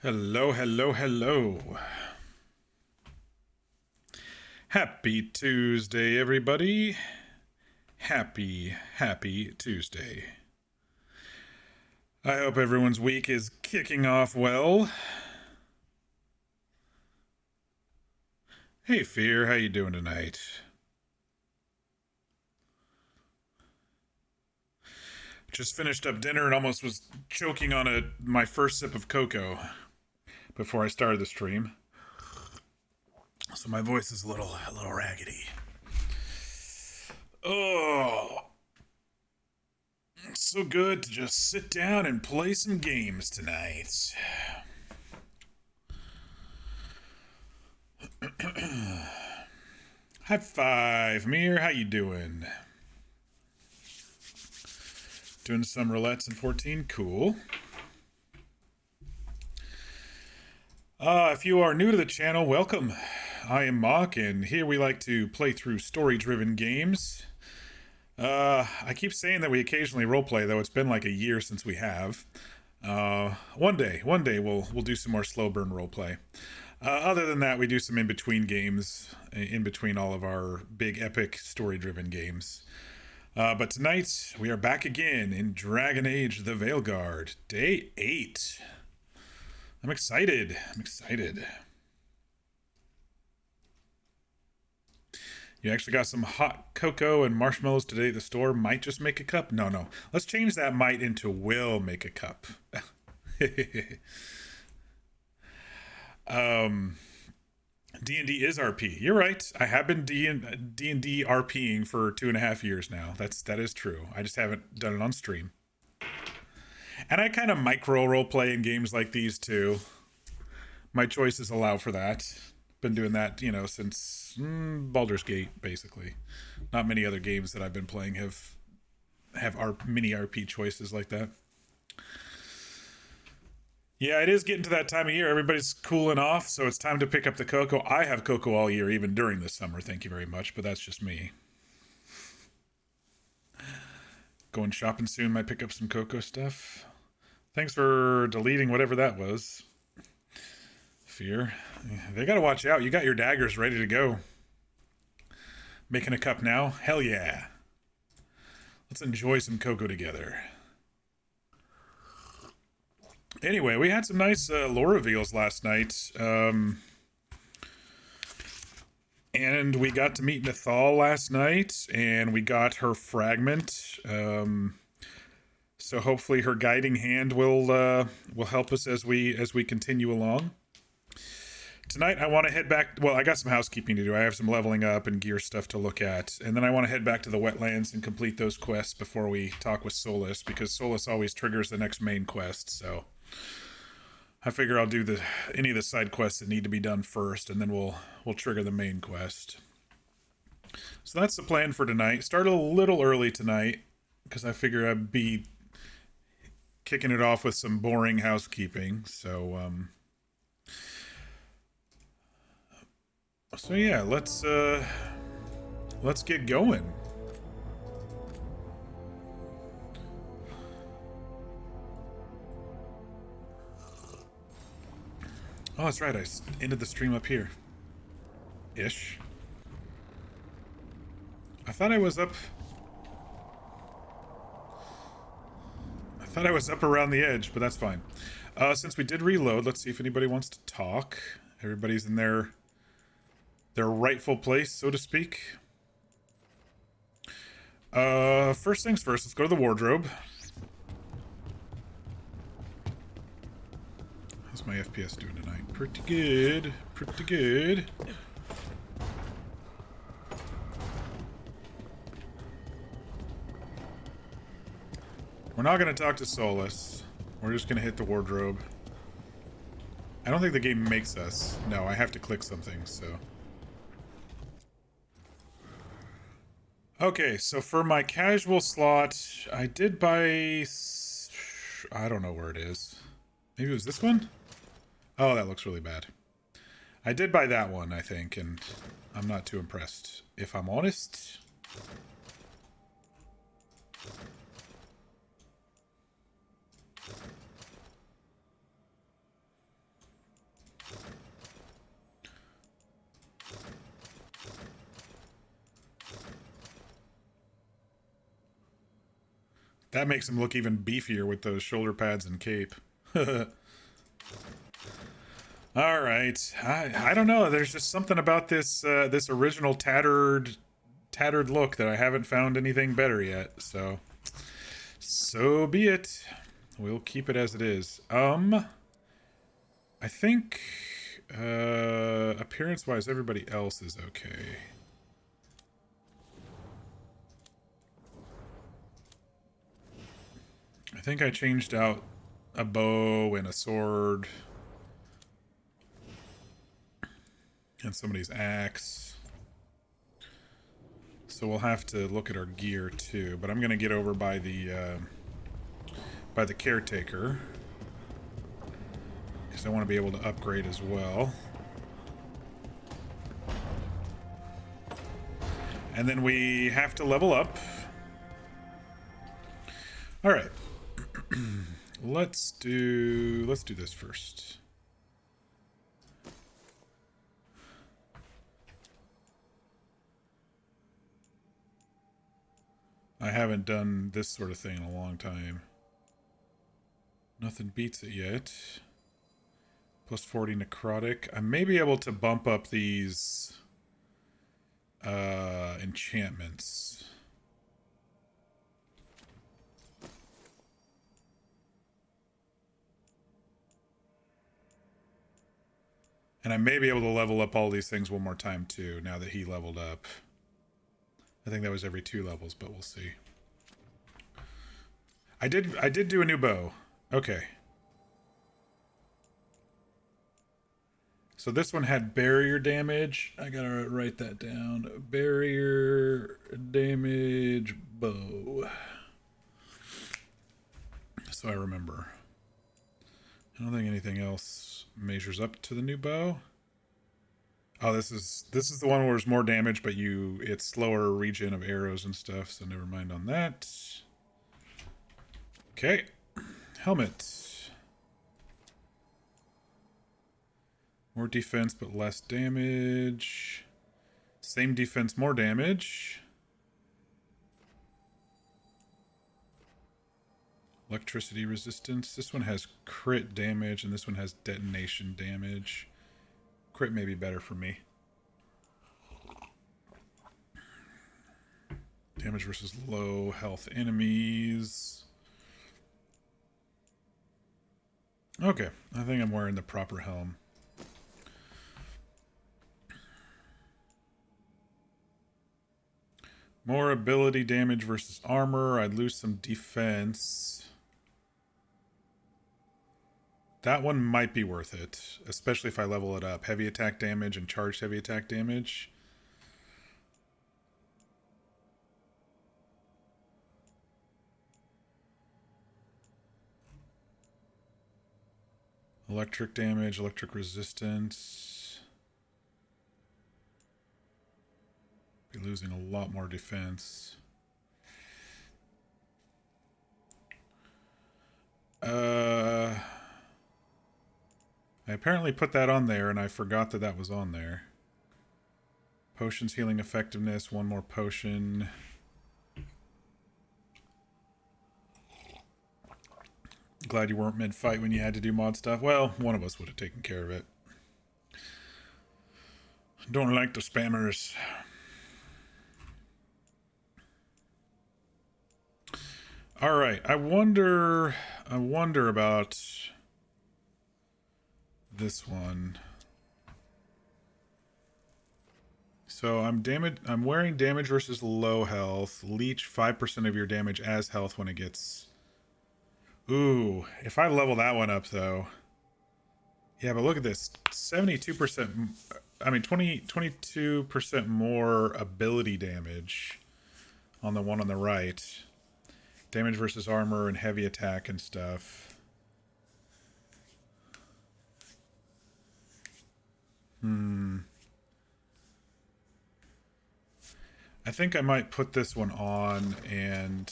Hello, hello, hello. Happy Tuesday, everybody. Happy Tuesday. I hope everyone's week is kicking off well. Hey, Fear, how you doing tonight? Just finished up dinner and almost was choking on my first sip of cocoa before I started the stream. So my voice is a little raggedy. Oh, it's so good to just sit down and play some games tonight. High five, Mir. How you doing? Doing some roulettes in 14. Cool. If you are new to the channel, welcome. I am Mock, and here we like to play through story-driven games. I keep saying that we occasionally roleplay, though it's been like a year since we have. One day we'll do some more slow burn roleplay. Other than that, we do some in-between games, in between all of our big epic story-driven games. But tonight, we are back again in Dragon Age the Veilguard, Day 8. I'm excited. You actually got some hot cocoa and marshmallows today at the store. Might just make a cup? No. Let's change that might into will make a cup. D&D is RP. You're right. I have been D&D RPing for 2.5 years now. That is true. I just haven't done it on stream. And I kind of micro role play in games like these too. My choices allow for that. Been doing that, since Baldur's Gate, basically. Not many other games that I've been playing have mini RP choices like that. Yeah, it is getting to that time of year. Everybody's cooling off, so it's time to pick up the cocoa. I have cocoa all year, even during the summer. Thank you very much, but that's just me. Going shopping soon. Might pick up some cocoa stuff. Thanks for deleting whatever that was. Fear. They gotta watch out. You got your daggers ready to go. Making a cup now? Hell yeah. Let's enjoy some cocoa together. Anyway, we had some nice lore reveals last night. And we got to meet Nithal last night, and we got her fragment. So hopefully her guiding hand will help us as we continue along. Tonight I want to head back. Well, I got some housekeeping to do. I have some leveling up and gear stuff to look at, and then I want to head back to the Wetlands and complete those quests before we talk with Solus, because Solus always triggers the next main quest. So I figure I'll do any of the side quests that need to be done first, and then we'll trigger the main quest. So that's the plan for tonight. Start a little early tonight, because I figure I'd be kicking it off with some boring housekeeping. So yeah, let's get going. Oh, that's right. I ended the stream up here. Ish. I thought I was up around the edge, but that's fine. Since we did reload, let's see if anybody wants to talk. Everybody's in their rightful place, so to speak. First things first, let's go to the wardrobe. How's my FPS doing tonight? Pretty good. We're not going to talk to Solus. We're just going to hit the wardrobe. I don't think the game makes us. No, I have to click something, so. Okay, so for my casual slot, I did buy... I don't know where it is. Maybe it was this one? Oh, that looks really bad. I did buy that one, I think, and I'm not too impressed, if I'm honest. That makes him look even beefier with those shoulder pads and cape. All right. I don't know. There's just something about this original tattered look that I haven't found anything better yet. So be it. We'll keep it as it is. I think appearance wise everybody else is okay. I think I changed out a bow and a sword and somebody's axe. So we'll have to look at our gear too, but I'm going to get over by the caretaker because I want to be able to upgrade as well. And then we have to level up. All right. Let's do this first. I haven't done this sort of thing in a long time. Nothing beats it yet. Plus 40 necrotic. I may be able to bump up these enchantments. And I may be able to level up all these things one more time too, now that he leveled up. I think that was every 2 levels, but we'll see. I did do a new bow. Okay. So this one had barrier damage. I gotta write that down. Barrier damage bow. So I remember. I don't think anything else measures up to the new bow. Oh, this is the one where there's more damage, but it's slower regen of arrows and stuff, so never mind on that. Okay. Helmet. More defense, but less damage. Same defense, more damage. Electricity resistance. This one has crit damage, and this one has detonation damage. Crit may be better for me. Damage versus low health enemies. Okay, I think I'm wearing the proper helm. More ability damage versus armor. I'd lose some defense. That one might be worth it, especially if I level it up. Heavy attack damage and charged heavy attack damage. Electric damage, electric resistance. Be losing a lot more defense. I apparently put that on there and I forgot that was on there. Potions healing effectiveness, one more potion. Glad you weren't mid-fight when you had to do mod stuff. Well, one of us would have taken care of it. Don't like the spammers. All right, I wonder about this one. So I'm wearing damage versus low health. Leech 5% of your damage as health when it gets. Ooh, if I level that one up though. Yeah, but look at this. 72%, I mean 22% more ability damage on the one on the right. Damage versus armor and heavy attack and stuff. I think I might put this one on and...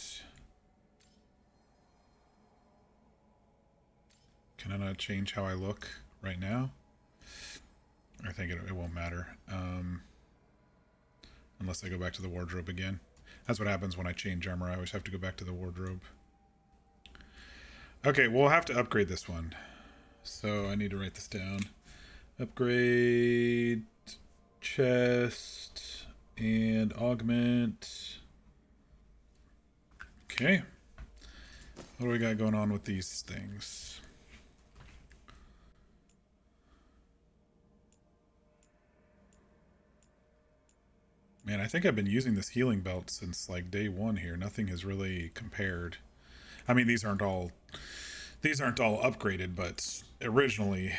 Can I not change how I look right now? I think it won't matter. Unless I go back to the wardrobe again. That's what happens when I change armor. I always have to go back to the wardrobe. Okay, we'll have to upgrade this one. So I need to write this down. Upgrade chest and augment. Okay. What do we got going on with these things? Man, I think I've been using this healing belt since like day one here. Nothing has really compared. I mean, these aren't all upgraded, but originally.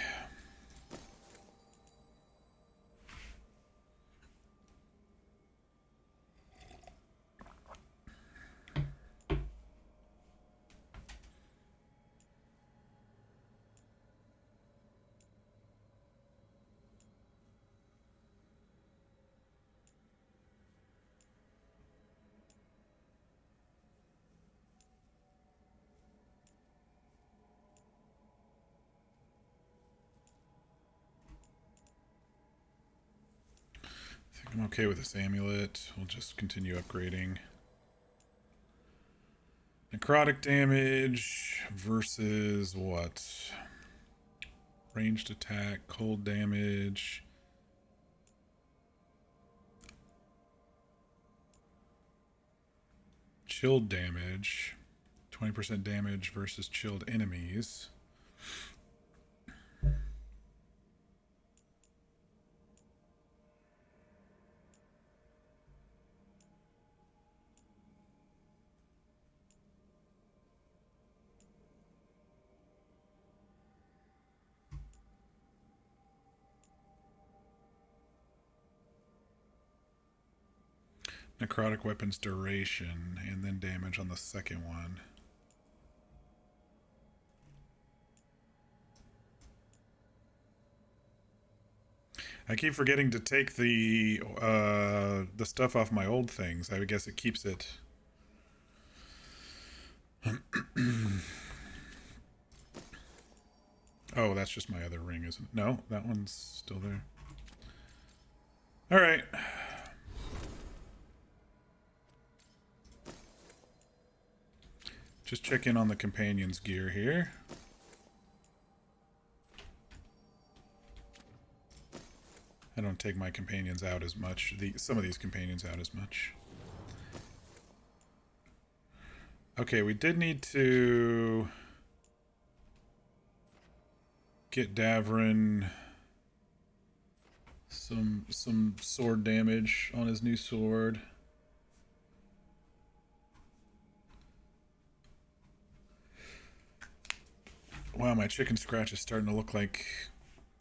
I think I'm okay with this amulet. We'll just continue upgrading. Necrotic damage versus what? Ranged attack, cold damage. Chilled damage. 20% damage versus chilled enemies. Necrotic weapons duration, and then damage on the second one. I keep forgetting to take the stuff off my old things. I guess it keeps it. Oh, that's just my other ring, isn't it? No, that one's still there. All right. Just check in on the companion's gear here. I don't take my companions out as much. Some of these companions out as much. Okay, we did need to get Davrin some sword damage on his new sword. Wow, my chicken scratch is starting to look like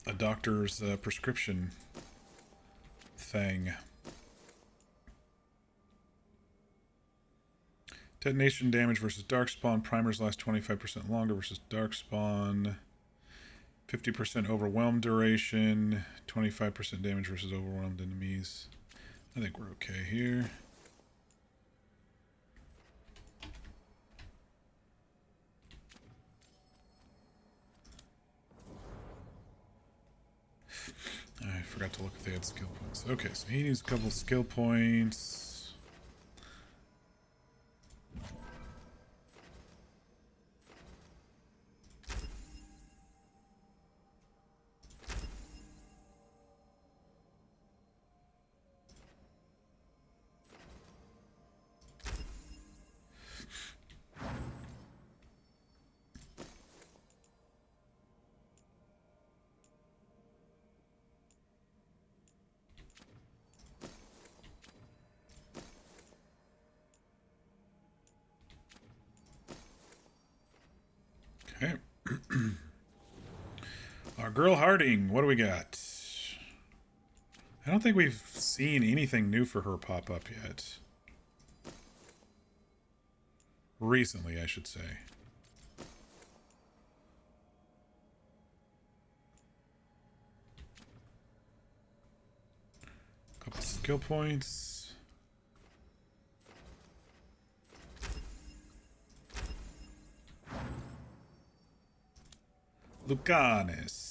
a doctor's prescription thing. Detonation damage versus Darkspawn. Primers last 25% longer versus Darkspawn. 50% overwhelmed duration. 25% damage versus overwhelmed enemies. I think we're okay here. I forgot to look if they had skill points. Okay, so he needs a couple skill points. Okay. Our girl Harding, what do we got? I don't think we've seen anything new for her pop up yet. Recently, I should say. Couple skill points. Lucanus.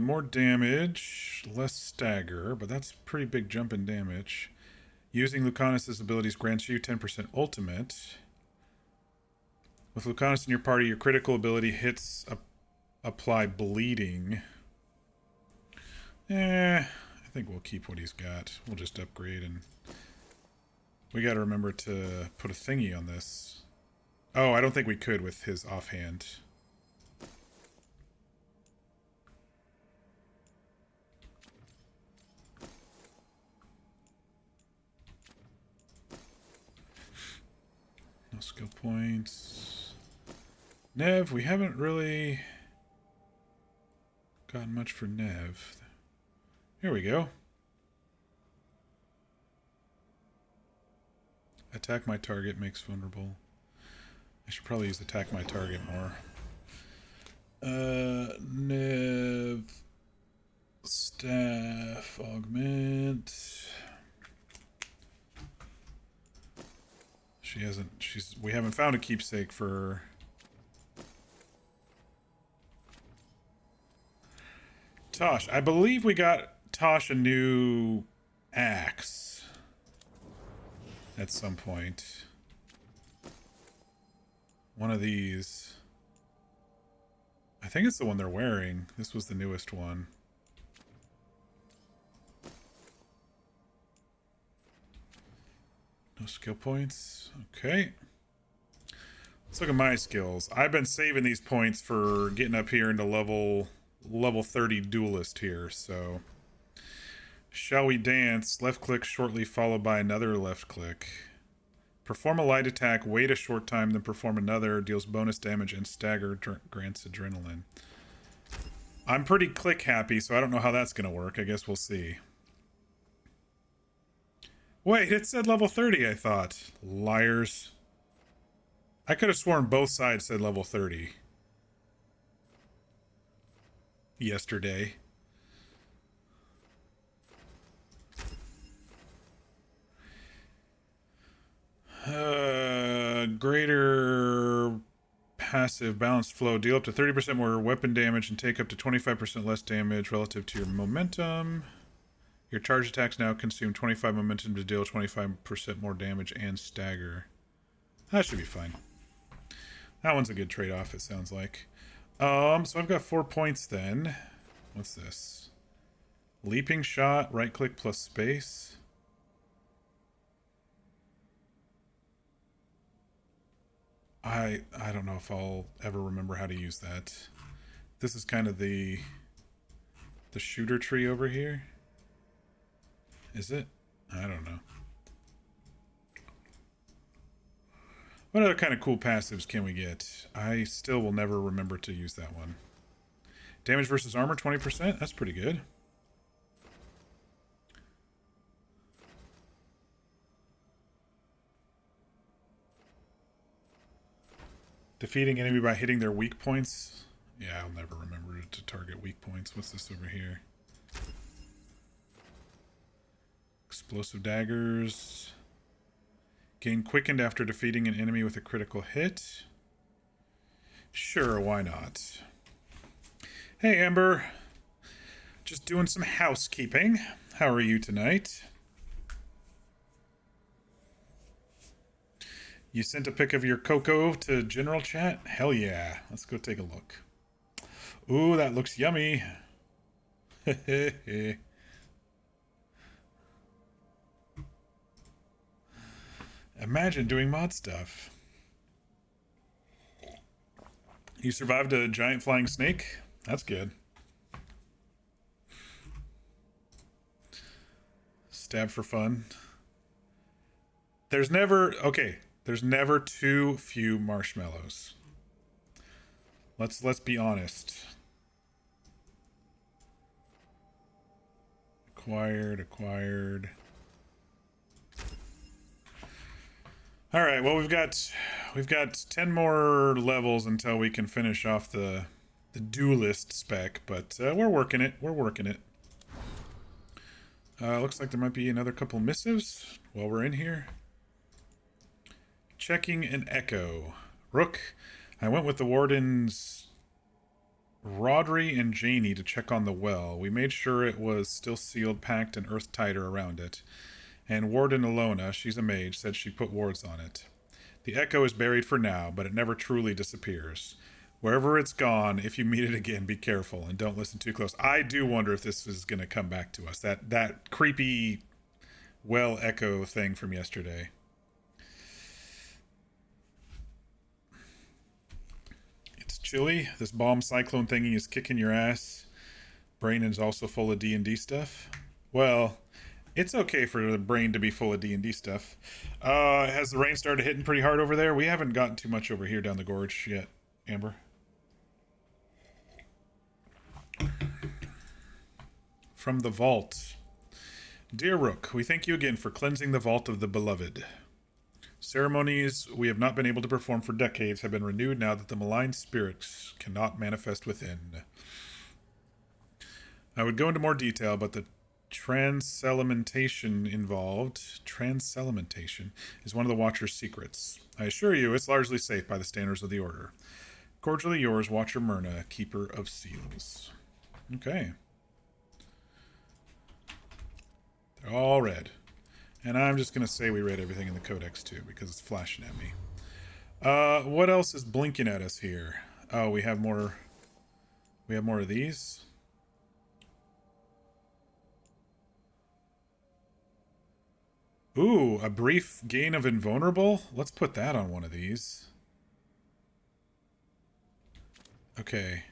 More damage, less stagger, but that's a pretty big jump in damage. Using Lucanus' abilities grants you 10% ultimate. With Lucanus in your party, your critical ability hits apply bleeding. I think we'll keep what he's got. We'll just upgrade, and we got to remember to put a thingy on this. Oh, I don't think we could with his offhand. No skill points. Nev, we haven't really gotten much for Nev. Here we go. Attack my target makes vulnerable. I should probably use attack my target more. Nev. Staff. Augment. We haven't found a keepsake for... Tosh. I believe we got Tosh a new axe at some point. One of these. I think it's the one they're wearing. This was the newest one. No skill points. Okay. Let's look at my skills. I've been saving these points for getting up here into level 30 duelist here, so... Shall we dance? Left click shortly followed by another left click. Perform a light attack, wait a short time, then perform another, deals bonus damage, and stagger grants adrenaline. I'm pretty click happy, so I don't know how that's going to work. I guess we'll see. Wait, it said level 30, I thought. Liars. I could have sworn both sides said level 30. Yesterday. Greater passive balanced flow. Deal up to 30% more weapon damage and take up to 25% less damage relative to your momentum. Your charge attacks now consume 25 momentum to deal 25% more damage and stagger. That should be fine. That one's a good trade-off, it sounds like. So I've got 4 points then. What's this? Leaping shot, right click plus space. I don't know if I'll ever remember how to use that. This is kind of the shooter tree over here. Is it? I don't know. What other kind of cool passives can we get? I still will never remember to use that one. Damage versus armor, 20%? That's pretty good. Defeating enemy by hitting their weak points. Yeah, I'll never remember to target weak points. What's this over here? Explosive daggers. Gain quickened after defeating an enemy with a critical hit. Sure, why not? Hey, Amber. Just doing some housekeeping. How are you tonight? You sent a pic of your cocoa to general chat? Hell yeah. Let's go take a look. Ooh, that looks yummy. Imagine doing mod stuff. You survived a giant flying snake? That's good. Stab for fun. There's never too few marshmallows. Let's be honest. Acquired. All right, well we've got 10 more levels until we can finish off the duelist spec, but we're working it. Looks like there might be another couple missives while we're in here. Checking an echo. Rook, I went with the wardens Rodri and Janie to check on the well. We made sure it was still sealed, packed, and earth tighter around it. And Warden Alona, she's a mage, said she put wards on it. The echo is buried for now, but it never truly disappears. Wherever it's gone, if you meet it again, be careful and don't listen too close. I do wonder if this is going to come back to us. That creepy well echo thing from yesterday. It's chilly. This bomb cyclone thingy is kicking your ass. Brain is also full of D&D stuff. Well, it's okay for the brain to be full of D&D stuff. Has the rain started hitting pretty hard over there? We haven't gotten too much over here down the gorge yet, Amber. From the vault. Dear Rook, we thank you again for cleansing the vault of the beloved. Ceremonies we have not been able to perform for decades have been renewed now that the malign spirits cannot manifest within. I would go into more detail, but the transelementation involved, is one of the Watcher's secrets. I assure you, it's largely safe by the standards of the Order. Cordially yours, Watcher Myrna, Keeper of Seals. Okay. They're all read. And I'm just going to say we read everything in the Codex, too, because it's flashing at me. What else is blinking at us here? Oh, we have more... We have more of these? Ooh, a brief gain of invulnerable? Let's put that on one of these. Okay.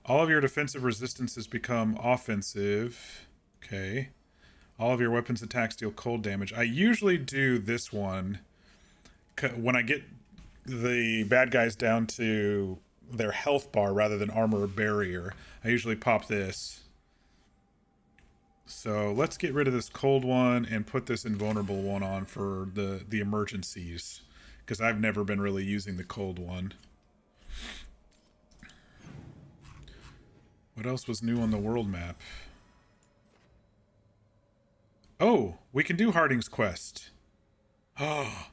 All of your defensive resistances become offensive. Okay. All of your weapons attacks deal cold damage. I usually do this one when I get the bad guys down to their health bar rather than armor or barrier. I usually pop this. So let's get rid of this cold one and put this invulnerable one on for the emergencies, because I've never been really using the cold one. What else was new on the world map? Oh, we can do Harding's quest. Oh,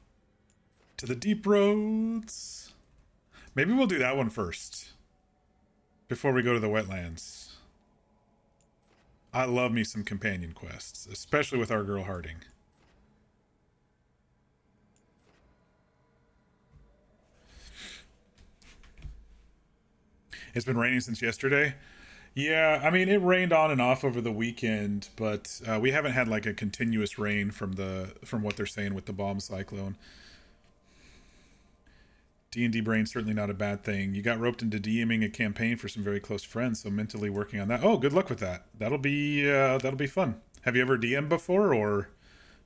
to the deep roads. Maybe we'll do that one first before we go to the wetlands. I love me some companion quests, especially with our girl Harding. It's been raining since yesterday. Yeah, I mean, it rained on and off over the weekend, but we haven't had like a continuous rain from what they're saying with the bomb cyclone. D&D brain, certainly not a bad thing. You got roped into DMing a campaign for some very close friends, so mentally working on that. Oh, good luck with that. That'll be fun. Have you ever DM'd before, or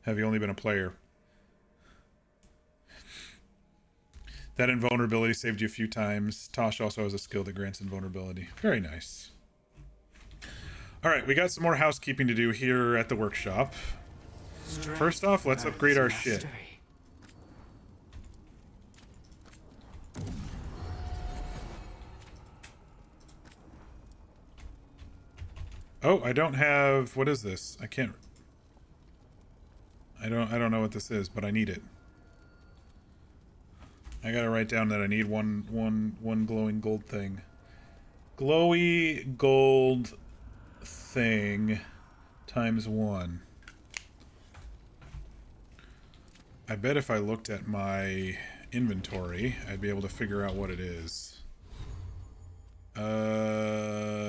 have you only been a player? That invulnerability saved you a few times. Tosh also has a skill that grants invulnerability. Very nice. All right, we got some more housekeeping to do here at the workshop. First off, let's upgrade our shit. Oh, I don't have... What is this? I can't... I don't know what this is, but I need it. I gotta write down that I need one glowing gold thing. Glowy gold thing times 1. I bet if I looked at my inventory, I'd be able to figure out what it is.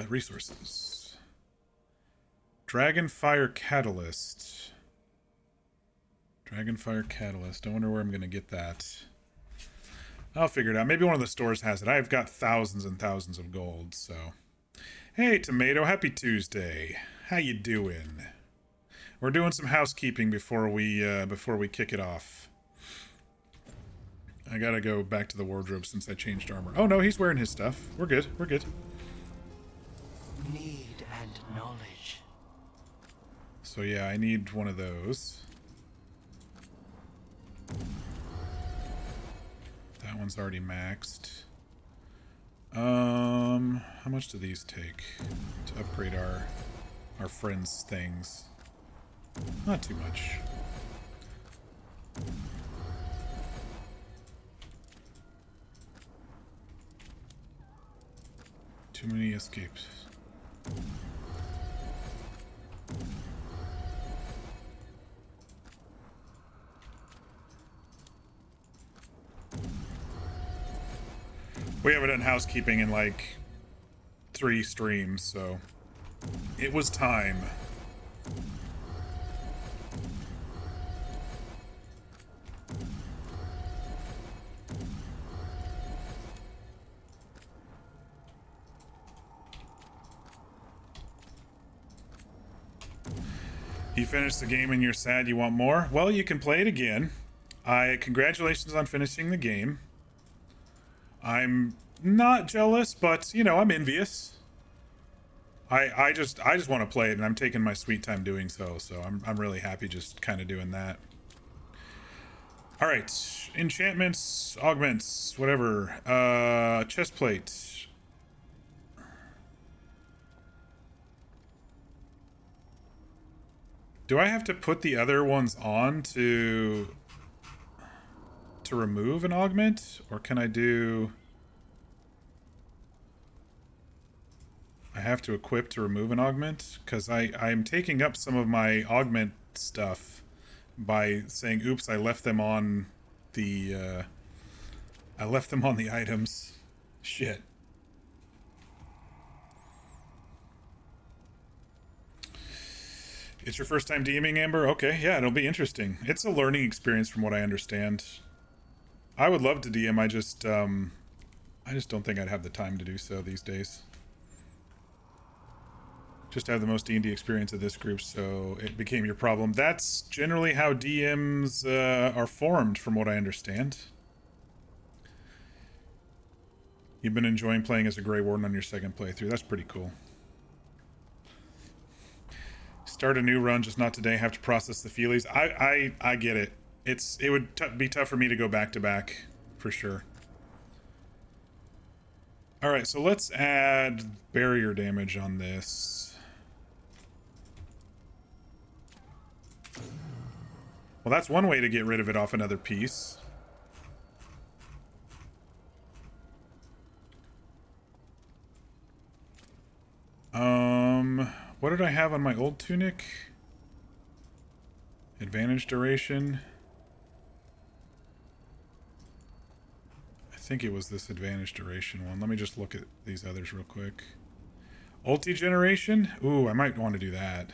Resources. Dragonfire Catalyst. Dragonfire Catalyst. I wonder where I'm going to get that. I'll figure it out. Maybe one of the stores has it. I've got thousands and thousands of gold, so... Hey, Tomato. Happy Tuesday. How you doing? We're doing some housekeeping before we kick it off. I gotta go back to the wardrobe since I changed armor. Oh, no, he's wearing his stuff. We're good. We're good. Need and knowledge. So, yeah, I need one of those. That one's already maxed. How much do these take to upgrade our friends' things? Not too much. Too many escapes. We haven't done housekeeping in like 3 streams, so it was time. You finished the game and you're sad you want more? Well, you can play it again. Congratulations on finishing the game. I'm not jealous, but you know, I'm envious. I just want to play it, and I'm taking my sweet time doing so. So I'm really happy just kind of doing that. All right, enchantments, augments, whatever. Chest plate. Do I have to put the other ones on to remove an augment, or can I do? I have to equip to remove an augment, because I'm taking up some of my augment stuff by saying, "Oops, I left them on the items." Shit. It's your first time DMing, Amber? Okay, yeah, it'll be interesting. It's a learning experience from what I understand. I would love to DM, I just don't think I'd have the time to do so these days. Just have the most D&D experience of this group, so it became your problem. That's generally how DMs are formed, from what I understand. You've been enjoying playing as a Grey Warden on your second playthrough. That's pretty cool. Start a new run, just not today. Have to process the feelies. I get it. It would be tough for me to go back to back, for sure. All right, so let's add barrier damage on this. Well, that's one way to get rid of it off another piece. What did I have on my old tunic? Advantage duration. I think it was this advantage duration one. Let me just look at these others real quick. Ulti generation? Ooh, I might want to do that.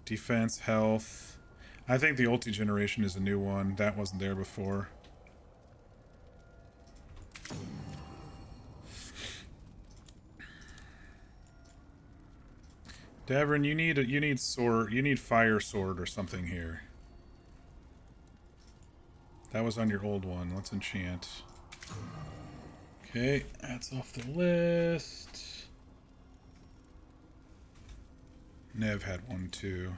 Defense, health. I think the ulti generation is a new one. That wasn't there before. Davrin, you need sword. You need fire sword or something here. That was on your old one. Let's enchant. Okay, that's off the list. Nev had one too.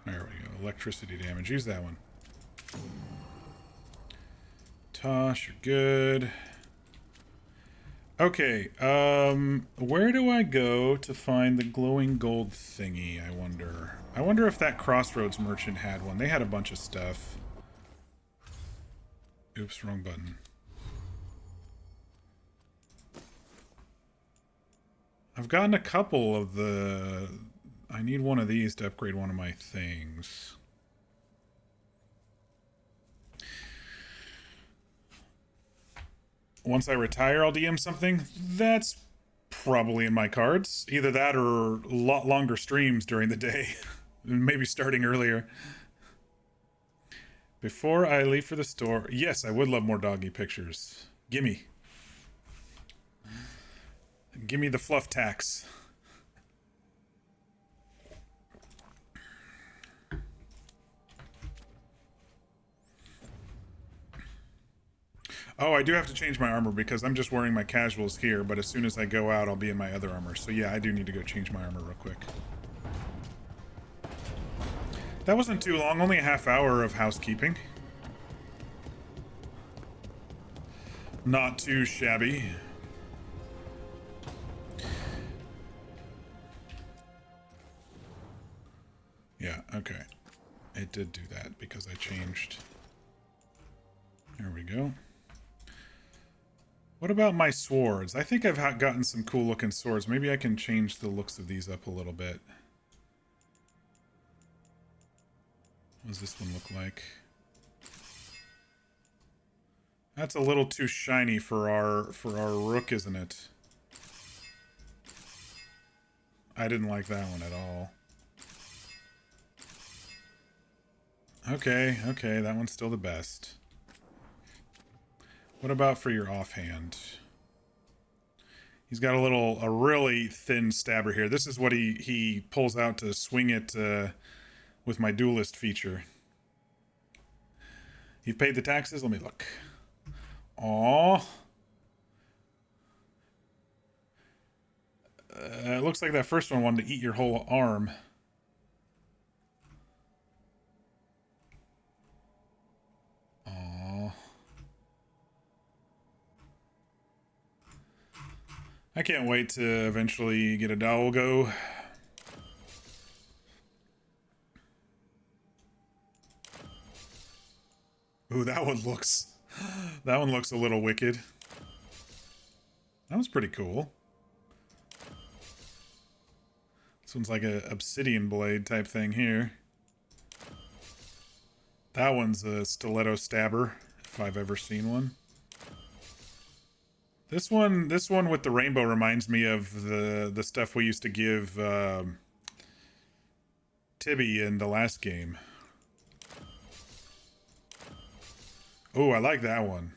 There we go. Electricity damage. Use that one. Tosh, you're good. Okay, where do I go to find the glowing gold thingy, I wonder? I wonder if that Crossroads merchant had one. They had a bunch of stuff. Oops, wrong button. I've gotten a couple of the... I need one of these to upgrade one of my things. Once I retire, I'll DM something. That's probably in my cards. Either that or a lot longer streams during the day. Maybe starting earlier. Before I leave for the store... Yes, I would love more doggy pictures. Gimme. Gimme the fluff tax. Oh, I do have to change my armor because I'm just wearing my casuals here, but as soon as I go out, I'll be in my other armor. So yeah, I do need to go change my armor real quick. That wasn't too long, only a half hour of housekeeping. Not too shabby. Yeah, okay. It did do that because I changed. There we go. What about my swords? I think I've gotten some cool looking swords. Maybe I can change the looks of these up a little bit. What does this one look like? That's a little too shiny for our rook, isn't it? I didn't like that one at all. Okay, okay, that one's still the best. What about for your offhand? He's got a really thin stabber here. This is what he pulls out to swing it with my duelist feature. You've paid the taxes? Let me look. Aww. It looks like that first one wanted to eat your whole arm. Aww. I can't wait to eventually get a doggo. Ooh, that one looks a little wicked. That was pretty cool. This one's like a obsidian blade type thing here. That one's a stiletto stabber, if I've ever seen one. This one with the rainbow reminds me of the stuff we used to give Tibby in the last game. Oh, I like that one.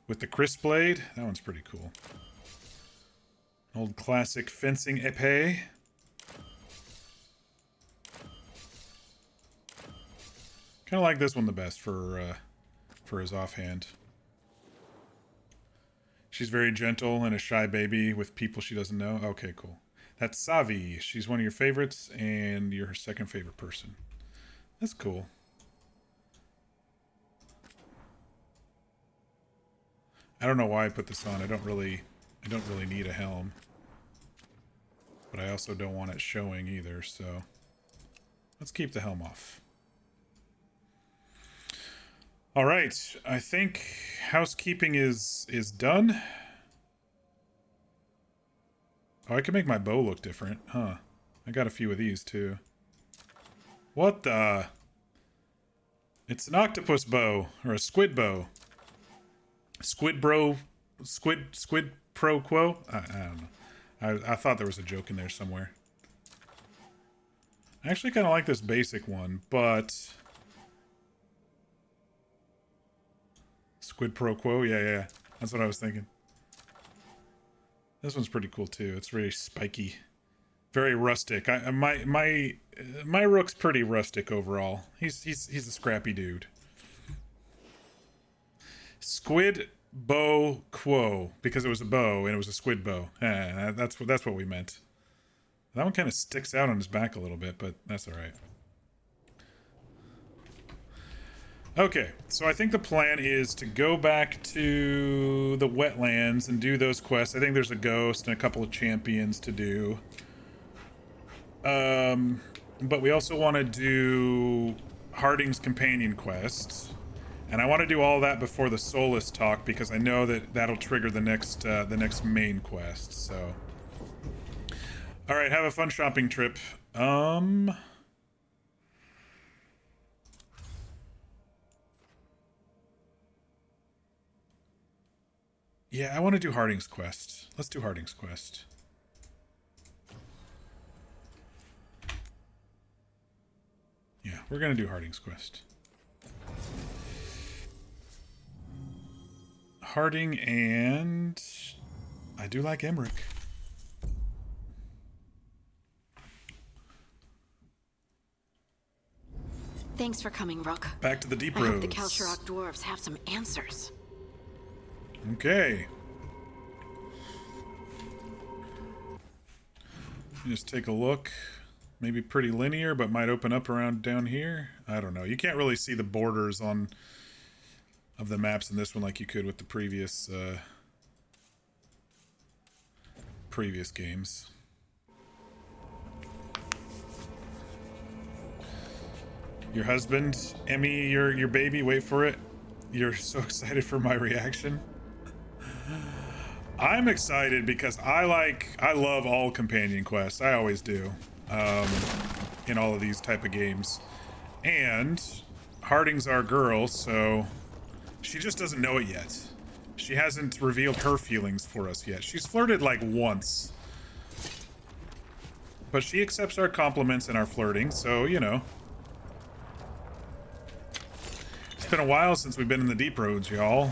With the crisp blade, that one's pretty cool. Old classic fencing épée. Kind of like this one the best for his offhand. She's very gentle and a shy baby with people she doesn't know. Okay, cool. That's Savi. She's one of your favorites, and you're her second favorite person. That's cool. I don't know why I put this on. I don't really need a helm. But I also don't want it showing either, so let's keep the helm off. All right, I think housekeeping is done. Oh, I can make my bow look different, huh? I got a few of these too. What the? It's an octopus bow or a squid bow. Squid pro quo? I don't know. I thought there was a joke in there somewhere. I actually kind of like this basic one, but Squid pro quo? Yeah. That's what I was thinking. This one's pretty cool too. It's very spiky. Very rustic. My rook's pretty rustic overall. He's a scrappy dude. Squid bow quo, because it was a bow and it was a squid bow. That's what we meant. That one kind of sticks out on his back a little bit, but that's all right. Okay, so I think the plan is to go back to the wetlands and do those quests. I think there's a ghost and a couple of champions to do. But we also want to do Harding's companion quests. And I want to do all that before the Soulless talk, because I know that that'll trigger the next main quest, so. Alright, have a fun shopping trip. Yeah, I want to do Harding's quest. Let's do Harding's quest. Yeah, we're gonna do Harding's quest. Harding, and I do like Emmerich. Thanks for coming, Rook. Back to the deep I roads. hope the Kalsharok dwarves have some answers. Okay. Just take a look. Maybe pretty linear, but might open up around down here. I don't know. You can't really see the borders of the maps in this one like you could with the previous games. Your husband, Emmy, your baby, wait for it. You're so excited for my reaction. I'm excited because I love all companion quests. I always do, in all of these type of games. And Harding's our girl, so she just doesn't know it yet. She hasn't revealed her feelings for us yet. She's flirted like once. But she accepts our compliments and our flirting, so, you know. It's been a while since we've been in the deep roads, y'all.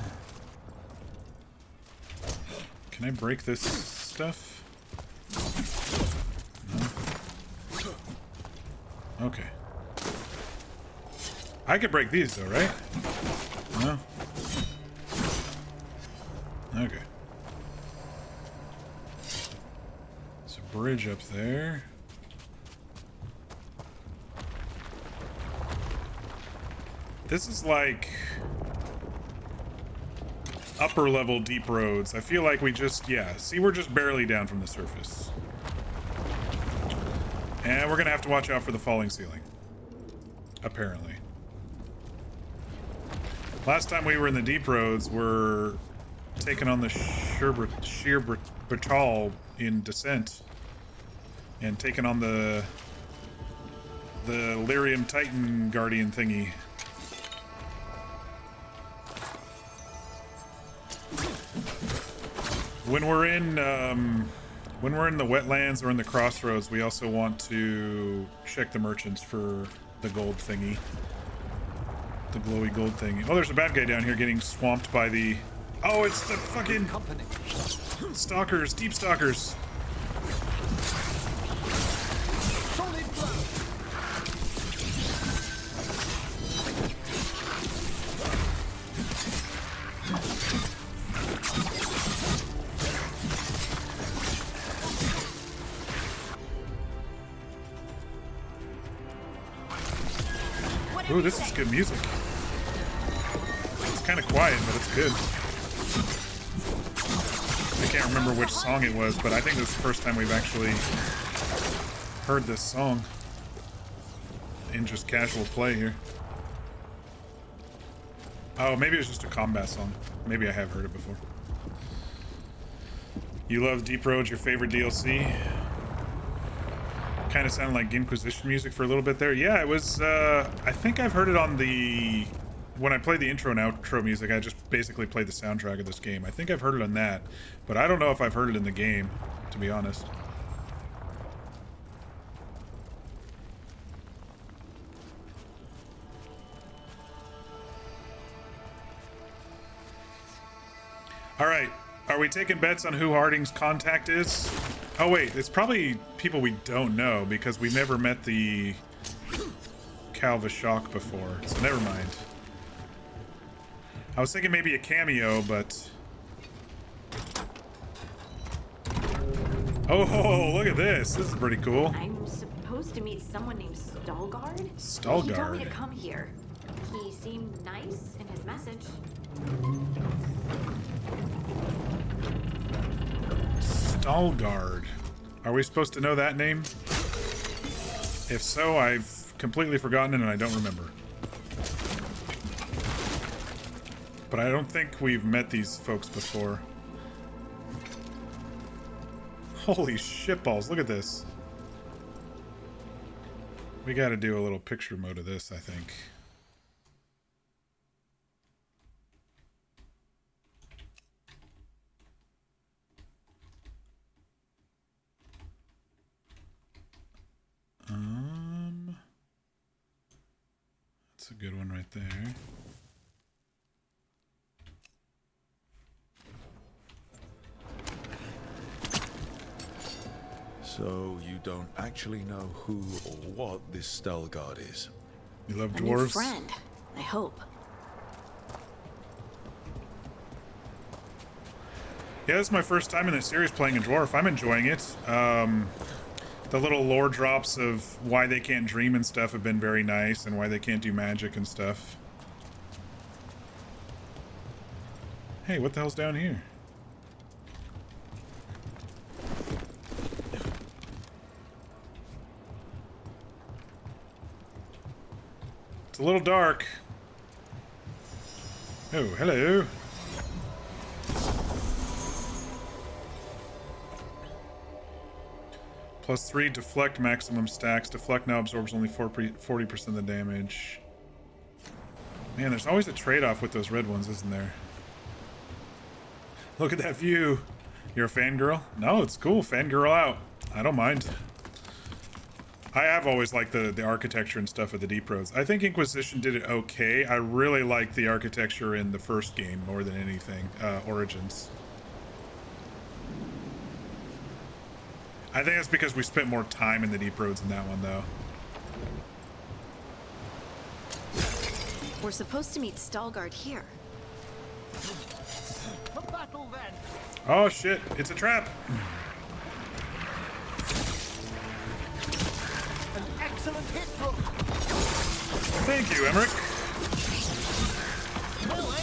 Can I break this stuff? No. Okay. I could break these though, right? No? Okay. There's a bridge up there. This is like upper level deep roads. I feel like we just, yeah, see, we're just barely down from the surface. And we're gonna have to watch out for the falling ceiling. Apparently. Last time we were in the deep roads, we're taking on the sheer Batal in Descent. And taking on the Lyrium Titan Guardian thingy. When we're in the wetlands or in the crossroads, we also want to check the merchants for the gold thingy. The glowy gold thing. Oh, there's a bad guy down here getting swamped by the... Oh, it's the fucking... Stalkers, deep stalkers. Ooh, this is good music. It's kind of quiet, but it's good. I can't remember which song it was, but I think this is the first time we've actually heard this song in just casual play here. Oh, maybe it was just a combat song. Maybe I have heard it before. You love Deep Road, your favorite DLC? Kind of sounded like Inquisition music for a little bit there. Yeah, it was, I think I've heard it on the... When I play the intro and outro music, I just basically play the soundtrack of this game. I think I've heard it on that, but I don't know if I've heard it in the game, to be honest. Alright, are we taking bets on who Harding's contact is? Oh wait, it's probably people we don't know because we've never met the Calvashok before, so never mind. I was thinking maybe a cameo, but... Oh, look at this. This is pretty cool. I'm supposed to meet someone named Stalguard? Stalguard? He told me to come here. He seemed nice in his message. Veilguard. Are we supposed to know that name? If so, I've completely forgotten it and I don't remember. But I don't think we've met these folks before. Holy shitballs, look at this. We gotta do a little picture mode of this, I think. That's a good one right there. So you don't actually know who or what this Stalguard is? You love A new dwarves? friend, I hope. Yeah, this is my first time in this series playing a dwarf. I'm enjoying it. The little lore drops of why they can't dream and stuff have been very nice, and why they can't do magic and stuff. Hey, what the hell's down here? It's a little dark. Oh, hello. +3 deflect maximum stacks. Deflect now absorbs only 40% of the damage. Man, there's always a trade-off with those red ones, isn't there? Look at that view. You're a fangirl? No, it's cool. Fangirl out. I don't mind. I have always liked the architecture and stuff of the Deep Roads. I think Inquisition did it okay. I really liked the architecture in the first game more than anything. Origins. I think that's because we spent more time in the Deep Roads in that one, though. We're supposed to meet Veilguard here. The battle then. Oh shit, it's a trap. An excellent hit, Rook. Thank you, Emmerich. Well, eh?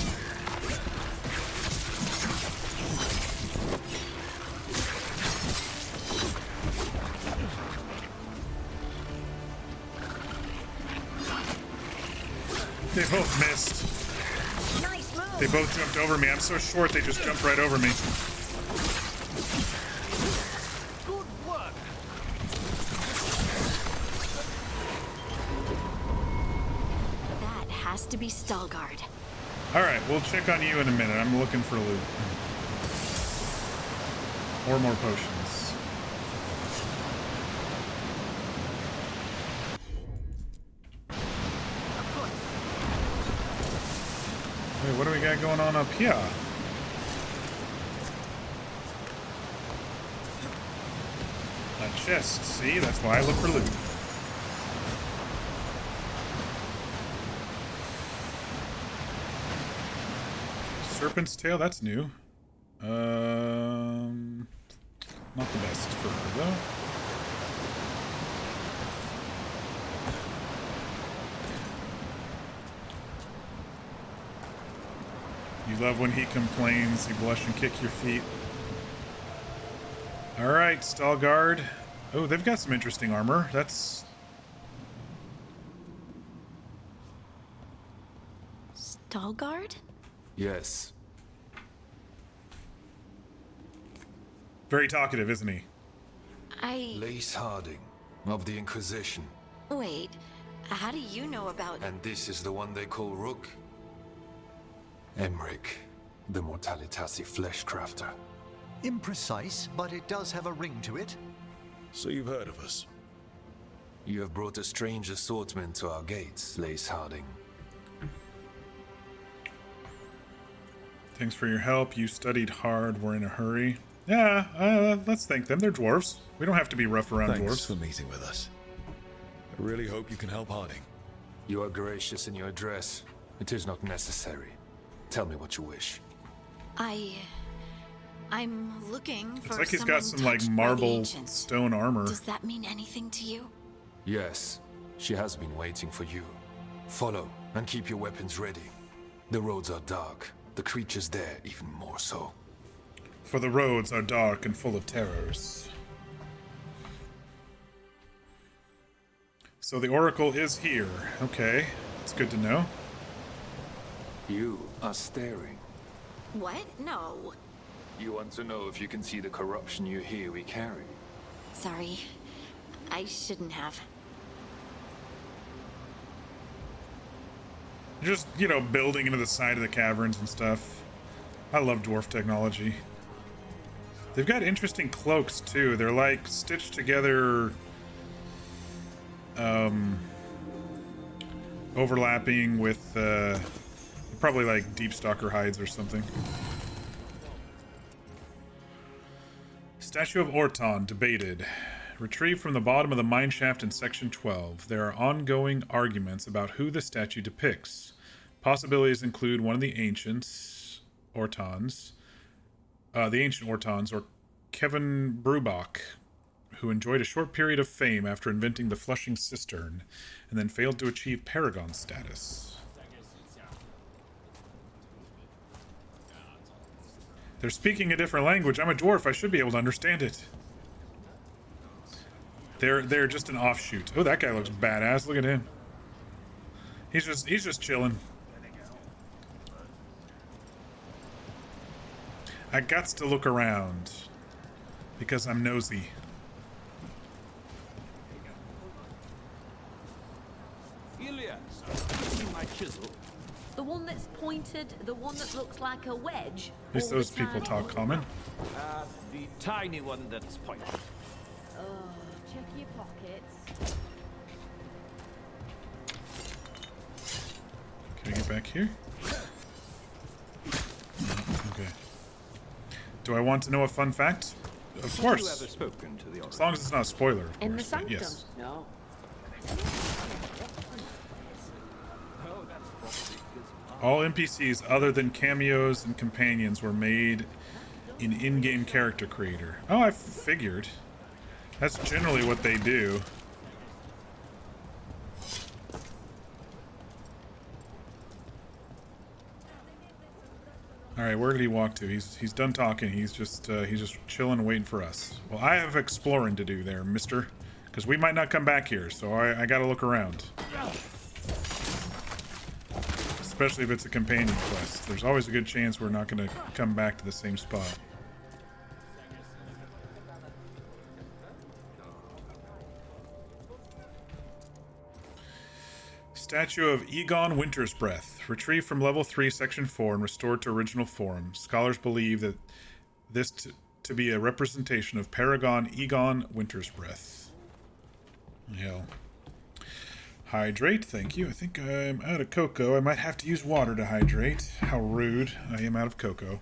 They both missed. Nice move! They both jumped over me. I'm so short, they just jumped right over me. Good work. That has to be Veilguard. Alright, we'll check on you in a minute. I'm looking for loot. Or more potions. Wait, what do we got going on up here? A chest. See, that's why I look for loot. Serpent's tail, that's new. Not the best for her though. You love when he complains, you blush and kick your feet. Alright, Veilguard. Oh, they've got some interesting armor. That's... Veilguard? Yes. very talkative, isn't he? Lace Harding, of the Inquisition. Wait, how do you know about... And this is the one they call Rook? Emmerich, the Mortalitasi Fleshcrafter. Imprecise, but it does have a ring to it. So you've heard of us? You have brought a strange assortment to our gates, Lace Harding. Thanks for your help. You studied hard. We're in a hurry. Yeah, let's thank them. They're dwarves. We don't have to be rough around Thanks dwarves. for meeting with us. I really hope you can help Harding. You are gracious in your address. It is not necessary. Tell me what you wish. I'm looking for It's like he's got some someone like touched by the marble ancients. stone armor. Does that mean anything to you? Yes, she has been waiting for you. Follow and keep your weapons ready. The roads are dark. The creatures there even more so. For the roads are dark and full of terrors. So the Oracle is here. Okay, it's good to know. You are staring. What? No. You want to know if you can see the corruption you hear we carry? Sorry. I shouldn't have. Just, you know, building into the side of the caverns and stuff. I love dwarf technology. They've got interesting cloaks, too. They're like stitched together, overlapping with, probably like deep stalker hides or something. Statue of Orton debated. Retrieved from the bottom of the mine shaft in section 12. There are ongoing arguments about who the statue depicts. Possibilities include one of the ancients, Ortons, the ancient Ortons, or Kevin Brubach, who enjoyed a short period of fame after inventing the flushing cistern, and then failed to achieve paragon status. They're speaking a different language. I'm a dwarf. I should be able to understand it. They're just an offshoot. Oh, that guy looks badass. Look at him. He's just chilling. I gots to look around because I'm nosy. Familiar. See my chisel? The one that's pointed, the one that looks like a wedge. At least or those the people tiny talk one? common. The tiny one that's pointed. Oh, check your pockets. Can I get back here? Okay. Do I want to know a fun fact? Of Have you course. ever spoken to the As long as it's not a spoiler, of In the course. But sanctum? yes. No. Oh, that's probably because All NPCs other than cameos and companions were made in-game character creator. Oh, I figured. That's generally what they do. All right, where did he walk to? He's done talking. He's just chilling, waiting for us. Well, I have exploring to do there, Mister, because we might not come back here. So I got to look around. Especially if it's a companion quest. There's always a good chance we're not going to come back to the same spot. Statue of Egon Winter's Breath. Retrieved from level 3, section 4, and restored to original form. Scholars believe that this to be a representation of Paragon Egon Winter's Breath. Hell. Hydrate, thank you. I think I'm out of cocoa. I might have to use water to hydrate. How rude. I am out of cocoa.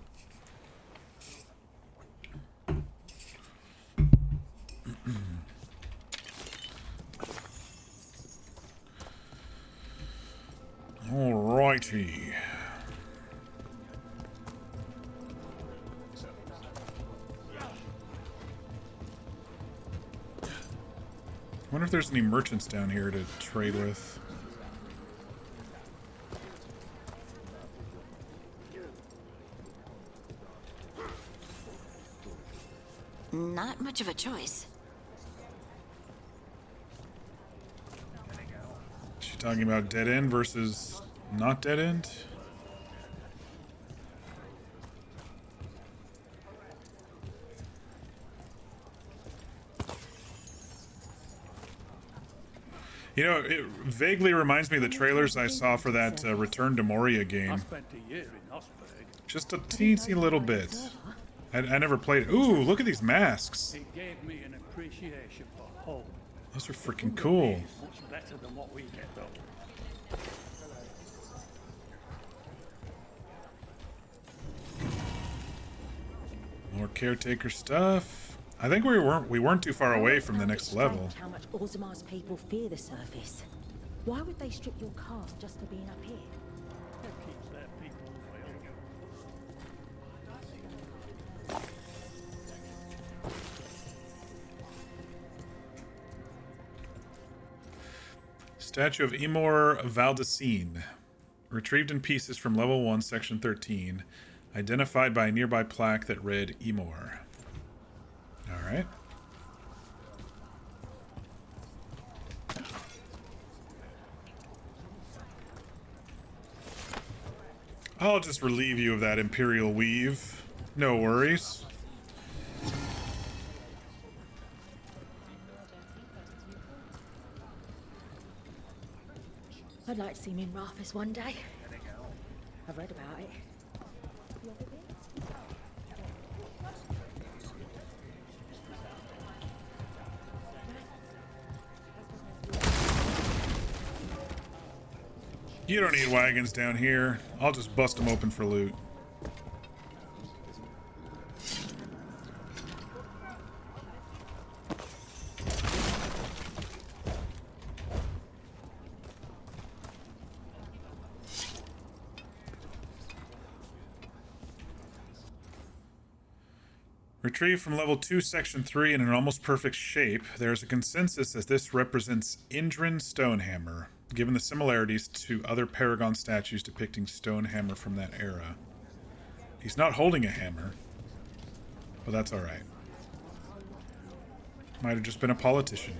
Alrighty. I wonder if there's any merchants down here to trade with. Not much of a choice. Is she talking about dead end versus not dead end? You know, it vaguely reminds me of the trailers I saw for that Return to Moria game. Just a teensy little bit. I never played it. Ooh, look at these masks. It gave me an appreciation for home. Those are freaking cool. Much better than what we get though. More caretaker stuff. I think we weren't too far away from the next level. How much Orzamar's people fear the surface. Why would they strip your caste just for being up here? That keeps their people loyal. Statue of Emor Valdecine. Retrieved in pieces from level 1, section 13. Identified by a nearby plaque that read Emor. Alright. I'll just relieve you of that Imperial weave. No worries. I'd like to see Minrathous one day. I've read about it. You don't need wagons down here. I'll just bust them open for loot. Retrieved from level 2, section 3 in an almost perfect shape, there is a consensus that this represents Indran Stonehammer, given the similarities to other Paragon statues depicting Stonehammer from that era. He's not holding a hammer, but that's alright. Might have just been a politician.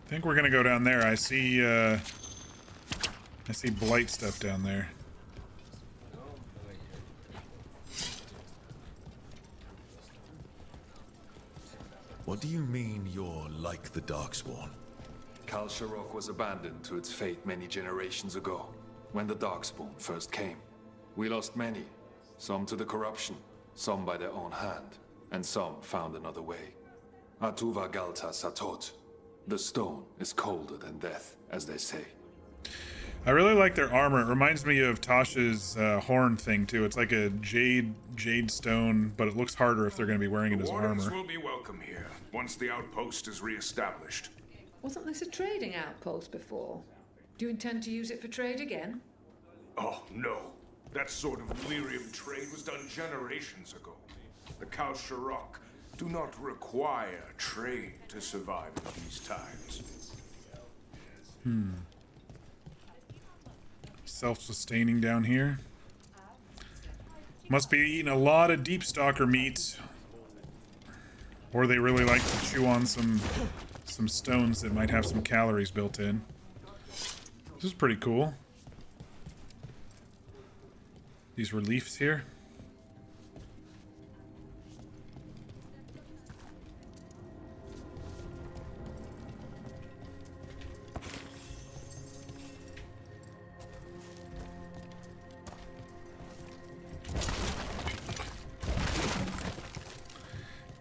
I think we're gonna go down there. I see blight stuff down there. What do you mean you're like the Darkspawn? Kal Sharok was abandoned to its fate many generations ago, when the Darkspawn first came. We lost many, some to the corruption, some by their own hand, and some found another way. Atuva Galta Satot. The stone is colder than death, as they say. I really like their armor. It reminds me of Tasha's horn thing too. It's like a jade stone, but it looks harder if they're going to be wearing it as Wardens armor. will be welcome here once the outpost is re-established. Wasn't this a trading outpost before? Do you intend to use it for trade again? Oh, no. That sort of lyrium trade was done generations ago. The Kal Sharok do not require trade to survive in these times. Self-sustaining down here. Must be eating a lot of deep stalker meat. Or they really like to chew on some stones that might have some calories built in. This is pretty cool. These reliefs here.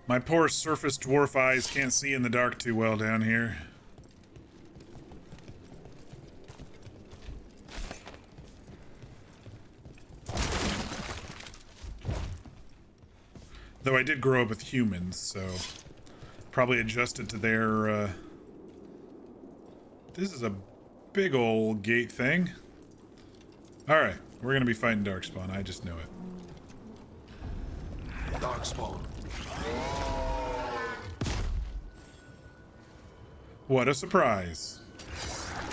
My poor surface dwarf eyes can't see in the dark too well down here. Though I did grow up with humans, so probably adjusted to their, This is a big old gate thing. Alright, we're gonna be fighting Darkspawn, I just know it. Darkspawn. What a surprise.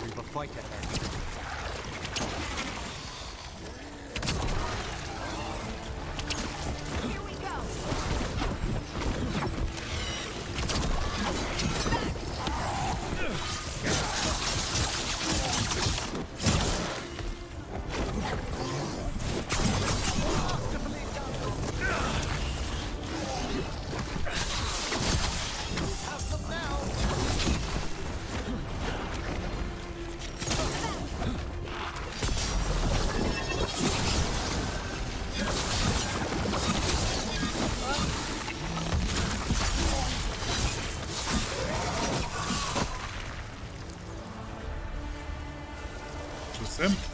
We've a fight ahead.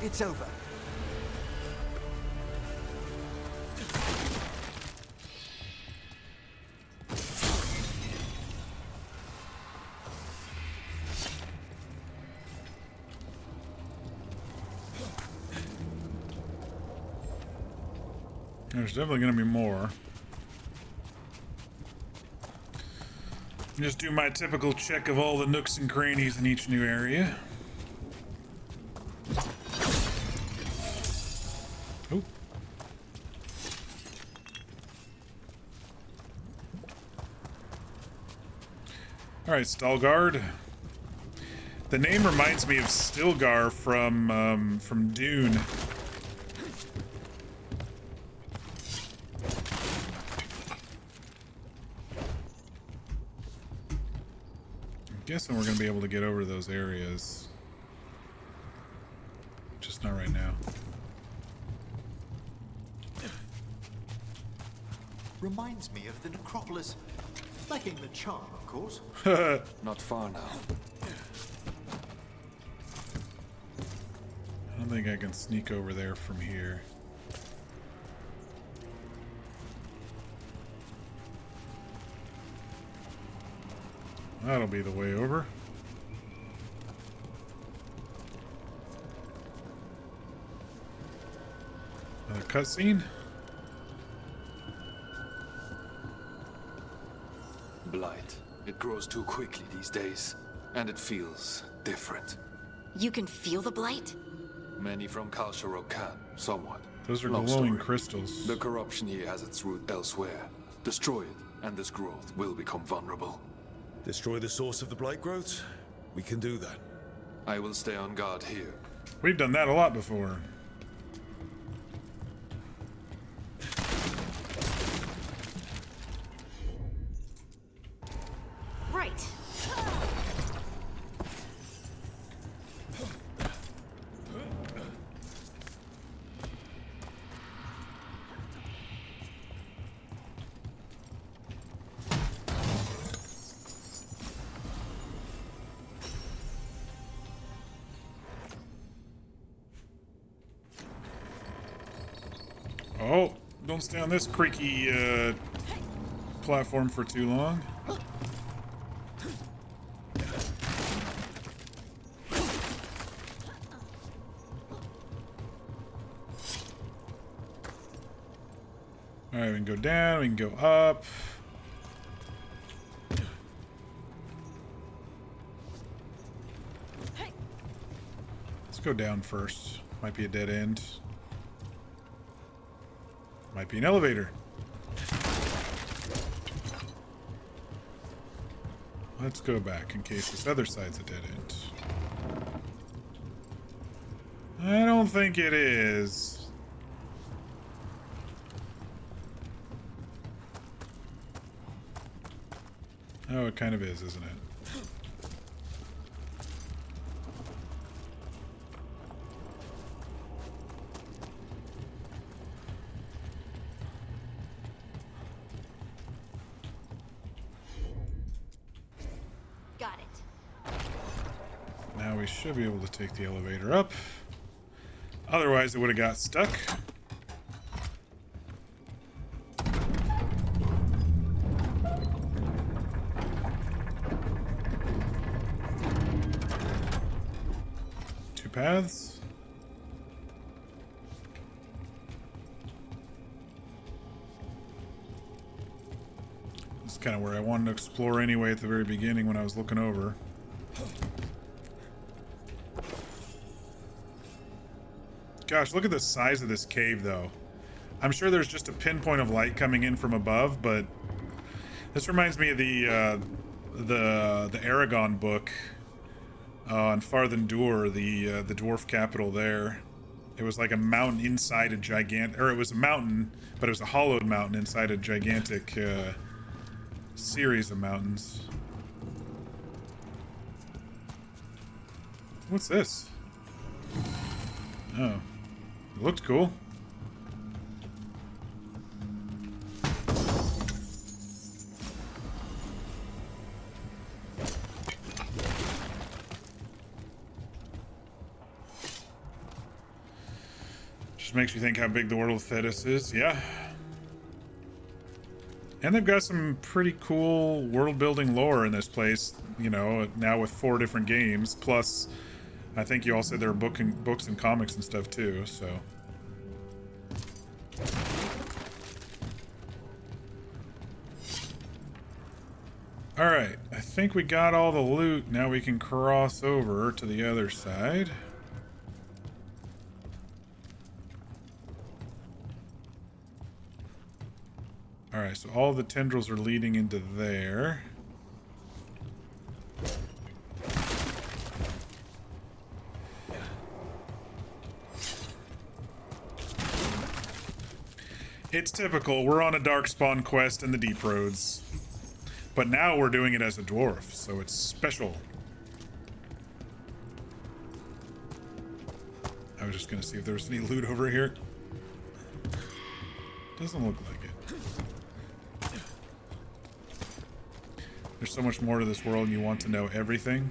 It's over. There's definitely going to be more. Just do my typical check of all the nooks and crannies in each new area. Oh. Alright, Stalgard. The name reminds me of Stilgar from Dune. I'm guessing we're going to be able to get over those areas. Just not right now. Reminds me of the necropolis. Lacking the charm, of course. Not far now. I don't think I can sneak over there from here. That'll be the way over. Another cutscene. Blight. It grows too quickly these days, and it feels different. You can feel the blight? Many from Kal Sharok can, somewhat. Those are Long glowing story. crystals. The corruption here has its root elsewhere. Destroy it, and this growth will become vulnerable. Destroy the source of the blight growths? We can do that. I will stay on guard here. We've done that a lot before. Oh, don't stay on this creaky platform for too long. Alright, we can go down, we can go up. Let's go down first. Might be a dead end. Might be an elevator. Let's go back in case this other side's a dead end. I don't think it is. Oh, it kind of is, isn't it? Got it. Now we should be able to take the elevator up. Otherwise, it would have got stuck. Two paths. This is kind of where I wanted to explore anyway at the very beginning when I was looking over. Gosh, look at the size of this cave, though. I'm sure there's just a pinpoint of light coming in from above, but this reminds me of the Aragon book on Farthendur, the dwarf capital there. It was like a mountain inside a gigantic, or it was a mountain, but it was a hollowed mountain inside a gigantic series of mountains. What's this? Oh. It looked cool. Just makes you think how big the world of Thetis is. Yeah. And they've got some pretty cool world building lore in this place, you know, now with 4 different games, plus I think you all said there were books and comics and stuff too, so. Alright, I think we got all the loot. Now we can cross over to the other side. Alright, so all the tendrils are leading into there. It's typical. We're on a Darkspawn quest in the Deep Roads. But now we're doing it as a dwarf, so it's special. I was just gonna see if there was any loot over here. Doesn't look like it. There's so much more to this world and you want to know everything.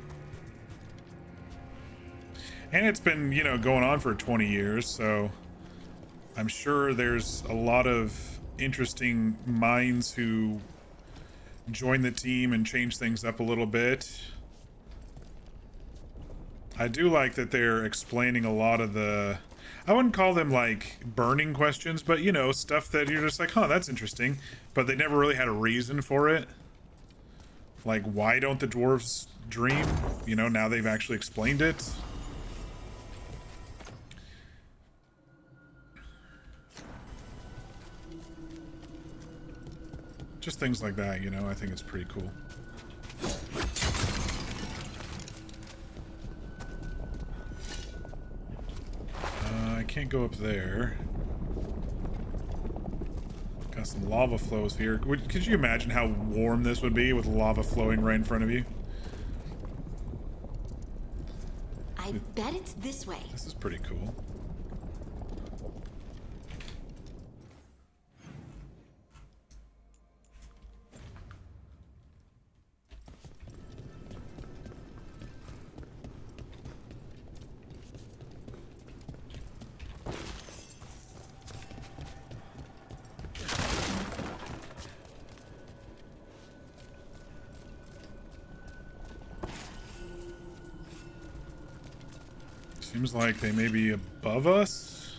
And it's been, you know, going on for 20 years, so I'm sure there's a lot of interesting minds who join the team and change things up a little bit. I do like that they're explaining a lot of the, I wouldn't call them like burning questions, but you know, stuff that you're just like, huh, that's interesting. But they never really had a reason for it. Like, why don't the dwarves dream? You know, now they've actually explained it. Just things like that, you know, I think it's pretty cool. I can't go up there. Got some lava flows here. Could you imagine how warm this would be with lava flowing right in front of you? I bet it's this way. This is pretty cool. Seems like they may be above us.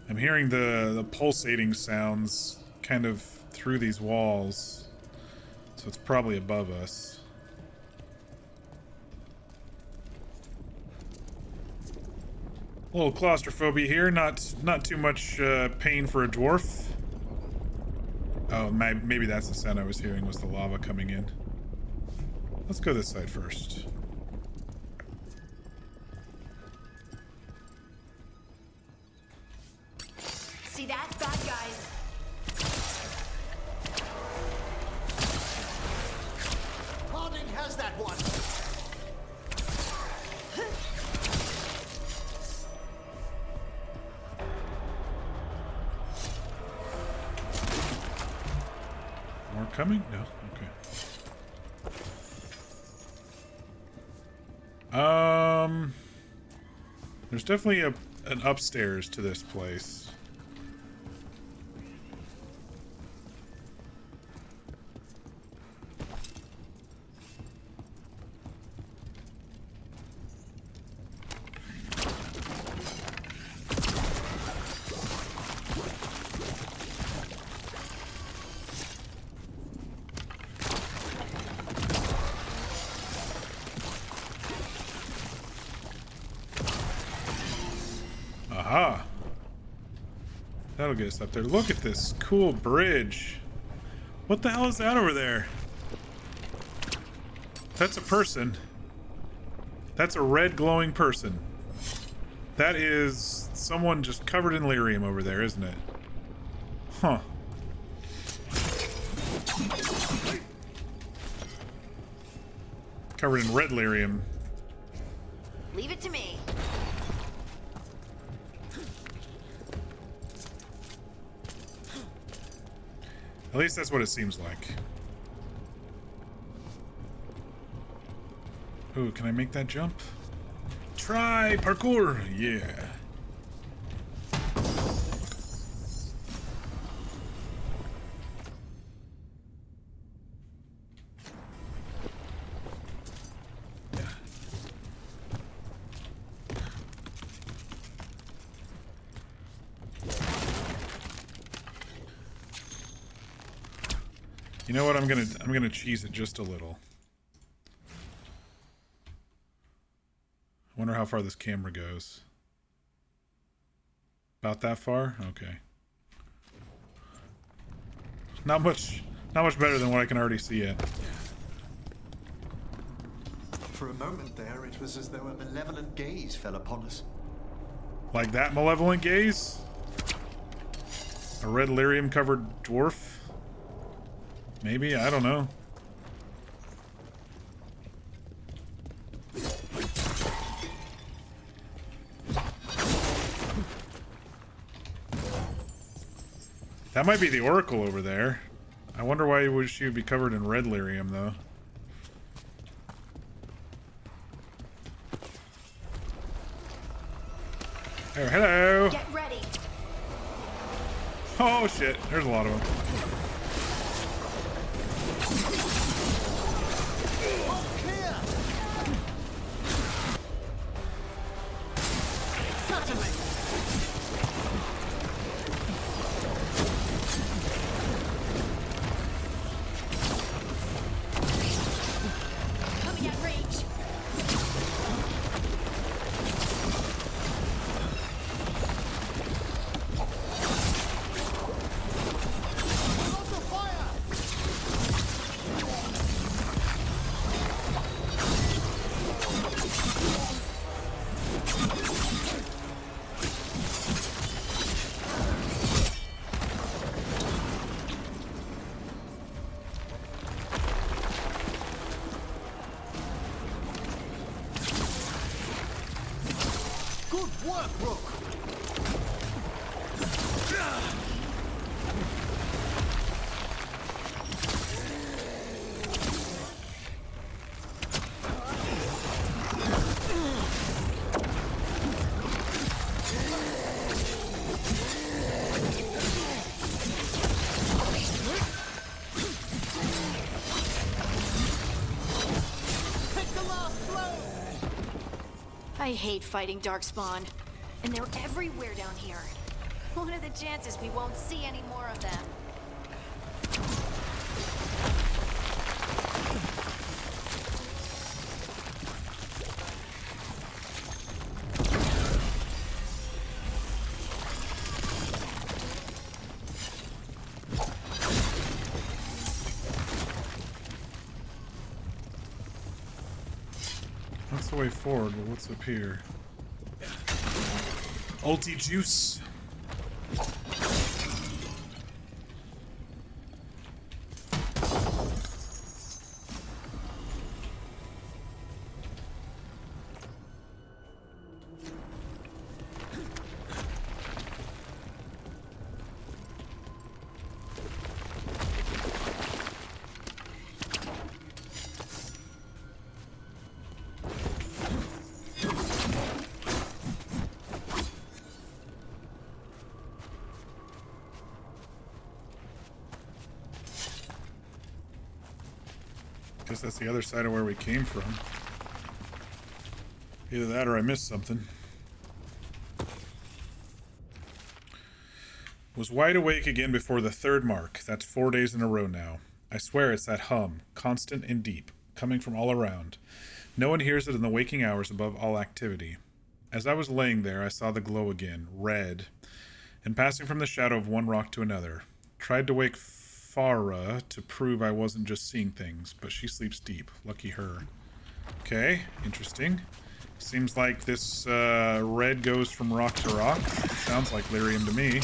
I'm hearing the pulsating sounds kind of through these walls. So it's probably above us. A little claustrophobia here, not too much pain for a dwarf. Oh, maybe that's the sound I was hearing, was the lava coming in. Let's go this side first. See that? Bad guys. Harding has that one. More coming? No? Okay. There's definitely an upstairs to this place. Aha! That'll get us up there. Look at this cool bridge. What the hell is that over there? That's a person. That's a red glowing person. That is someone just covered in lyrium over there, isn't it? Huh. Covered in red lyrium. Leave it to me. At least that's what it seems like. Ooh, can I make that jump? Try parkour! Yeah. You know what? I'm gonna cheese it just a little. I wonder how far this camera goes. About that far? Okay. Not much better than what I can already see yet. For a moment there, it was as though a malevolent gaze fell upon us. Like that malevolent gaze? A red lyrium covered dwarf? Maybe, I don't know. That might be the Oracle over there. I wonder why she would be covered in red lyrium, though. Oh, hello! Get ready. Oh, shit. There's a lot of them. Coming at range. Good work, Rook. I hate fighting darkspawn. And they're everywhere down here. What are the chances we won't see any more of them? That's the way forward, but what's up here? Ulti juice. Guess that's the other side of where we came from. Either that or I missed something. Was wide awake again before the third mark. That's 4 days in a row now. I swear it's that hum, constant and deep, coming from all around. No one hears it in the waking hours above all activity. As I was laying there, I saw the glow again, red, and passing from the shadow of one rock to another. Tried to wake Farah to prove I wasn't just seeing things, but she sleeps deep. Lucky her. Okay, interesting. Seems like this red goes from rock to rock. Sounds like lyrium to me.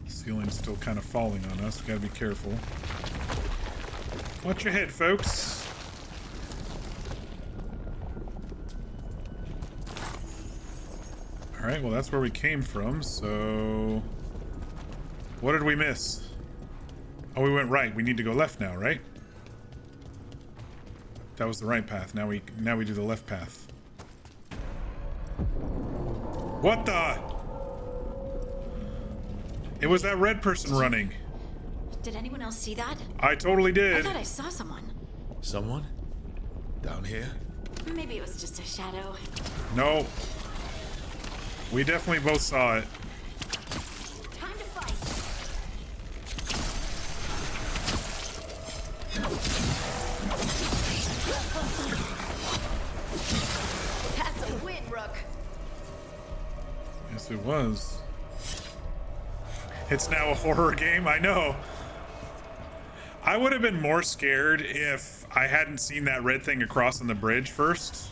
Ceiling's still kind of falling on us. We gotta be careful. Watch your head, folks. Alright, well that's where we came from, so... What did we miss? Oh, we went right. We need to go left now, right? That was the right path. Now we do the left path. What the? It was that red person running. Did anyone else see that? I totally did. I thought I saw someone. Someone? Down here? Maybe it was just a shadow. No. We definitely both saw it. Time to fight. That's a win, Rook. Yes, it was. It's now a horror game, I know. I would have been more scared if I hadn't seen that red thing across on the bridge first.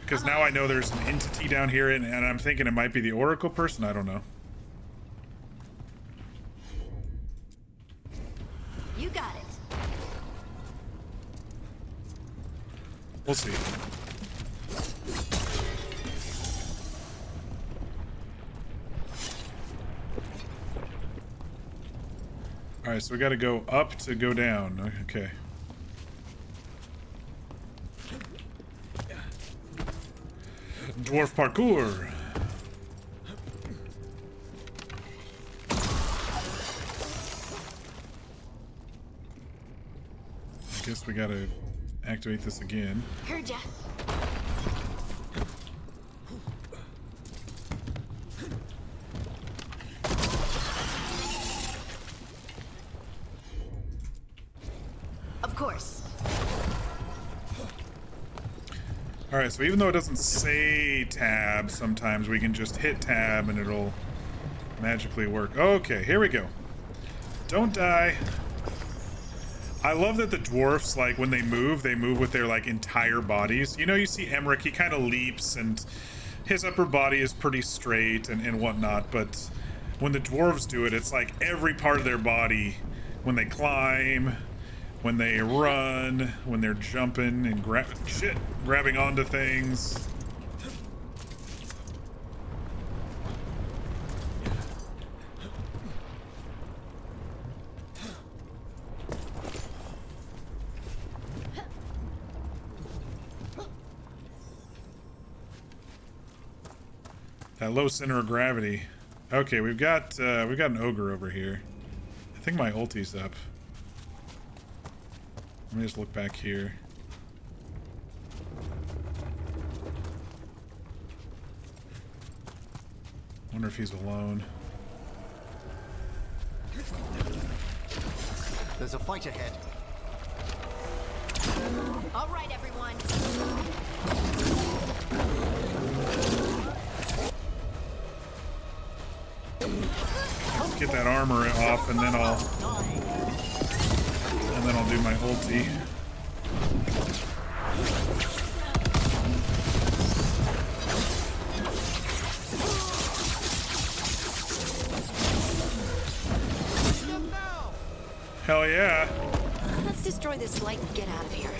Because now I know there's an entity down here, and I'm thinking it might be the Oracle person. I don't know. You got it. We'll see. All right, so we got to go up to go down. Okay. Dwarf parkour. I guess we gotta activate this again. Heard ya. Of course. Alright, so even though it doesn't say tab, sometimes we can just hit tab and it'll magically work. Okay, here we go. Don't die. I love that the dwarfs, like, when they move with their, like, entire bodies. You know, you see Emmerich, he kind of leaps, and his upper body is pretty straight and whatnot, but when the dwarves do it, it's like every part of their body, when they climb, when they run, when they're jumping and grabbing onto things. That low center of gravity. Okay, we've got an ogre over here. I think my ulti's up. Let me just look back here. Wonder if he's alone. There's a fight ahead. All right, everyone. Let's get that armor off, and then I'll do my ulti. Hell yeah. Let's destroy this light and get out of here.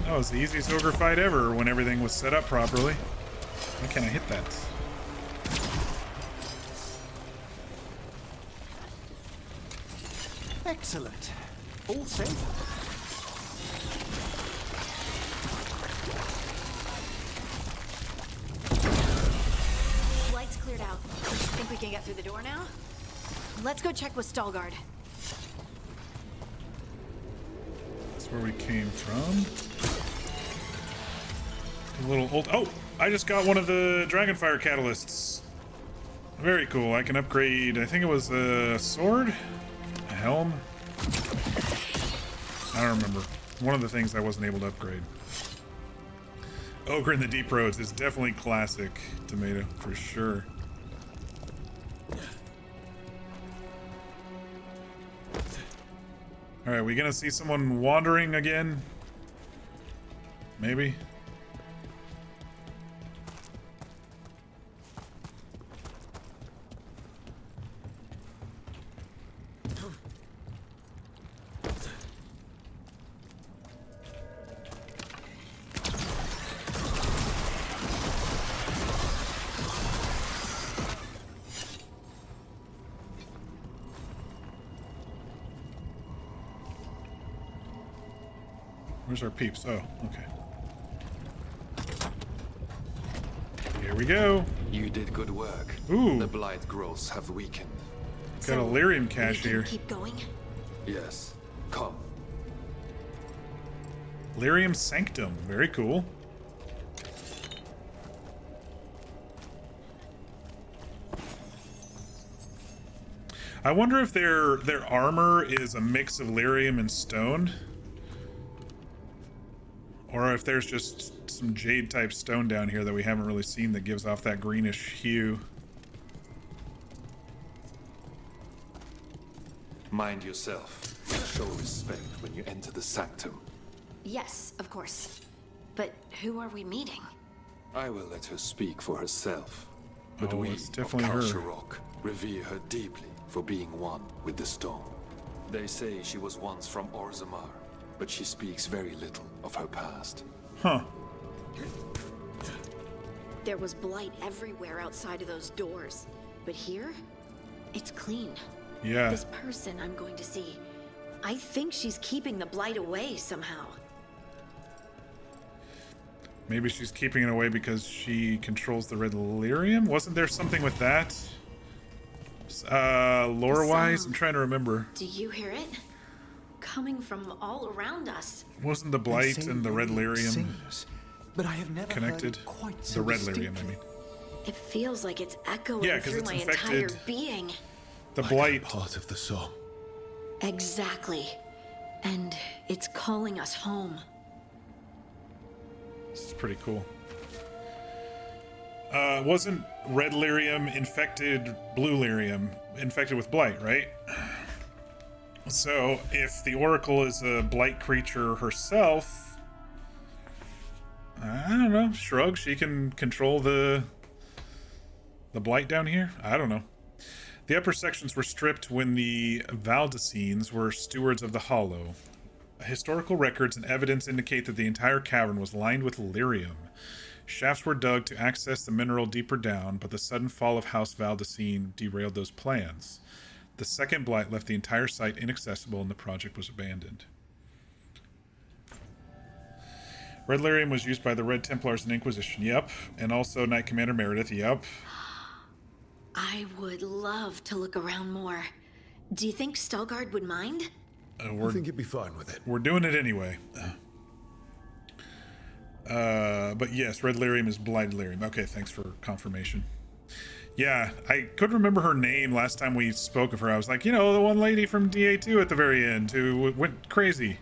That was the easiest ogre fight ever when everything was set up properly. Why can't I hit that? Excellent. All safe. Lights cleared out. Think we can get through the door now? Let's go check with Veilguard. That's where we came from. A little old. Oh, I just got one of the Dragonfire catalysts. Very cool. I can upgrade. I think it was a sword, a helm. I don't remember. One of the things I wasn't able to upgrade. Ogre in the Deep Roads is definitely classic tomato for sure. All right, we gonna see someone wandering again? Maybe. Where's our peeps? Oh, okay. Here we go. You did good work. Ooh. The blight growths have weakened. Got a lyrium cache We can here. keep going. Yes. Come. Lyrium Sanctum. Very cool. I wonder if their armor is a mix of lyrium and stone. Or if there's just some jade type stone down here that we haven't really seen that gives off that greenish hue. Mind yourself. Show respect when you enter the sanctum. Yes, of course. But who are we meeting? I will let her speak for herself. But Oh, we it's of definitely her. Kalsharok revere her deeply for being one with the stone. They say she was once from Orzammar, but she speaks very little of her past. Huh. There was blight everywhere outside of those doors. But here, it's clean. Yeah. This person I'm going to see, I think she's keeping the blight away somehow. Maybe she's keeping it away because she controls the red lyrium? Wasn't there something with that? Lore-wise? I'm trying to remember. Do you hear it? Coming from all around us. Wasn't the blight and the red lyrium Sings, but I have never connected? heard quite The so red lyrium, I distinctly. mean. It feels like it's echoing Yeah, 'cause through it's my infected. entire being. The Like blight. part of the song. Exactly. And it's calling us home. This is pretty cool. Wasn't red lyrium infected blue lyrium infected with blight, right? So if the Oracle is a blight creature herself, I don't know, shrug, she can control the blight down here? I don't know. The upper sections were stripped when the Valdesines were stewards of the Hollow. Historical records and evidence indicate that the entire cavern was lined with lyrium. Shafts were dug to access the mineral deeper down, but the sudden fall of House Valdesine derailed those plans. The second blight left the entire site inaccessible and the project was abandoned. Red lyrium was used by the Red Templars and Inquisition, yep. And also Knight Commander Meredith, yep. I I would love to look around more. Do you think Stelgard would mind? I think you'd be fine with it. We're doing it anyway. But yes, red lyrium is blind lyrium. Okay, thanks for confirmation. Yeah, I couldn't remember her name last time we spoke of her. I was like, you know, the one lady from DA2 at the very end who went crazy.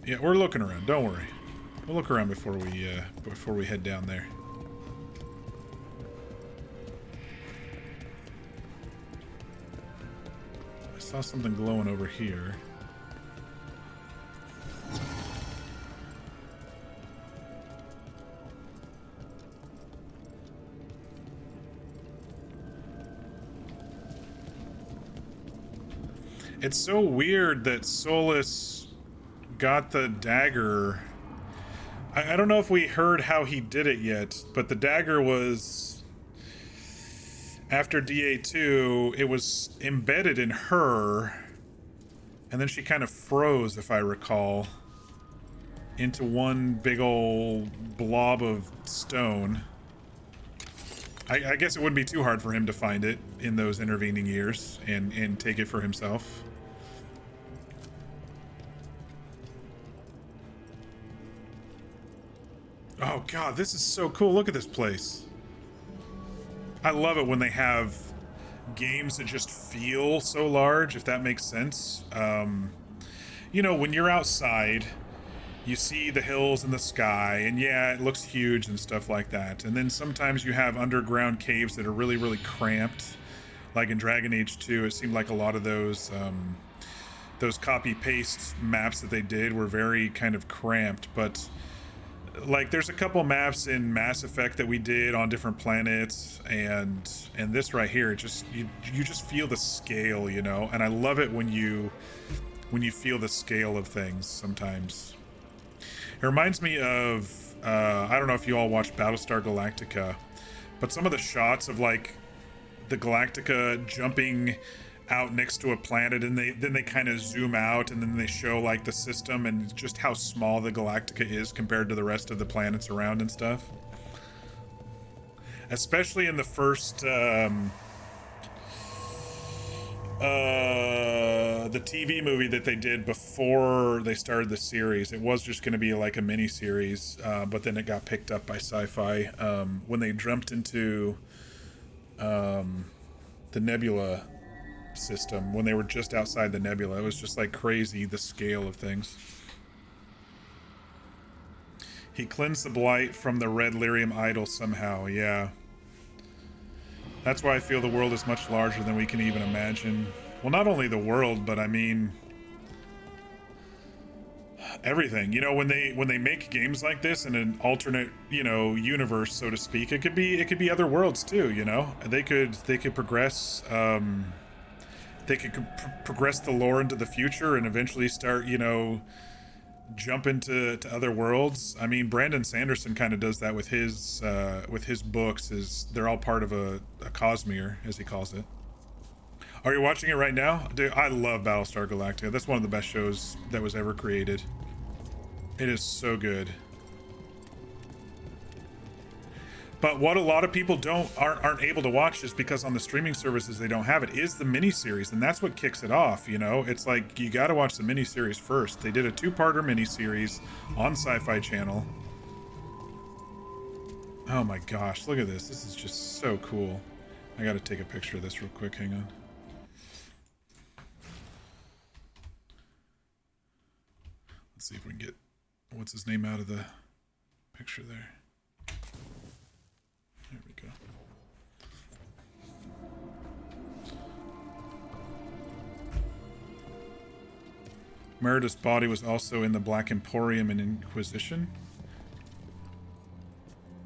Yeah, we're looking around. Don't worry. We'll look around before we head down there. I saw something glowing over here. It's so weird that Solus got the dagger. I don't know if we heard how he did it yet, but the dagger was, after DA2, it was embedded in her, and then she kind of froze, if I recall, into one big old blob of stone. I guess it wouldn't be too hard for him to find it in those intervening years and take it for himself. Oh god, this is so cool. Look at this place. I love it when they have games that just feel so large, if that makes sense. You know, when you're outside, you see the hills and the sky, and yeah, it looks huge and stuff like that. And then sometimes you have underground caves that are really, really cramped. Like in Dragon Age 2, it seemed like a lot of those copy-paste maps that they did were very kind of cramped, but like there's a couple maps in Mass Effect that we did on different planets, and this right here, it just you just feel the scale, you know. And I love it when you feel the scale of things sometimes. It reminds me of I don't know if you all watched Battlestar Galactica, but some of the shots of like the Galactica jumping out next to a planet, and then they kind of zoom out, and then they show like the system and just how small the Galactica is compared to the rest of the planets around and stuff. Especially in the first the TV movie that they did before they started the series. It was just going to be like a mini series, but then it got picked up by Sci-Fi when they jumped into the Nebula system, when they were just outside the nebula. It was just like crazy, the scale of things. He cleansed the blight from the red lyrium idol somehow. Yeah, that's why I feel the world is much larger than we can even imagine. Well, not only the world, but I mean everything. You know, when they make games like this in an alternate, you know, universe, so to speak, it could be other worlds too, you know. They could progress they could progress the lore into the future and eventually start, you know, jump into other worlds. I mean, Brandon Sanderson kind of does that with his books. They're all part of a Cosmere, as he calls it. Are you watching it right now? Dude, I love Battlestar Galactica. That's one of the best shows that was ever created. It is so good. But what a lot of people aren't able to watch, just because on the streaming services they don't have it, is the miniseries, and that's what kicks it off. You know, it's like you got to watch the miniseries first. They did a 2-parter miniseries on Sci-Fi Channel. Oh my gosh, look at this! This is just so cool. I got to take a picture of this real quick. Hang on. Let's see if we can get what's his name out of the picture there. There we go. Meredith's body was also in the Black Emporium and Inquisition.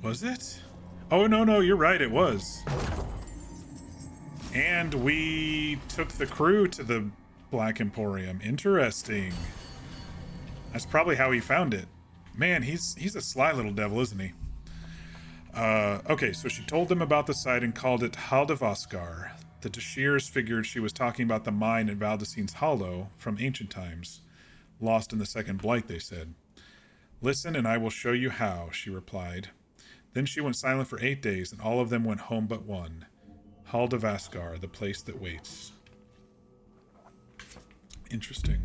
Was it? Oh, no, you're right, it was. And we took the crew to the Black Emporium. Interesting. That's probably how he found it. Man, he's a sly little devil, isn't he? Okay, so she told them about the site and called it Haldavaskar. The Tashirs figured she was talking about the mine in Valdecine's Hollow from ancient times. Lost in the Second Blight, they said. Listen, and I will show you how, she replied. Then she went silent for 8 days, and all of them went home but one. Hall de Vaskar, the place that waits. Interesting.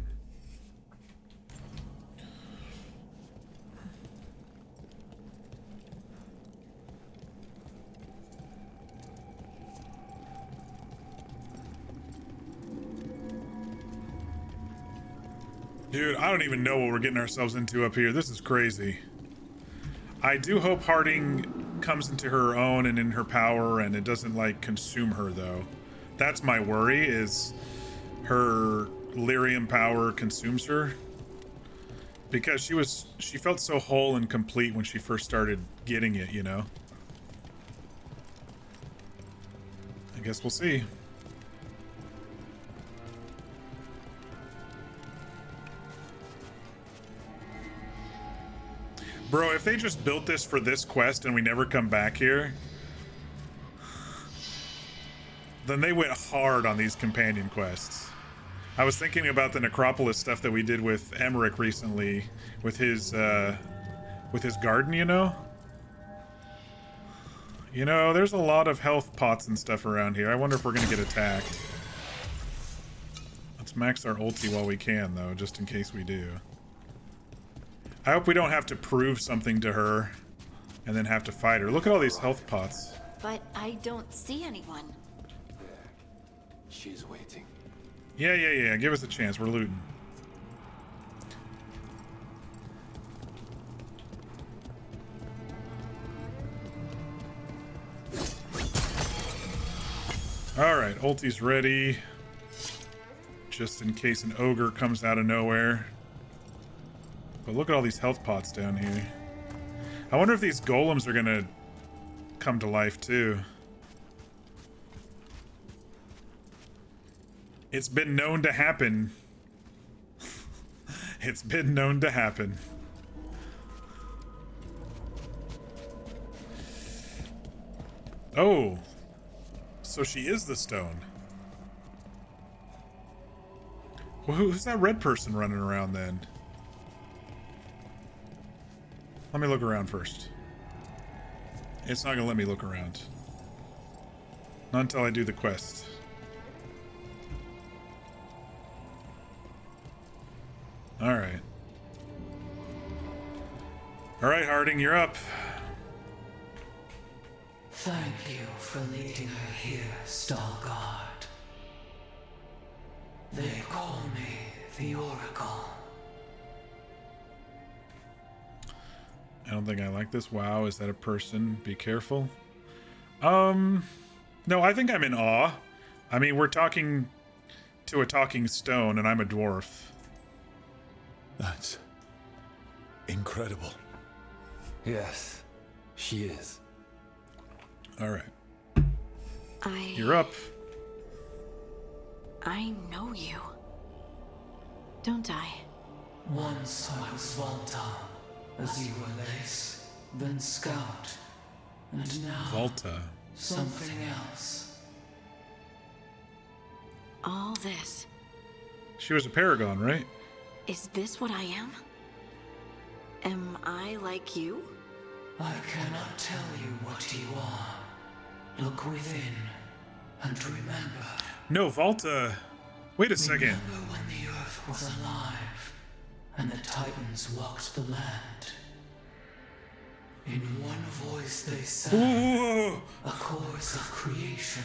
Dude, I don't even know what we're getting ourselves into up here. This is crazy. I do hope Harding comes into her own and in her power and it doesn't, like, consume her, though. That's my worry, is her lyrium power consumes her. Because she felt so whole and complete when she first started getting it, you know? I guess we'll see. Bro, if they just built this for this quest and we never come back here, then they went hard on these companion quests. I was thinking about the Necropolis stuff that we did with Emmerich recently, with his garden, you know? You know, there's a lot of health pots and stuff around here. I wonder if we're gonna get attacked. Let's max our ulti while we can, though, just in case we do. I hope we don't have to prove something to her and then have to fight her. Look at all these health pots. But I don't see anyone. There. She's waiting. Yeah. Give us a chance. We're looting. Alright, ulti's ready. Just in case an ogre comes out of nowhere. But look at all these health pots down here. I wonder if these golems are gonna come to life too. It's been known to happen. It's been known to happen. Oh. So she is the stone. Well, who's that red person running around then? Let me look around first. It's not gonna let me look around. Not until I do the quest. Alright. Alright, Harding, you're up. Thank you for leading her here, Veilguard. They call me the Oracle. I don't think I like this. Wow, is that a person? Be careful. No, I think I'm in awe. I mean, we're talking to a talking stone, and I'm a dwarf. That's incredible. Yes, she is. All right. I know you. Don't I? Once I was Volta, as you were Lace, then Scout, and now Volta. Something else. All this. She was a paragon, right? Is this what I am? Am I like you? I cannot tell you what you are. Look within, and remember. No, Volta. Wait a second. Remember when the earth was alive, and the Titans walked the land. In one voice they sang a chorus of creation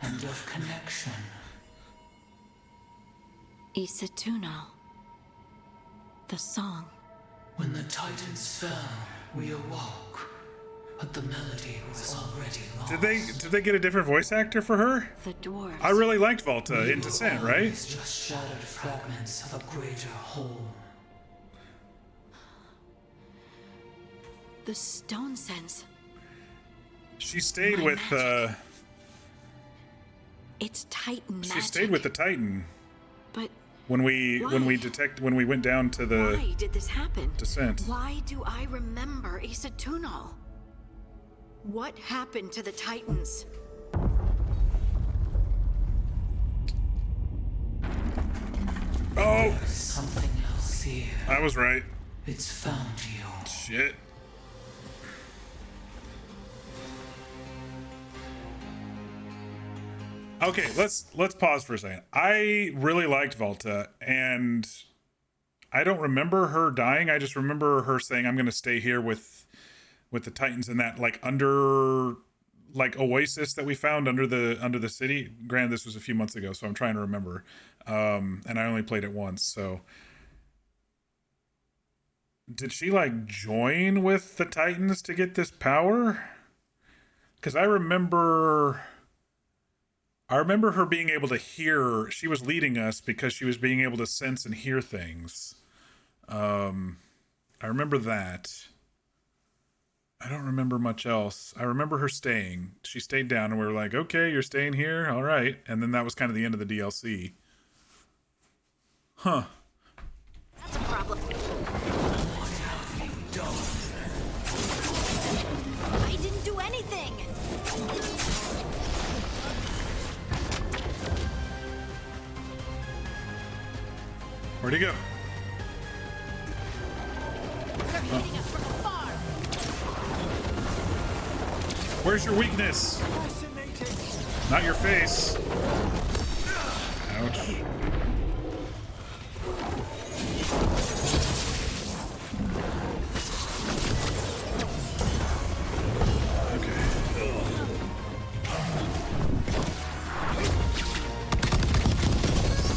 and of connection. Isatuno. The song. When the Titans fell, we awoke, but the melody was already lost. Did they get a different voice actor for her? The dwarves. I really liked Volta in Descent, right? It's just shattered fragments of a greater whole. The stone sense. She stayed My with magic. It's Titan magic. She stayed with the Titan. But when we went down to the why did this happen? Descent. Why do I remember Isatuno? What happened to the Titans? Oh! There's something else here. I was right. It's found you. Shit. Okay, let's pause for a second. I really liked Volta, and I don't remember her dying. I just remember her saying, "I'm going to stay here with the Titans in that like under like oasis that we found under the city." Granted, this was a few months ago, so I'm trying to remember. And I only played it once, so did she like join with the Titans to get this power? Because I remember her being able to hear. She was leading us because she was being able to sense and hear things. I remember that. I don't remember much else. I remember her staying. She stayed down and we were like, okay, you're staying here? All right. And then that was kind of the end of the DLC. Huh. That's a problem. I didn't do anything. Where'd he go? They're hitting us from afar. Where's your weakness? Not your face. Ouch.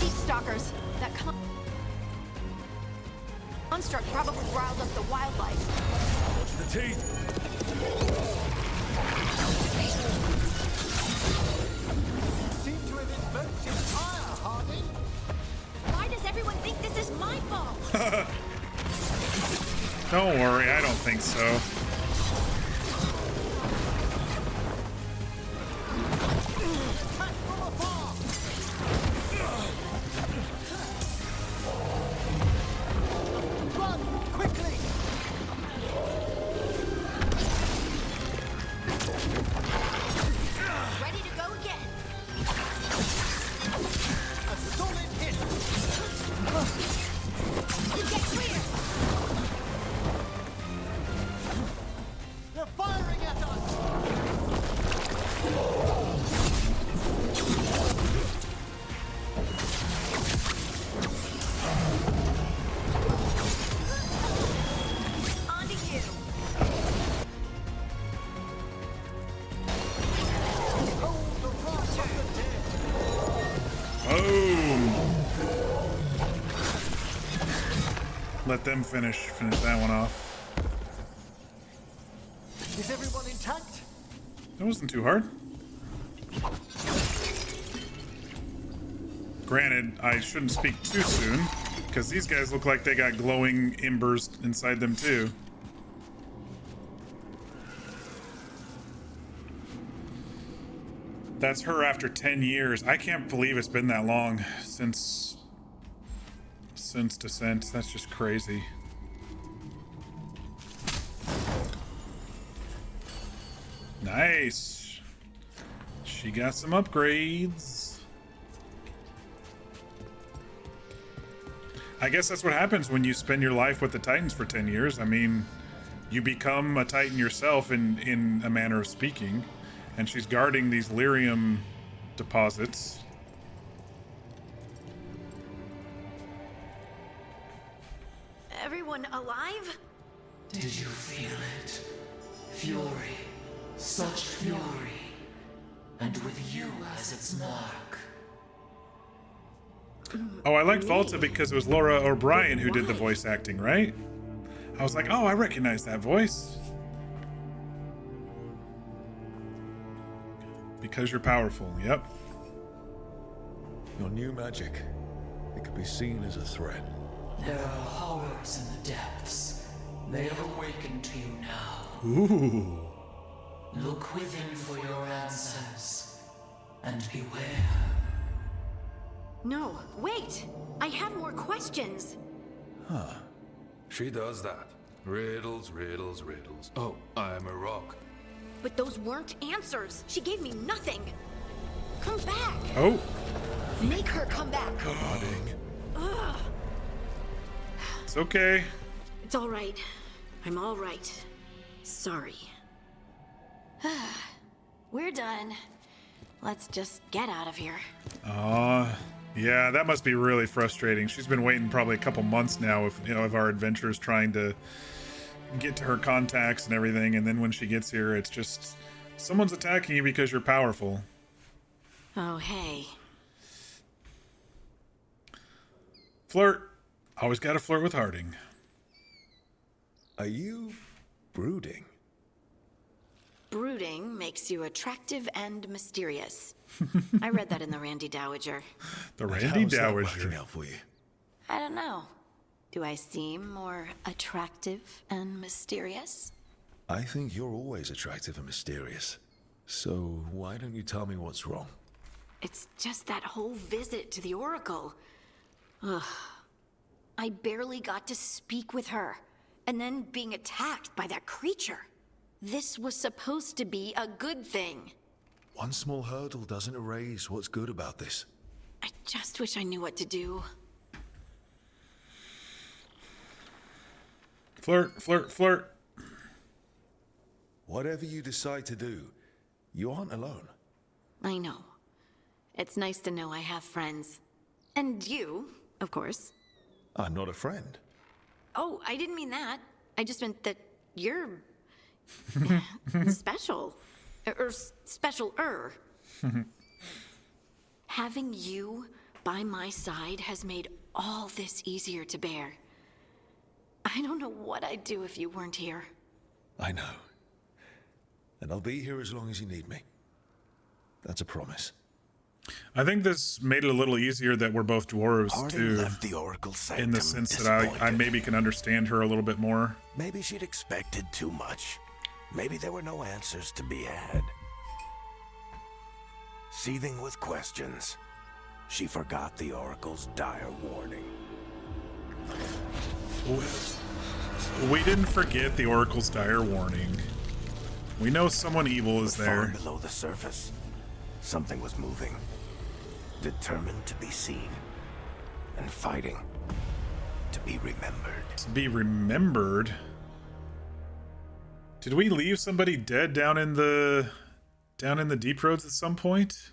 Deep stalkers. That construct probably riled up the wildlife. Watch the teeth. Seem to have invoked his fire, Harding. Why does everyone think this is my fault? Don't worry, I don't think so. Run, quickly! Ready to go again. A solid hit! Get clear! They're firing at us! On to you. Hold the wrath of the dead! Boom. Let them finish that one off. Is everyone intact? That wasn't too hard. Granted, I shouldn't speak too soon, because these guys look like they got glowing embers inside them too. That's her after 10 years. I can't believe it's been that long since Descent. That's just crazy. Nice. She got some upgrades. I guess that's what happens when you spend your life with the Titans for 10 years. I mean, you become a Titan yourself in a manner of speaking. And she's guarding these lyrium deposits. Everyone alive? Did you feel it? Fury. Such fury. And with you as its mark. Oh, I liked Volta because it was Laura O'Brien who did the voice acting, right? I was like, oh, I recognize that voice. Because you're powerful, yep. Your new magic. It could be seen as a threat. There are horrors in the depths. They have awakened to you now. Ooh. Look within for your answers. And beware. No, wait! I have more questions. Huh. She does that. Riddles, riddles, riddles. Oh, I'm a rock. But those weren't answers. She gave me nothing. Come back. Oh. Make her come back. Ugh. It's okay. It's all right. I'm all right. Sorry. We're done. Let's just get out of here. Yeah, that must be really frustrating. She's been waiting probably a couple months now of our adventures trying to get to her contacts and everything, and then when she gets here, it's just someone's attacking you because you're powerful. Oh, hey. Flirt. Always gotta flirt with Harding. Are you brooding? Brooding makes you attractive and mysterious. I read that in the Randy Dowager. The Randy How's that Dowager. working out for you? I don't know. Do I seem more attractive and mysterious? I think you're always attractive and mysterious. So why don't you tell me what's wrong? It's just that whole visit to the Oracle. Ugh. I barely got to speak with her, and then being attacked by that creature. This was supposed to be a good thing. One small hurdle doesn't erase what's good about this. I just wish I knew what to do. Flirt, flirt, flirt. Whatever you decide to do, you aren't alone. I know. It's nice to know I have friends. And you, of course. I'm not a friend. Oh, I didn't mean that. I just meant that you're... special. Or special-er. Having you by my side has made all this easier to bear. I don't know what I'd do if you weren't here. I know. And I'll be here as long as you need me. That's a promise. I think this made it a little easier that we're both dwarves, Harding too. left the Oracle Sanctum in the sense that I maybe can understand her a little bit more. Maybe she'd expected too much. Maybe there were no answers to be had. Seething with questions, she forgot the Oracle's dire warning. We didn't forget the Oracle's dire warning. We know someone evil is there. Far below the surface, something was moving. Determined to be seen. And fighting to be remembered. To be remembered? Did we leave somebody dead down in the deep roads at some point?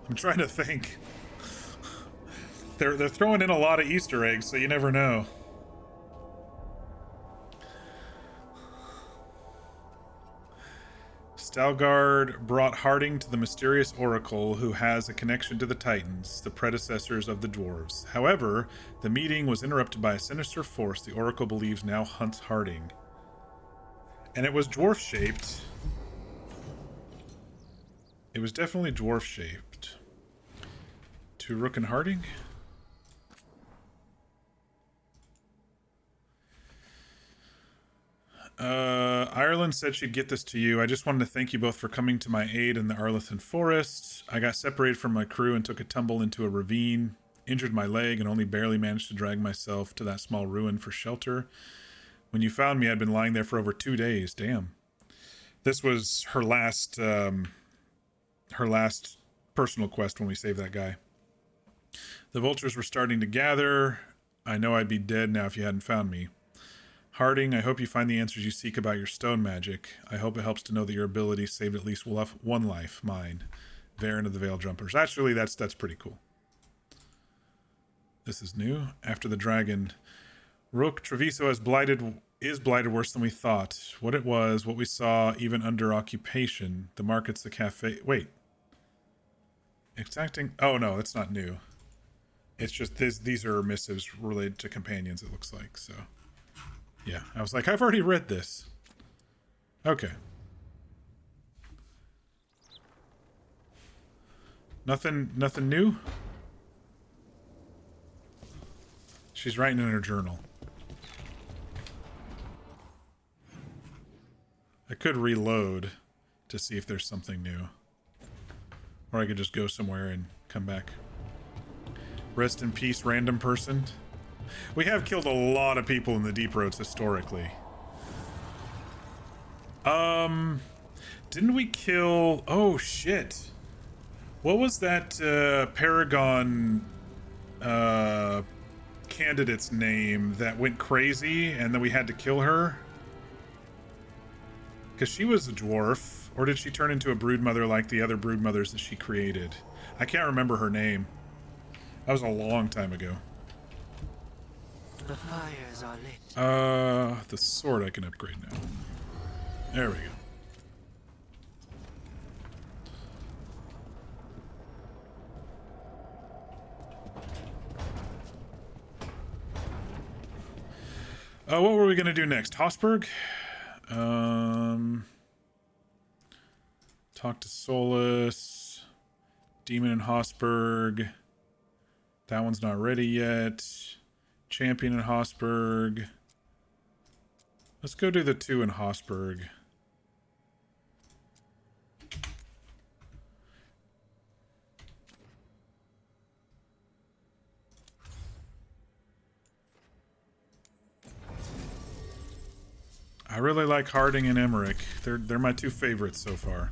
I'm trying to think. They're throwing in a lot of Easter eggs, so you never know. Veilguard brought Harding to the mysterious Oracle, who has a connection to the Titans, the predecessors of the dwarves. However, the meeting was interrupted by a sinister force the Oracle believes now hunts Harding. And it was dwarf-shaped. It was definitely dwarf-shaped. To Rook and Harding? Ireland said she'd get this to you. I just wanted to thank you both for coming to my aid in the Arlethan Forest. I got separated from my crew and took a tumble into a ravine, injured my leg, and only barely managed to drag myself to that small ruin for shelter. When you found me, I'd been lying there for over 2 days. Damn. This was her last personal quest when we saved that guy. The vultures were starting to gather. I know I'd be dead now if you hadn't found me. Harding, I hope you find the answers you seek about your stone magic. I hope it helps to know that your ability saved at least one life, mine. Varen of the Veil Jumpers. Actually, that's pretty cool. This is new. After the dragon. Rook, Treviso is blighted worse than we thought. What it was, what we saw, even under occupation. The markets, the cafe. Wait. Exacting. Oh, no, it's not new. It's just these are missives related to companions, it looks like, so. Yeah, I was like, I've already read this. Okay. Nothing new? She's writing in her journal. I could reload to see if there's something new. Or I could just go somewhere and come back. Rest in peace, random person. We have killed a lot of people in the deep roads historically. Didn't we kill... Oh, shit. What was that Paragon candidate's name that went crazy and then we had to kill her? Because she was a dwarf, or did she turn into a broodmother like the other broodmothers that she created? I can't remember her name. That was a long time ago. The fires are lit. The sword I can upgrade now. There we go. What were we gonna do next? Hosberg? Talk to Solus. Demon in Hosberg. That one's not ready yet. Champion in Hosberg. Let's go do the 2 in Hosberg. I really like Harding and Emmerich. They're my 2 favorites so far.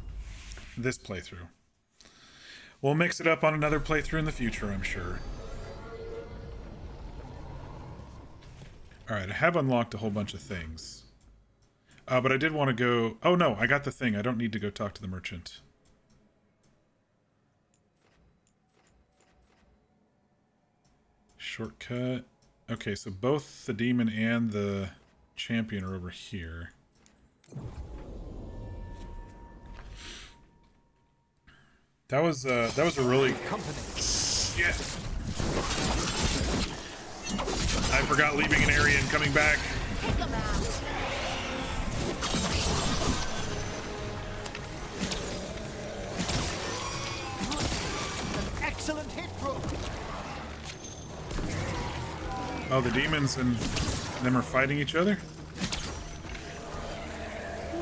This playthrough. We'll mix it up on another playthrough in the future, I'm sure. Alright, I have unlocked a whole bunch of things. But I did want to go... Oh no, I got the thing. I don't need to go talk to the merchant. Shortcut. Okay, so both the demon and the champion are over here. That was a really... Shit! I forgot leaving an area and coming back. Excellent hit, bro. Oh, the demons and them are fighting each other?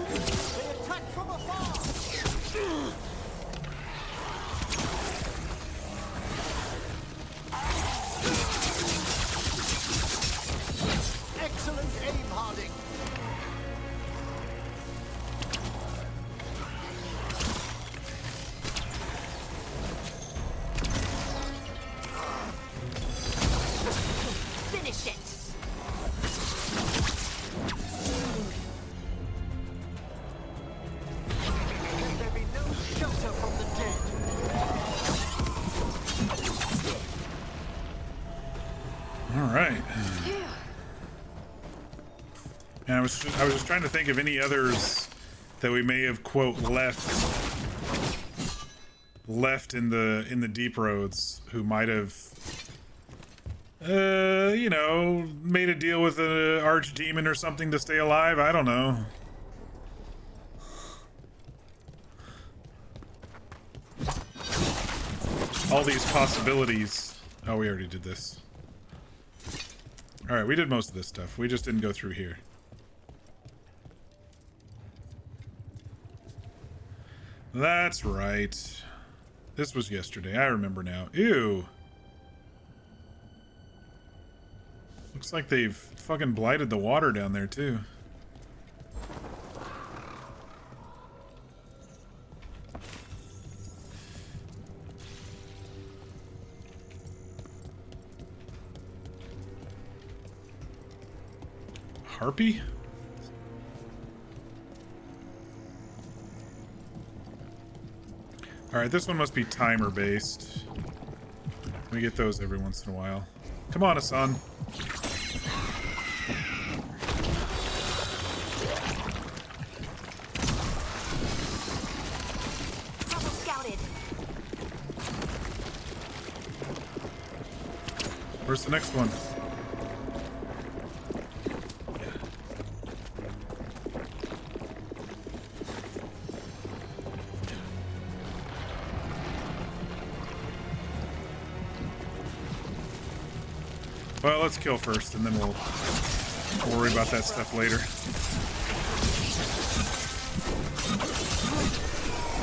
They attack from afar. Excellent aim, Harding. Finish it. Let there be no shelter from the dead. All right. And I was just trying to think of any others that we may have quote left in the deep roads who might have you know, made a deal with an archdemon or something to stay alive. I don't know. All these possibilities. Oh, we already did this. All right, we did most of this stuff. We just didn't go through here. That's right. This was yesterday. I remember now. Ew. Looks like they've fucking blighted the water down there, too. Harpy? Alright, this one must be timer based. We get those every once in a while. Come on, Hassan. Where's the next one? Well, let's kill first, and then we'll worry about that stuff later.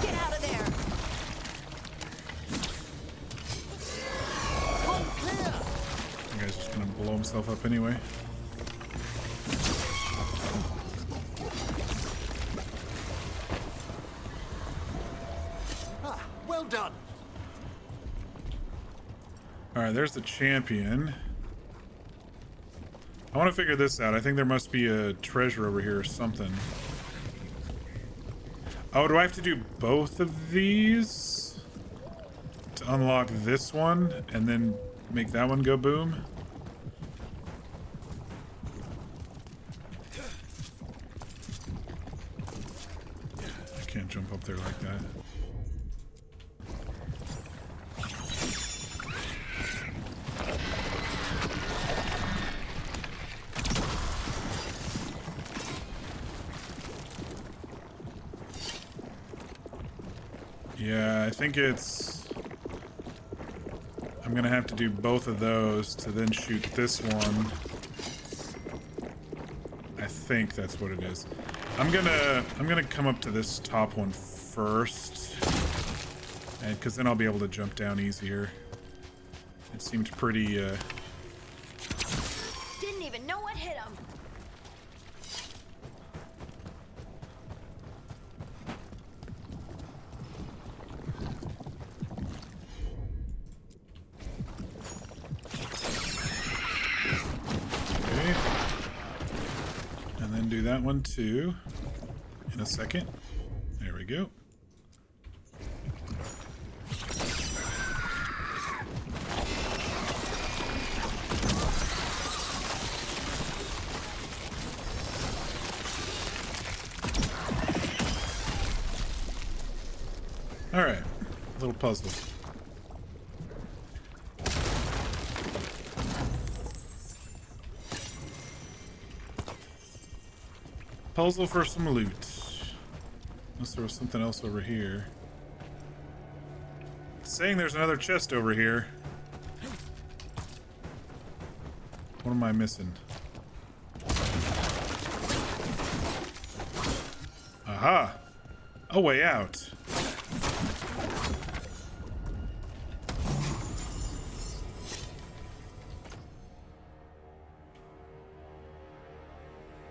Get out of there. The guy's just gonna blow himself up anyway. Ah, well done. Alright, there's the champion. I want to figure this out. I think there must be a treasure over here or something. Oh, do I have to do both of these to unlock this one and then make that one go boom? I can't jump up there like that. Yeah, I think it's... I'm gonna have to do both of those to then shoot this one. I think that's what it is. I'm gonna come up to this top one first, and because then I'll be able to jump down easier. It seemed pretty. Didn't even know what hit him. Okay. And then do that one too. In a second. There we go. All right, little puzzle. Puzzle for some loot. Unless there was something else over here. It's saying there's another chest over here. What am I missing? Aha! A way out.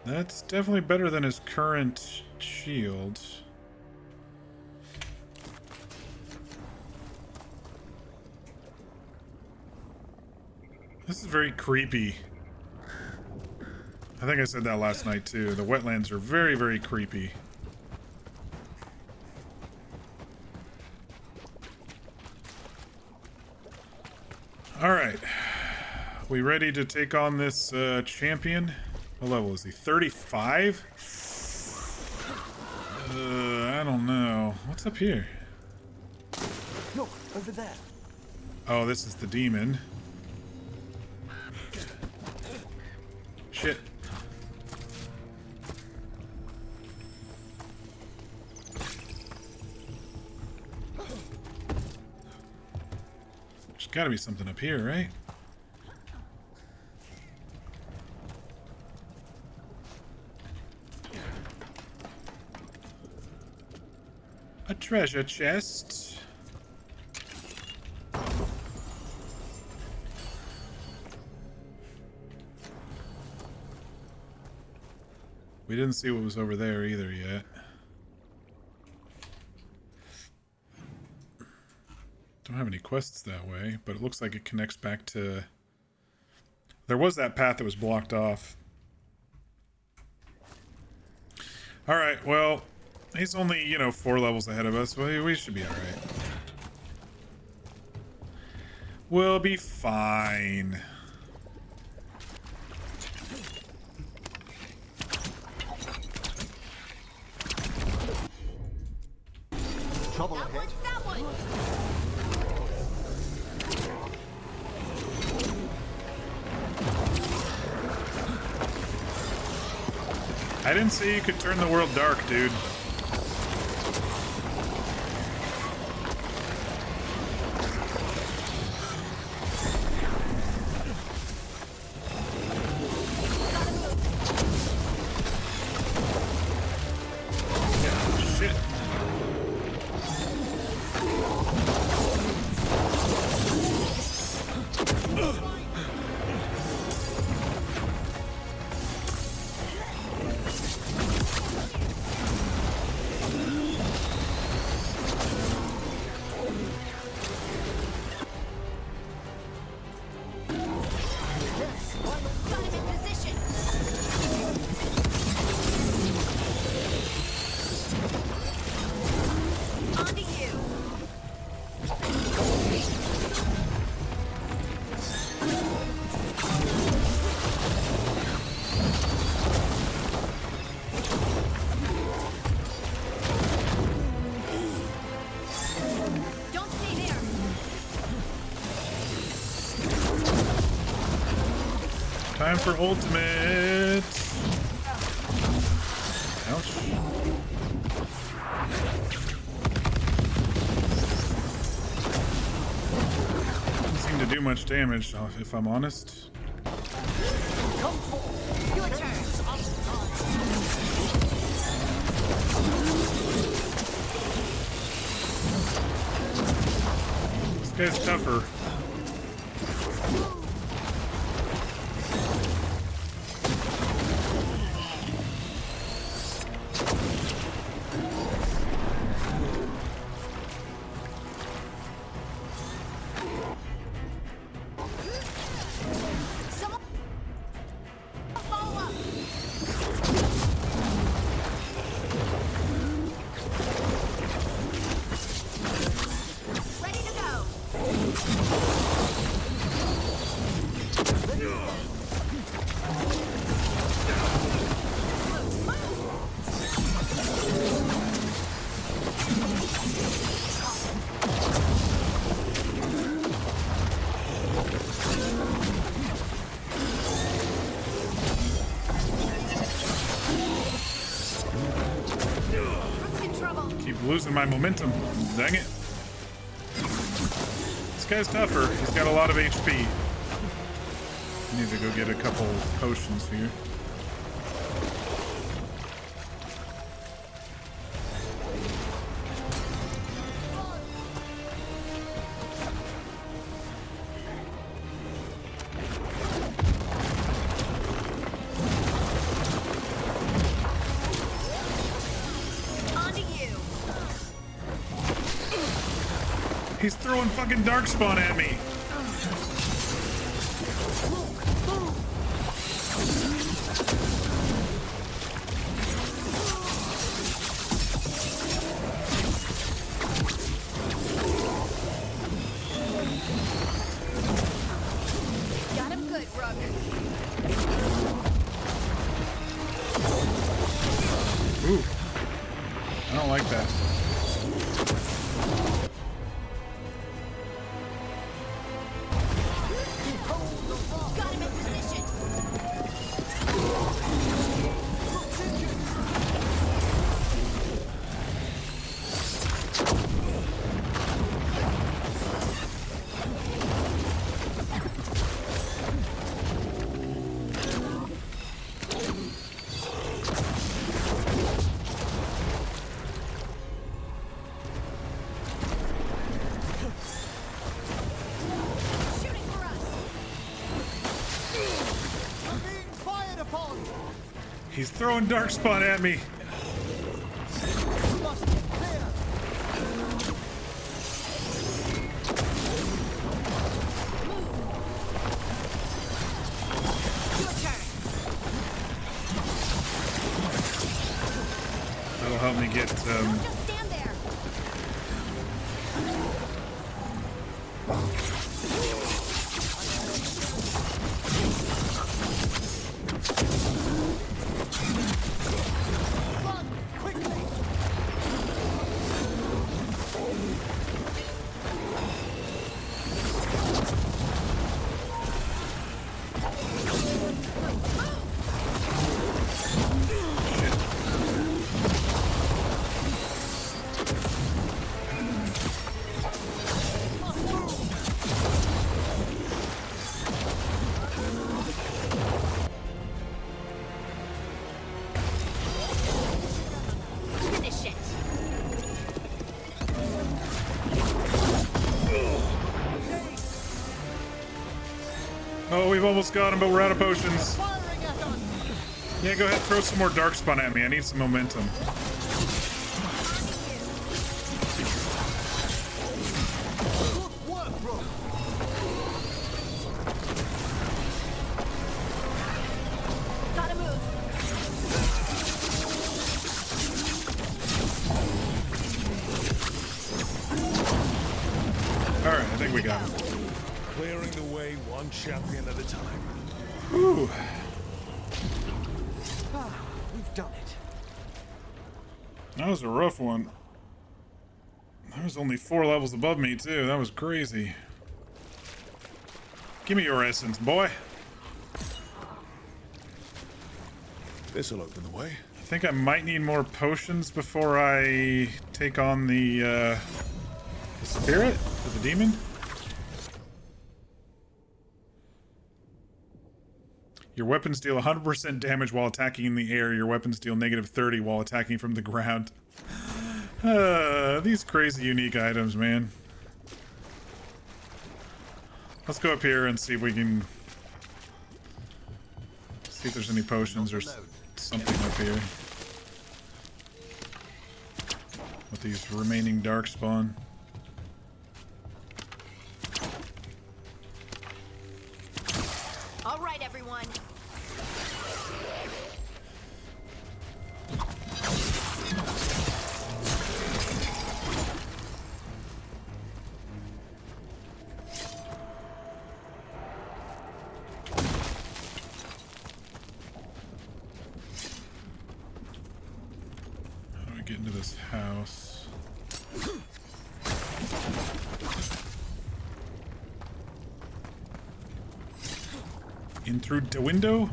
That's definitely better than his current shield. This is very creepy. I think I said that last night too. The wetlands are very, very creepy. Alright. We ready to take on this champion? What level is he? 35? I don't know. What's up here? Look, over there. Oh, this is the demon. Shit. There's gotta be something up here, right? A treasure chest. We didn't see what was over there either yet. Don't have any quests that way, but it looks like it connects back to... There was that path that was blocked off. Alright, well... He's only, 4 levels ahead of us. Well, we should be alright. We'll be fine. Trouble ahead. That one. I didn't say you could turn the world dark, dude. Time for ultimate. Ouch. Doesn't seem to do much damage, if I'm honest. Your turn. This guy's tougher. Losing my momentum. Dang it. This guy's tougher. He's got a lot of HP. Need to go get a couple potions here. He's throwing fucking darkspawn at me. Got him good, Rook. Ooh. I don't like that. He's throwing darkspawn at me. That'll help me get Oh, we've almost got him, but we're out of potions. Yeah, go ahead, throw some more darkspawn at me. I need some momentum. Gotta move. All right, I think we got him. Clearing the way one champion at a time. Whew. We've done it. That was a rough one. That was only 4 levels above me, too. That was crazy. Give me your essence, boy. This'll open the way. I think I might need more potions before I take on the spirit, or the demon. Your weapons deal 100% damage while attacking in the air. Your weapons deal -30 while attacking from the ground. These crazy unique items, man. Let's go up here and see if we can... see if there's any potions or something up here. With these remaining darkspawn. All right, everyone. How do I get into this house? In through the window?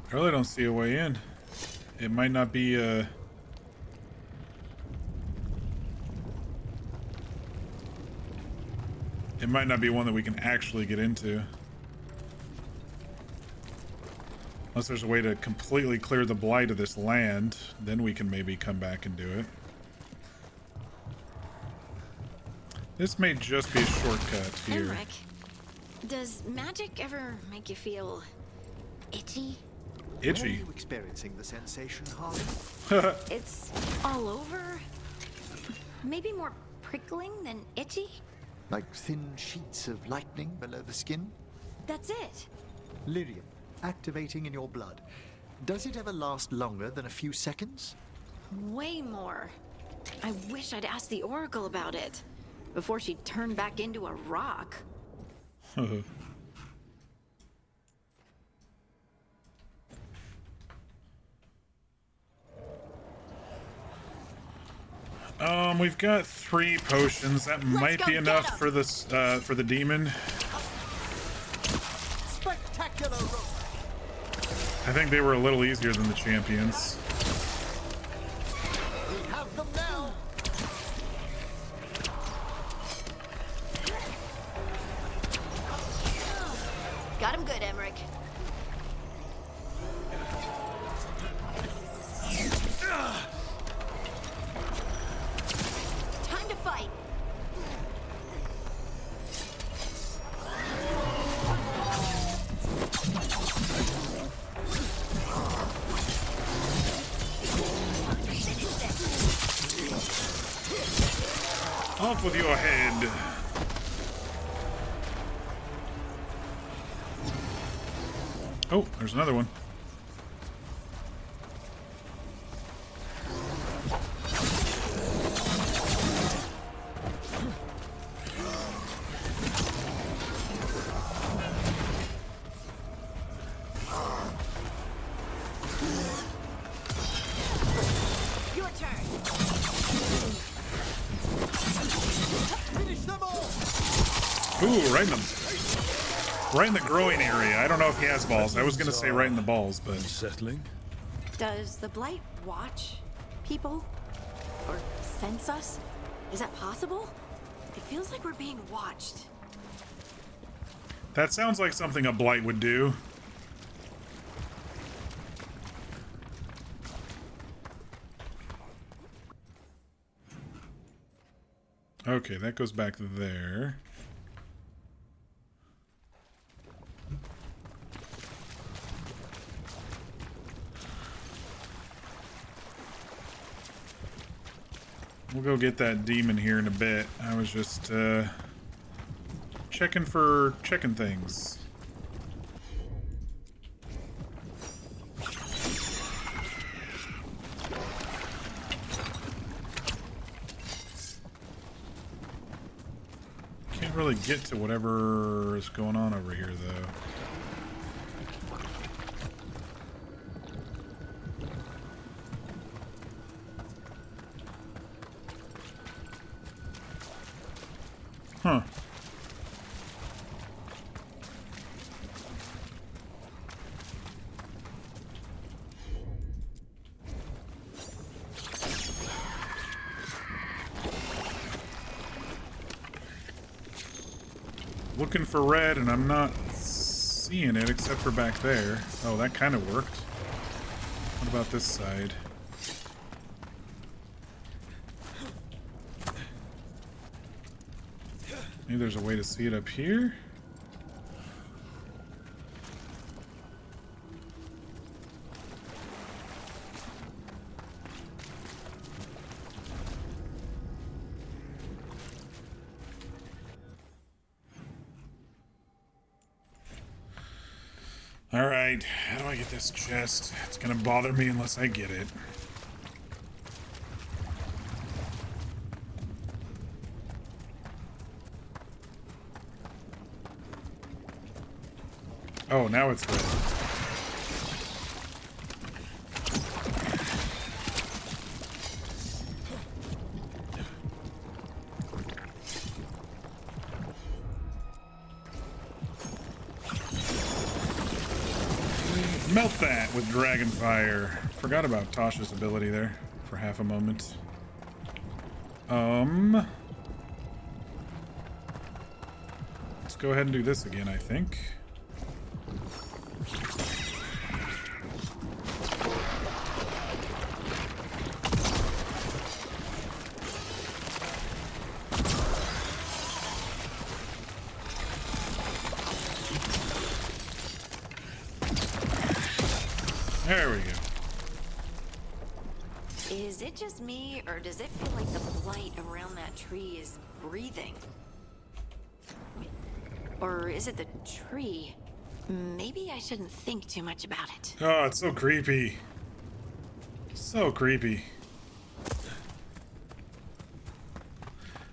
I really don't see a way in. It might not be it might not be one that we can actually get into. Unless there's a way to completely clear the blight of this land, then we can maybe come back and do it. This may just be a shortcut here. Emmerich, does magic ever make you feel itchy? Itchy? Where are you experiencing the sensation, Harley? It's all over. Maybe more prickling than itchy? Like thin sheets of lightning below the skin? That's it. Lyrium, activating in your blood. Does it ever last longer than a few seconds? Way more. I wish I'd asked the Oracle about it before she turned back into a rock. We've got 3 potions. That might be enough for this for the demon. Spectacular rope. I think they were a little easier than the champions. We have them now. Got him good, Emmerich. Time to fight. Off with your head. Oh, there's another one. Your turn. Finish them all. Ooh, right in the growing area. I don't know if he has balls. I was gonna say right in the balls, but unsettling. Does the blight watch people? Or sense us? Is that possible? It feels like we're being watched. that sounds like something a blight would do. Okay, that goes back there. We'll go get that demon here in a bit. I was just checking things. Can't really get to whatever is going on over here, though. looking for red, and I'm not seeing it except for back there. Oh, that kind of worked. What about this side? Maybe there's a way to see it up here? Alright, how do I get this chest? It's gonna bother me unless I get it. Oh, now it's red. Melt that with dragon fire. Forgot about Tasha's ability there for half a moment. Let's go ahead and do this again, I think. There we go. Is it just me, or does it feel like the blight around that tree is breathing? Or is it the tree? Maybe I shouldn't think too much about it. Oh, it's so creepy. So creepy.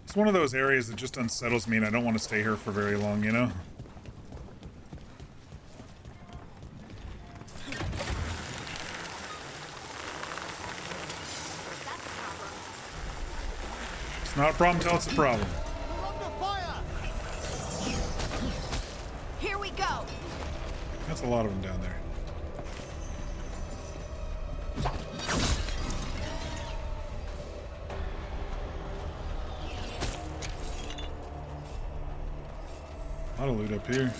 It's one of those areas that just unsettles me and I don't want to stay here for very long, you know? It's not a problem till it's a problem. Here we go. That's a lot of them down there. A lot of loot up here.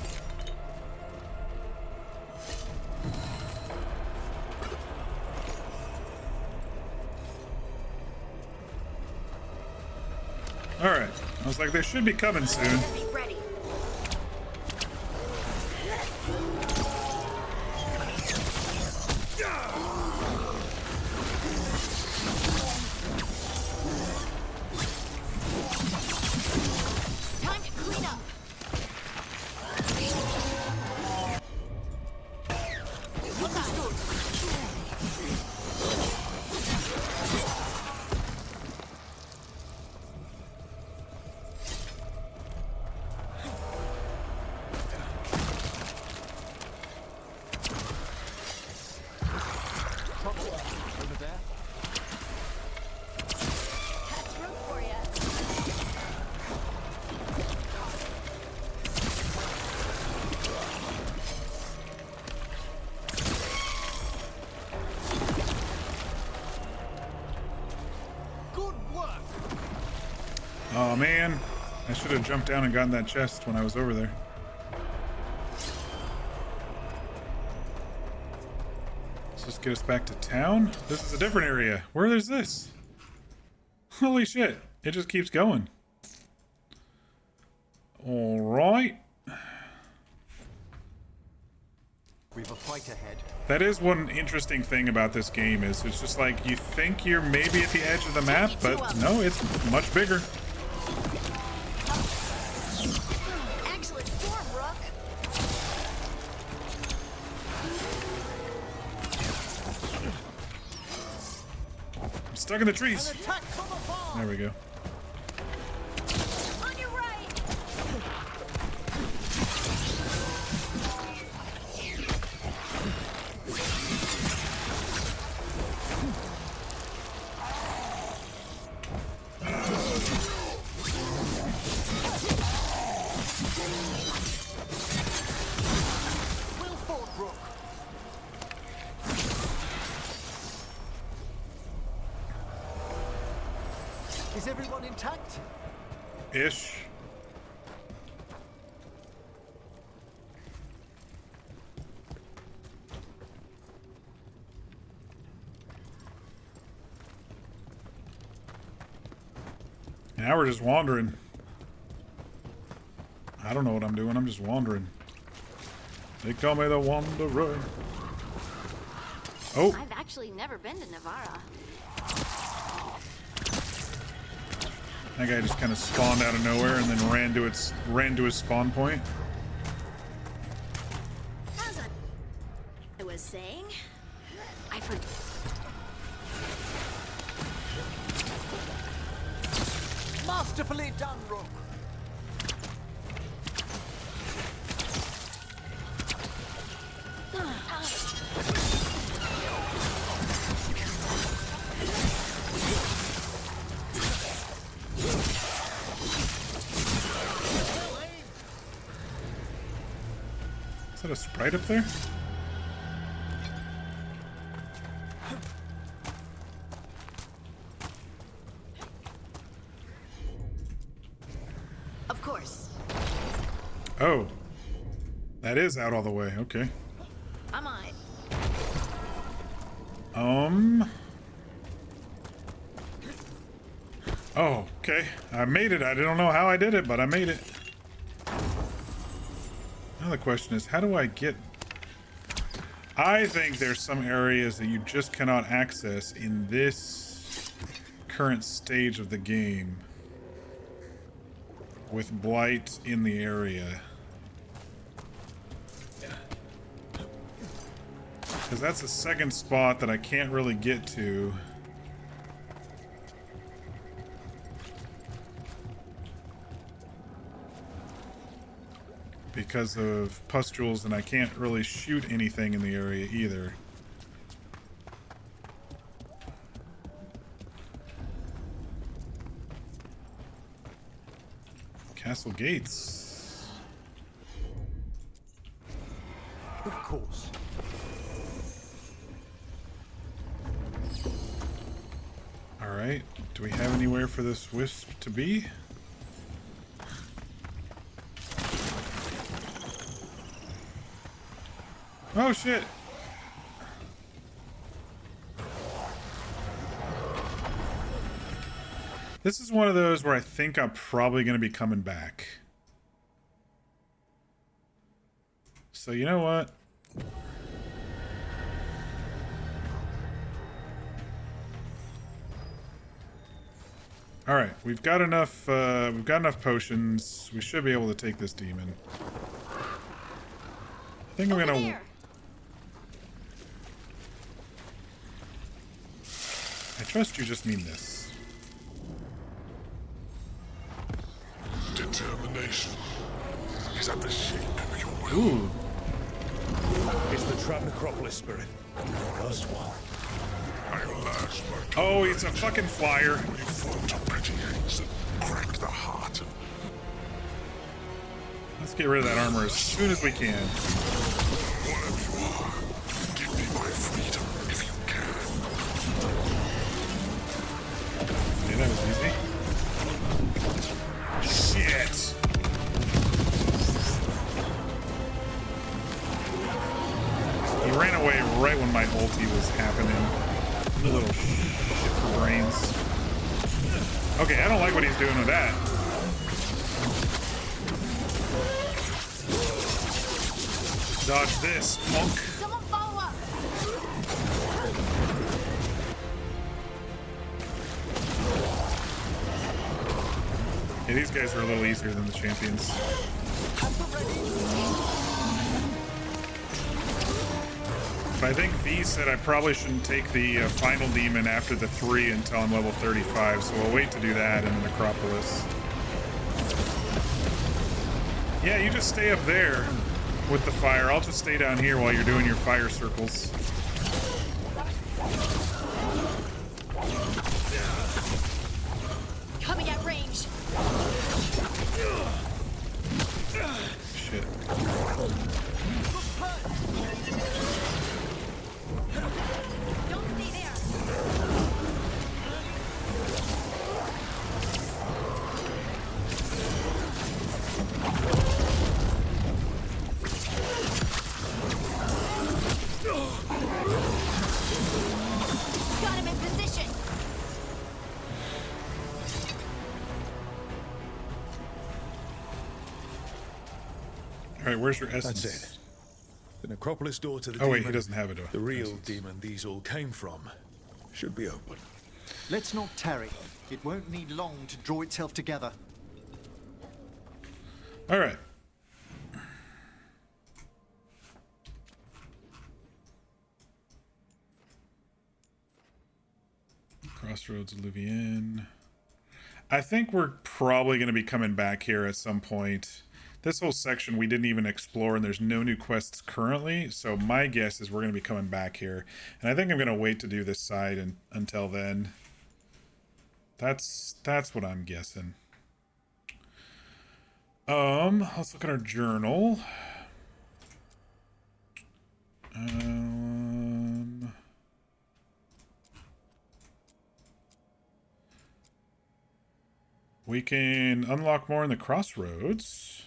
Alright. I was like, they should be coming soon. Be ready. Time to clean up. Over there. That's room for you. Good work. Oh man, I should have jumped down and gotten that chest when I was over there. Let's just get us back to town. This is a different area. Where is this? Holy shit, it just keeps going. All right. We've a fight ahead. That is one interesting thing about this game is it's just like you think you're maybe at the edge of the map, but no, it's much bigger. Excellent form, Rook. I'm stuck in the trees. There we go. On your right. Will Ford Brook. Is everyone intact? Ish. Now we're just wandering. I don't know what I'm doing. I'm just wandering. They call me the Wanderer. Oh. I've actually never been to Navarra. That guy just kind of spawned out of nowhere and then ran to his spawn point. As I was saying, I forgot. Masterfully done, Rook. Is that a sprite up there? Of course. Oh. That is out all the way. Okay. I'm on it. Oh, okay. I made it. I don't know how I did it, but I made it. Now the question is, how do I get... I think there's some areas that you just cannot access in this current stage of the game with blight in the area. Because that's the second spot that I can't really get to. Because of pustules, and I can't really shoot anything in the area either. Castle gates. Of course. Alright, do we have anywhere for this wisp to be? Oh shit! This is one of those where I think I'm probably going to be coming back. So you know what? Alright, we've got enough potions. We should be able to take this demon. I think I'm gonna... I trust you just mean this. Determination is at the shape of your will. Ooh. It's the Trap Necropolis spirit. First one. Oh, it's a fucking flyer. You fought to pretty eggs and cracked the heart of... Let's get rid of that armor as soon as we can. Whatever you are, give me my freedom if you can. Okay, that was easy. Shit! He ran away right when my ulti was happening. A little shit for brains. Okay, I don't like what he's doing with that. Dodge this, punk. Someone follow up. Yeah, these guys are a little easier than the champions. But I think V said I probably shouldn't take the final demon after the 3 until I'm level 35, so we'll wait to do that in the Necropolis. Yeah, you just stay up there with the fire. I'll just stay down here while you're doing your fire circles. Coming at range. Shit. Don't stay there. Got him in position. right, where's your essence? That's it. The necropolis door to the Oh, demon. wait, he doesn't have it. The real demon these all came from should be open. Let's not tarry. It won't need long to draw itself together. All right. Crossroads, Olivian. I think we're probably going to be coming back here at some point. This whole section we didn't even explore, and there's no new quests currently, so my guess is we're going to be coming back here. And I think I'm going to wait to do this side until then. That's what I'm guessing. Let's look at our journal. We can unlock more in the Crossroads.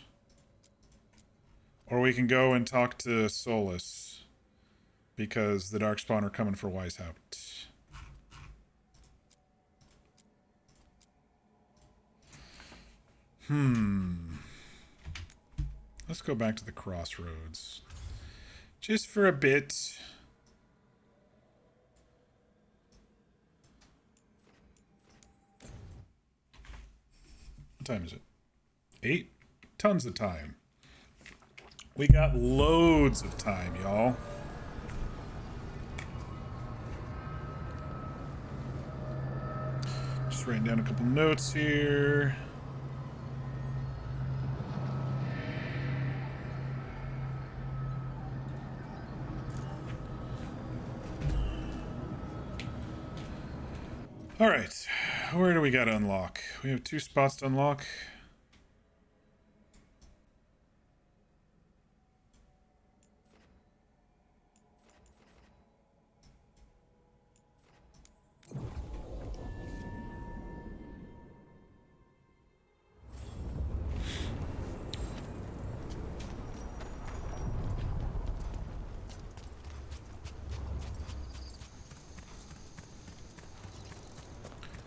Or we can go and talk to Solus. Because the Darkspawn are coming for Weishaupt. Let's go back to the Crossroads. Just for a bit. What time is it? 8? Tons of time. We got loads of time, y'all. Just writing down a couple notes here. All right, where do we got to unlock? We have 2 spots to unlock.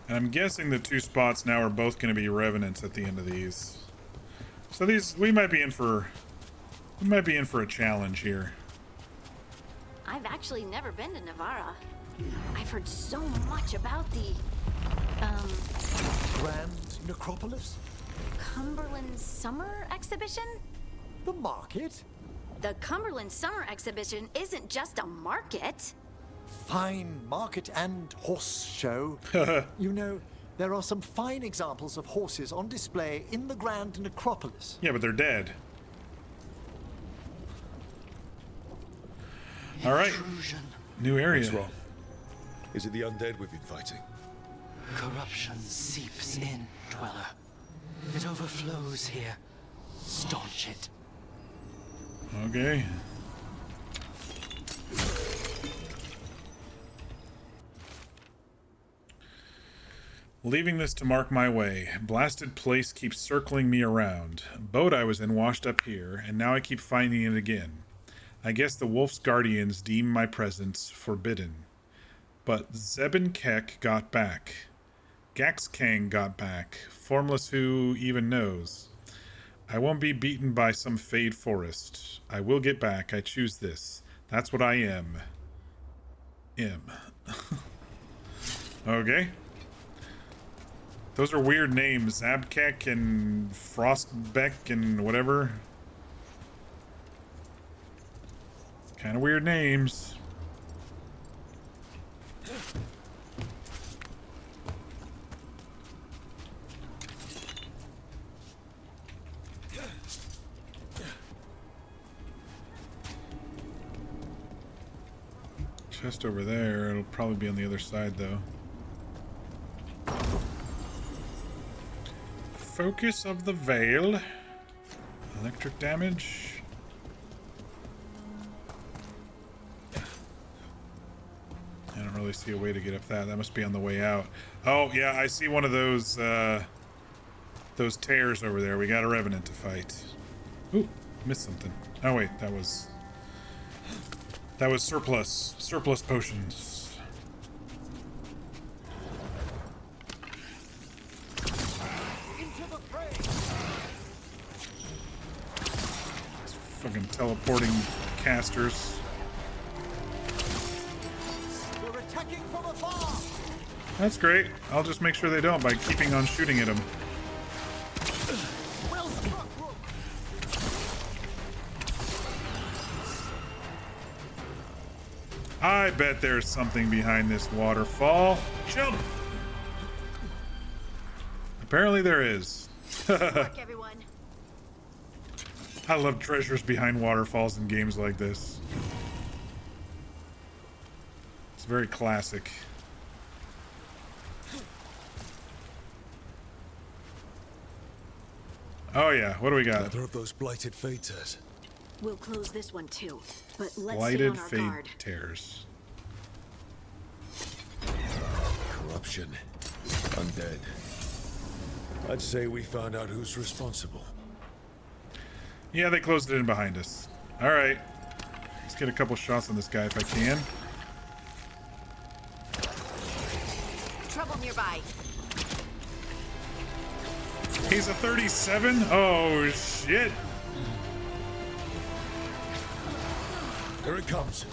And I'm guessing the 2 spots now are both going to be revenants at the end of these. So these we might be in for a challenge here. I've actually never been to Navarra. I've heard so much about the Grand Necropolis? Cumberland Summer Exhibition? The market? The Cumberland Summer Exhibition isn't just a market. Fine market and horse show. You know, there are some fine examples of horses on display in the Grand Necropolis. Yeah, but they're dead. All right. New area. What's wrong? Is it the undead we've been fighting? Corruption seeps in, Dweller. It overflows here. Staunch it. Okay. Leaving this to mark my way. Blasted place keeps circling me around. Boat I was in washed up here, and now I keep finding it again. I guess the Wolf's guardians deem my presence forbidden. But Zebin Kek got back. Gaxkang got back. Formless who even knows. I won't be beaten by some fade forest. I will get back. I choose this. That's what I am. Okay. Those are weird names. Zabkek and Frostbeck and whatever. Kind of weird names. Chest over there. It'll probably be on the other side, though. Focus of the Veil. Electric damage. I don't really see a way to get up that. That must be on the way out. Oh, yeah, I see one of those tears over there. We got a revenant to fight. Ooh, missed something. Oh, wait, that was surplus. Surplus potions. supporting casters. They're attacking from afar. That's great. I'll just make sure they don't by keeping on shooting at them. Well struck, Rook. I bet there's something behind this waterfall. Jump! Apparently there is. Look, everyone. I love treasures behind waterfalls in games like this. It's very classic. Oh yeah, what do we got? Another of those blighted fate tears. We'll close this one too, but let's stay Blighted on our fade guard. tears. Corruption. Undead. I'd say we found out who's responsible. Yeah, they closed it in behind us. All right, let's get a couple shots on this guy if I can. Trouble nearby. He's a 37? Oh, shit. Here it comes.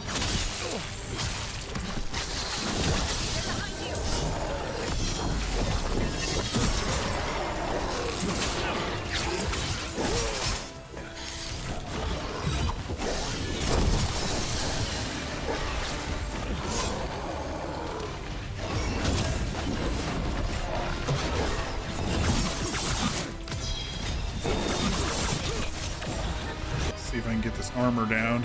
See if I can get this armor down.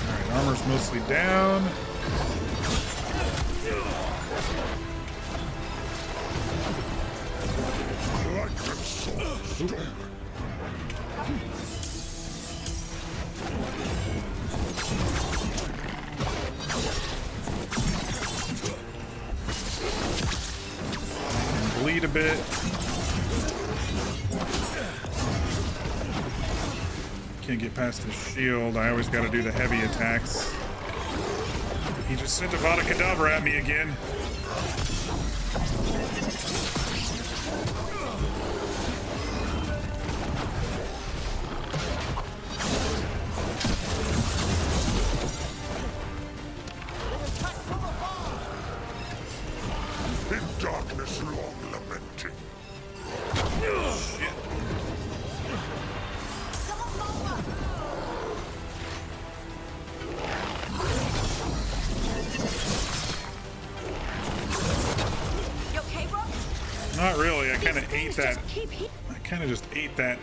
Alright, armor's mostly down. Bleed a bit. Can't get past his shield. I always got to do the heavy attacks. He just sent Avada Kedavra at me again. In darkness long lamenting. Shit. You okay, Rook? Not really. I kind of ate These that. just keep I kind of just ate that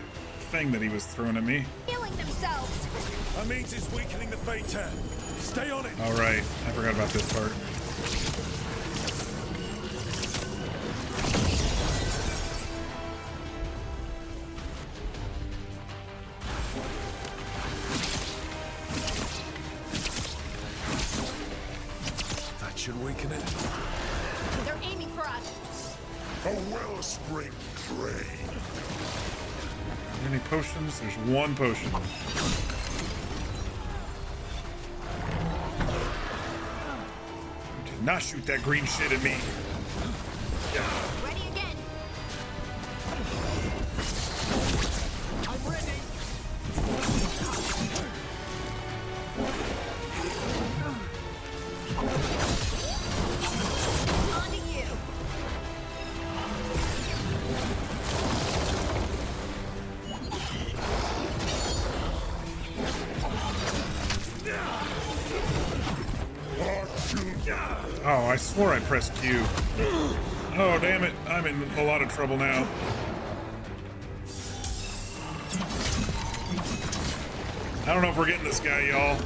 thing that he was throwing at me. healing themselves. That means it's weakening the fate tear. Stay on it. All right. I forgot about this part. That should weaken it. They're aiming for us. A wellspring drain. Any potions? There's one potion. You did not shoot that green shit at me. Ready again. I'm ready. On to you. Oh, I swore I pressed Q. Oh, damn it. I'm in a lot of trouble now. I don't know if we're getting this guy, y'all.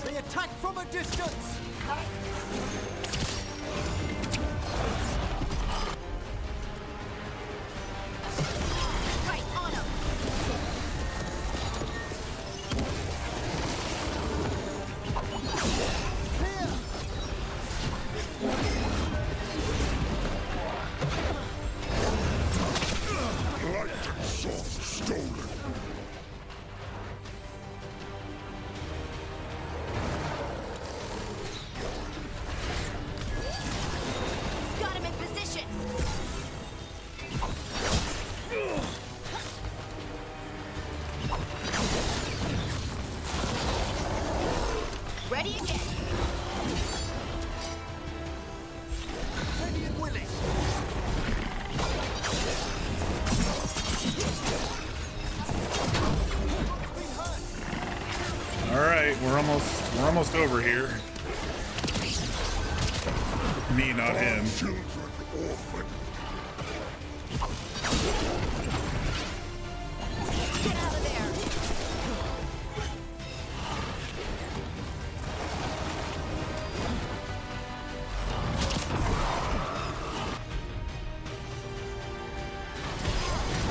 They attack from a distance. Right on them. Light and sword stolen. we're almost over here. Me, not him. Get out of there!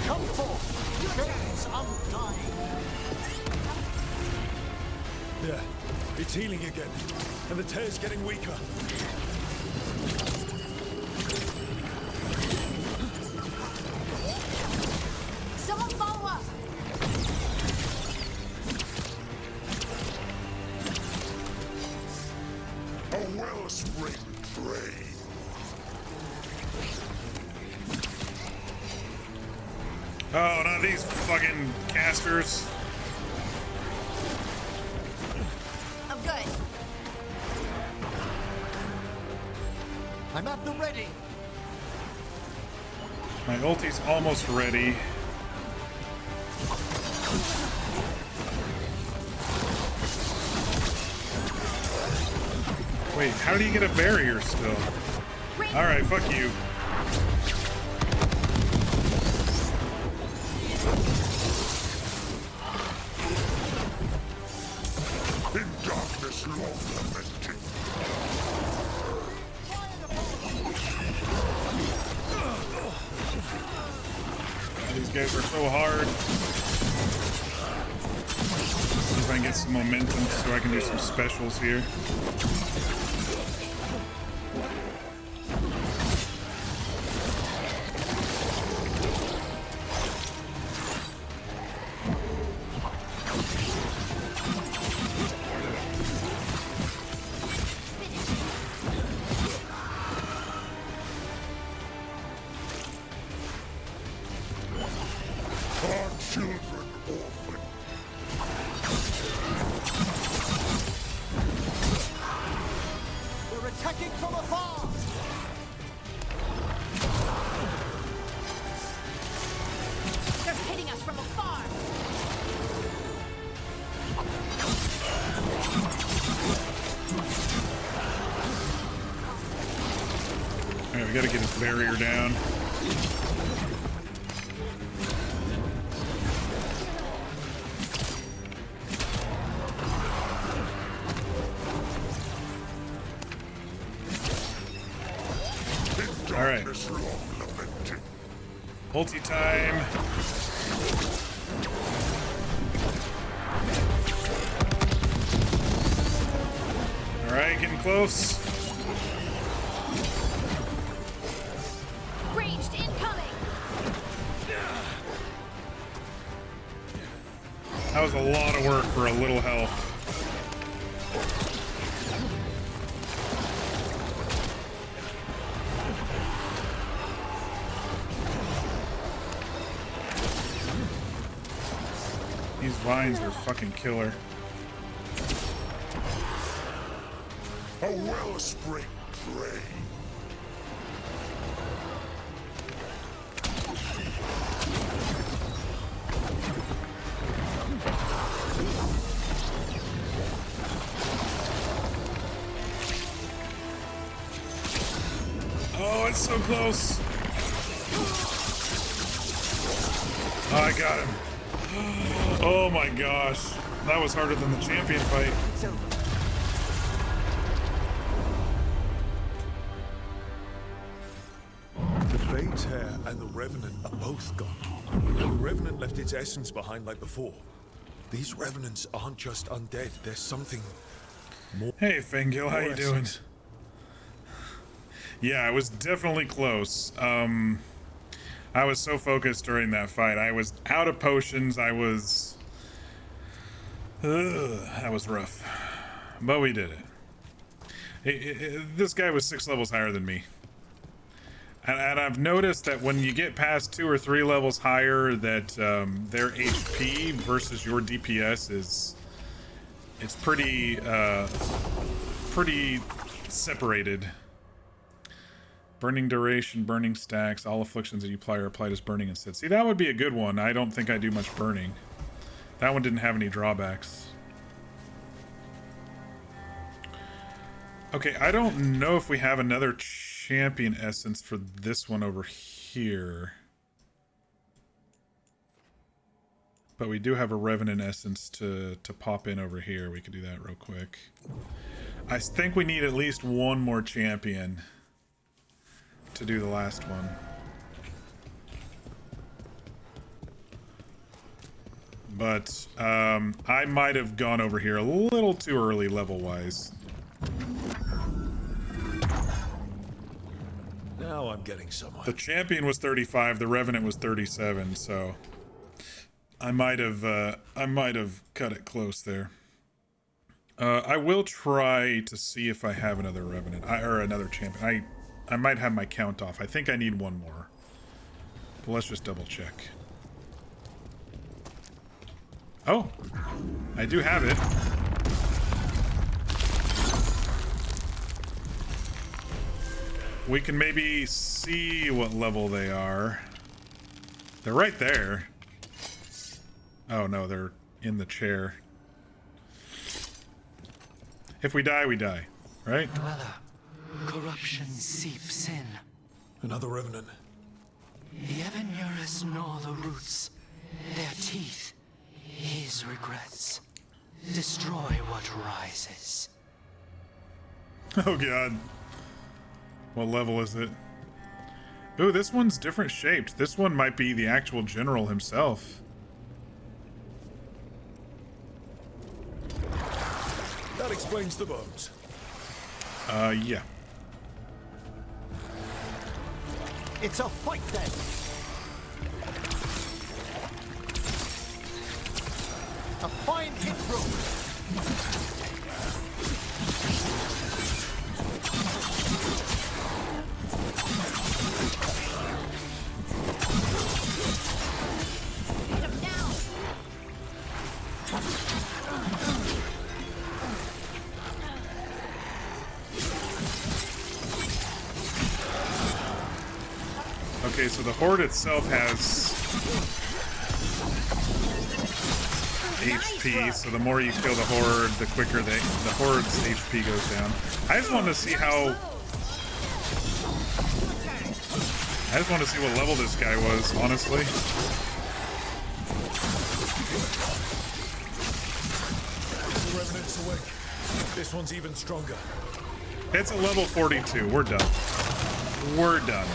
Come forth! Your days undying! Yeah, it's healing again, and the tear's getting weaker. Someone follow up! A wellspring drain. Oh, not these fucking casters. I'm good. I'm at the ready. My ulti's almost ready. Wait, how do you get a barrier still? Alright, fuck you. In darkness long lamenting. These guys are so hard. See if I can get some momentum so I can do some specials here. Our children orphan. We're attacking from afar! They're hitting us from afar! Alright, we gotta get his barrier down. Alright. Ulti time. Alright, getting close. Ranged incoming! That was a lot of work for a little health. These vines are fucking killer. A wellspring drain. Oh, it's so close. Oh, I got him. Oh my gosh. That was harder than the champion fight. The Fate's Hair and the Revenant are both gone. The Revenant left its essence behind like before. These Revenants aren't just undead, there's something more. Hey, Fangil, how you doing? essence. Yeah, I was definitely close. I was so focused during that fight. I was out of potions. I was... that was rough. But we did it. This guy was 6 levels higher than me. And I've noticed that when you get past 2 or 3 levels higher, that their HP versus your DPS is... It's pretty separated. Burning duration, burning stacks, all afflictions that you apply are applied as burning instead. See, that would be a good one. I don't think I do much burning. That one didn't have any drawbacks. Okay, I don't know if we have another champion essence for this one over here. But we do have a Revenant essence to pop in over here. We could do that real quick. I think we need at least one more champion to do the last one. But I might have gone over here a little too early level-wise. Now I'm getting somewhere. The champion was 35, the Revenant was 37, so I might have cut it close there. I will try to see if I have another Revenant or another champion. I might have my count off. I think I need one more. But let's just double check. Oh, I do have it. We can maybe see what level they are. They're right there. Oh no, they're in the chair. If we die, we die, right? Dweller, corruption seeps in. Another Revenant. The ever nearest gnaw the roots. Their teeth, his regrets. Destroy what rises. Oh god. What level is it? Ooh, this one's different shaped. This one might be the actual general himself. That explains the bones. Yeah. It's a fight then. A fine hit through. Okay, so the horde itself has HP, so the more you kill the horde, the quicker the horde's HP goes down. I just wanted to see how... I just wanted to see what level this guy was, honestly. The Revenant's awake. This one's even stronger. It's a level 42. We're done. We're done.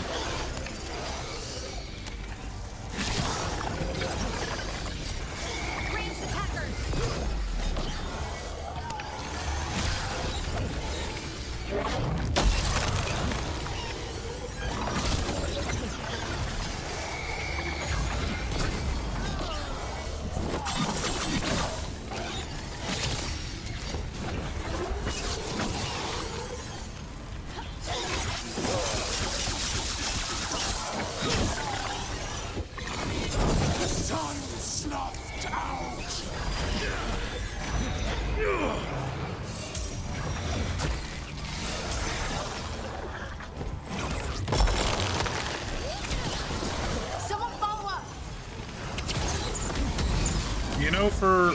For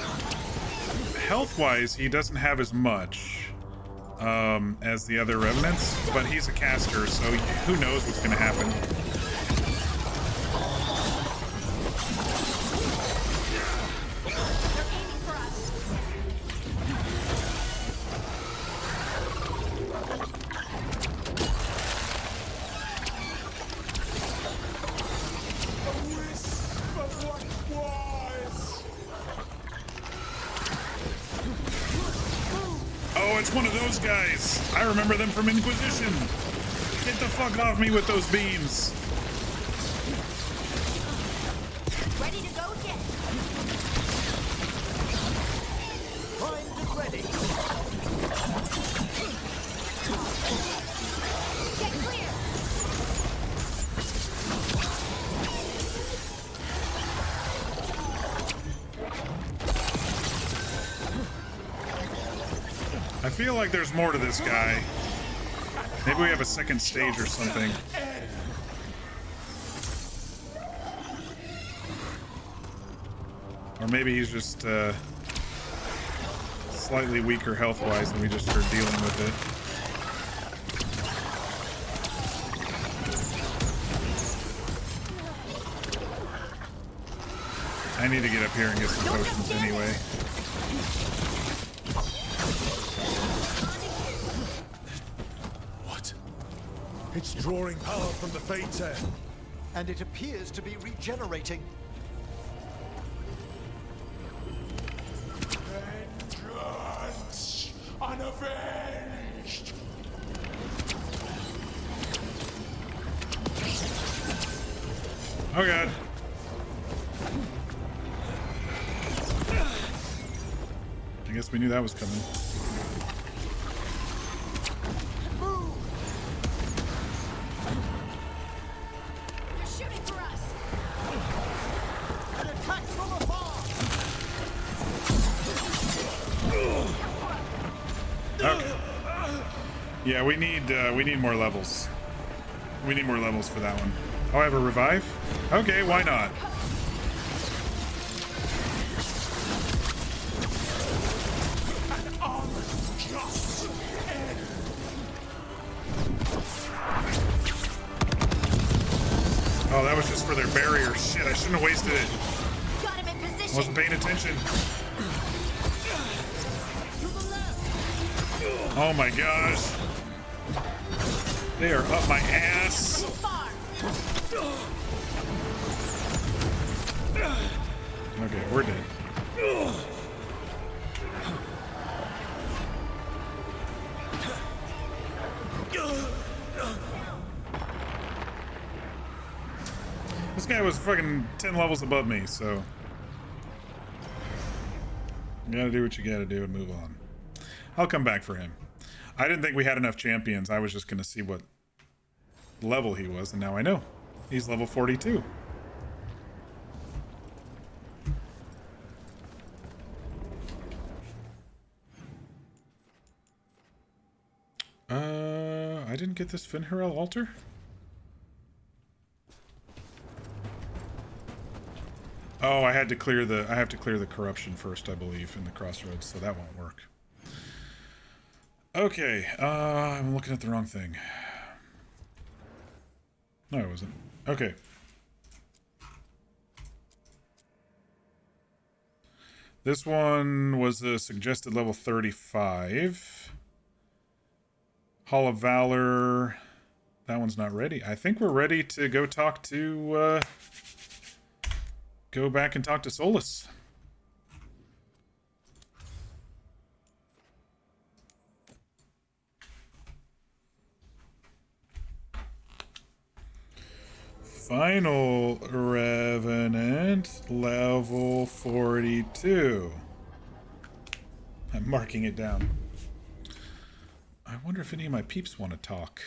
health-wise, he doesn't have as much as the other Revenants, but he's a caster, so who knows what's going to happen. It's one of those guys. I remember them from Inquisition. Get the fuck off me with those beams. Ready to go again. Primed and ready. Get clear. I feel like there's more to this guy. Maybe we have a second stage or something. Or maybe he's just slightly weaker health-wise and we just are dealing with it. I need to get up here and get some potions anyway. What? It's drawing power from the Fates air. And it appears to be regenerating. Vengeance! Unavenged! Oh god. I guess we knew that was coming. They're shooting for us. An attack from afar! Okay. Yeah, we need more levels. We need more levels for that one. Oh, I have a revive? Okay, why not? Oh, that was just for their barrier. Shit, I shouldn't have wasted it. Got him in position. Wasn't paying attention. Oh my gosh. They are up my ass. Okay, we're dead. This guy was fucking 10 levels above me, so you gotta do what you gotta do and move on. I'll come back for him. I didn't think we had enough champions. I was just gonna see what level he was, and now I know. He's level 42. I didn't get this Finharel altar? Oh, I have to clear the corruption first, I believe, in the crossroads, so that won't work. Okay, I'm looking at the wrong thing. No, I wasn't. Okay. This one was a suggested level 35. Hall of Valor. That one's not ready. I think we're ready to go talk to, go back and talk to Solus. Final Revenant, level 42. I'm marking it down. I wonder if any of my peeps want to talk.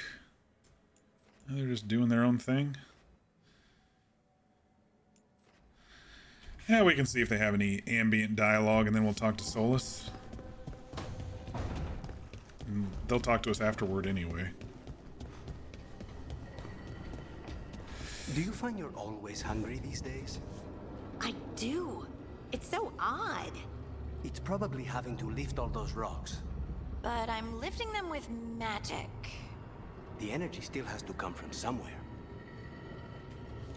They're just doing their own thing. Yeah, we can see if they have any ambient dialogue, and then we'll talk to Solus. And they'll talk to us afterward anyway. Do you find you're always hungry these days? I do. It's so odd. It's probably having to lift all those rocks. But I'm lifting them with magic. The energy still has to come from somewhere.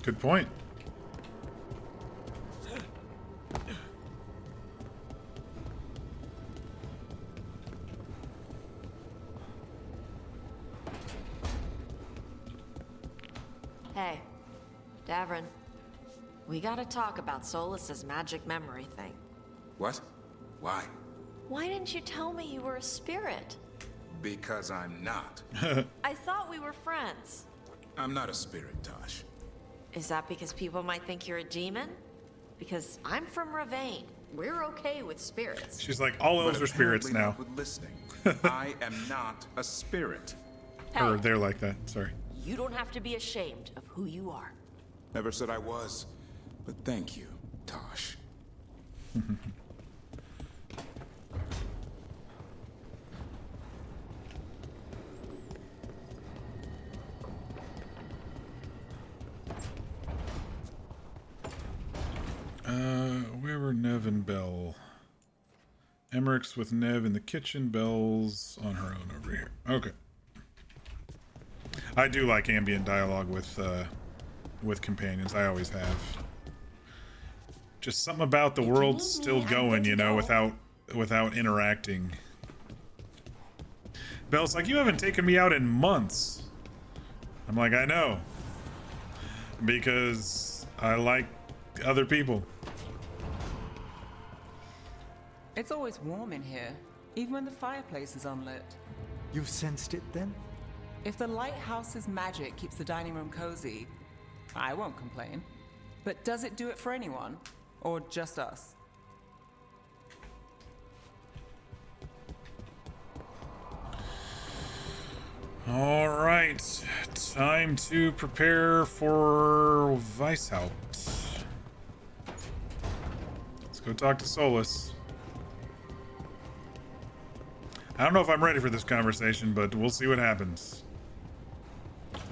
Good point. Hey, Davrin. We gotta talk about Solus's magic memory thing. What? Why? Why didn't you tell me you were a spirit? Because I'm not. I thought we were friends. I'm not a spirit, Tosh. Is that because people might think you're a demon? Because I'm from Ravane. We're okay with spirits. She's like, all elves are spirits now. Not with listening. I am not a spirit. Or they're like that, sorry. You don't have to be ashamed of who you are. Never said I was, but thank you, Tosh. Where were Nev and Bell? Emmerich's with Nev in the kitchen, Bell's on her own over here. Okay. I do like ambient dialogue with companions. I always have. Just something about the world still going, you know, without interacting. Belle's like, you haven't taken me out in months. I'm like, I know. Because I like other people. It's always warm in here, even when the fireplace is unlit. You've sensed it then? If the lighthouse's magic keeps the dining room cozy, I won't complain. But does it do it for anyone? Or just us? All right, time to prepare for Weishaupt. Let's go talk to Solus. I don't know if I'm ready for this conversation, but we'll see what happens.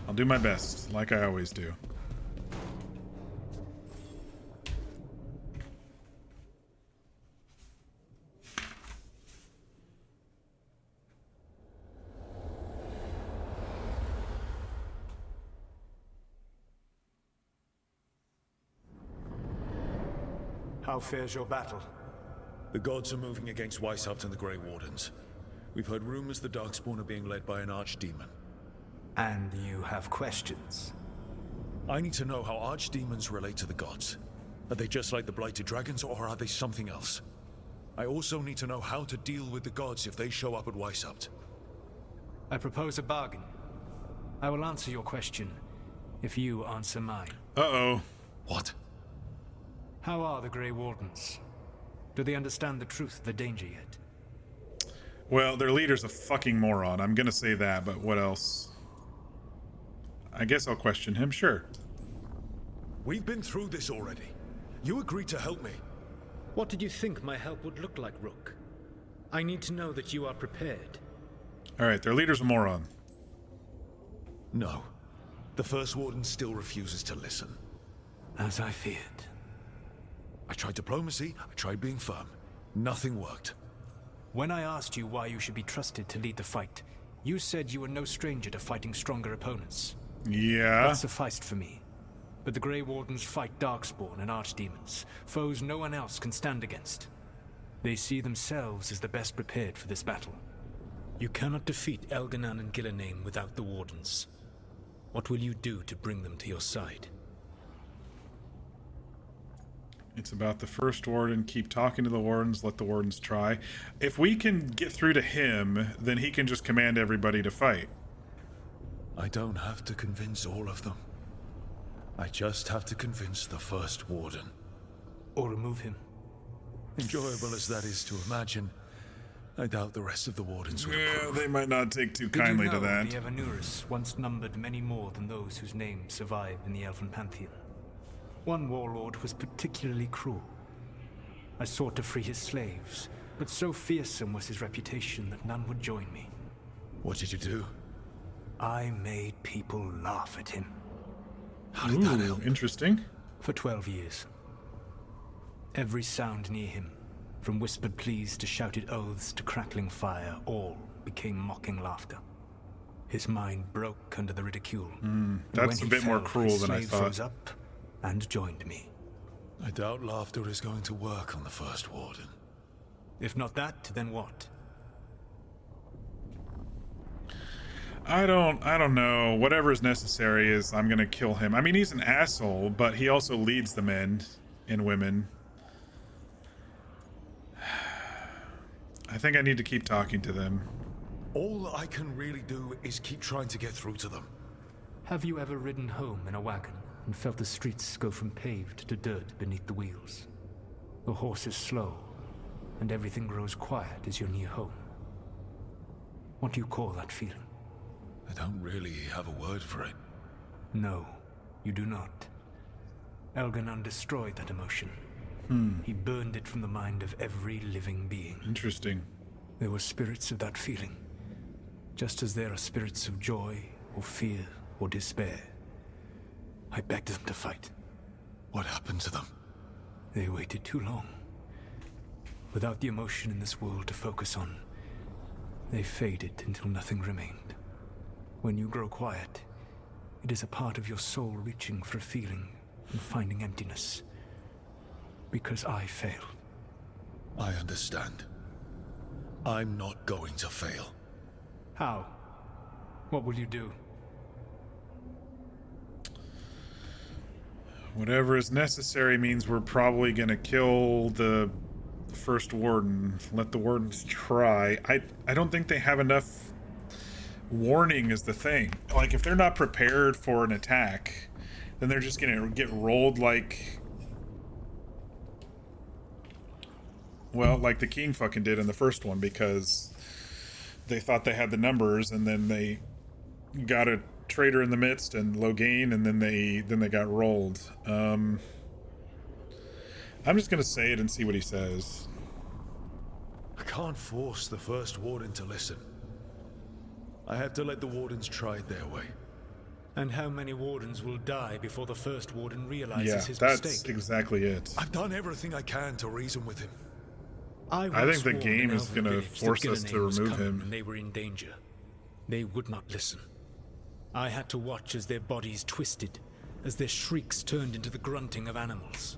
I'll do my best, like I always do. How fares your battle? The gods are moving against Weishaupt and the Grey Wardens. We've heard rumors the Darkspawn are being led by an archdemon. And you have questions? I need to know how archdemons relate to the gods. Are they just like the Blighted Dragons, or are they something else? I also need to know how to deal with the gods if they show up at Weishaupt. I propose a bargain. I will answer your question if you answer mine. Uh-oh. What? How are the Grey Wardens? Do they understand the truth of the danger yet? Well, their leader's a fucking moron. I'm gonna say that, but what else? I guess I'll question him, sure. We've been through this already. You agreed to help me. What did you think my help would look like, Rook? I need to know that you are prepared. Alright, their leader's a moron. No. The First Warden still refuses to listen. As I feared. I tried diplomacy, I tried being firm. Nothing worked. When I asked you why you should be trusted to lead the fight, you said you were no stranger to fighting stronger opponents. Yeah. That sufficed for me. But the Grey Wardens fight Darkspawn and Archdemons, foes no one else can stand against. They see themselves as the best prepared for this battle. You cannot defeat Elganan and Gillename without the Wardens. What will you do to bring them to your side? It's about the First Warden. Keep talking to the Wardens, let the Wardens try. If we can get through to him, then he can just command everybody to fight. I don't have to convince all of them. I just have to convince the First Warden. Or remove him. Enjoyable as that is to imagine, I doubt the rest of the Wardens would Yeah, approve. they might not take too Did you kindly know to that. the Evanurus once numbered many more than those whose names survive in the Elven Pantheon? One warlord was particularly cruel. I sought to free his slaves, but so fearsome was his reputation that none would join me. What did you do? I made people laugh at him. How did that help? Interesting. For 12 years. Every sound near him, from whispered pleas to shouted oaths to crackling fire, all became mocking laughter. His mind broke under the ridicule. That's a bit more cruel than I thought. Rose up and joined me. I doubt laughter is going to work on the First Warden. If not that, then what? I don't know. Whatever is necessary is I'm gonna kill him. I mean, he's an asshole, but he also leads the men and women. I think I need to keep talking to them. All I can really do is keep trying to get through to them. Have you ever ridden home in a wagon and felt the streets go from paved to dirt beneath the wheels? The horse is slow, and everything grows quiet as you're near home. What do you call that feeling? I don't really have a word for it. No, you do not. Elganan destroyed that emotion. He burned it from the mind of every living being. Interesting. There were spirits of that feeling, just as there are spirits of joy, or fear, or despair. I begged them to fight. What happened to them? They waited too long. Without the emotion in this world to focus on, they faded until nothing remained. When you grow quiet, it is a part of your soul reaching for a feeling and finding emptiness. because I failed. I understand. I'm not going to fail. How? What will you do? Whatever is necessary means we're probably gonna kill the first warden. Let the wardens try. I don't think they have enough warning is the thing. Like, if they're not prepared for an attack, then they're just gonna get rolled like... Well, like the king fucking did in the first one, because they thought they had the numbers, and then they got a traitor in the midst and Logain, and then they got rolled. I'm just gonna say it and see what he says. I can't force the first warden to listen. I have to let the wardens try it their way. And how many wardens will die before the first warden realizes his that's mistake? exactly it. I've done everything I can to reason with him. I think the game is going to force us to remove him. And they were in danger. They would not listen. I had to watch as their bodies twisted, as their shrieks turned into the grunting of animals.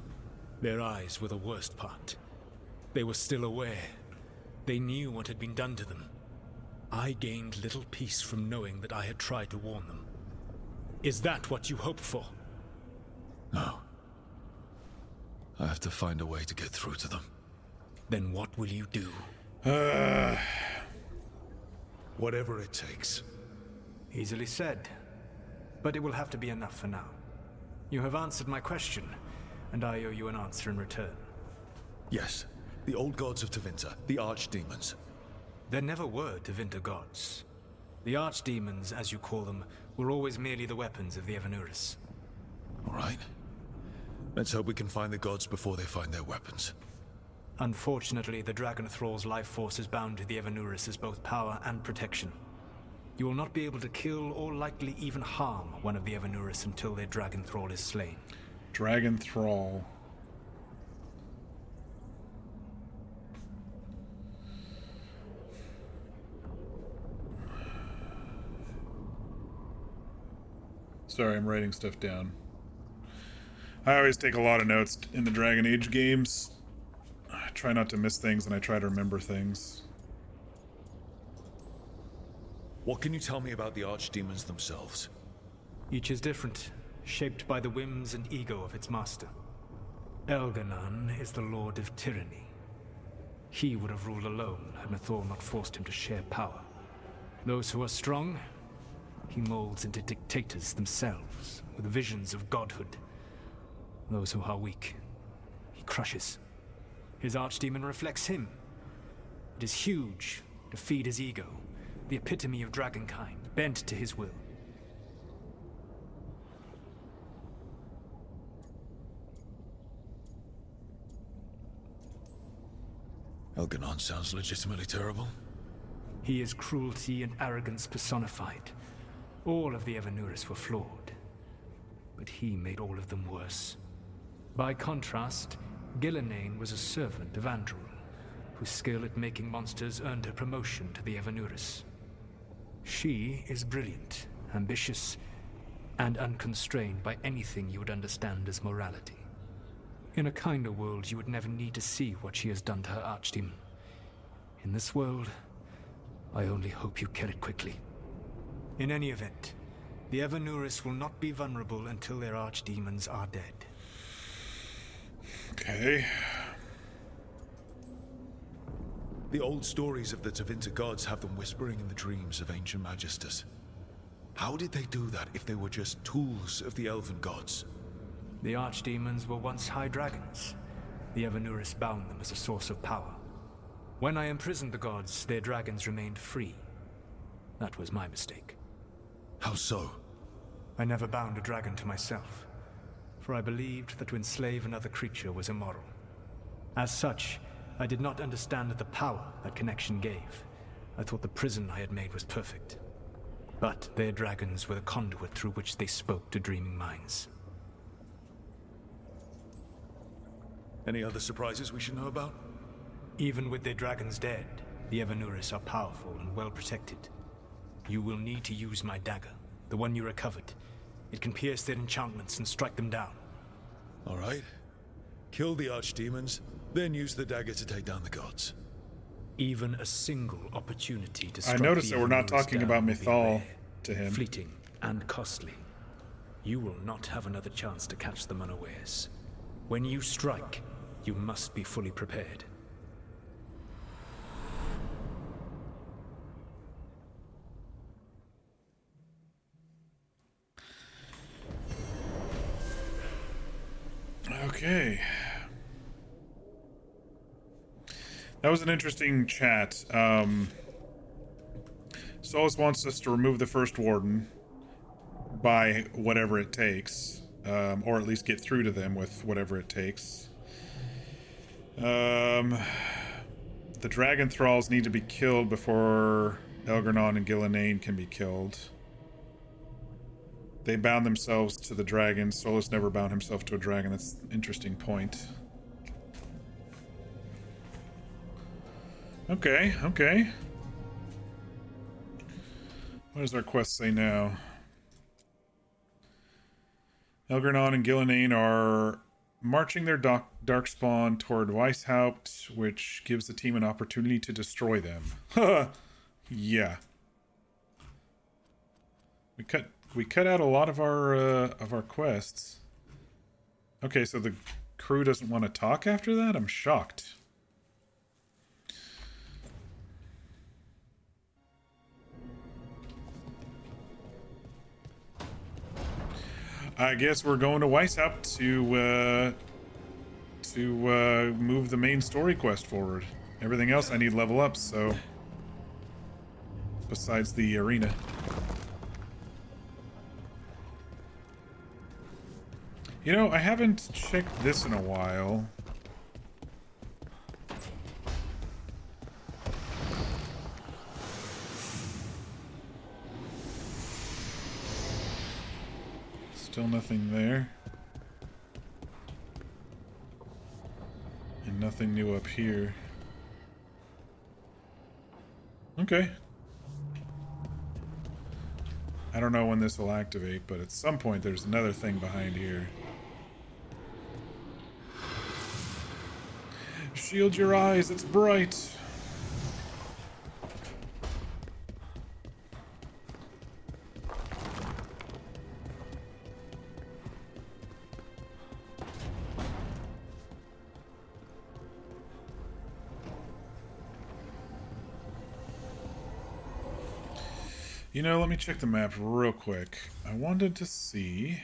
Their eyes were the worst part. They were still aware. They knew what had been done to them. I gained little peace from knowing that I had tried to warn them. Is that what you hoped for? No. I have to find a way to get through to them. Then what will you do? Whatever it takes. Easily said. But it will have to be enough for now. You have answered my question, and I owe you an answer in return. Yes. The old gods of Tevinter, the archdemons. There never were Tevinter gods. The archdemons, as you call them, were always merely the weapons of the Evanuris. All right. Let's hope we can find the gods before they find their weapons. Unfortunately, the Dragon Thrall's life force is bound to the Evanuris as both power and protection. You will not be able to kill or likely even harm one of the Evanuris until their Dragon Thrall is slain. Dragon Thrall. Sorry, I'm writing stuff down. I always take a lot of notes in the Dragon Age games. I try not to miss things, and I try to remember things. What can you tell me about the archdemons themselves? Each is different, shaped by the whims and ego of its master. Elganon is the Lord of Tyranny. He would have ruled alone had Nathor not forced him to share power. Those who are strong, he molds into dictators themselves, with visions of godhood. Those who are weak, he crushes. His archdemon reflects him. It is huge, to feed his ego, the epitome of dragonkind, bent to his will. Elganon sounds legitimately terrible. He is cruelty and arrogance personified. All of the Evanuris were flawed, but he made all of them worse. By contrast, Gillenane was a servant of Andrul, whose skill at making monsters earned her promotion to the Evanuris. She is brilliant, ambitious, and unconstrained by anything you would understand as morality. In a kinder world, you would never need to see what she has done to her archdemon. In this world, I only hope you kill it quickly. In any event, the Evanuris will not be vulnerable until their archdemons are dead. Okay. The old stories of the Tevinter gods have them whispering in the dreams of ancient magisters. How did they do that if they were just tools of the elven gods? The archdemons were once high dragons. The Evanuris bound them as a source of power. When I imprisoned the gods, their dragons remained free. That was my mistake. How so? I never bound a dragon to myself, for I believed that to enslave another creature was immoral. As such, I did not understand the power that connection gave. I thought the prison I had made was perfect. But their dragons were the conduit through which they spoke to dreaming minds. Any other surprises we should know about? Even with their dragons dead, the Evanuris are powerful and well protected. You will need to use my dagger, the one you recovered. It can pierce their enchantments and strike them down. All right. Kill the archdemons, then use the dagger to take down the gods. Even a single opportunity to I strike noticed the that we're not Emperors talking down about will be Mythal rare, to him. fleeting and costly. You will not have another chance to catch them unawares. When you strike, you must be fully prepared. Okay. That was an interesting chat. Solus wants us to remove the first warden by whatever it takes, or at least get through to them with whatever it takes. The dragon thralls need to be killed before Elgarnon and Gillenane can be killed. They bound themselves to the dragon. Solus never bound himself to a dragon. That's an interesting point. Okay, okay. What does our quest say now? Elgarnon and Gillenane are marching their darkspawn toward Weishaupt, which gives the team an opportunity to destroy them. Yeah. We cut out a lot of our quests. Okay, so the crew doesn't want to talk after that? I'm shocked. I guess we're going to Weishaupt to move the main story quest forward. Everything else I need level up, so besides the arena. You know, I haven't checked this in a while. Still nothing there. And nothing new up here. Okay. I don't know when this will activate, but at some point there's another thing behind here. Shield your eyes, it's bright. You know, let me check the map real quick. I wanted to see...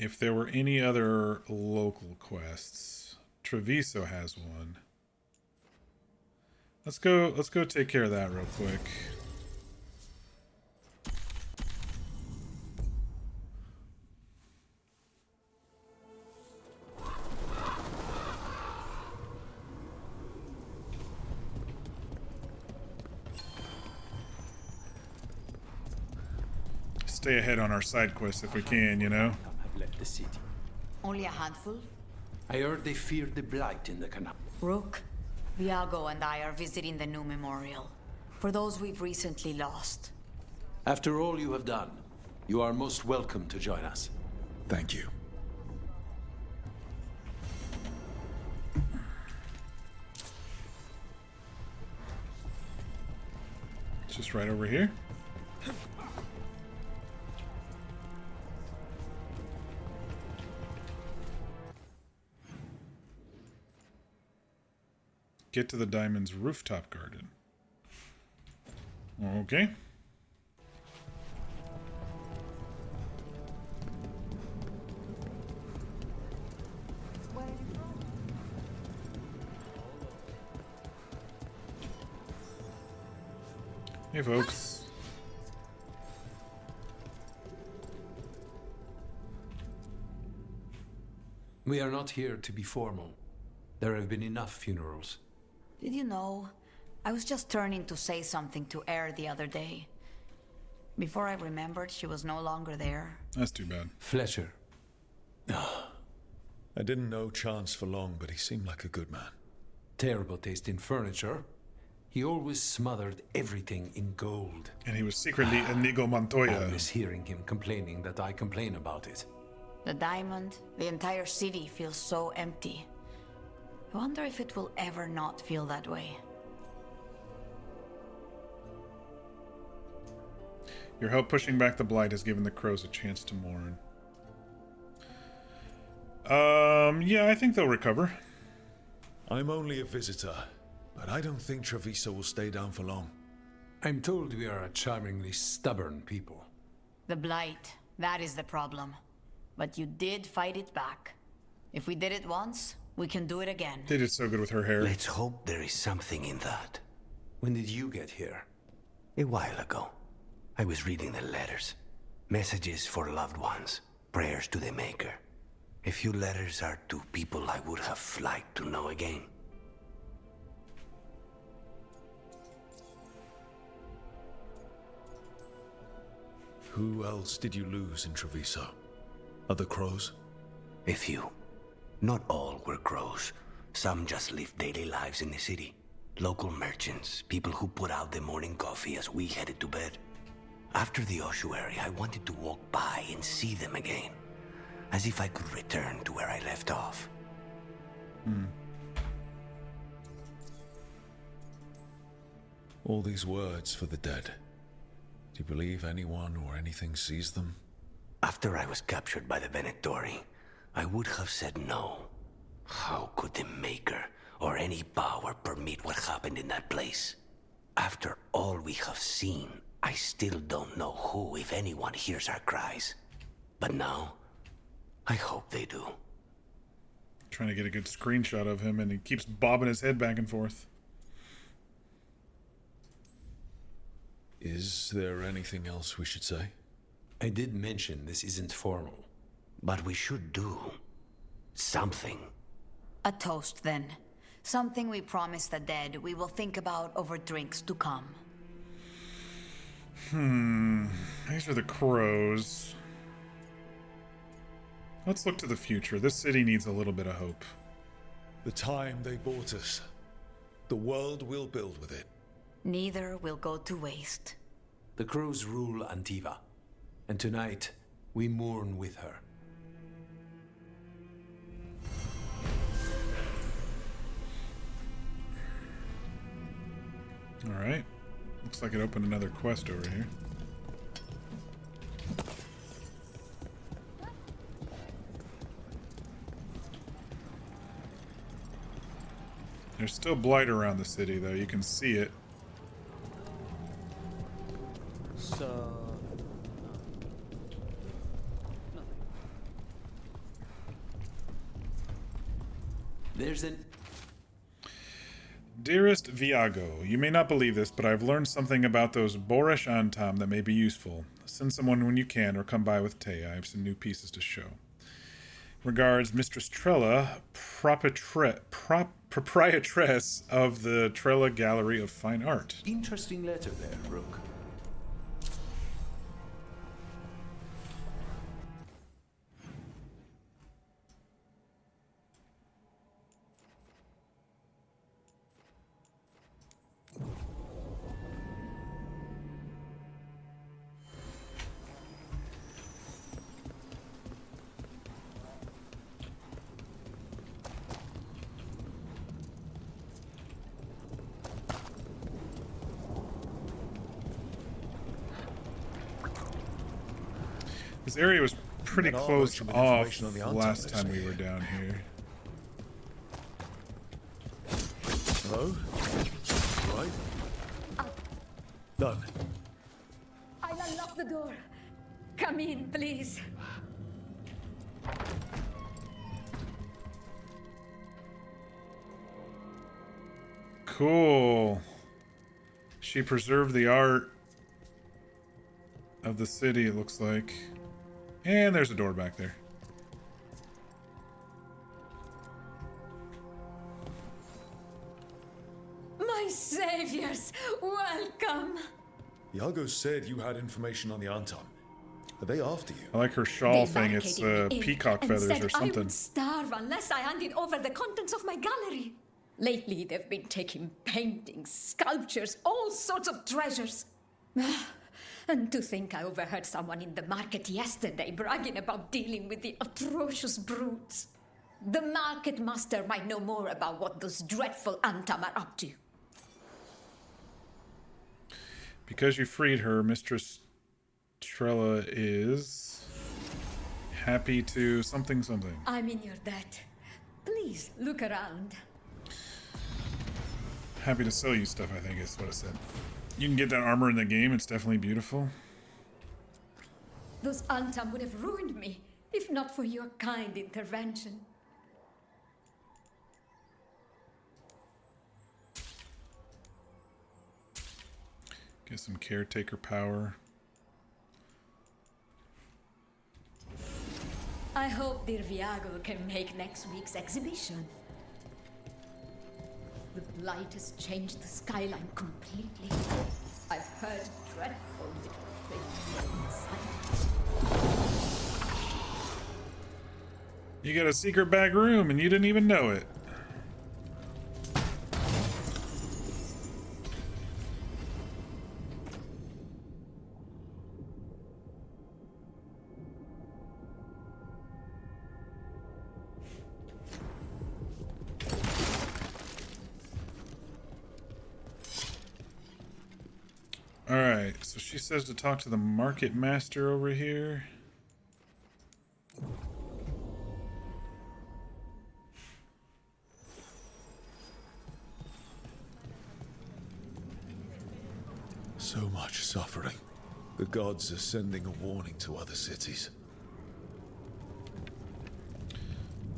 if there were any other local quests. Treviso has one. Let's go take care of that real quick. Stay ahead on our side quests if we can, you know? Have left the city. Only a handful? I heard they feared the blight in the canal. Rook, Viago and I are visiting the new memorial. For those we've recently lost. After all you have done, you are most welcome to join us. Thank you. It's just right over here. Get to the Diamond's rooftop garden. Okay. Hey, folks. We are not here to be formal. There have been enough funerals. Did you know? I was just turning to say something to Air the other day. Before I remembered, she was no longer there. That's too bad. Fletcher. I didn't know Chance for long, but he seemed like a good man. terrible taste in furniture. He always smothered everything in gold. And he was secretly Inigo Montoya. Always hearing him complaining that I complain about it. The diamond, the entire city feels so empty. I wonder if it will ever not feel that way. Your help pushing back the blight has given the crows a chance to mourn. Yeah, I think they'll recover. I'm only a visitor, but I don't think Treviso will stay down for long. I'm told we are a charmingly stubborn people. The blight, that is the problem. But you did fight it back. If we did it once, we can do it again. They did so good with her hair. Let's hope there is something in that. When did you get here? A while ago. I was reading the letters. Messages for loved ones. Prayers to the Maker. A few letters are to people I would have liked to know again. Who else did you lose in Treviso? Other crows? A few. Not all were crows. Some just lived daily lives in the city. Local merchants, people who put out the morning coffee as we headed to bed. After the ossuary, I wanted to walk by and see them again. As if I could return to where I left off. All these words for the dead. Do you believe anyone or anything sees them? After I was captured by the Venatori, I would have said no. How could the Maker or any power permit what happened in that place? After all we have seen, I still don't know who, if anyone, hears our cries. But now, I hope they do. Trying to get a good screenshot of him, and he keeps bobbing his head back and forth. Is there anything else we should say? I did mention this isn't formal. But we should do something. A toast, then. Something we promise the dead we will think about over drinks to come. These are the crows. Let's look to the future. This city needs a little bit of hope. The time they bought us. The world we'll build with it. Neither will go to waste. The crows rule Antiva, and tonight we mourn with her. Alright. Looks like it opened another quest over here. There's still blight around the city, though. You can see it. So... There's an... Dearest Viago, you may not believe this, but I've learned something about those Boresh Antam that may be useful. Send someone when you can, or come by with Tay. I have some new pieces to show. Regards, Mistress Trella, proprietress of the Trella Gallery of Fine Art. Interesting letter there, Rook. This area was pretty closed off last time we were down here. Hello? Right? Done. I'll unlock the door. Come in, please. Cool. She preserved the art of the city, it looks like. And there's a door back there. My saviors, welcome. Iago said you had information on the Antam. Are they after you? I like her shawl They thing. It's barricaded me in peacock and feathers said or I something. would starve unless I handed over the contents of my gallery. Lately, they've been taking paintings, sculptures, all sorts of treasures. And to think I overheard someone in the market yesterday bragging about dealing with the atrocious brutes. The market master might know more about what those dreadful Antam are up to. Because you freed her, Mistress Trella is happy to something. I'm in your debt. Please look around. Happy to sell you stuff, I think is what it said. You can get that armor in the game. It's definitely beautiful. Those Antam would have ruined me if not for your kind intervention. Get some caretaker power. I hope dear Viago can make next week's exhibition. The blight has changed the skyline completely. I've heard dreadful little things inside. You got a secret back room and you didn't even know it. Alright, so she says to talk to the market master over here. So much suffering. The gods are sending a warning to other cities.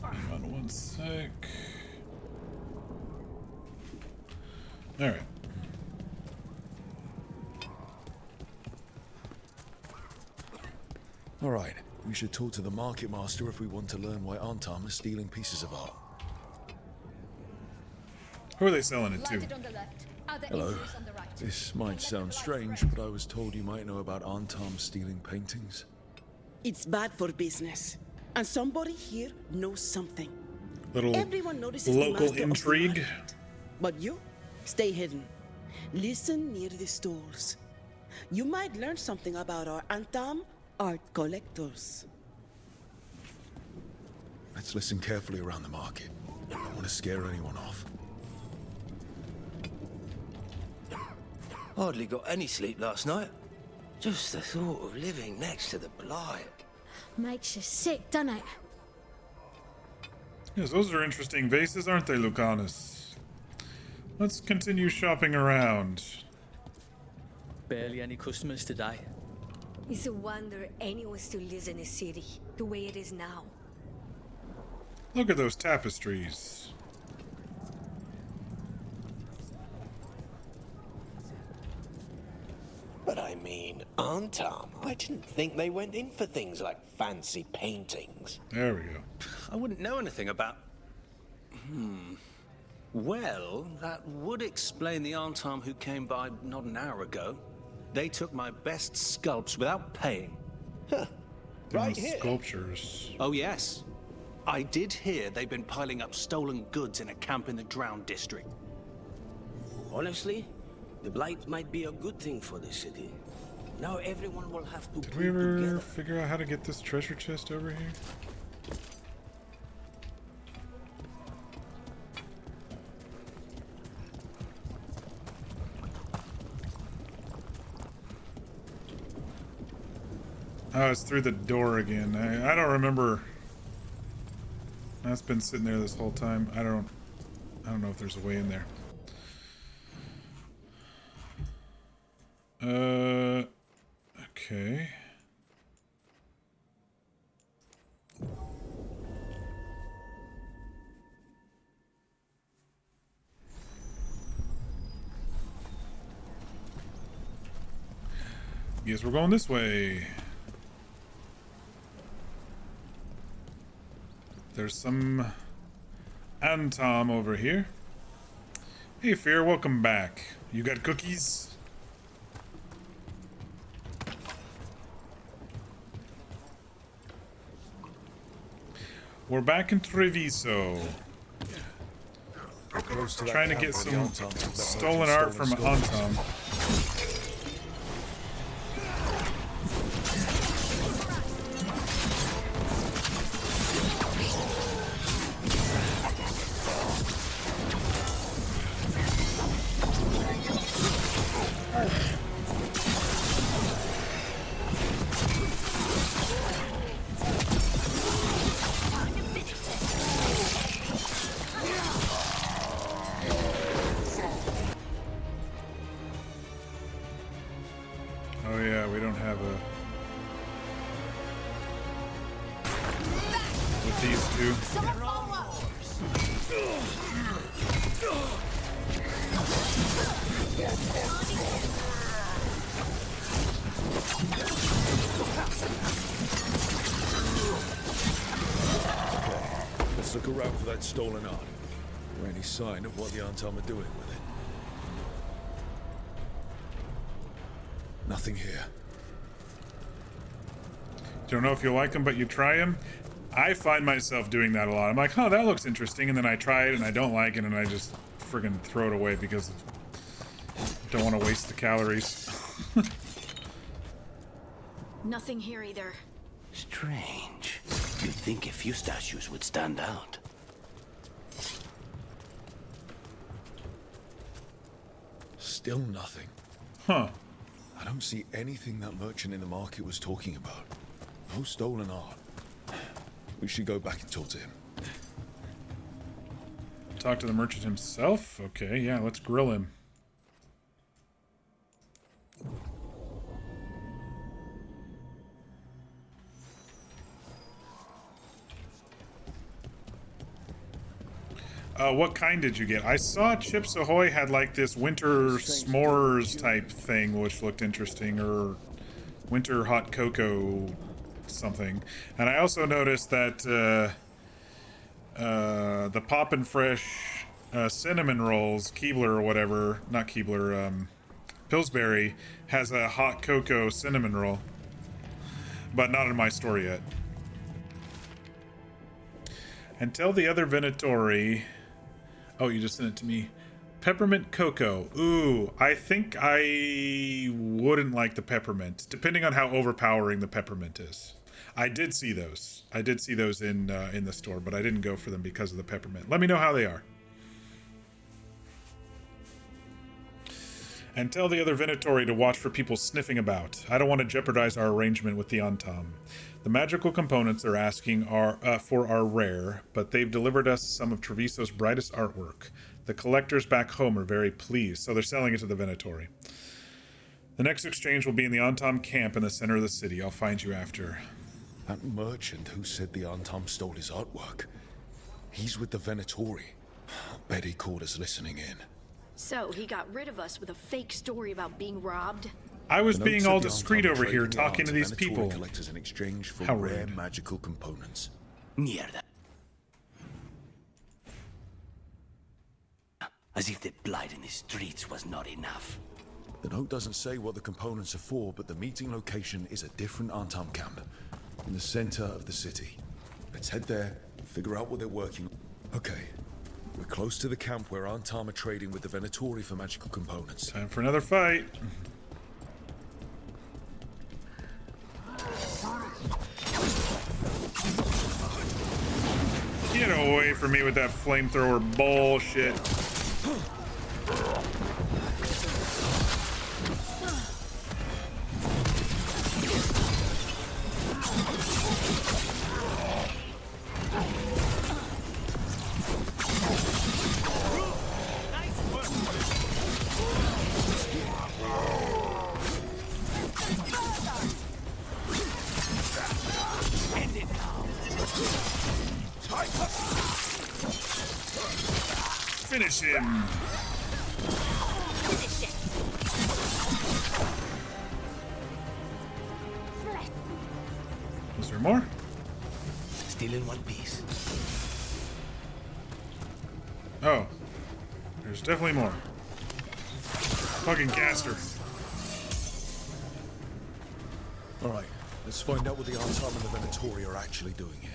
Hang on one sec. Alright. Alright, we should talk to the market master if we want to learn why Antam is stealing pieces of art. Who are they selling it to? Lighted on the left. Other Hello. entries on the right. This might sound strange, but I was told you might know about Antam stealing paintings. It's bad for business. And somebody here knows something. Little Everyone notices the local master of the intrigue. market. But you, stay hidden. Listen near the stalls. You might learn something about our Antam art collectors. Let's listen carefully around the market. I don't want to scare anyone off. Hardly got any sleep last night. Just the thought of living next to the blight. Makes you sick, doesn't it? Yes, those are interesting vases, aren't they, Lucanus? Let's continue shopping around. Barely any customers today. It's a wonder anyone still lives in the city the way it is now. Look at those tapestries. But I mean, Antam, I didn't think they went in for things like fancy paintings. There we go. I wouldn't know anything about... Well, that would explain the Antam who came by not an hour ago. They took my best sculpts without paying. Huh. Right Those here. sculptures. Oh, yes. I did hear they've been piling up stolen goods in a camp in the Drowned District. Honestly, the blight might be a good thing for the city. Now everyone will have to Did we ever figure out how to get this treasure chest over here? Oh, it's through the door again. I don't remember. That's been sitting there this whole time. I don't know if there's a way in there. Okay. Guess we're going this way. There's some Antam over here. Hey, Fear, welcome back. You got cookies? We're back in Treviso. Close to that Trying to camp get where the some Anton took that stolen merchant art from stolen Anton. Oh yeah, we don't have a... with these two. Let's look around for that stolen art. Or any sign of what the Anton are doing with it. Nothing here. Don't know if you like them, but you try them. I find myself doing that a lot. I'm like, oh, that looks interesting, and then I try it and I don't like it, and I just friggin' throw it away because I don't want to waste the calories. Nothing here either. Strange. You'd think a few statues would stand out. Still nothing. Huh. I don't see anything that merchant in the market was talking about. No stolen art. We should go back and talk to him. Talk to the merchant himself? Okay, yeah, let's grill him. What kind did you get? I saw Chips Ahoy had like this winter s'mores type thing, which looked interesting, or winter hot cocoa something. And I also noticed that the Poppin' Fresh cinnamon rolls, Keebler or whatever, not Keebler, Pillsbury, has a hot cocoa cinnamon roll, but not in my store yet. And tell the other Venatori... Oh, you just sent it to me. Peppermint cocoa. Ooh, I think I wouldn't like the peppermint, depending on how overpowering the peppermint is. I did see those. I did see those in the store, but I didn't go for them because of the peppermint. Let me know how they are. And tell the other Venatori to watch for people sniffing about. I don't want to jeopardize our arrangement with the Antam. The magical components they're asking for are rare, but they've delivered us some of Treviso's brightest artwork. The collectors back home are very pleased, so they're selling it to the Venatori. The next exchange will be in the Antam camp in the center of the city. I'll find you after. That merchant who said the Antam stole his artwork. He's with the Venatori. Bet he caught us listening in. So he got rid of us with a fake story about being robbed? I was being all discreet over here, talking to these people. Collectors in exchange for How rare rude. magical components. Mierda. As if the blight in the streets was not enough. The note doesn't say what the components are for, but the meeting location is a different Antam camp. In the center of the city. Let's head there, figure out what they're working on. Okay. We're close to the camp where Antam are trading with the Venatori for magical components. Time for another fight. Get away from me with that flamethrower bullshit. Finish him. Is there more? Still in one piece. Oh. There's definitely more. Fucking caster. Alright, let's find out what the Antam and the Venatori are actually doing here.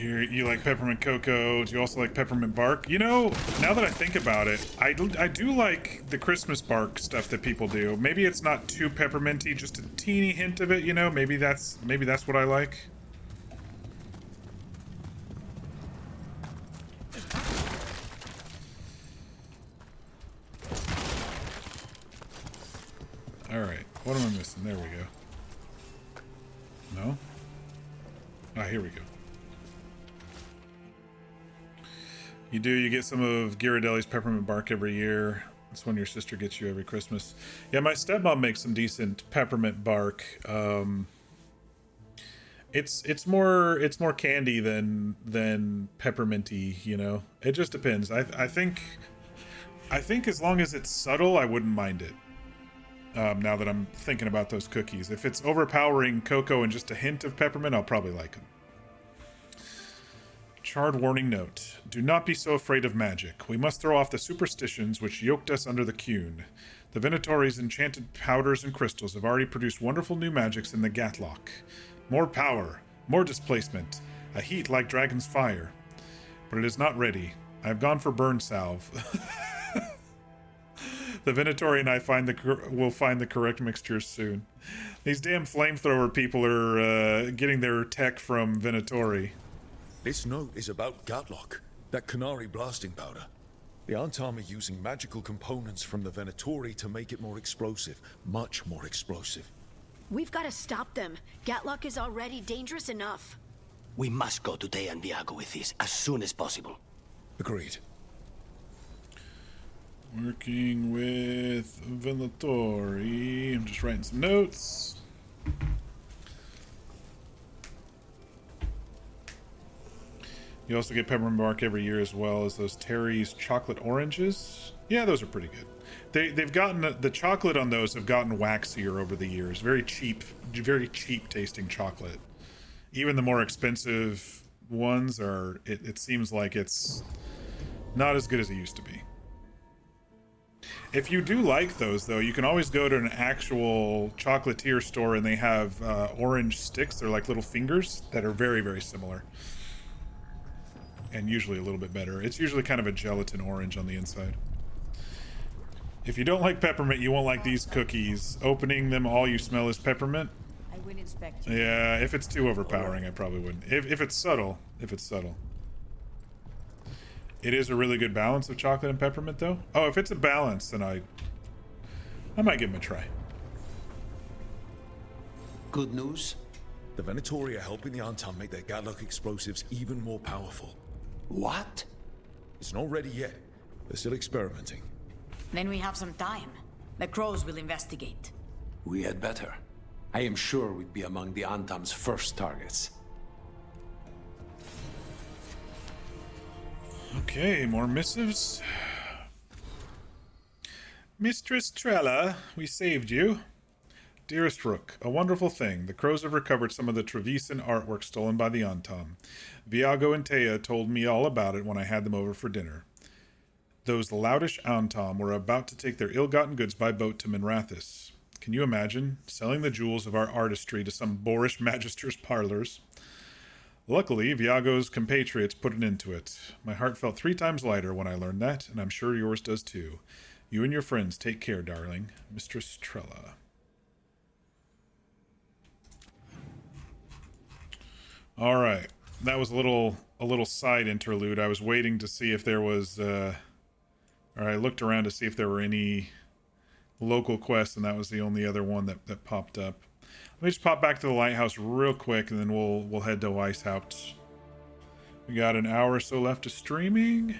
You like peppermint cocoa. Do you also like peppermint bark? You know, now that I think about it, I do like the Christmas bark stuff that people do. Maybe it's not too pepperminty, just a teeny hint of it, you know? Maybe that's what I like. Alright, what am I missing? There we go. No? Ah, here we go. You get some of Ghirardelli's peppermint bark every year. That's one your sister gets you every Christmas. Yeah, my stepmom makes some decent peppermint bark. It's more candy than pepperminty, you know. It just depends. I think as long as it's subtle, I wouldn't mind it. Now that I'm thinking about those cookies, if it's overpowering cocoa and just a hint of peppermint, I'll probably like them. Charred warning note. Do not be so afraid of magic. We must throw off the superstitions which yoked us under the Cune. The Venatori's enchanted powders and crystals have already produced wonderful new magics in the Gatlock. More power, more displacement, a heat like dragon's fire. But it is not ready. I have gone for burn salve. The Venatori and I will find the correct mixtures soon. These damn flamethrower people are getting their tech from Venatori. This note is about Gatlock, that Canary blasting powder. The Antam are using magical components from the Venatori to make it more explosive, much more explosive. We've got to stop them. Gatlock is already dangerous enough. We must go to Day and Viago with this as soon as possible. Agreed. Working with Venatori. I'm just writing some notes. You also get peppermint bark every year, as well as those Terry's chocolate oranges. Yeah, those are pretty good. They've gotten the chocolate on those have gotten waxier over the years. Very cheap tasting chocolate. Even the more expensive ones are. It seems like it's not as good as it used to be. If you do like those, though, you can always go to an actual chocolatier store, and they have orange sticks. They're like little fingers that are very, very similar. And usually a little bit better. It's usually kind of a gelatin orange on the inside. If you don't like peppermint, you won't like these cookies. Opening them, all you smell is peppermint. I will inspect you. Yeah, if it's too overpowering, I probably wouldn't. If it's subtle. It is a really good balance of chocolate and peppermint, though. Oh, if it's a balance, then I might give them a try. Good news? The Venatori are helping the Antam make their Gatlock explosives even more powerful. What? It's not ready yet. They're still experimenting. Then we have some time. The crows will investigate. We had better. I am sure we'd be among the Antam's first targets. Okay, more missives. Mistress Trella, we saved you. Dearest Rook, a wonderful thing. The crows have recovered some of the Trevisan artwork stolen by the Antam. Viago and Taya told me all about it when I had them over for dinner. Those loutish Antam were about to take their ill-gotten goods by boat to Minrathis. Can you imagine? Selling the jewels of our artistry to some boorish magister's parlors. Luckily, Viago's compatriots put an end to it. My heart felt 3 times lighter when I learned that, and I'm sure yours does too. You and your friends take care, darling. Mistress Trella. All right, that was a little side interlude. I was waiting to see if there was, or I looked around to see if there were any local quests, and that was the only other one that popped up. Let me just pop back to the lighthouse real quick, and then we'll head to Weishaupt. We got an hour or so left of streaming.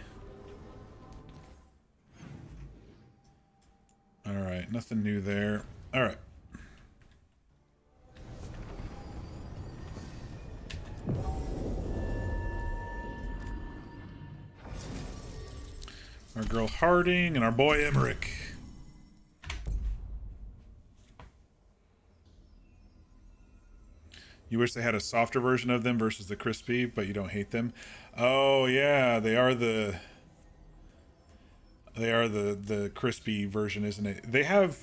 All right, nothing new there. All right. Our girl Harding and our boy Emmerich. You wish they had a softer version of them versus the crispy, but you don't hate them. Oh yeah, they are the crispy version, isn't it? They have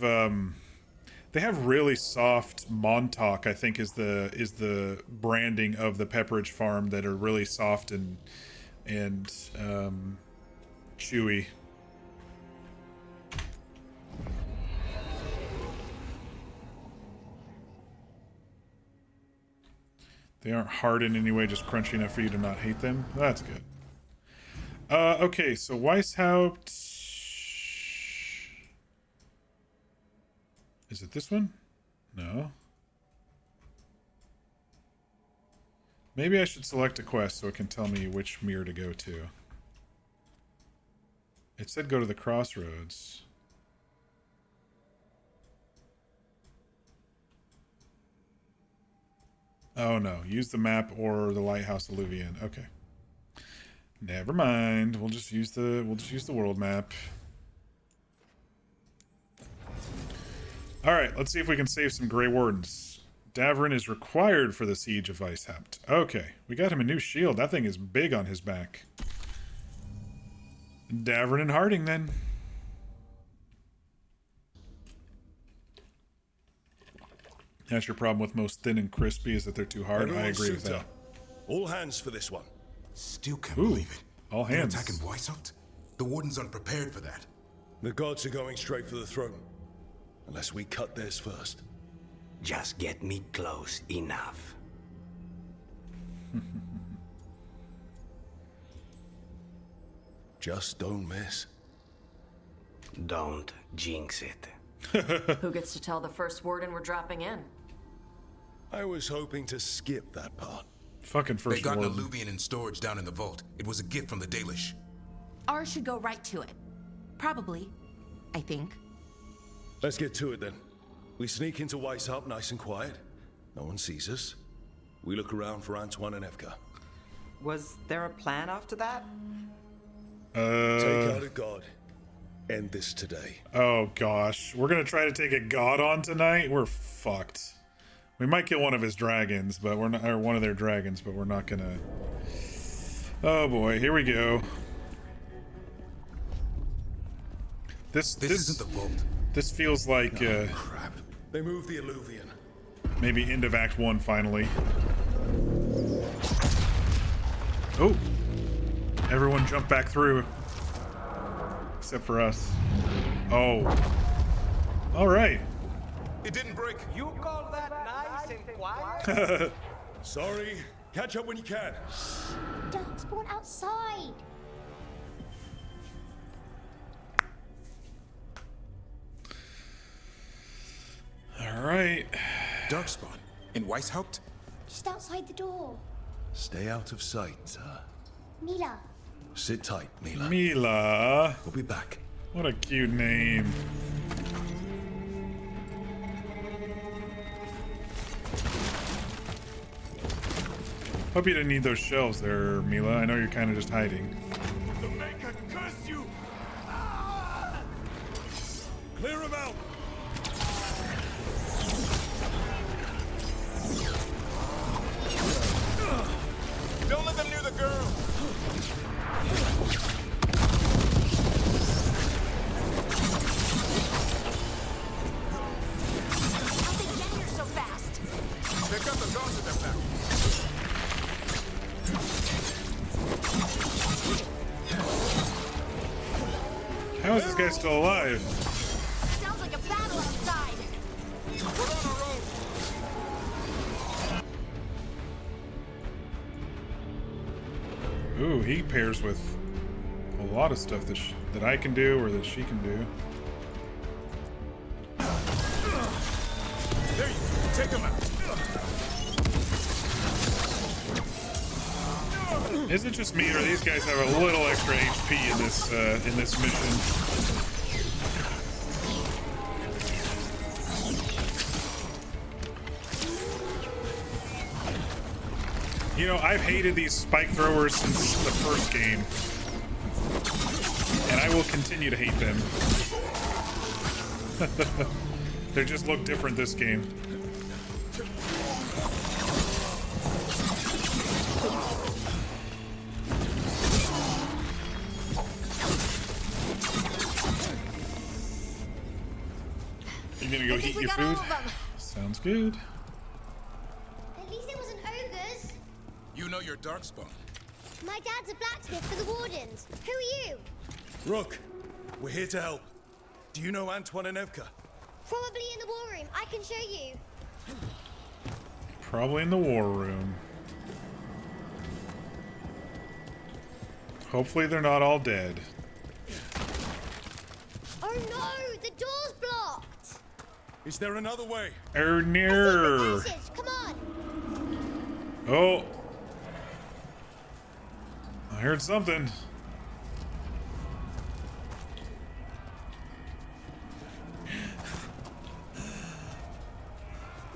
They have really soft Montauk, I think is the branding of the Pepperidge Farm, that are really soft and chewy. They aren't hard in any way, just crunchy enough for you to not hate them. That's good. Okay, so Weishaupt. Is it this one? No. Maybe I should select a quest so it can tell me which mirror to go to. It said go to the crossroads. Oh no, use the map or the lighthouse alluvion. Okay. Never mind. We'll just use the world map. All right, let's see if we can save some Grey Wardens. Davrin is required for the siege of Weishaupt. Okay, we got him a new shield. That thing is big on his back. Davrin and Harding then. That's your problem with most thin and crispy, is that they're too hard. Everyone I agree with suit that. up. All hands for this one. Still can't Ooh, believe it. all They're hands. attacking Weishaupt? The Warden's unprepared for that. The gods are going straight for the throne. Unless we cut theirs first. Just get me close enough. Just don't miss. Don't jinx it. Who gets to tell the first Warden we're dropping in? I was hoping to skip that part. Fucking They first got an Warden. alluvian in storage down in the vault. It was a gift from the Dalish. Ours should go right to it. Probably. I think. Let's get to it then. We sneak into Weishaupt nice and quiet. No one sees us. We look around for Antoine and Evka. Was there a plan after that? Take out a god. End this today. Oh gosh, we're gonna try to take a god on tonight. We're fucked. We might kill one of his dragons, but we're not, or one of their dragons, but we're not gonna. Oh boy, here we go. This isn't the vault. This feels like Crap. They moved the alluvian. maybe end of Act 1 finally. Oh, everyone jump back through, except for us. Oh, all right. It didn't break. You call that nice and quiet? Sorry. Catch up when you can. Darkspawn outside. All right. Darkspawn in Weishaupt? Just outside the door. Stay out of sight. Mila. Sit tight, Mila. Mila. We'll be back. What a cute name. Hope you didn't need those shelves there, Mila. I know you're kind of just hiding. The Maker curse you! Clear him out! Don't let them near the girl. How'd they get here so fast? They've got the dogs at their back. How is this guy still alive? Sounds like a battle outside. We're on our own. Ooh, he pairs with a lot of stuff that I can do or that she can do. There you go. Take them out. Is it just me, or these guys have a little extra HP in this mission? You know, I've hated these spike throwers since the first game, and I will continue to hate them. They just look different this game. You gonna go eat your food. Sounds good. At least it wasn't ogres. You know your darkspawn. My dad's a blacksmith for the Wardens. Who are you? Rook, we're here to help. Do you know Antoine and Evka? Probably in the war room. I can show you. Probably in the war room. Hopefully they're not all dead. Oh no! The door's blocked! Is there another way? Near. Come on! Oh. I heard something.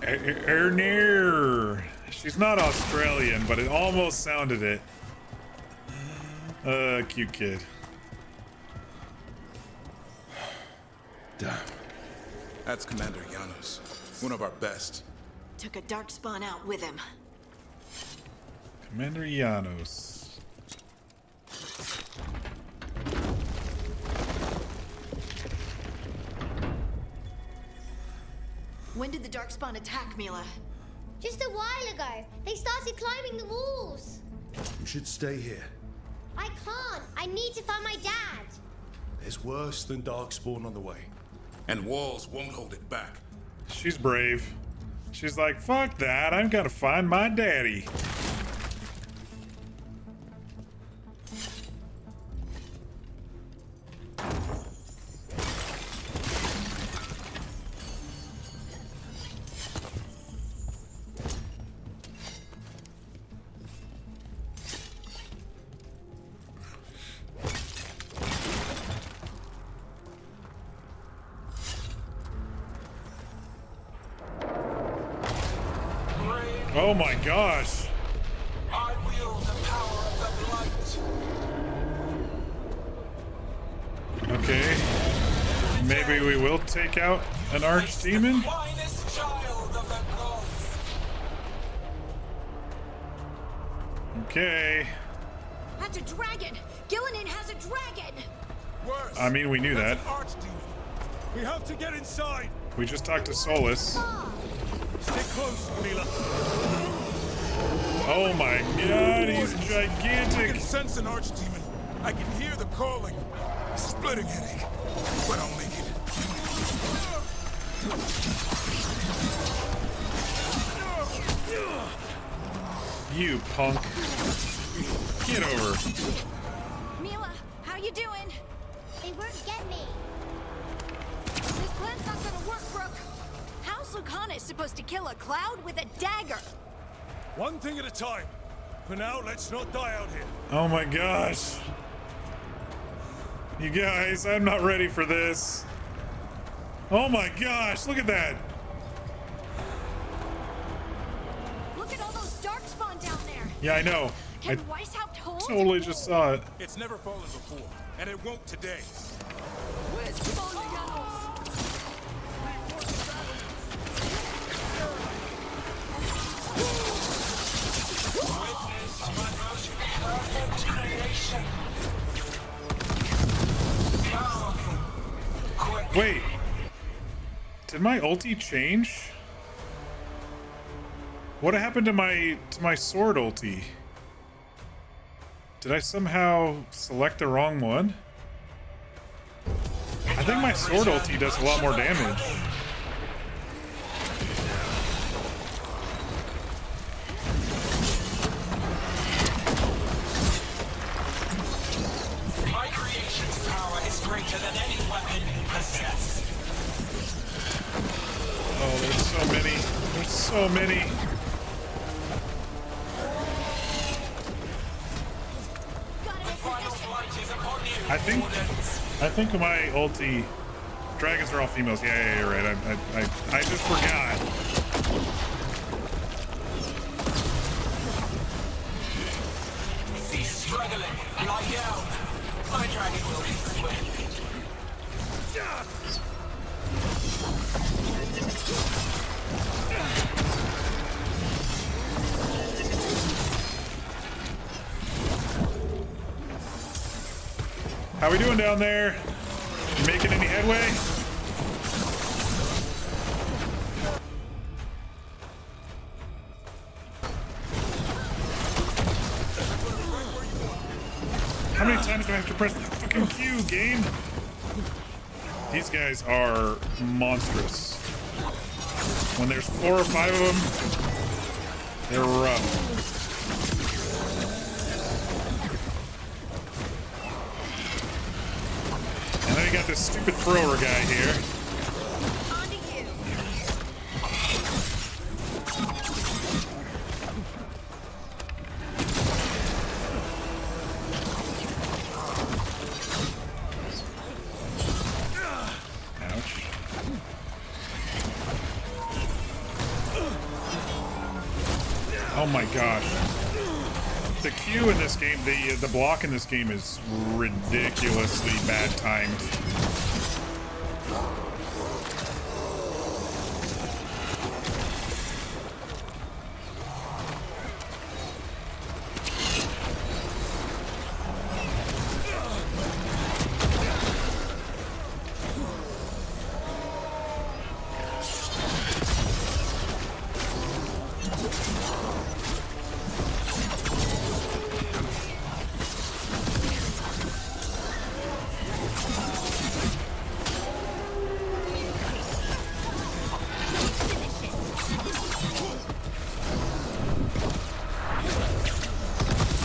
Near. She's not Australian, but it almost sounded it. Cute kid. Damn. That's Commander Janos. One of our best. Took a darkspawn out with him. Commander Janos. When did the darkspawn attack, Mila? Just a while ago. They started climbing the walls. You should stay here. I can't. I need to find my dad. There's worse than Darkspawn on the way. And walls won't hold it back. She's brave. She's like, fuck that. I'm gonna find my daddy. Oh my gosh. I wield the power of the blight. Okay. Maybe we will take out an archdemon. Finest child of the gods. Okay. That's a dragon! Gillinan has a dragon! Worse. I mean, we knew that. We have to get inside. We just talked to Solus. Stay close, Mila. Oh my god, he's I gigantic. can sense an archdemon. I can hear the calling. Splitting headache. But I'll make it. You punk. Get over. Mila, how you doing? They won't get me. This plan's not gonna work, Brooke. How's Lucana supposed to kill a cloud with a dagger? One thing at a time. For now, let's not die out here. Oh my gosh. You guys, I'm not ready for this. Oh my gosh, look at that. Look at all those darkspawn down there. Yeah, I know. I Can Weishaupt hold? totally just saw it. It's never fallen before, and it won't today. Wait. Did my ulti change? What happened to my sword ulti? Did I somehow select the wrong one? I think my sword ulti does a lot more damage. My creation's power is greater than any weapon you possess. Oh, there's so many. There's so many. I think my ulti. Dragons are all females. Yeah, you're right. I just forgot. Cease struggling. Lie down. My dragon will be swift. How we doing down there? You making any headway? times do I have to press the fucking Q, game? These guys are monstrous. When there's 4 or 5 of them, they're rough. And then you got this stupid thrower guy here. Oh my gosh. The Q in this game, the block in this game is ridiculously bad timed.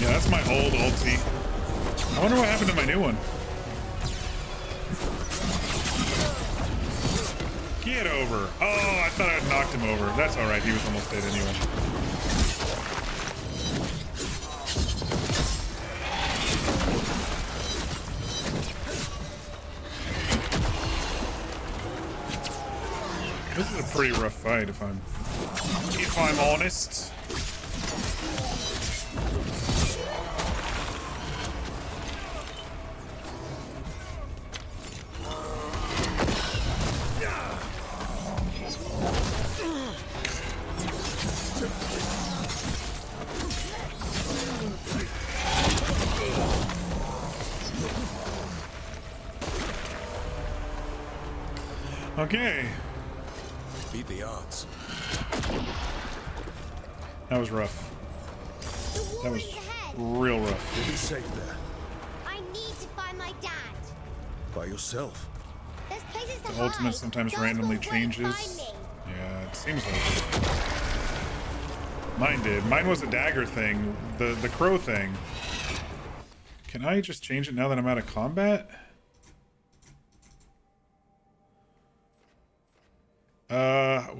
Yeah, that's my old ulti. I wonder what happened to my new one. Get over. Oh, I thought I'd knocked him over. That's alright, he was almost dead anyway. This is a pretty rough fight if I'm honest. Okay. Beat the odds. That was rough. That was real rough. You'll be safe there. I need to find my dad. By yourself. There's places to The ultimate hide. sometimes Guards randomly will wait, changes. find me. Yeah, it seems like it. Mine did. Mine was a dagger thing. The crow thing. Can I just change it now that I'm out of combat?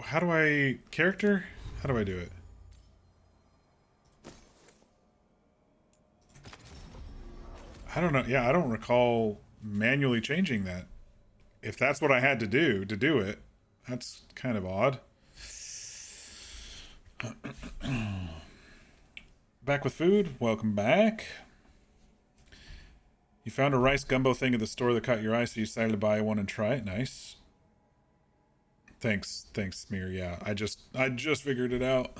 How do I... Character? How do I do it? I don't know. Yeah, I don't recall manually changing that. If that's what I had to do it, that's kind of odd. Back with food. Welcome back. You found a rice gumbo thing at the store that caught your eye, so you decided to buy one and try it. Nice. Thanks, Smear. Yeah, I just figured it out.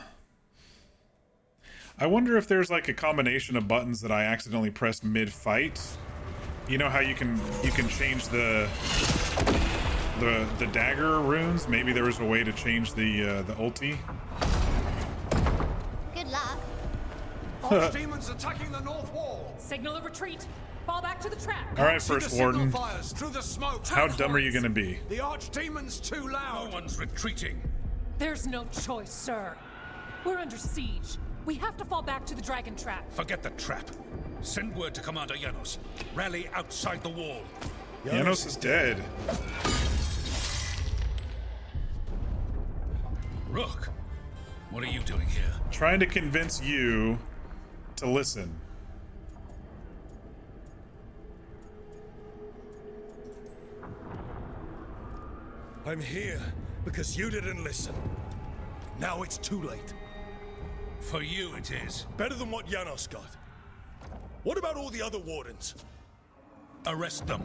I wonder if there's like a combination of buttons that I accidentally pressed mid-fight. You know how you can change the dagger runes? Maybe there was a way to change the ulti. Good luck. Arch demons attacking the north wall. Signal of retreat. Fall back to the trap. All right, First Warden. Through the smoke. How dumb are you going to be? The archdemon's too loud. No one's retreating. There's no choice, sir. We're under siege. We have to fall back to the dragon trap. Forget the trap. Send word to Commander Janos. Rally outside the wall. Janos is dead. Rook, what are you doing here? Trying to convince you to listen. I'm here because you didn't listen. Now it's too late. For you it is. Better than what Janos got. What about all the other wardens? Arrest them.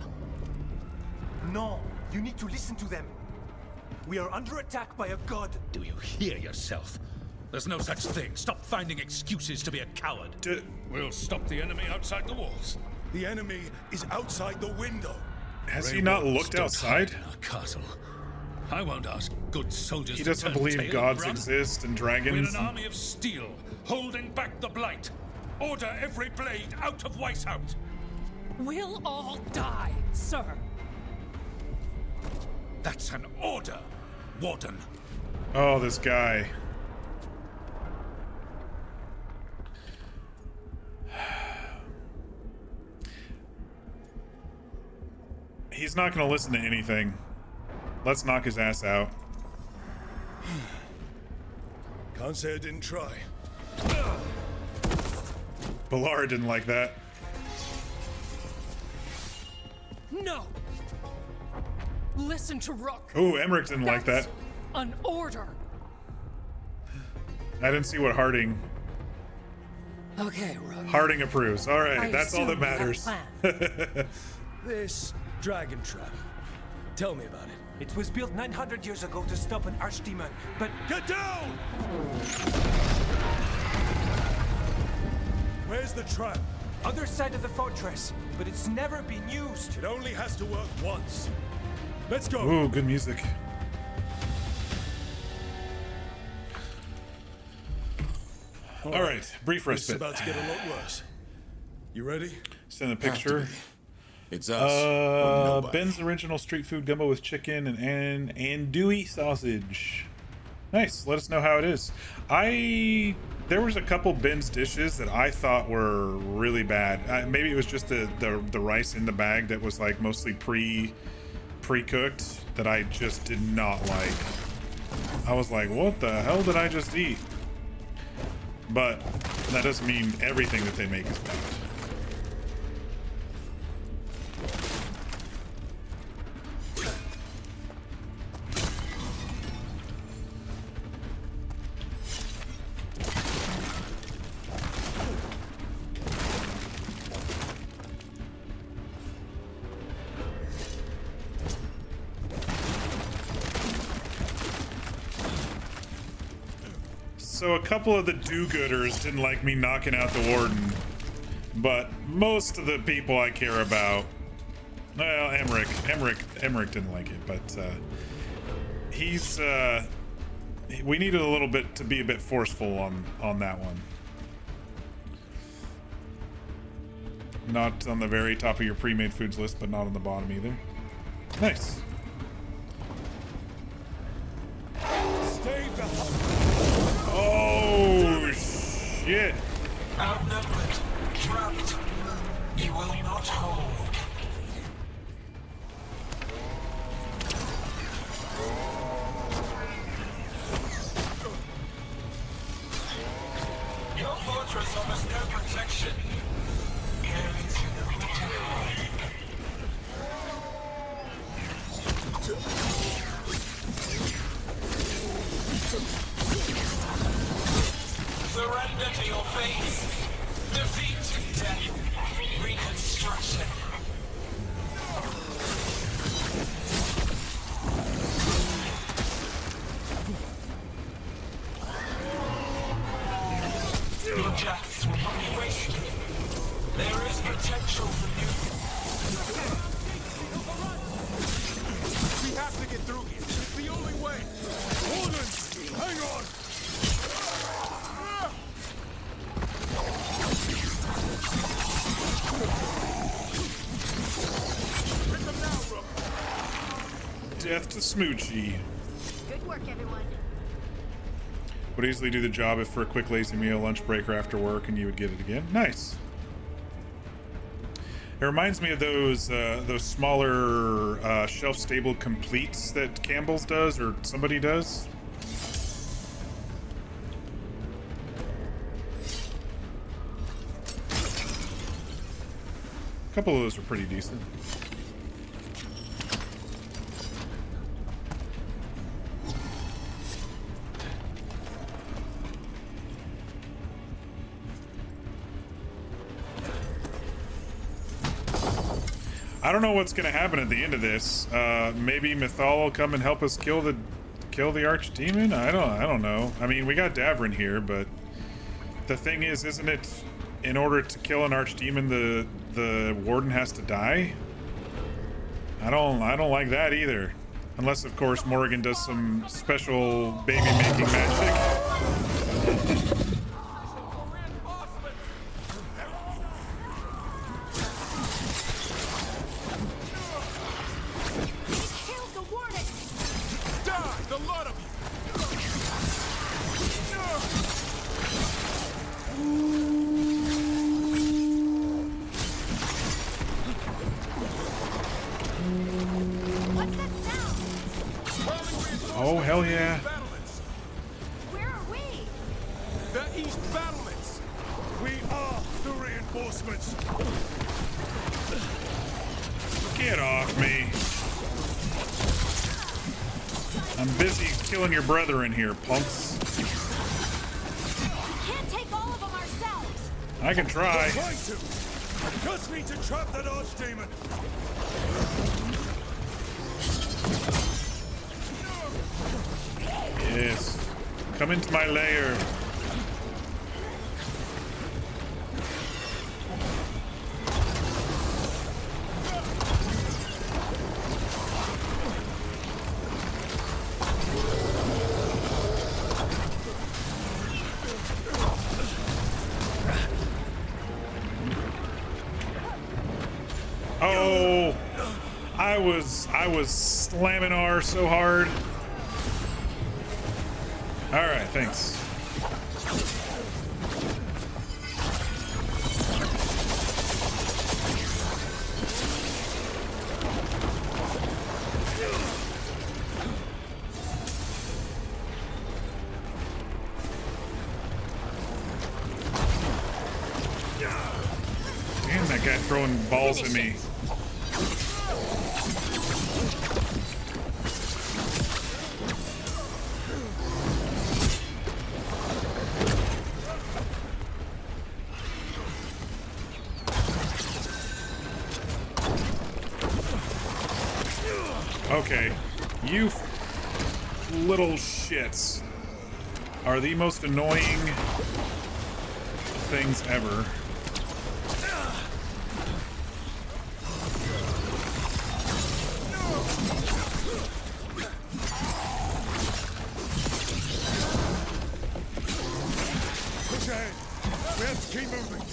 No, you need to listen to them. We are under attack by a god. Do you hear yourself? There's no such thing. Stop finding excuses to be a coward. We'll stop the enemy outside the walls. The enemy is outside the window. Has he not looked outside? In our castle. I won't ask good soldiers. He doesn't believe gods exist and dragons. We're an army of steel, holding back the blight. Order every blade out of Weishaupt. We'll all die, sir. That's an order, Warden. Oh, this guy. He's not going to listen to anything. Let's knock his ass out. Can't say I didn't try. Ballard didn't like that. No! Listen to Rook. Ooh, Emmerich didn't like that. An order. I didn't see what Harding... Okay, Rook. Harding approves. All right, that's all that assume you have a matters. plan. This dragon trap. Tell me about it. It was built 900 years ago to stop an archdemon, but... Get down! Where's the trap? Other side of the fortress, but it's never been used. It only has to work once. Let's go. Ooh, good music. All right, brief This is respite. about to get a lot worse. You ready? Send a picture. It's us. or nobody. Ben's original street food gumbo with chicken and andouille sausage. Nice. Let us know how it is. There was a couple Ben's dishes that I thought were really bad. Maybe it was just the rice in the bag that was like mostly pre-cooked that I just did not like. I was like, what the hell did I just eat? But that doesn't mean everything that they make is bad. So a couple of the do-gooders didn't like me knocking out the warden, but most of the people I care about, well, Emmerich didn't like it, but we needed a little bit to be a bit forceful on that one. Not on the very top of your pre-made foods list, but not on the bottom either. Nice. Stay behind. Oh, shit. Outnumbered, trapped. You will not hold. Your fortress offers no protection. Carries no time. Surrender to your fate. Defeat, death, reconstruction. Your deaths will not be wasted. There is potential for you. We have to get through here. It's the only way. Warden, hang on. Death to Smoochie. Good work, everyone. Would easily do the job if for a quick lazy meal, lunch break, or after work, and you would get it again. Nice. It reminds me of those smaller shelf-stable completes that Campbell's does, or somebody does. A couple of those are pretty decent. I don't know what's going to happen at the end of this. Maybe Mythal will come and help us kill the archdemon. I don't know. I mean, we got Davrin here, but the thing is, isn't it, in order to kill an archdemon, the warden has to die? I don't like that either. Unless, of course, Morrigan does some special baby-making magic. Yeah. Where are we? The East Battlements! We are the reinforcements! Get off me. I'm busy killing your brother in here, punks. We can't take all of them ourselves. I can try. We're trying to. I just need to trap that archdemon. Yes. Come into my lair. Oh, I was slamming R so hard. All right, thanks. Damn, that guy throwing balls at me. Okay, you little shits are the most annoying things ever. Push ahead. We have to keep moving.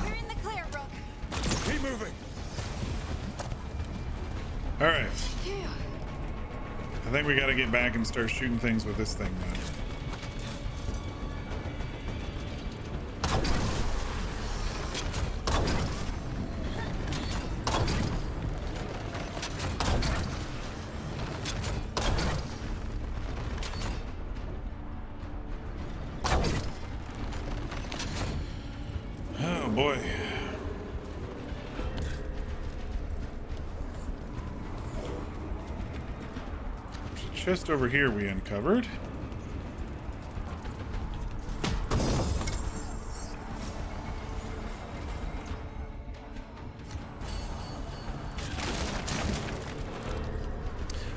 We're in the clear, Rook. Keep moving. All right. I think we got to get back and start shooting things with this thing now. Oh boy. There's a chest over here we uncovered.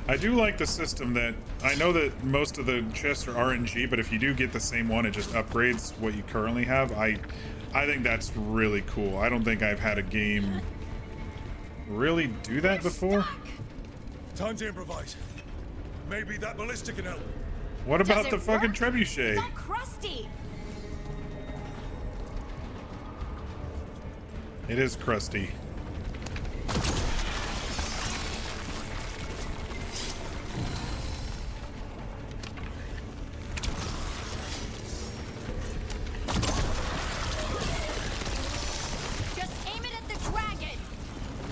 I do like the system that I know that most of the chests are RNG, but if you do get the same one, it just upgrades what you currently have. I think that's really cool. I don't think I've had a game really do that before. Time to improvise. Maybe that ballista can help. What about the fucking trebuchet? It's all crusty. It is crusty. Just aim it at the dragon.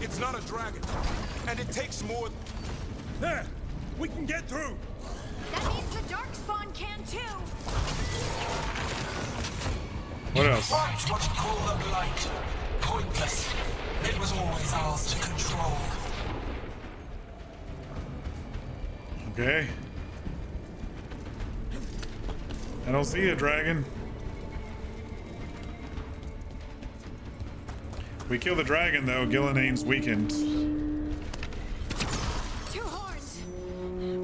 It's not a dragon, and it takes more. There, we can get through. That means the darkspawn can too. What else? Fight what you call the blight. Pointless. It was always ours to control. Okay. I don't see a dragon. We kill the dragon though, Gillanane's weakened. Two horns.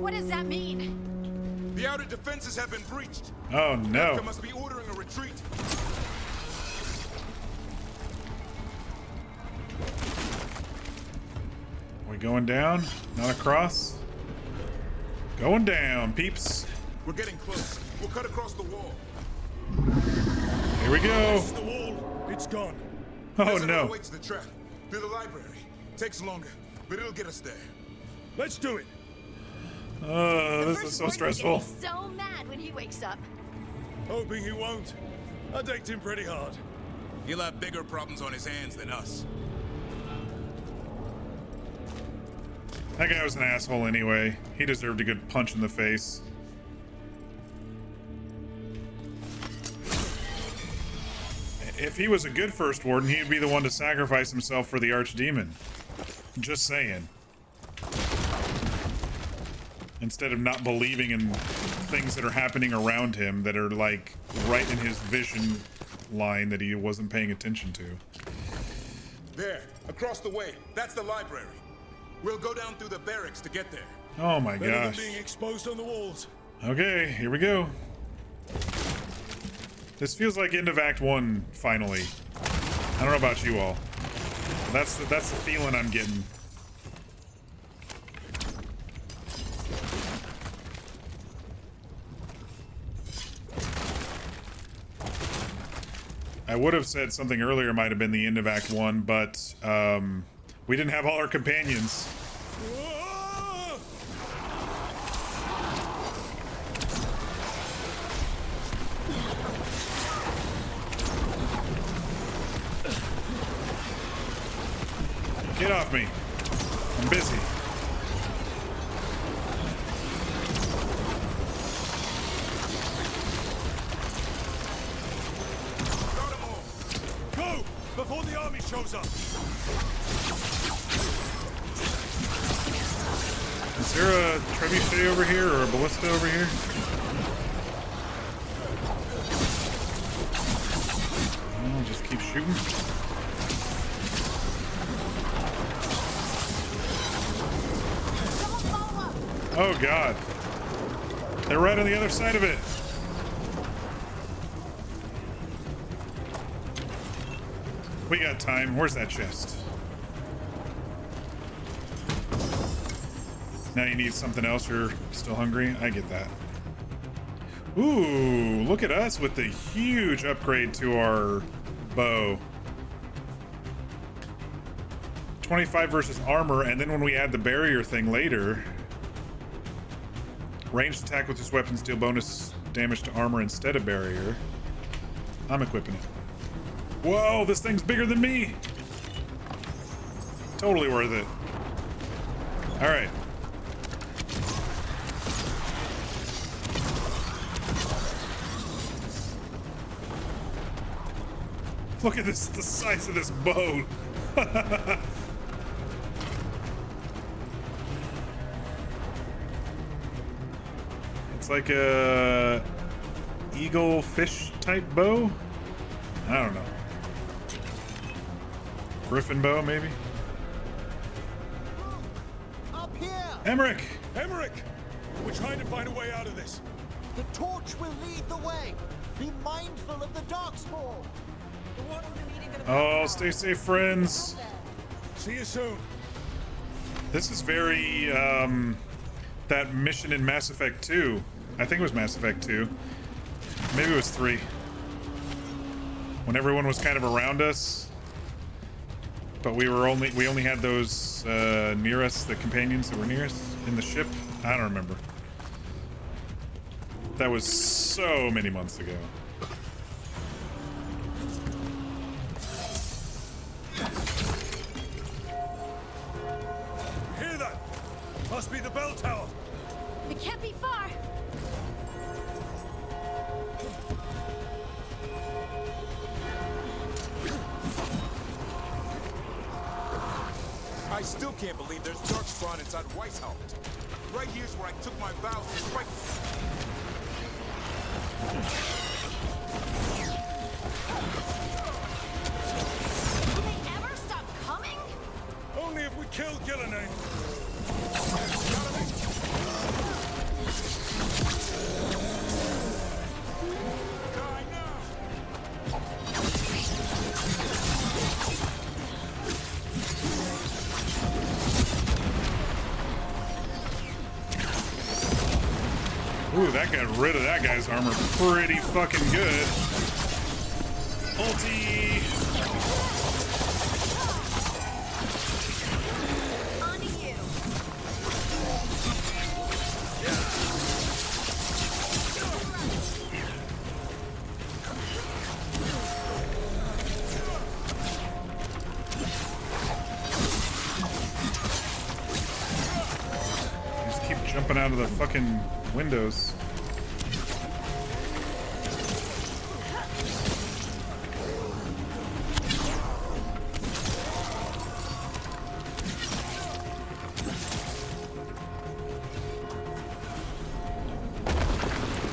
What does that mean? The outer defenses have been breached. Oh no. They must be ordering a retreat. We going down? Not across? Going down, peeps. We're getting close. We'll cut across the wall. Here we go. This is the wall. It's gone. Oh There's another no. way to the trap. Through the library. Takes longer, but it'll get us there. Let's do it. This is so stressful. So mad when he wakes up. Hoping he won't. I decked him pretty hard. He'll have bigger problems on his hands than us. That guy was an asshole anyway. He deserved a good punch in the face. If he was a good first warden, he'd be the one to sacrifice himself for the archdemon. Just saying. Instead of not believing in things that are happening around him that are like right in his vision line that he wasn't paying attention to. There, across the way. That's the library. We'll go down through the barracks to get there. Oh my Better than gosh. being exposed on the walls. Okay, here we go. This feels like end of Act 1, finally. I don't know about you all. That's the feeling I'm getting. I would have said something earlier might have been the end of Act 1, but we didn't have all our companions. Get off me. I'm busy. Go! Before the army shows up! Is there a trebuchet over here or a ballista over here? Oh, just keep shooting. Oh god. They're right on the other side of it. We got time. Where's that chest? Now you need something else. You're still hungry. I get that. Ooh, look at us with the huge upgrade to our bow. 25 versus armor, and then when we add the barrier thing later, ranged attack with this weapons deal bonus damage to armor instead of barrier. I'm equipping it. Whoa, this thing's bigger than me. Totally worth it. All right. Look at this, the size of this bow. It's like a eagle fish type bow. I don't know. Griffin bow, maybe? Up here! Emmerich! Emmerich! We're trying to find a way out of this. The torch will lead the way. Be mindful of the darkspawn. Oh, stay safe, friends. See you soon. This is very, that mission in Mass Effect 2. I think it was Mass Effect 2. Maybe it was 3. When everyone was kind of around us. But we only had those near us, the companions that were near us in the ship. I don't remember. That was so many months ago. Hear that? Must be the bell tower. It can't be far. I still can't believe there's darkspawn inside Weishaupt. Right here's where I took my vows to strike. Will they ever stop coming? Only if we kill Gillenay. Ooh, that got rid of that guy's armor pretty fucking good. Ulti! On to you. Jumping out of the fucking windows.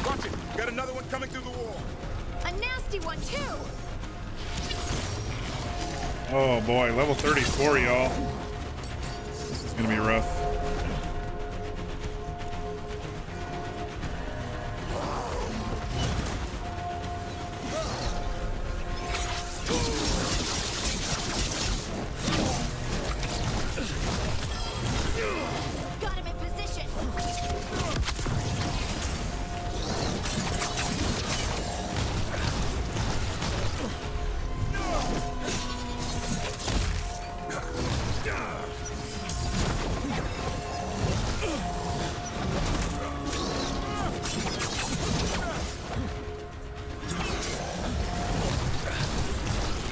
Watch it! Got another one coming through the wall. A nasty one, too! Oh boy, level 34, y'all. This is gonna be rough. Got him in position!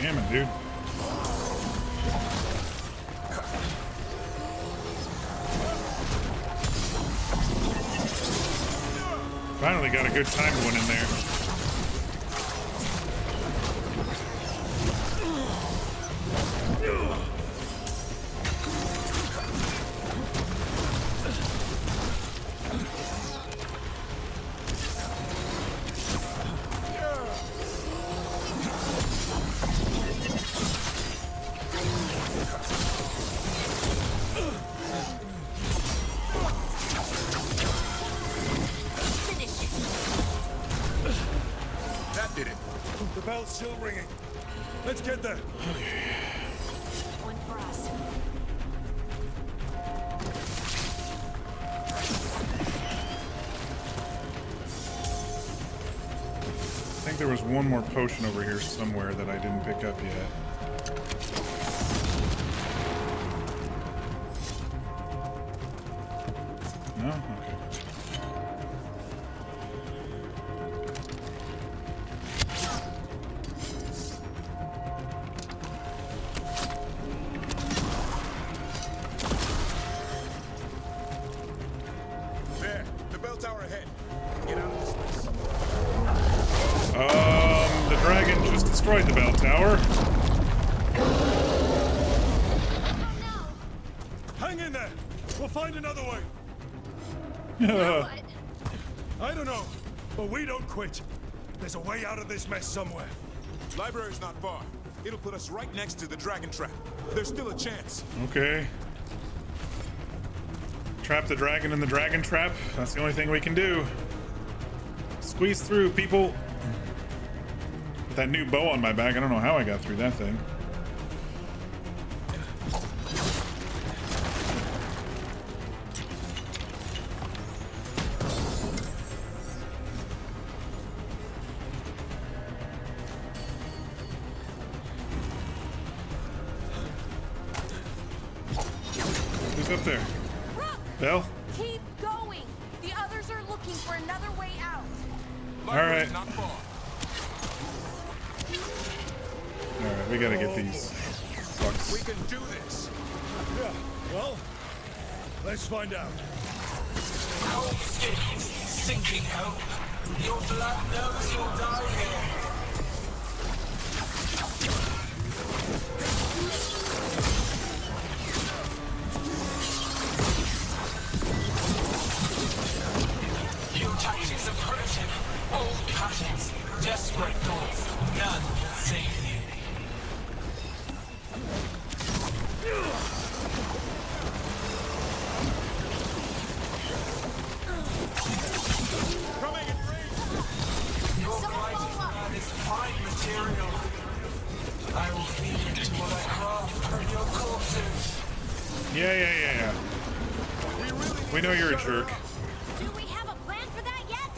Damn it, dude. Finally got a good timed one in there. That did it. The bell's still ringing. Let's get there. One for us. I think there was one more potion over here somewhere that I didn't pick up yet. No? Okay. There, the bell tower ahead. Get out of this place. The dragon just destroyed the bell tower. Hang in there. We'll find another way. I don't know, but we don't quit. There's a way out of this mess somewhere. Library's not far. It'll put us right next to the dragon trap. There's still a chance. Okay. Trap the dragon in the dragon trap. That's the only thing we can do. Squeeze through, people. With that new bow on my back, I don't know how I got through that thing. Who's up there? Bell? Keep going! The others are looking for another way out. Alright. Alright, we gotta get these fucks. We can do this. Yeah, well, let's find out. Cold stick, sinking hope. Your blood knows you'll die here. Your tactics are primitive. Old patterns, desperate thoughts. None will save you. Coming in range. Your blighted man is fine material. I will feed it to what I craft from your corpses. Yeah. We know you're a jerk. Do we have a plan for that yet?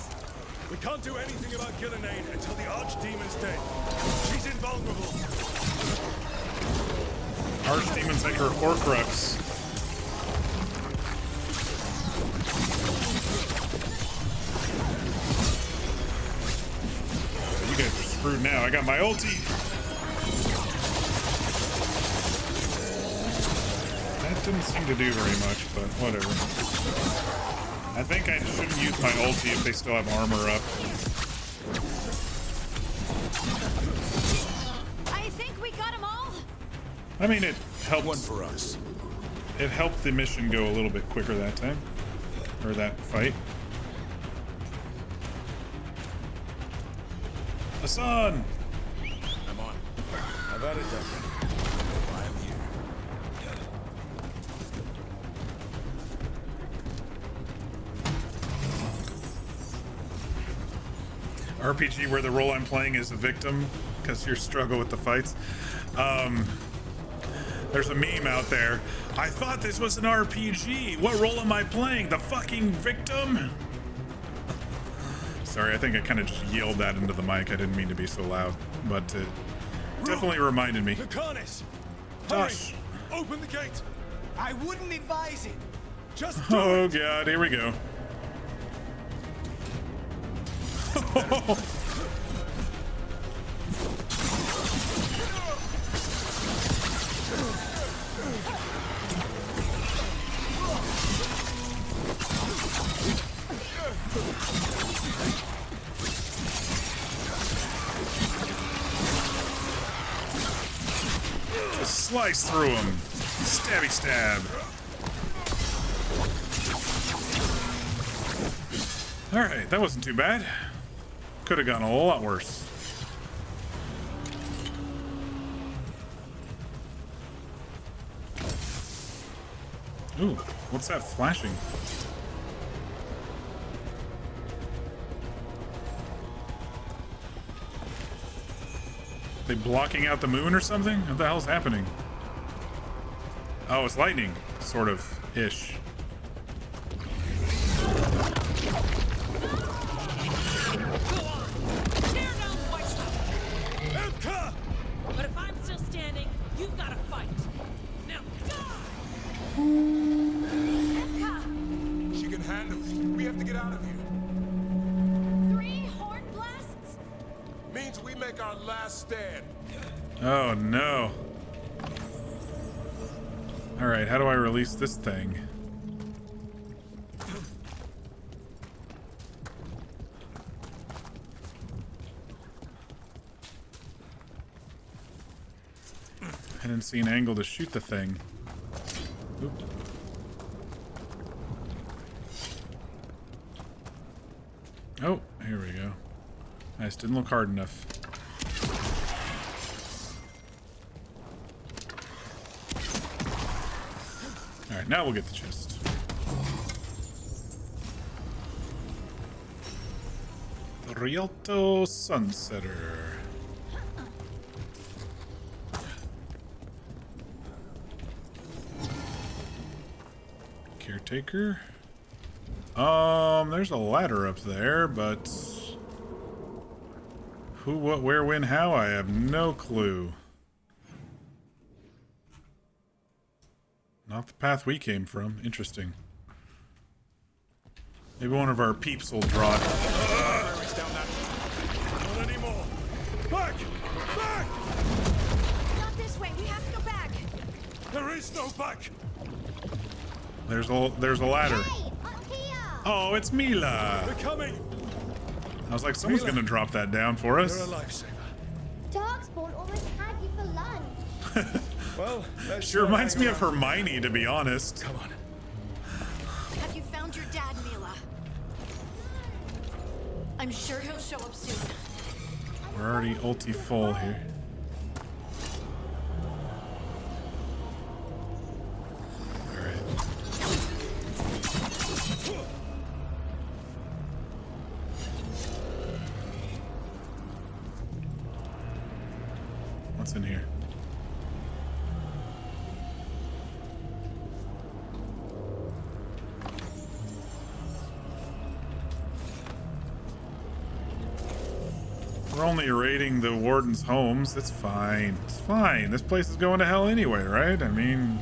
We can't do anything about Gillenade until the Archdemon's dead. She's invulnerable. Archdemon's like her Horcrux. You guys are screwed now. I got my ulti. That didn't seem to do very much, but whatever. I think I shouldn't use my ulti if they still have armor up. I think we got them all. I mean, it helped. One for us. It helped the mission go a little bit quicker that time. Or that fight. Hassan! I'm on. I've had it done. I'm here. RPG where the role I'm playing is a victim because you struggle with the fights. There's a meme out there. I thought this was an RPG. What role am I playing? The fucking victim? Sorry, I think I kind of just yelled that into the mic. I didn't mean to be so loud, but it definitely reminded me. Lucanus! Tosh. Open the gate! I wouldn't advise it. Just Oh god, here we go. Just slice through him. Stabby stab. Alright, that wasn't too bad. Could have gone a lot worse. Ooh, what's that flashing? They blocking out the moon or something? What the hell's happening? Oh, it's lightning, sort of ish. But if I'm still standing, you've got to fight. Now, She can handle it. We have to get out of here. 3 horn blasts? Means we make our last stand. Oh no. Alright, how do I release this thing? I didn't see an angle to shoot the thing. Oop. Oh, here we go. I just didn't look hard enough. Alright, now we'll get the chest. The Rialto Sunsetter. Caretaker. There's a ladder up there, but who, what, where, when, how? I have no clue. Not the path we came from. Interesting. Maybe one of our peeps will draw it. Not anymore. Back! Back! Not this way. We have to go back. There is no back. There's a ladder. Hey, up here! Oh, it's Mila. They're coming. I was like, someone's gonna drop that down for us. You're a lifesaver. Darkspawn almost had you for lunch. Well, She reminds me of Hermione, to be honest. Come on. Have you found your dad, Mila? I'm sure he'll show up soon. We're already ulti full here. What's in here? We're only raiding the warden's homes. It's fine. It's fine. This place is going to hell anyway, right? I mean...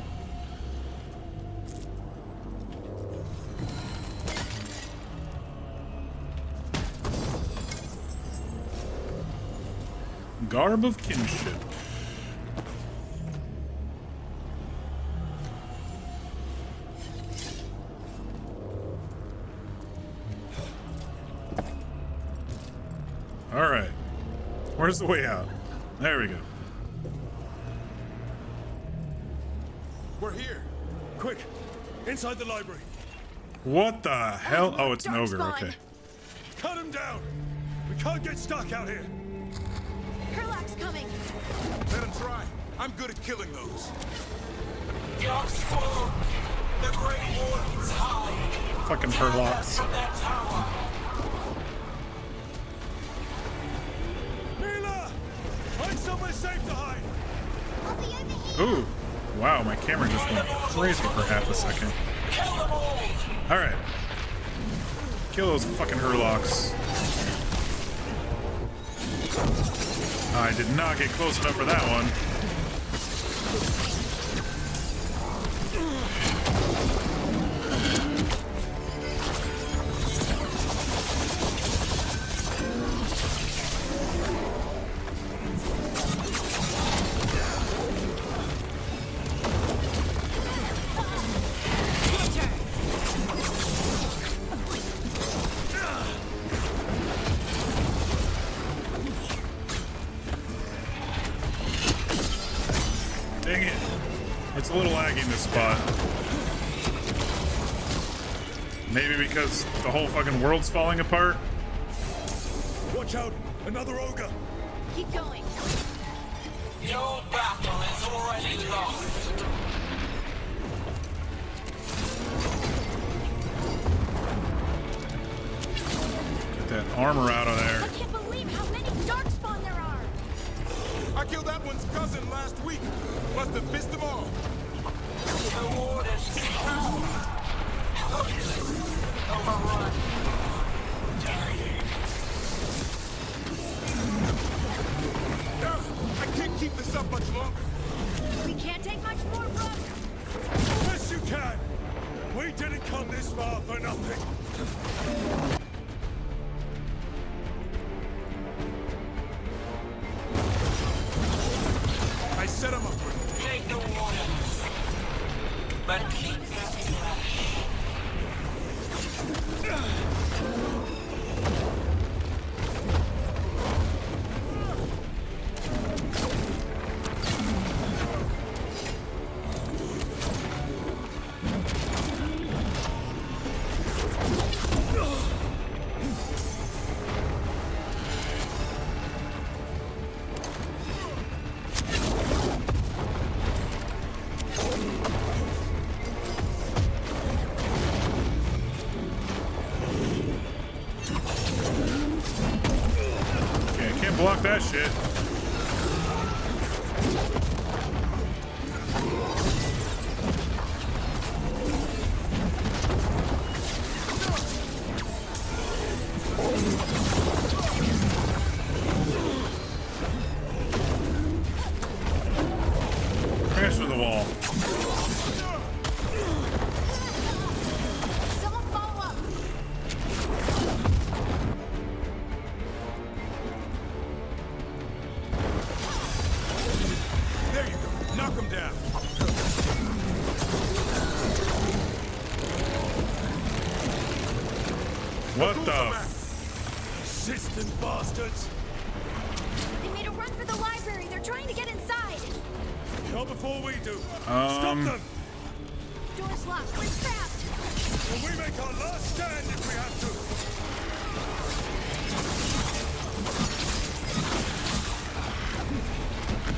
Garb of Kinship. Where's the way out? There we go. We're here. Quick, inside the library. What the hell? Oh, it's an ogre. Okay. Cut him down. We can't get stuck out here. Herlock's coming. Let him try. I'm good at killing those. Dogs full. The Great Warden's high. Fucking Herlocks. From that tower. Mila! Find somewhere safe to hide. Ooh. Wow, my camera just went crazy for half a second. Alright. Kill those fucking Herlocks. I did not get close enough for that one. Dang it. It's a little laggy in this spot. Maybe because the whole fucking world's falling apart? Watch out! Another ogre! Keep going. Your battle is already lost. Get that armor out of there. I can't believe how many darkspawn there are. I killed that one's cousin last week. Must have missed them all. The Warden's power. Overrun. I can't keep this up much longer. We can't take much more, bro. Yes, you can! We didn't come this far for nothing. I set him up. Take the Wardens. But keep them fresh. Block that shit. Crash through the wall. Someone follow up. There you go. Knock him down. What the? Persistent bastards! They made a run for the library. They're trying to get inside. Not before we do. Stop them! Door's locked. We're trapped. Will we make our last stand if we have to?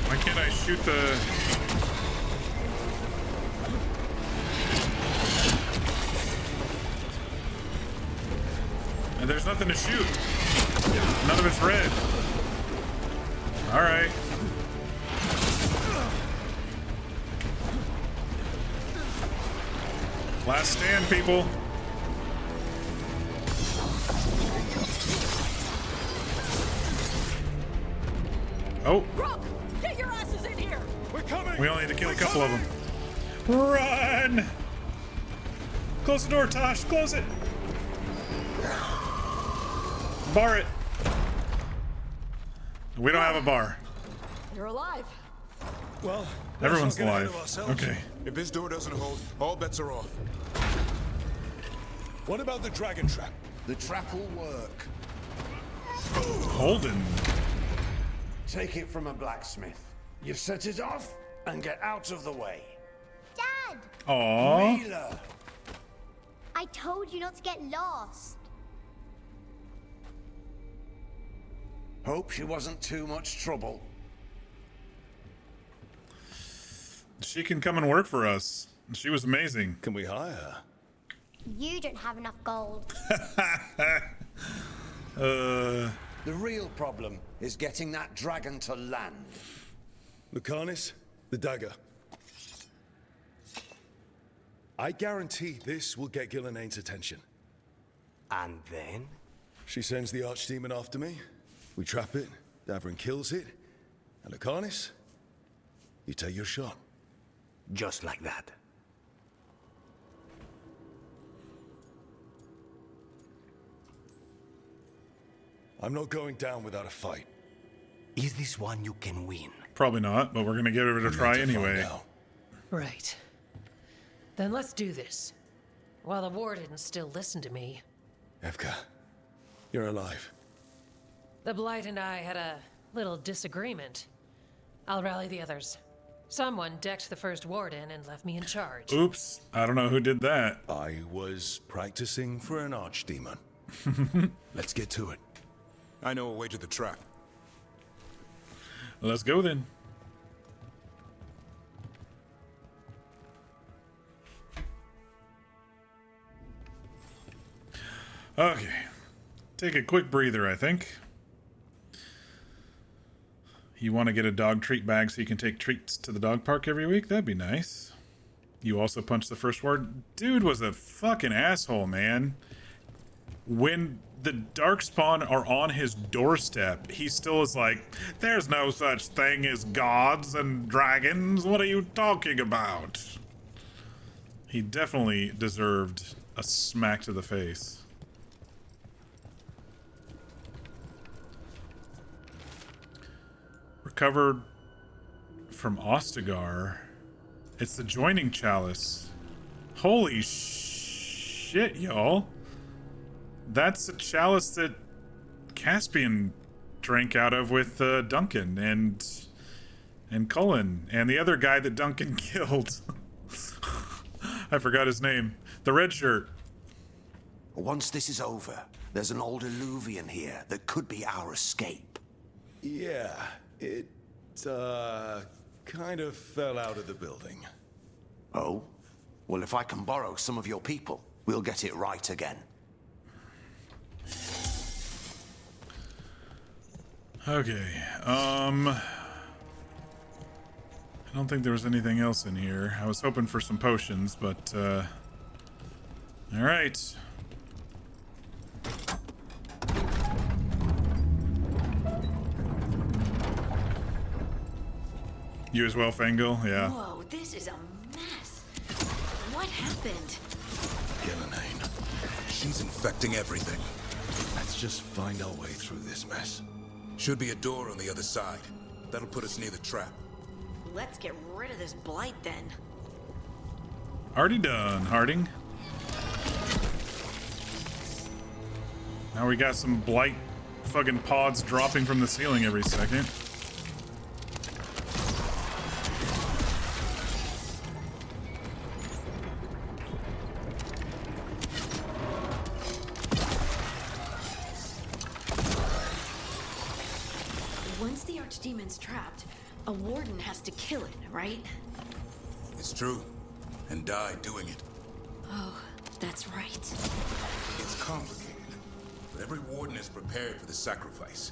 Why can't I shoot the... And there's nothing to shoot. None of it's red. All right. Last stand, people. Oh. Rook, get your asses in here. We're coming. We only need to kill a couple of them. Run! Close the door, Tosh. Close it. Bar it. We don't have a bar. You're alive. Well, Everyone's alive. Okay. If this door doesn't hold, all bets are off. What about the dragon trap? The trap will work. Holden. Take it from a blacksmith. You set it off and get out of the way. Dad! Aww. Mila! I told you not to get lost. Hope she wasn't too much trouble. She can come and work for us. She was amazing. Can we hire her? You don't have enough gold. The real problem is getting that dragon to land. Lucanis, the dagger. I guarantee this will get Gillenaine's attention. And then? She sends the archdemon after me. We trap it, Davrin kills it. And Lucanis, you take your shot. Just like that. I'm not going down without a fight. Is this one you can win? Probably not, but we're gonna give it a try anyway. Right. Then let's do this. While the warden still listened to me. Evka, you're alive. The Blight and I had a little disagreement. I'll rally the others. Someone decked the first warden and left me in charge. Oops, I don't know who did that. I was practicing for an archdemon. Let's get to it. I know a way to the trap. Let's go then. Okay. Take a quick breather, I think. You want to get a dog treat bag so you can take treats to the dog park every week? That'd be nice. You also punched the first ward. Dude was a fucking asshole, man. When the Darkspawn are on his doorstep, he still is like, there's no such thing as gods and dragons. What are you talking about? He definitely deserved a smack to the face. Recovered from Ostagar. It's the joining chalice. Holy shit, y'all. That's a chalice that Caspian drank out of with Duncan and Cullen and the other guy that Duncan killed. I forgot his name. The red shirt. Once this is over, there's an old Illuvian here that could be our escape. Yeah, it, kind of fell out of the building. Oh? Well, if I can borrow some of your people, we'll get it right again. Okay, I don't think there was anything else in here. I was hoping for some potions, but, alright. You as well, Fangirl? Yeah. Whoa, this is a mess. What happened? Gillenaine. She's infecting everything. Let's just find our way through this mess. Should be a door on the other side. That'll put us near the trap. Let's get rid of this blight then. Already done, Harding. Now we got some blight fucking pods dropping from the ceiling every second. Once the archdemon's trapped, a warden has to kill it, right? It's true. And die doing it. Oh, that's right. It's complicated. But every warden is prepared for the sacrifice.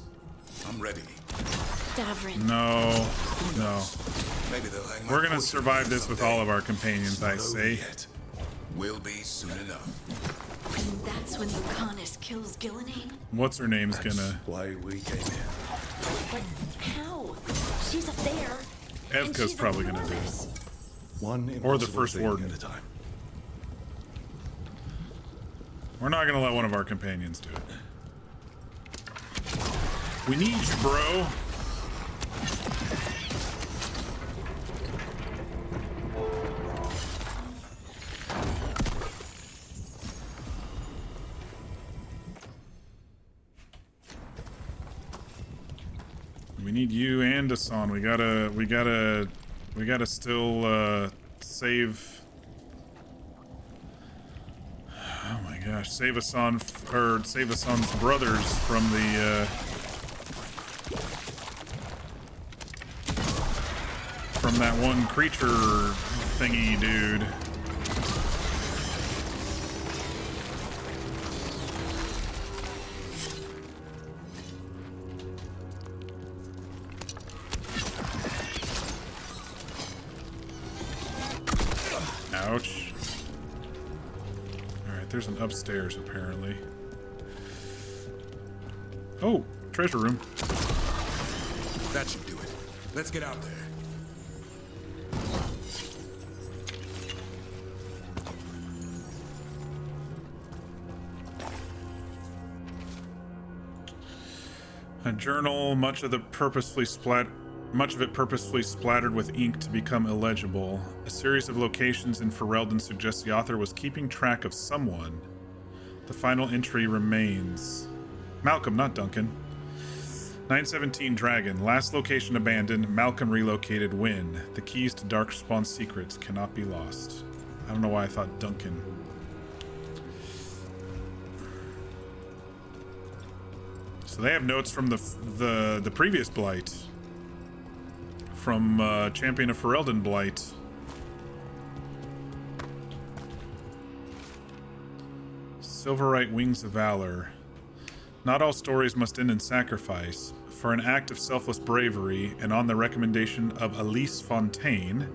I'm ready. Davrin. No. No. Maybe they'll hang We're gonna survive this with all of our companions, I say. Will be soon enough. And that's when Lucanis kills Gillenaine? What's her name's gonna... Why we came here. But how? She's up there. Evka's probably gonna do it. One or the first warden. At a time. We're not gonna let one of our companions do it. We need you, bro. We need you and Asan. We gotta still save. Oh my gosh, save Asan or save Asan's brothers from the from that one creature thingy dude. Ouch. Alright, there's an upstairs apparently. Oh, treasure room. That should do it. Let's get out there. A journal, much of it purposefully splattered with ink to become illegible. A series of locations in Ferelden suggests the author was keeping track of someone. The final entry remains. Malcolm, not Duncan. 917 Dragon. Last location abandoned. Malcolm relocated when. The keys to Darkspawn secrets cannot be lost. I don't know why I thought Duncan. So they have notes from the previous Blight. From Champion of Ferelden Blight. Silverite Wings of Valor. Not all stories must end in sacrifice. For an act of selfless bravery, and on the recommendation of Elise Fontaine,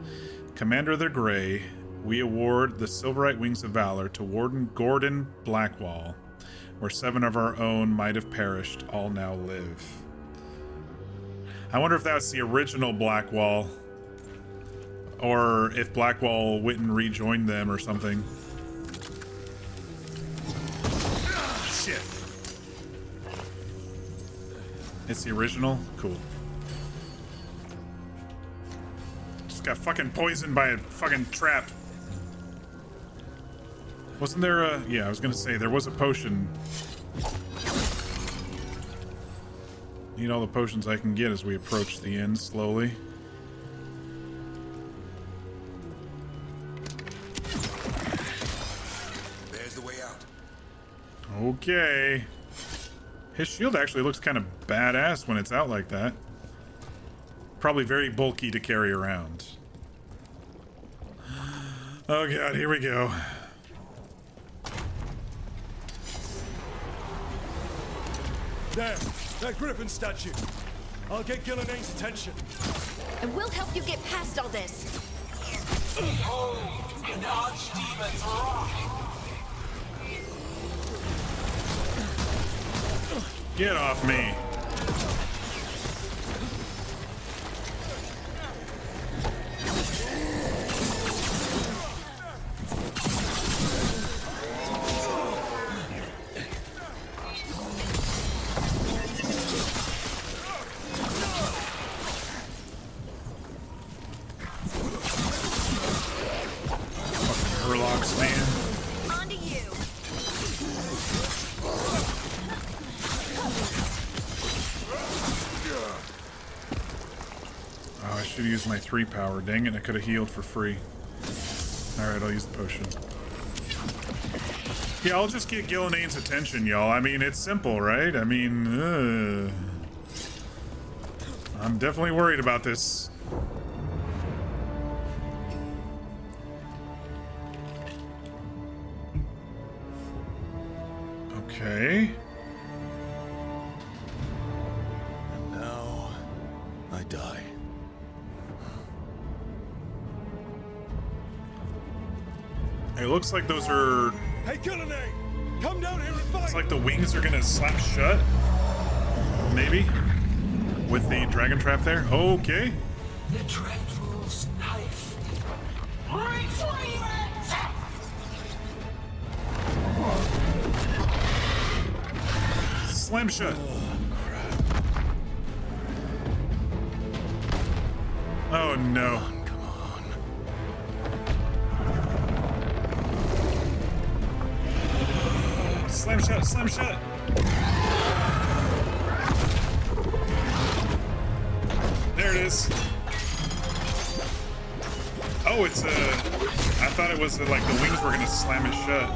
Commander of the Grey, we award the Silverite Wings of Valor to Warden Gordon Blackwall. Where 7 of our own might have perished, all now live. I wonder if that's the original Blackwall. Or if Blackwall went and rejoined them or something. Shit. It's the original? Cool. Just got fucking poisoned by a fucking trap. Wasn't there a... Yeah, I was gonna say, there was a potion. Need all the potions I can get as we approach the end slowly. There's the way out. Okay. His shield actually looks kind of badass when it's out like that. Probably very bulky to carry around. Oh god, here we go. There, that griffin statue. I'll get Gillian's attention. And we'll help you get past all this. Behold, an archdemon's wrath. Get off me. Use my 3 power. Dang it, I could have healed for free. Alright, I'll use the potion. Yeah, I'll just get Gillian's attention, y'all. I mean, it's simple, right? I mean, I'm definitely worried about this. Okay. And now, I die. It looks like those are... Hey, Gillian! Come down here and fight! It's like the wings are gonna slap shut. Maybe. With the dragon trap there. Okay. The Dreadful's knife. Retrieve it! Slam shut. Oh no. Slam shut, slam shut. There it is. Oh, it's I thought it was like the wings were gonna slam it shut.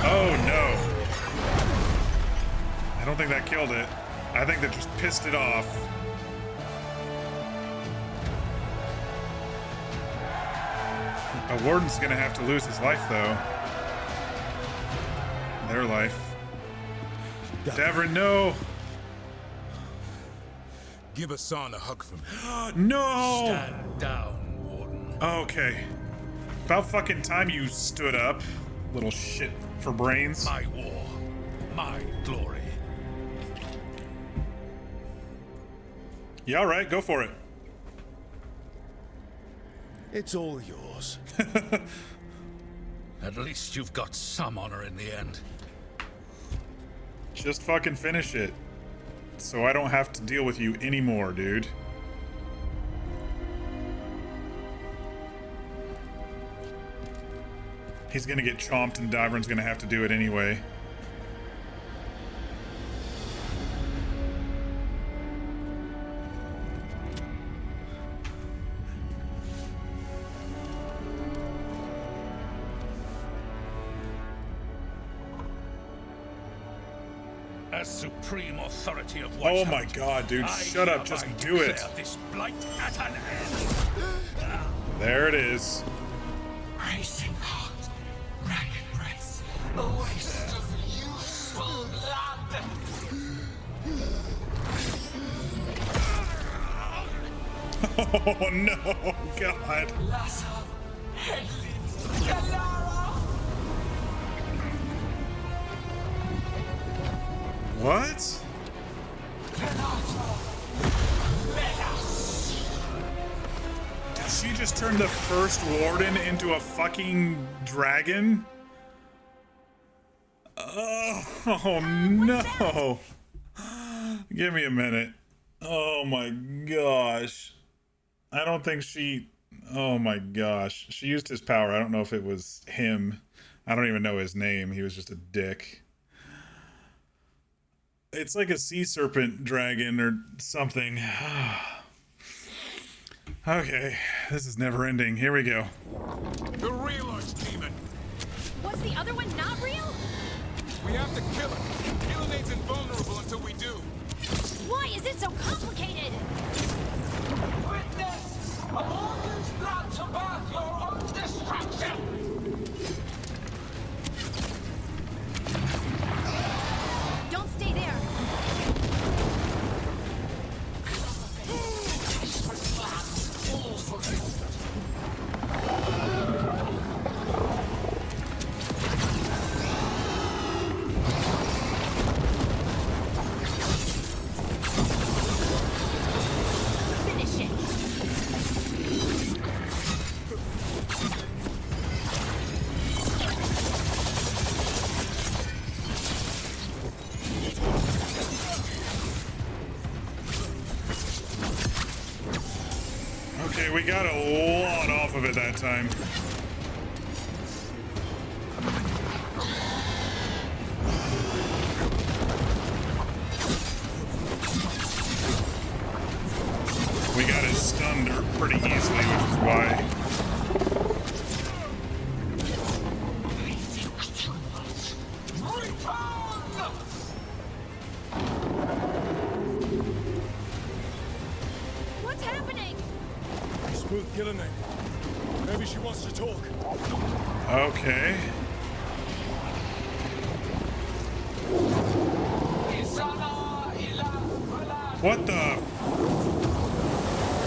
Oh no. I don't think that killed it. I think that just pissed it off. A warden's gonna have to lose his life though. Their life. Davrin, no! Give Hassan a hug for me. No! Stand down, Warden. Okay. About fucking time you stood up, little shit for brains. My war. My glory. Yeah, alright, go for it. It's all yours. At least you've got some honor in the end. Just fucking finish it. So I don't have to deal with you anymore, dude. He's gonna get chomped and Davrin's gonna have to do it anyway. As supreme authority of Oh Whiteout, my god, dude, I shut up, just hereby do it. declare this blight at an end. There it is. Racing heart, ragged breath, a waste of useful blood. Oh no, god. Lassa, Hedlin, Galara. What? Did she just turn the first warden into a fucking dragon? Oh no. Give me a minute. Oh my gosh. I don't think she... Oh my gosh. She used his power. I don't know if it was him. I don't even know his name. He was just a dick. It's like a sea serpent dragon or something. Okay, this is never ending. Here we go. The real archdemon. Was the other one not real? We have to kill him. Kilinade's invulnerable until we do. Why is it so complicated? Witness, a warden's blood to birth your own destruction. Don't stay there. Finish it. Okay, we got a lot off of it that time. We got it stunned pretty easily, which is why. What's happening? Smooth Killinade. Maybe she wants to talk. Okay. What the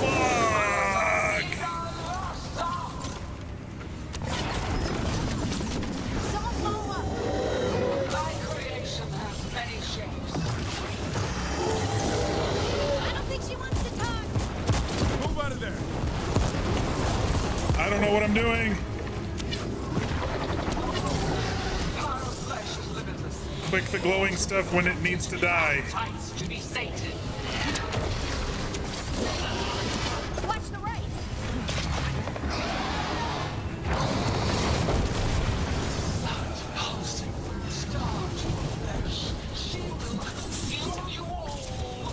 fuck? Thy creation has many shapes. I don't think she wants to talk. Move out of there. I don't know what I'm doing. Power of flesh is limitless. Click the glowing stuff when it needs to die. Tights to be sated. Watch the right. Blood pulsing, starved to flesh. She will consume you all.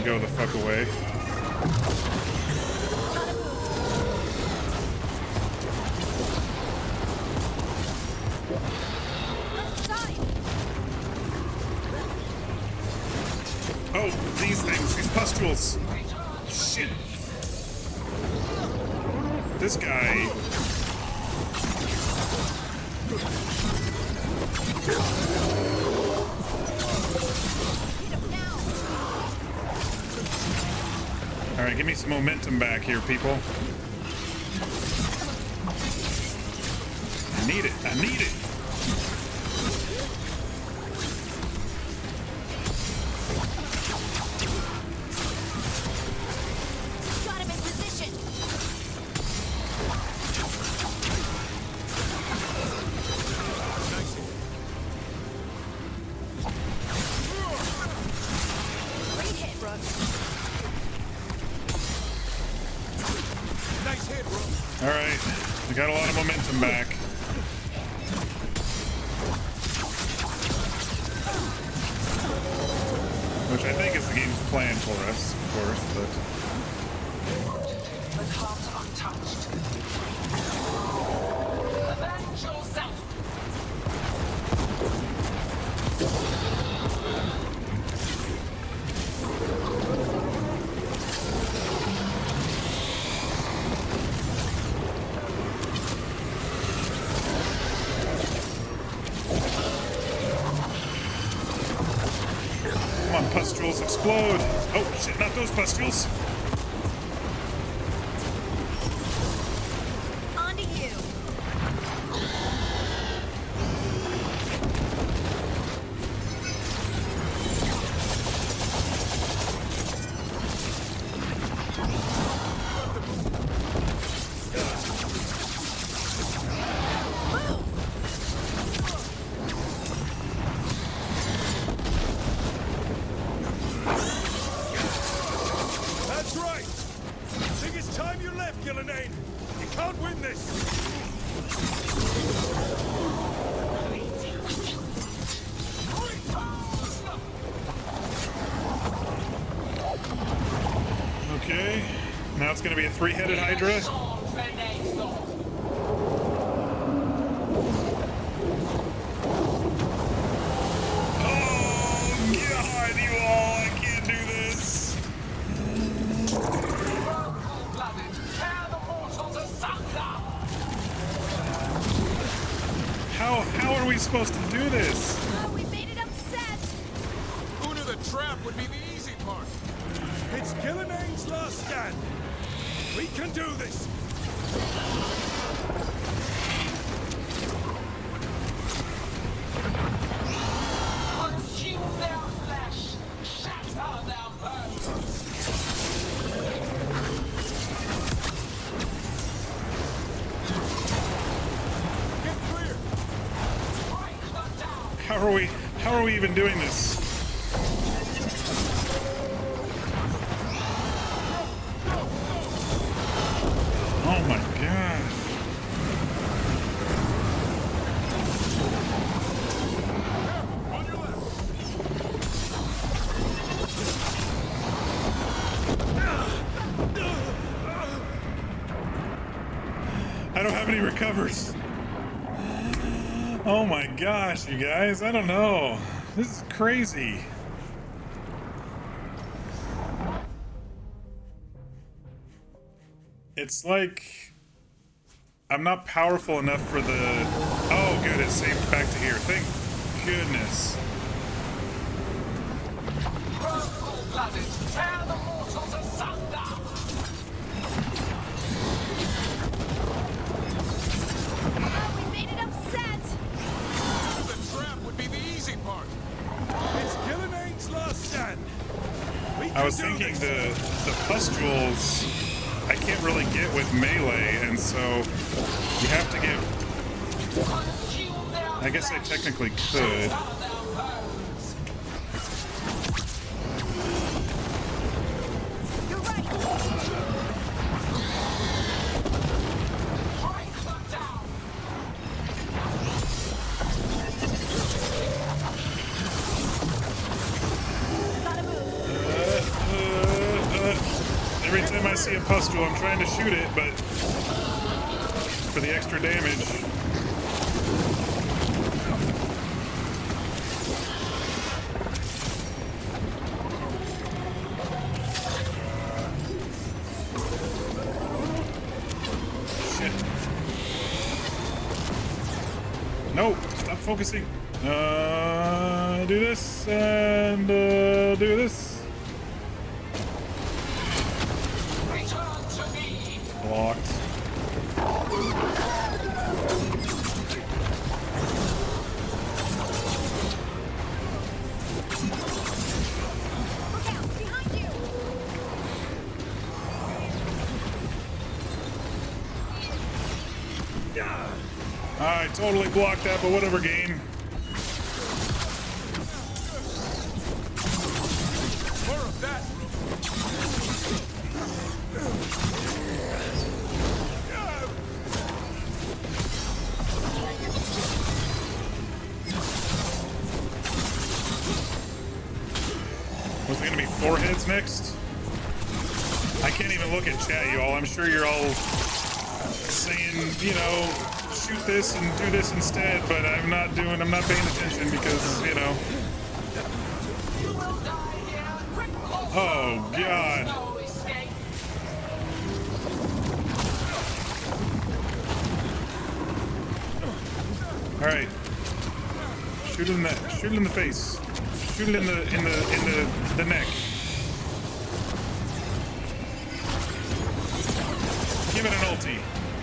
go the fuck away. Oh, these things, these pustules. Shit. This guy. All right, give me some momentum back here, people. I need it. I need it. Got him in position. Great hit, Brooks. Nice hit, bro. All right, we got a lot of momentum back. Which I think is the game's plan for us, of course, but... The cards untouched. Avenge yourself! Come on, pustules, explode! Oh, shit, not those pustules! On to you. That's right. Think it's time you left, Gillenane. You can't win this. Okay, now it's gonna be a three-headed Hydra. Oh, God, you all, I can't do this. How are we supposed to do this? We made it upset. Who knew the trap would be the easy part? It's Gillenane's last stand. We can do this. Consume their flesh. Shatter their bones. Get clear. How are we even doing this? Oh my God. I don't have any recovers. Oh my gosh, you guys, I don't know. This is crazy. It's like I'm not powerful enough for the... Oh, good, it saved back to here. Thank goodness. Cold-blooded, tear the mortals asunder. We made it upset. The trap would be the easy part. It's Gillenane's last stand. We I was can do thinking this. the pustules I can't really get with melee, and so you have to get... I guess I technically could. You're right. Gotta move. see a pustule, I'm trying to shoot it, but for the extra damage. Shit. No, stop focusing. Do this and do this. Blocked. I totally blocked that, but whatever, game. More of that. Was it gonna be 4 hits next? I can't even look at chat, y'all. I'm sure you're all saying, you know, shoot this and do this instead, but I'm not paying attention because, you know. Oh, God. All right. Shoot it in the face. Shoot it in the neck. Give it an ulti.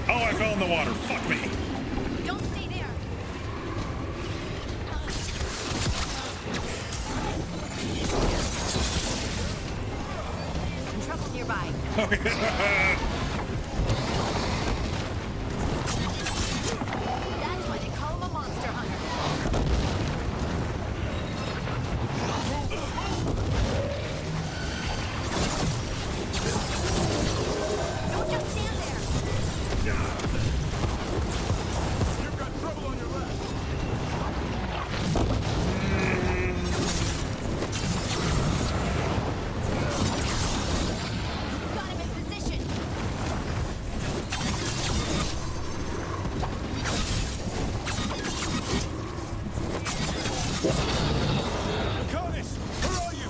Oh, I fell in the water. Fuck me. Don't stay there. Trouble nearby. That's why they call him a monster hunter. Don't just stand there. You've got trouble on your left. Got him in position. Curtis, where are you?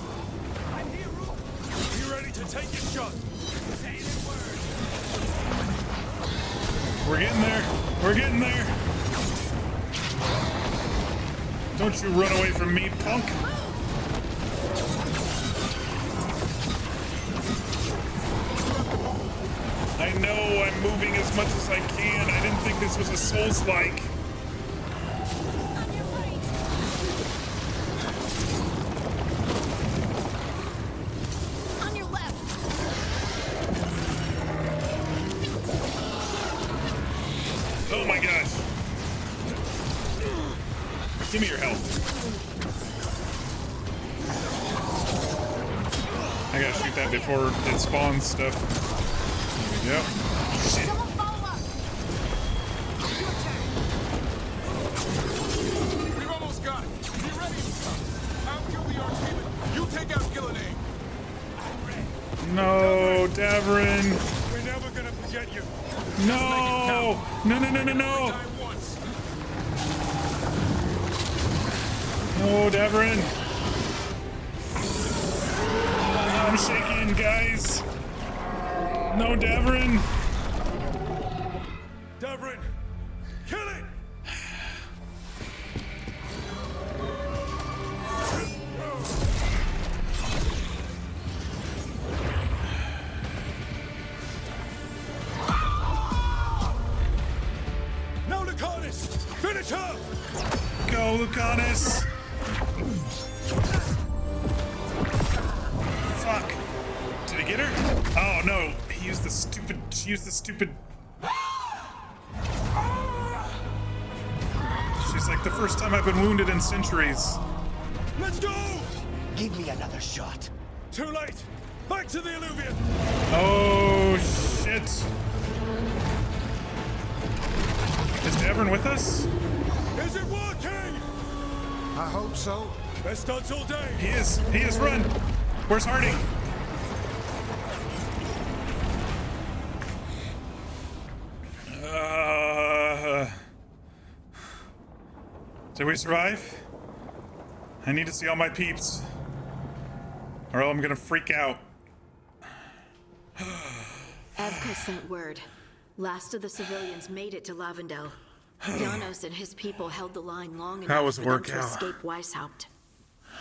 I'm here, Rook. Are you ready to take your shot? Say the word. We're getting there. We're getting there. Don't you run away from me, punk. I know I'm moving as much as I can. I didn't think this was a Souls-like. On your left. Oh my gosh. Give me your help. I gotta shoot that before it spawns stuff. There we go. Shit. We've almost got it. Be ready. I'll kill the Archdemon. You take out Gillenane. No, Davrin. We're never gonna forget you. No. No, no, no, no, no. No, Davrin. I'm shaking, guys. No, Davrin. Davrin, kill it. Now, Lucanus, finish her. Go, Lucanus. Fuck. Did he get her? Oh no, he used the stupid. She used the stupid. She's like, the first time I've been wounded in centuries. Let's go. Give me another shot. Too late. Back to the Illuvian. Oh shit. Is Davrin with us? Is it working? I hope so. Best stunts all day. He is. He is. Run. Where's Hardy? Did we survive? I need to see all my peeps, or I'm gonna freak out. Evka sent word. Last of the civilians made it to Lavendel. Janos and his people held the line long How enough was for it them work to out? escape Weishaupt.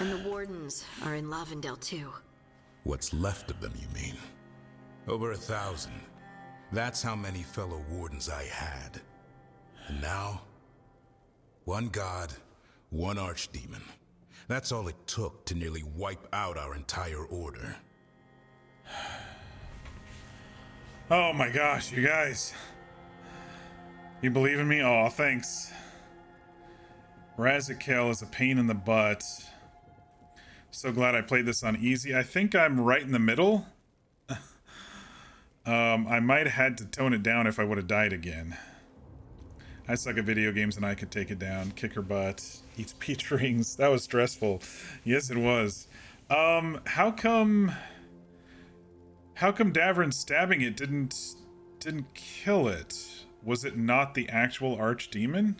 And the wardens are in Lavendel too. What's left of them, you mean? Over 1,000. That's how many fellow wardens I had. And now, one god, one archdemon. That's all it took to nearly wipe out our entire order. Oh my gosh, you guys. You believe in me? Oh, thanks. Razikel is a pain in the butt. So glad I played this on easy. I think I'm right in the middle. I might have had to tone it down if I would have died again. I suck at video games and I could take it down. Kick her butt. Eats peach rings. That was stressful. Yes, it was. How come Davrin stabbing it didn't kill it? Was it not the actual archdemon?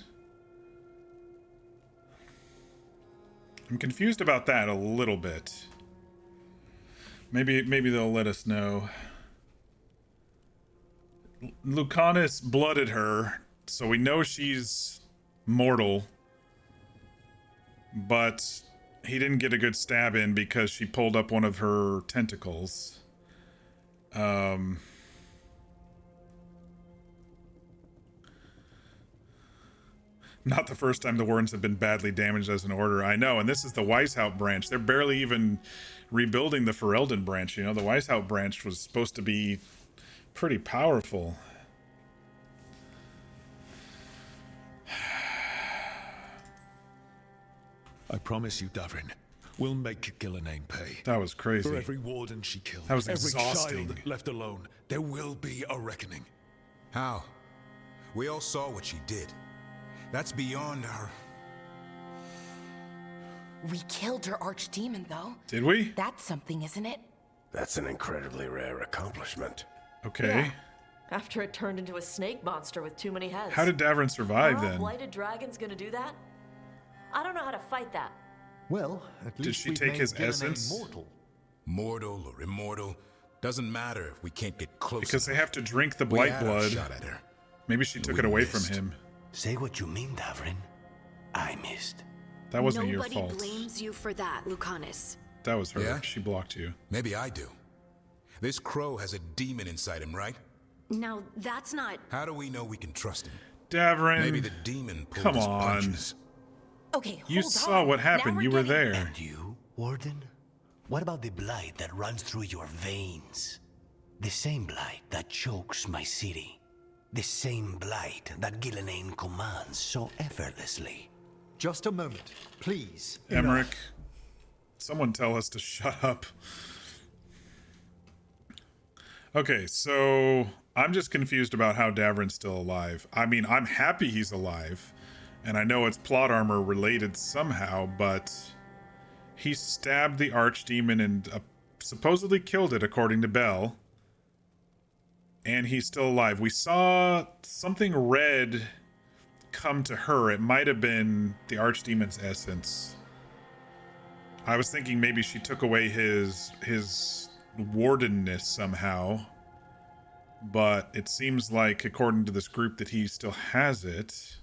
I'm confused about that a little bit. Maybe they'll let us know. Lucanus blooded her, so we know she's mortal. But he didn't get a good stab in because she pulled up one of her tentacles. Not the first time the Wardens have been badly damaged as an order. I know, and this is the Weishaupt branch. They're barely even rebuilding the Ferelden branch. You know, the Weishaupt branch was supposed to be pretty powerful. I promise you, Davrin, we'll make Gillenane pay. That was crazy. For every warden she killed, That was every exhausting. child left alone, there will be a reckoning. How? We all saw what she did. That's beyond our... We killed her archdemon, though. Did we? That's something, isn't it? That's an incredibly rare accomplishment. Okay. Yeah. After it turned into a snake monster with too many heads. How did Davrin survive Are all then? blighted dragons gonna do that? I don't know how to fight that. Well, at Did least she we've take made his Gillenane essence? mortal. Mortal or immortal, doesn't matter if we can't get close. Because they have to drink the We blight had our blood. shot at her. Maybe she took we it away missed. from him. Say what you mean, Davrin. I missed. That wasn't your Nobody fault. blames you for that, Lucanus. That was her. Yeah? She blocked you. Maybe I do. This crow has a demon inside him, right? Now, that's not... How do we know we can trust him? Davrin. Maybe the demon pulled Come his on. punches. Okay, You saw what happened. You were there. And you, Warden? What about the blight that runs through your veins? The same blight that chokes my city. The same blight that Gillenane commands so effortlessly. Just a moment, please. Emmerich, someone tell us to shut up. Okay, so I'm just confused about how Davrin's still alive. I mean, I'm happy he's alive, and I know it's plot armor related somehow, but he stabbed the archdemon and supposedly killed it, according to Bell. And he's still alive. We saw something red come to her. It might have been the archdemon's essence. I was thinking maybe she took away his wardenness somehow. But it seems like, according to this group, that he still has it.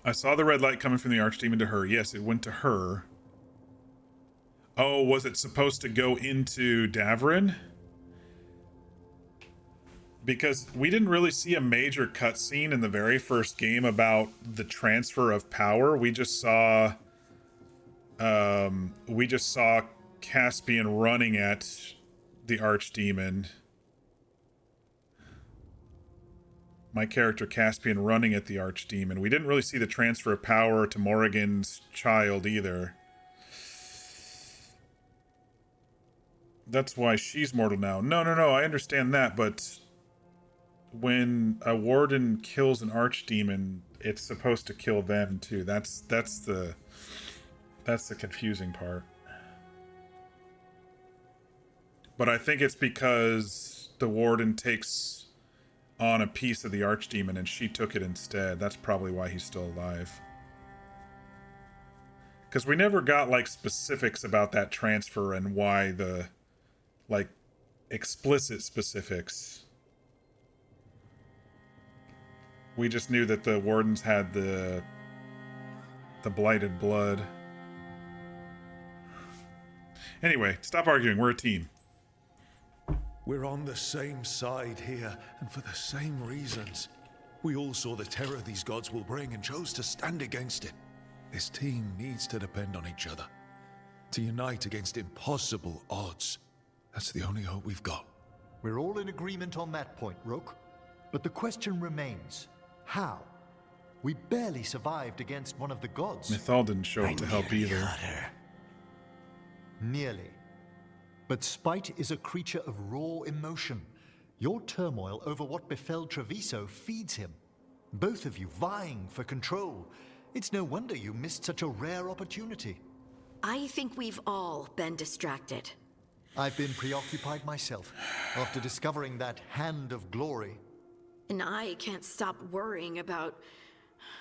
I saw the red light coming from the archdemon to her. Yes, it went to her. Oh, was it supposed to go into Davrin? Because we didn't really see a major cutscene in the very first game about the transfer of power. We just saw Caspian running at the archdemon. My character Caspian running at the archdemon. We didn't really see the transfer of power to Morrigan's child either. That's why she's mortal now. No, I understand that, but when a warden kills an archdemon, it's supposed to kill them too. That's the confusing part. But I think it's because the warden takes on a piece of the archdemon and she took it instead. That's probably why he's still alive. Because we never got, like, specifics about that transfer and why the, like, explicit specifics. We just knew that the wardens had the blighted blood. Anyway, stop arguing. We're a team. We're on the same side here, and for the same reasons. We all saw the terror these gods will bring and chose to stand against it. This team needs to depend on each other, to unite against impossible odds. That's the only hope we've got. We're all in agreement on that point, Rook. But the question remains, how? We barely survived against one of the gods. Mythal didn't show up to help either. Nearly. But Spite is a creature of raw emotion. Your turmoil over what befell Treviso feeds him. Both of you vying for control. It's no wonder you missed such a rare opportunity. I think we've all been distracted. I've been preoccupied myself after discovering that hand of glory. And I can't stop worrying about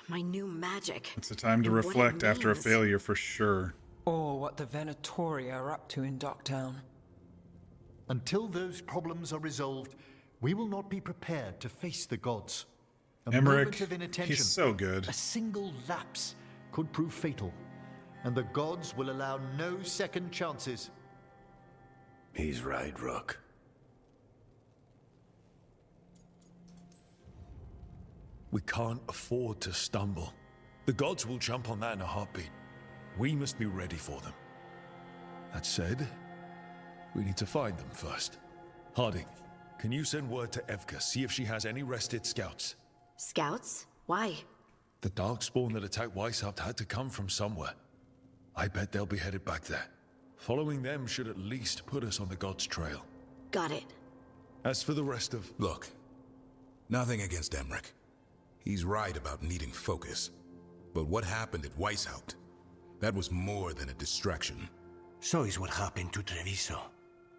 my new magic. It's a time to reflect after a failure for sure. Or what the Venatoria are up to in Docktown. Until those problems are resolved, we will not be prepared to face the gods. A Emmerich, moment of inattention, he's so good. A single lapse could prove fatal, and the gods will allow no second chances. He's right, Rook. We can't afford to stumble. The gods will jump on that in a heartbeat. We must be ready for them. That said, we need to find them first. Harding, can you send word to Evka, see if she has any rested scouts? Scouts? Why? The Darkspawn that attacked Weishaupt had to come from somewhere. I bet they'll be headed back there. Following them should at least put us on the gods' trail. Got it. As for the rest of... Look, nothing against Emmerich. He's right about needing focus. But what happened at Weishaupt? That was more than a distraction. So is what happened to Treviso.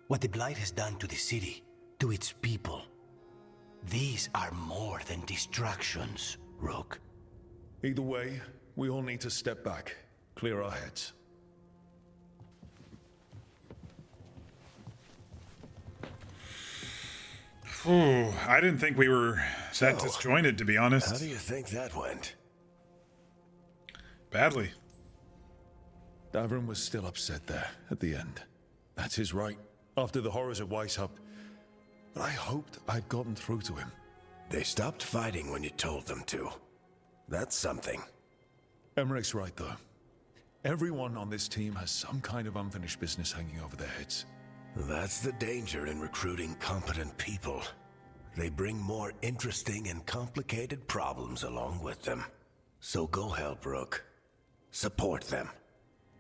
What the Blight has done to the city, to its people. These are more than distractions, Rook. Either way, we all need to step back, clear our heads. Whew, I didn't think we were that disjointed, to be honest. How do you think that went? Badly. Davrin was still upset there, at the end. That's his right, after the horrors at Weishaupt. But I hoped I'd gotten through to him. They stopped fighting when you told them to. That's something. Emmerich's right, though. Everyone on this team has some kind of unfinished business hanging over their heads. That's the danger in recruiting competent people. They bring more interesting and complicated problems along with them. So go help, Rook. Support them.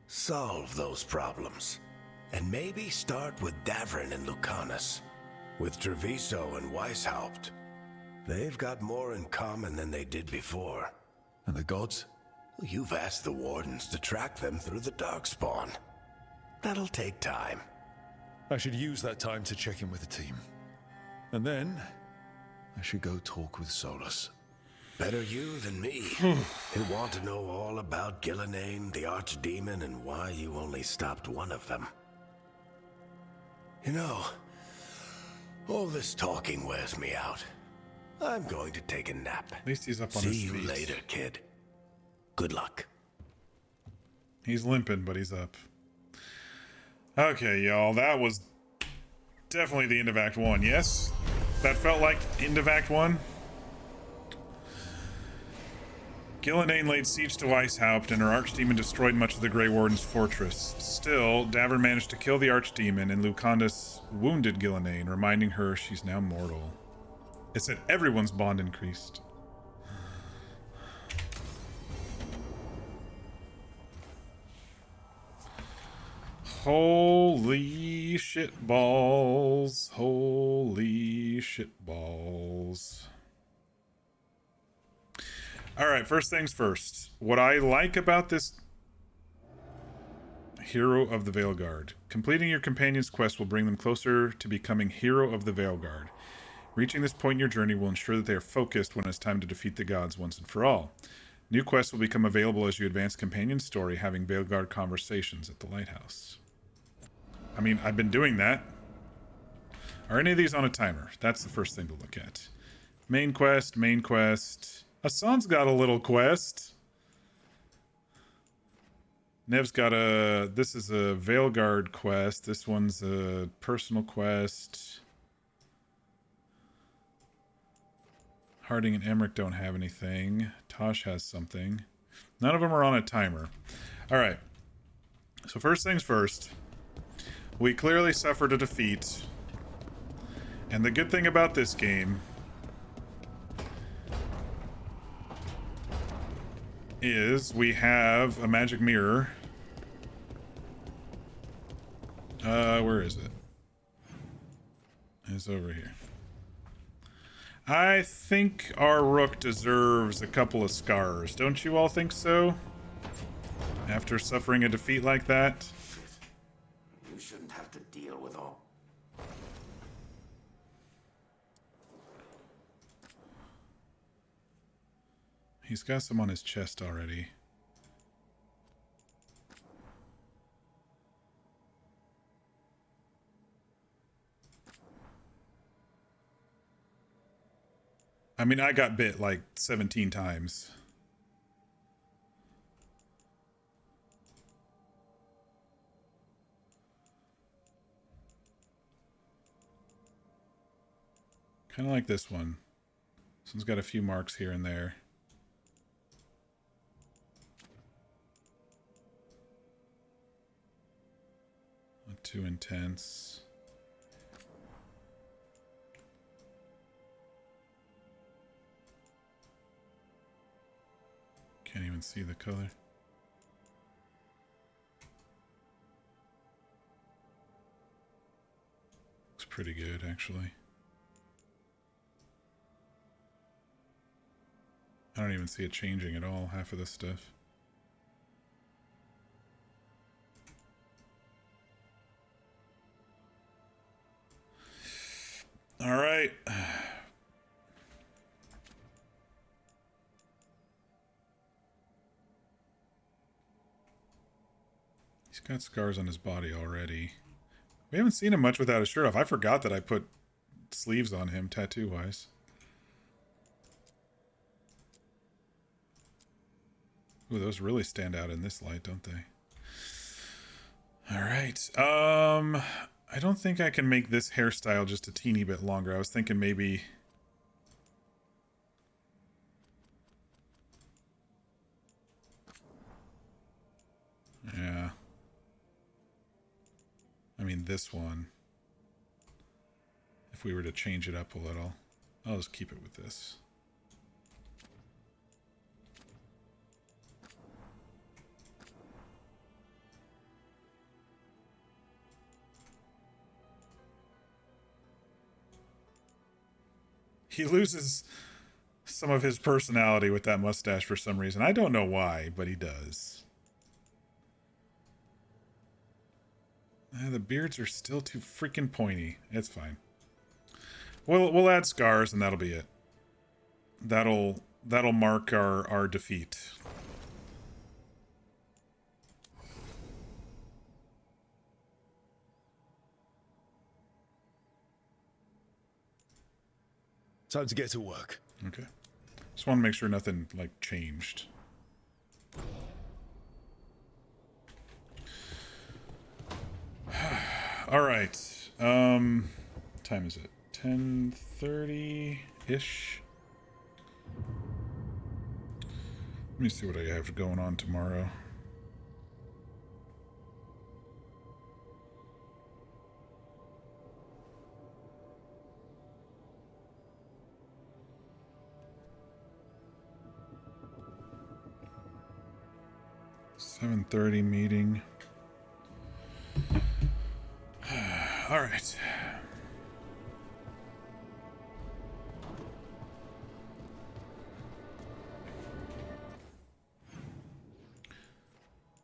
Solve those problems. And maybe start with Davrin and Lucanus. With Treviso and Weishaupt. They've got more in common than they did before. And the gods? You've asked the Wardens to track them through the Darkspawn. That'll take time. I should use that time to check in with the team. And then, I should go talk with Solus. Better you than me. He'll want to know all about Gillenane, the Archdemon, and why you only stopped one of them. You know, all this talking wears me out. I'm going to take a nap. At least he's up on See his you feet. later, kid. Good luck. He's limping, but he's up. Okay, y'all, that was definitely the end of Act 1, yes? That felt like end of Act 1? Gillenane laid siege to Weishaupt, and her archdemon destroyed much of the Grey Warden's fortress. Still, Davrin managed to kill the archdemon, and Lucanus wounded Gillenane, reminding her she's now mortal. It said everyone's bond increased. Holy shit balls. Holy shit balls. Alright, first things first. What I like about this Hero of the Veilguard Completing your companion's quest will bring them closer to becoming hero of the Veilguard. Reaching this point in your journey will ensure that they are focused when it's time to defeat the gods once and for all. New quests will become available as you advance companion's story, having Veilguard conversations at the lighthouse. I mean, I've been doing that. Are any of these on a timer? That's the first thing to look at. Main quest, main quest. Hassan's got a little quest. Nev's got a... This is a Veilguard quest. This one's a personal quest. Harding and Emmerich don't have anything. Tosh has something. None of them are on a timer. Alright. So first things first. We clearly suffered a defeat. And the good thing about this game is we have a magic mirror. Where is it? It's over here. I think our rook deserves a couple of scars. Don't you all think so? After suffering a defeat like that? You shouldn't have to deal with all. He's got some on his chest already. I mean, I got bit like 17 times. Kind of like this one. This one's got a few marks here and there. Not too intense. Can't even see the color. Looks pretty good, actually. I don't even see it changing at all, half of this stuff. All right. He's got scars on his body already. We haven't seen him much without a shirt off. I forgot that I put sleeves on him, tattoo-wise. Ooh, those really stand out in this light, don't they? All right. I don't think I can make this hairstyle just a teeny bit longer. I was thinking maybe... Yeah. I mean, this one. If we were to change it up a little. I'll just keep it with this. He loses some of his personality with that mustache for some reason. I don't know why, but he does. The beards are still too freaking pointy. It's fine. We'll add scars and that'll be it. That'll mark our defeat. Time to get to work. Okay. Just want to make sure nothing, like, changed. All right. Time is it? 10:30-ish? Let me see what I have going on tomorrow. $7:30 meeting. All right.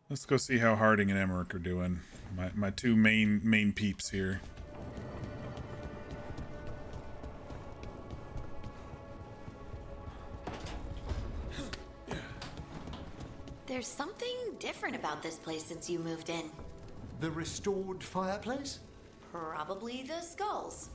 Let's go see how Harding and Emmerich are doing. My two main peeps here. There's something different about this place since you moved in. The restored fireplace? Probably the skulls.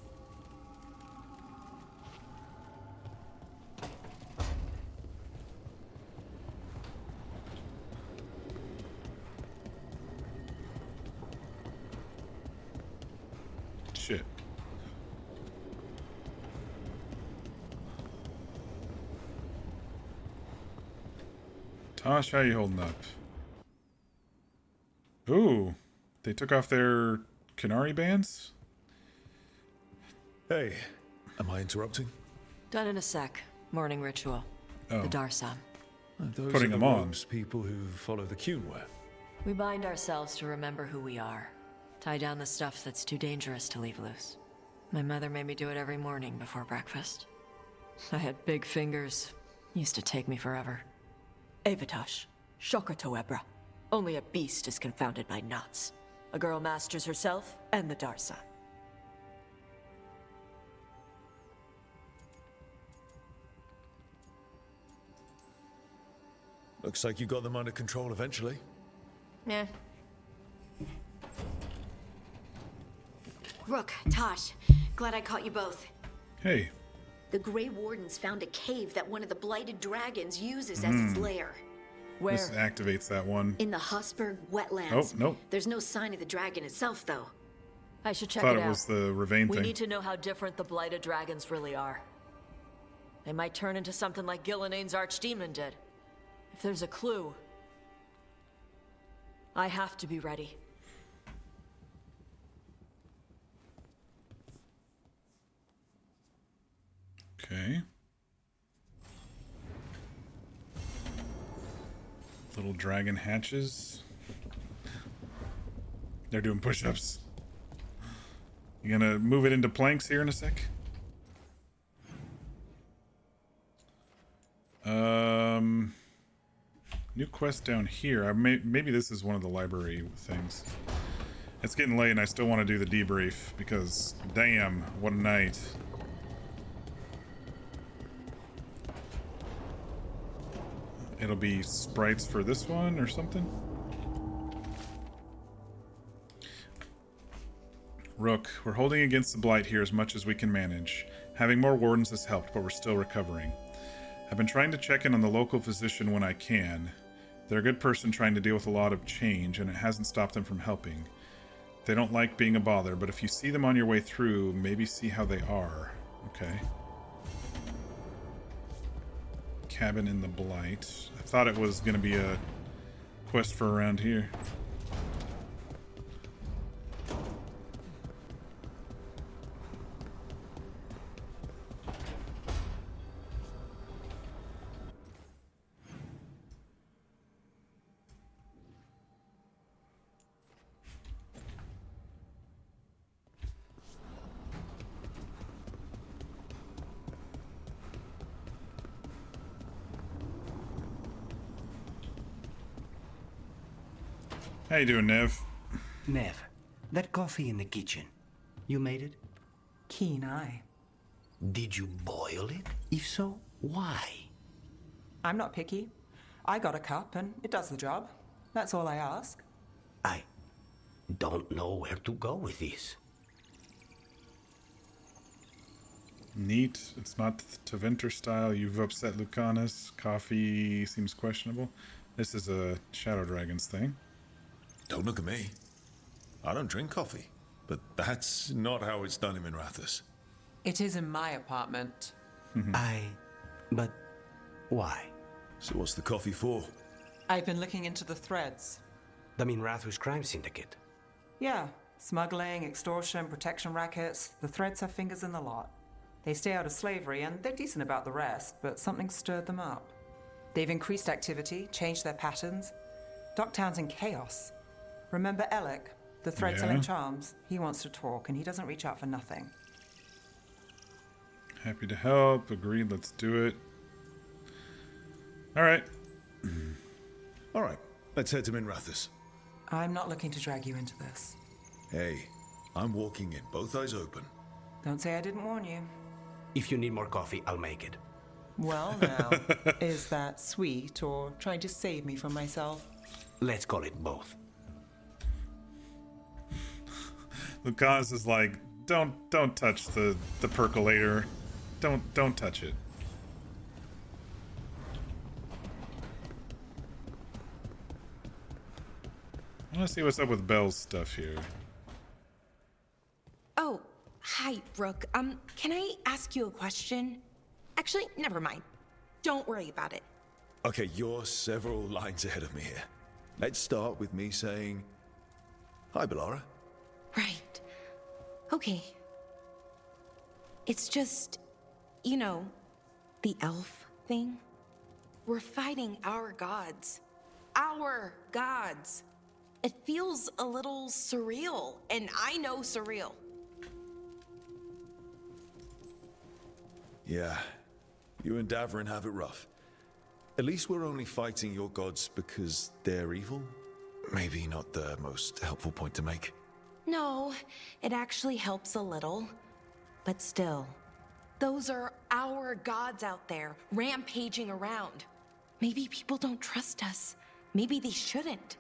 Shit. Tosh, how you holding up? Ooh, they took off their Canary bands? Hey, am I interrupting? Done in a sec. Morning ritual. Oh. The Darsam. Those Putting are them the on. robes people who follow the Cuneware. We bind ourselves to remember who we are. Tie down the stuff that's too dangerous to leave loose. My mother made me do it every morning before breakfast. I had big fingers. Used to take me forever. Avatosh. Shokratoebra. Only a beast is confounded by knots. A girl masters herself and the Darsam. Looks like you got them under control eventually. Yeah. Rook, Tosh, glad I caught you both. Hey. The Grey Wardens found a cave that one of the Blighted Dragons uses as its lair. Where? This activates that one. In the Husberg Wetlands. Oh, nope. There's no sign of the dragon itself, though. I should check Thought it it out. was the Ravane We thing. need to know how different the Blighted Dragons really are. They might turn into something like Gillenane's Archdemon did. If there's a clue, I have to be ready. Okay. Little dragon hatches. They're doing push-ups. You gonna move it into planks here in a sec? New quest down here. Maybe this is one of the library things. It's getting late and I still want to do the debrief because damn, what a night. It'll be sprites for this one or something. Rook, we're holding against the blight here as much as we can manage. Having more wardens has helped, but we're still recovering. I've been trying to check in on the local physician when I can. They're a good person trying to deal with a lot of change, and it hasn't stopped them from helping. They don't like being a bother, but if you see them on your way through, maybe see how they are. Okay. Cabin in the Blight. I thought it was going to be a quest for around here. How you doing, Nev? Nev, that coffee in the kitchen, you made it? Keen eye. Did you boil it? If so, why? I'm not picky. I got a cup and it does the job. That's all I ask. I don't know where to go with this. Neat. It's not Teventer style. You've upset Lucanus. Coffee seems questionable. This is a Shadow Dragons thing. Don't look at me. I don't drink coffee, but that's not how it's done in Minrathous. It is in my apartment. But why? So what's the coffee for? I've been looking into the threads. The Minrathous crime syndicate. Yeah, smuggling, extortion, protection rackets. The threads have fingers in the lot. They stay out of slavery and they're decent about the rest, but something stirred them up. They've increased activity, changed their patterns. Docktown's in chaos. Remember Alec, the thread selling charms? He wants to talk and he doesn't reach out for nothing. Happy to help. Agreed. Let's do it. All right. All right. Let's head to Minrathous. I'm not looking to drag you into this. Hey, I'm walking in, both eyes open. Don't say I didn't warn you. If you need more coffee, I'll make it. Well, now, is that sweet or trying to save me from myself? Let's call it both. Lucas is like, don't touch the percolator. Don't touch it. I want to see what's up with Belle's stuff here. Oh, hi, Rook. Can I ask you a question? Actually, never mind. Don't worry about it. Okay, you're several lines ahead of me here. Let's start with me saying, hi, Bellara. Right. Okay. It's just, you know, the elf thing. We're fighting our gods. Our gods. It feels a little surreal, and I know surreal. Yeah, you and Davrin have it rough. At least we're only fighting your gods because they're evil? Maybe not the most helpful point to make. No, it actually helps a little. But still, those are our gods out there, rampaging around. Maybe people don't trust us. Maybe they shouldn't.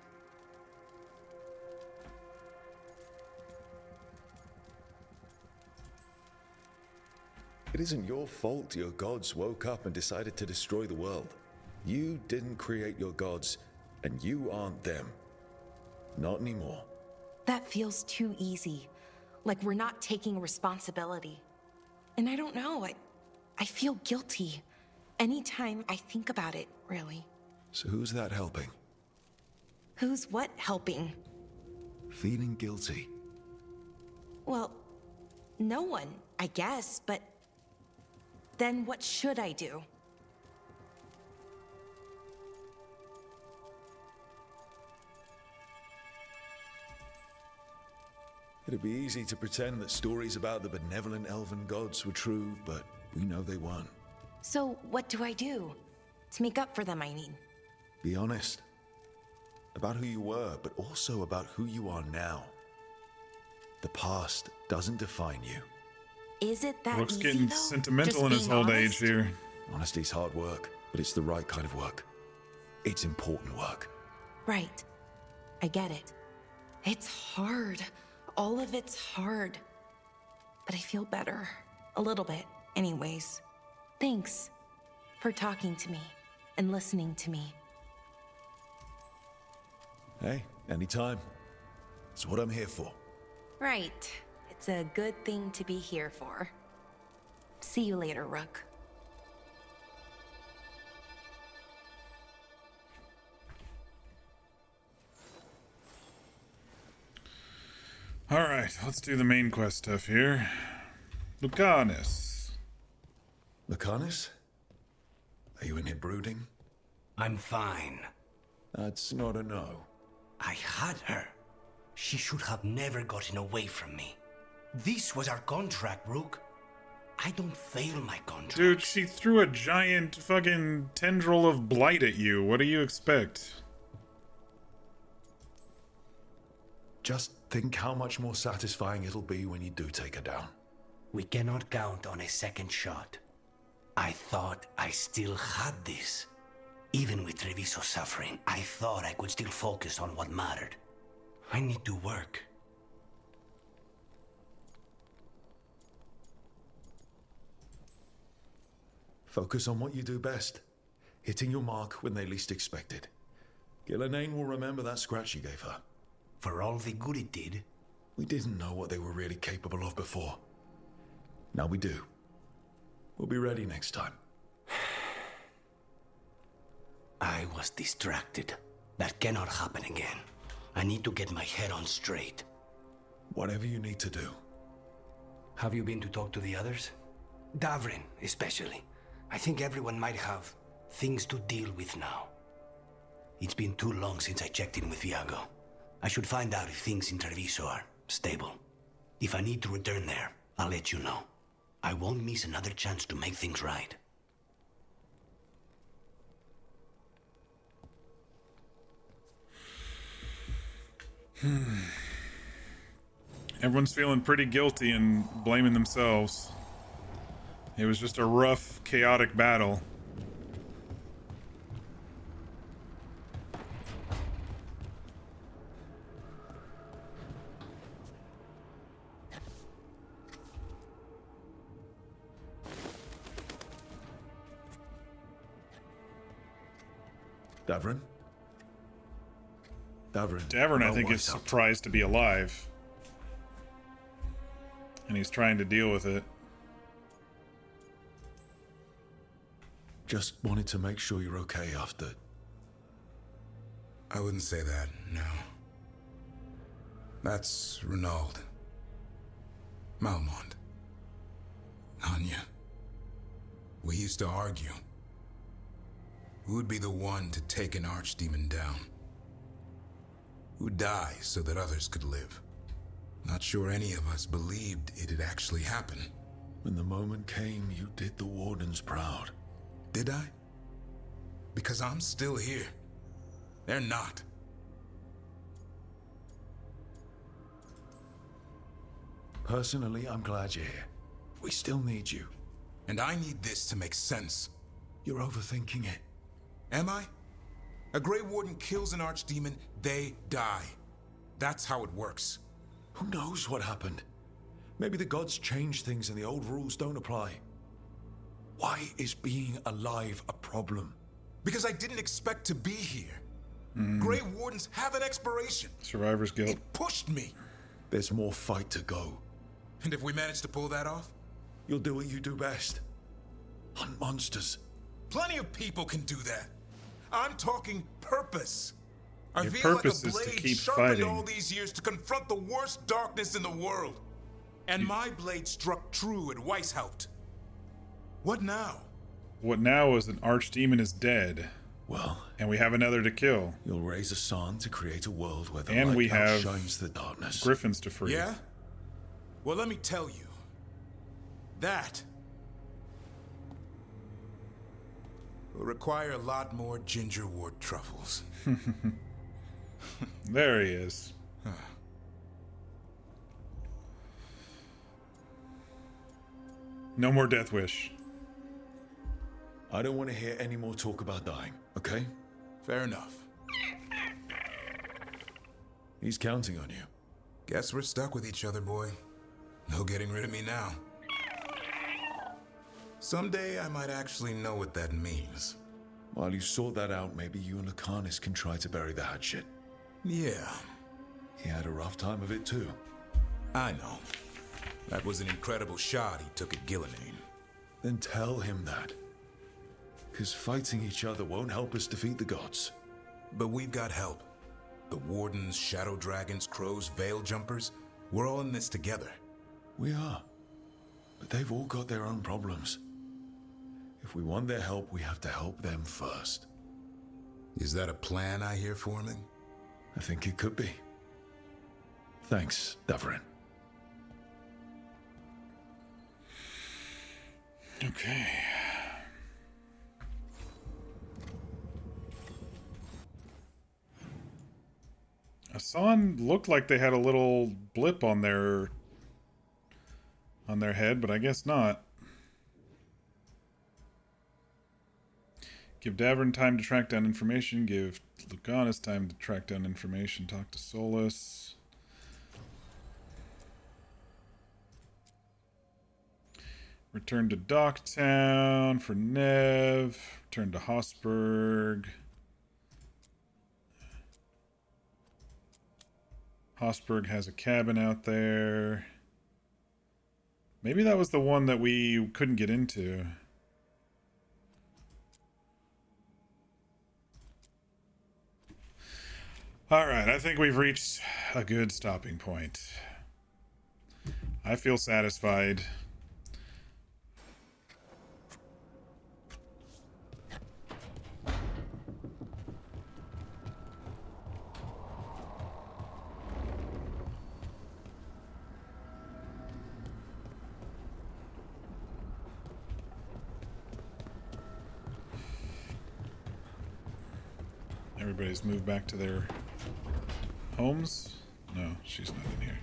It isn't your fault your gods woke up and decided to destroy the world. You didn't create your gods, and you aren't them. Not anymore. That feels too easy. Like we're not taking responsibility. And I don't know, I feel guilty. Anytime I think about it, really. So who's that helping? Who's what helping? Feeling guilty. Well, no one, I guess, but then what should I do? It'd be easy to pretend that stories about the benevolent elven gods were true, but we know they weren't. So what do I do? To make up for them, I mean. Be honest. About who you were, but also about who you are now. The past doesn't define you. Is it that Rook's easy, getting though? sentimental Just in his being old honest? age here. Honesty's hard work, but it's the right kind of work. It's important work. Right. I get it. It's hard. All of it's hard. But I feel better. A little bit, anyways. Thanks for talking to me and listening to me. Hey, anytime. It's what I'm here for. Right. It's a good thing to be here for. See you later, Rook. Alright, let's do the main quest stuff here. Lucanus. Lucanus? Are you in here brooding? I'm fine. That's not a no. I had her. She should have never gotten away from me. This was our contract, Rook. I don't fail my contract. Dude, she threw a giant fucking tendril of blight at you. What do you expect? Just think how much more satisfying it'll be when you do take her down. We cannot count on a second shot. I thought I still had this. Even with Treviso suffering, I thought I could still focus on what mattered. I need to work. Focus on what you do best. Hitting your mark when they least expect it. Gillenane will remember that scratch you gave her. For all the good it did. We didn't know what they were really capable of before. Now we do. We'll be ready next time. I was distracted. That cannot happen again. I need to get my head on straight. Whatever you need to do. Have you been to talk to the others? Davrin, especially. I think everyone might have things to deal with now. It's been too long since I checked in with Viago. I should find out if things in Treviso are stable. If I need to return there, I'll let you know. I won't miss another chance to make things right. Everyone's feeling pretty guilty and blaming themselves. It was just a rough, chaotic battle. Davrin? Davrin, I think, is surprised to be alive. And he's trying to deal with it. Just wanted to make sure you're okay after. I wouldn't say that, no. That's Renaud. Malmont. Anya. We used to argue. Who would be the one to take an archdemon down? Who'd die so that others could live? Not sure any of us believed it'd actually happen. When the moment came, you did the Wardens proud. Did I? Because I'm still here. They're not. Personally, I'm glad you're here. We still need you. And I need this to make sense. You're overthinking it. Am I? A Grey Warden kills an archdemon, they die. That's how it works. Who knows what happened? Maybe the gods changed things and the old rules don't apply. Why is being alive a problem? Because I didn't expect to be here. Grey Wardens have an expiration. Survivor's guilt. It pushed me. There's more fight to go. And if we manage to pull that off? You'll do what you do best. Hunt monsters. Plenty of people can do that. I'm talking purpose. I Your feel purpose like a is to blade keep sharpened fighting. all these years to confront the worst darkness in the world. And my blade struck true at Weishaupt. What now? What now is an archdemon is dead. Well, and we have another to kill. You'll raise a son to create a world where the and light we have outshines the darkness. Griffins to free. Yeah? Well, let me tell you. That will require a lot more gingerwort truffles. There he is. No more death wish. I don't want to hear any more talk about dying, okay? Fair enough. He's counting on you. Guess we're stuck with each other, boy. No getting rid of me now. Someday I might actually know what that means. While you sort that out, maybe you and Lucanus can try to bury the hatchet. Yeah. He had a rough time of it too. I know. That was an incredible shot he took at Gillinane. Then tell him that. Because fighting each other won't help us defeat the gods. But we've got help. The Wardens, Shadow Dragons, Crows, Veil Jumpers. We're all in this together. We are. But they've all got their own problems. If we want their help, we have to help them first. Is that a plan I hear forming? I think it could be. Thanks, Davrin. Okay. Asan looked like they had a little blip on their head, but I guess not. Give Davrin time to track down information. Give Lucanus time to track down information. Talk to Solus. Return to Docktown for Nev. Return to Hosberg. Hosberg has a cabin out there. Maybe that was the one that we couldn't get into. Alright, I think we've reached a good stopping point. I feel satisfied. Everybody's moved back to their homes. No, she's not in here.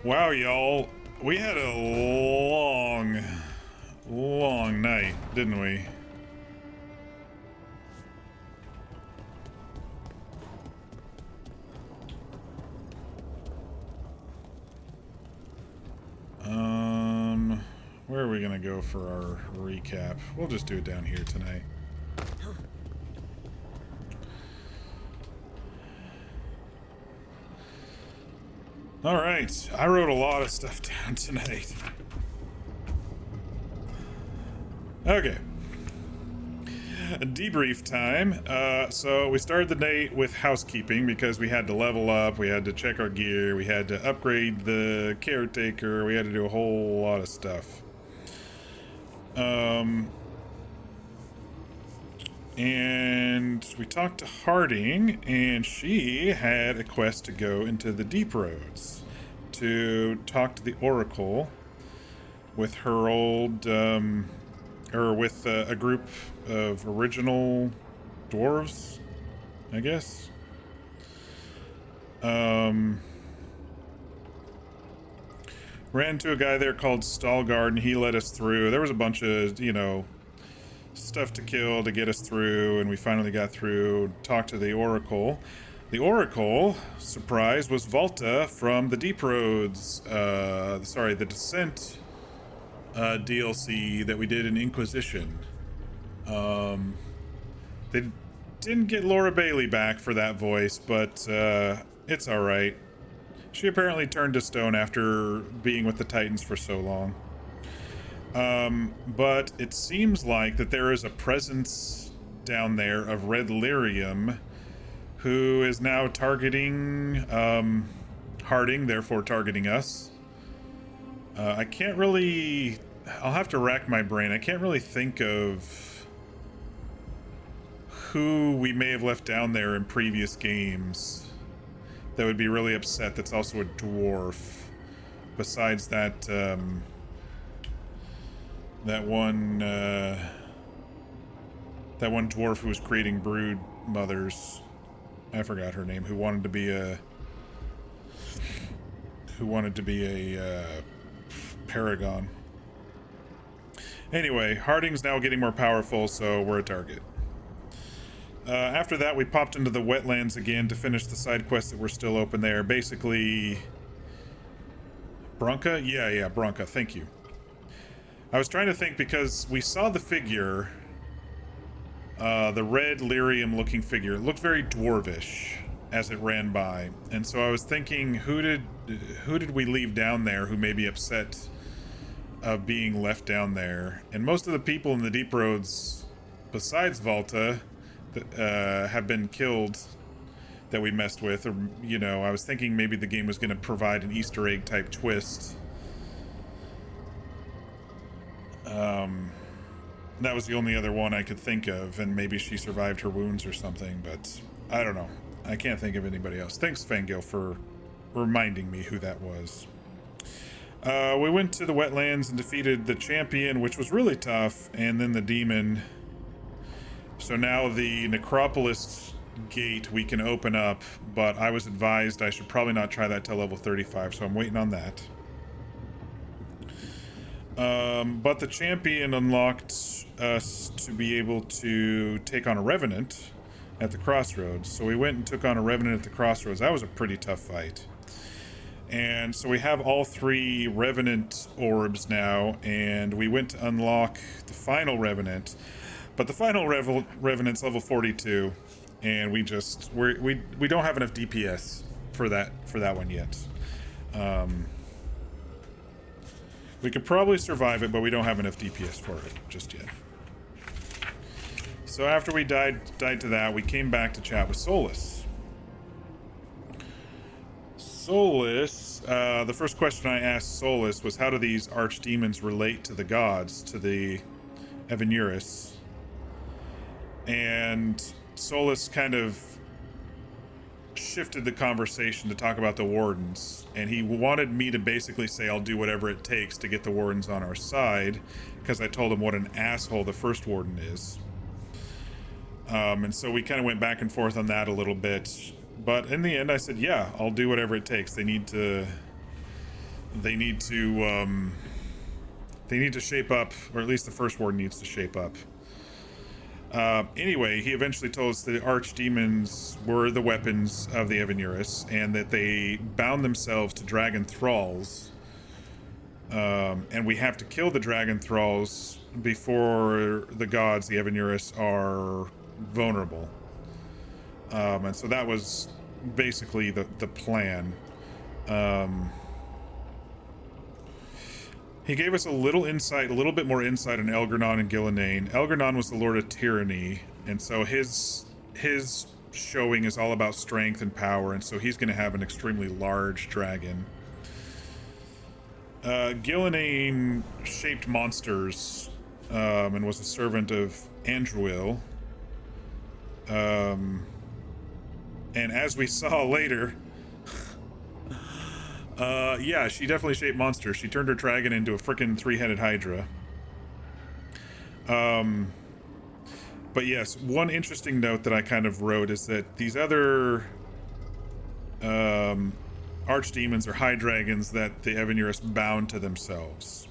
Wow, y'all. We had a long night, didn't we? Where are we gonna go for our recap? We'll just do it down here tonight. All right, I wrote a lot of stuff down tonight. Okay. Debrief time. So we started the day with housekeeping because we had to level up, we had to check our gear, we had to upgrade the caretaker, we had to do a whole lot of stuff. And we talked to Harding, and she had a quest to go into the Deep Roads to talk to the Oracle with her old, or with a group of original dwarves, I guess. Ran into a guy there called Veilguard, and he led us through. There was a bunch of, you know, stuff to kill to get us through, and we finally got through. Talked to the Oracle. The Oracle, surprise, was Volta from the Deep Roads, the Descent DLC that we did in Inquisition. They didn't get Laura Bailey back for that voice, but it's alright. She apparently turned to stone after being with the Titans for so long. But it seems like that there is a presence down there of Red Lyrium who is now targeting Harding, therefore targeting us. I can't really... I'll have to rack my brain. I can't really think of who we may have left down there in previous games that would be really upset that's also a dwarf. Besides that, that one dwarf who was creating brood mothers. I forgot her name. Who wanted to be a paragon. Anyway, Harding's now getting more powerful, so we're a target. After that, we popped into the Wetlands again to finish the side quests that were still open there. Basically, Bronca? Yeah, Bronca. Thank you. I was trying to think because we saw the figure, the red lyrium looking figure. It looked very dwarvish as it ran by. And so I was thinking, who did we leave down there who may be upset of being left down there? And most of the people in the Deep Roads, besides Volta, have been killed that we messed with. Or, you know, I was thinking maybe the game was going to provide an Easter egg type twist. That was the only other one I could think of, and maybe she survived her wounds or something, but I don't know. I can't think of anybody else. Thanks, Fangirl, for reminding me who that was. We went to the Wetlands and defeated the champion, which was really tough, and then the demon. So now the Necropolis gate we can open up, but I was advised I should probably not try that till level 35, so I'm waiting on that. But the champion unlocked us to be able to take on a Revenant at the Crossroads. So we went and took on a Revenant at the Crossroads. That was a pretty tough fight. And so we have all 3 Revenant orbs now, and we went to unlock the final Revenant. But the final Revenant's level 42, and we don't have enough DPS for that one yet. We could probably survive it, but we don't have enough DPS for it just yet. So after we died to that, we came back to chat with Solus. The first question I asked Solus was, how do these archdemons relate to the gods, to the Evanuris? And Solus kind of shifted the conversation to talk about the Wardens, and he wanted me to basically say I'll do whatever it takes to get the Wardens on our side, because I told him what an asshole the first Warden is. And so we kind of went back and forth on that a little bit. But in the end, I said, yeah, I'll do whatever it takes. They need to shape up, or at least the first ward needs to shape up. Anyway, he eventually told us the archdemons were the weapons of the Evanurus, and that they bound themselves to dragon thralls. And we have to kill the dragon thralls before the gods, the Evanurus, are vulnerable. And so that was basically the plan. He gave us a little bit more insight on Elgernon and Gillenane. Elgernon was the Lord of Tyranny, and so his showing is all about strength and power, and so he's going to have an extremely large dragon. Gillenane shaped monsters, and was a servant of Andruil. And as we saw later, yeah, she definitely shaped monsters. She turned her dragon into a frickin' three-headed hydra. But yes, one interesting note that I kind of wrote is that these other archdemons are high dragons that the Evanurus bound to themselves.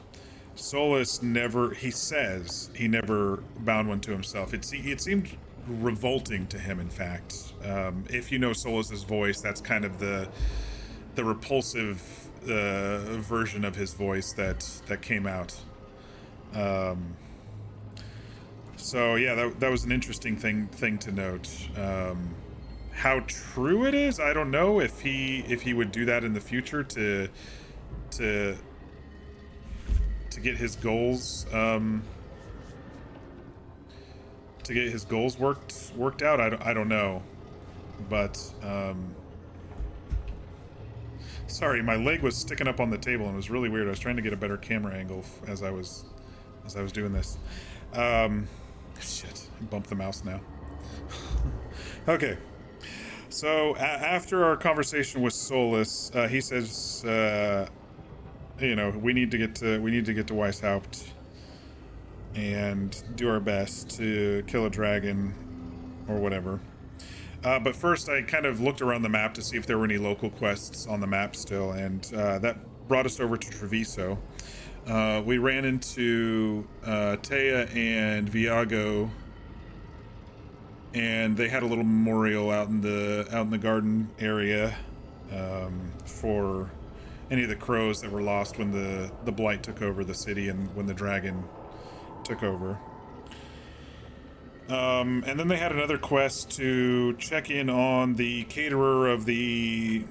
Solus never, he says, he never bound one to himself. It seemed revolting to him, in fact. If you know Solus's voice, that's kind of the repulsive version of his voice that came out. So yeah, that was an interesting thing to note. How true it is, I don't know. If he would do that in the future to get his goals worked out. I don't know, but sorry, my leg was sticking up on the table and it was really weird. I was trying to get a better camera angle as I was doing this. Shit, I bumped the mouse now. Okay. So after our conversation with Solus, he says, you know, we need to get to Weishaupt and do our best to kill a dragon or whatever. But first, I kind of looked around the map to see if there were any local quests on the map still, and that brought us over to Treviso. We ran into Taya and Viago, and they had a little memorial out in the garden area for any of the crows that were lost when the blight took over the city and when the dragon took over. And then they had another quest to check in on the caterer of the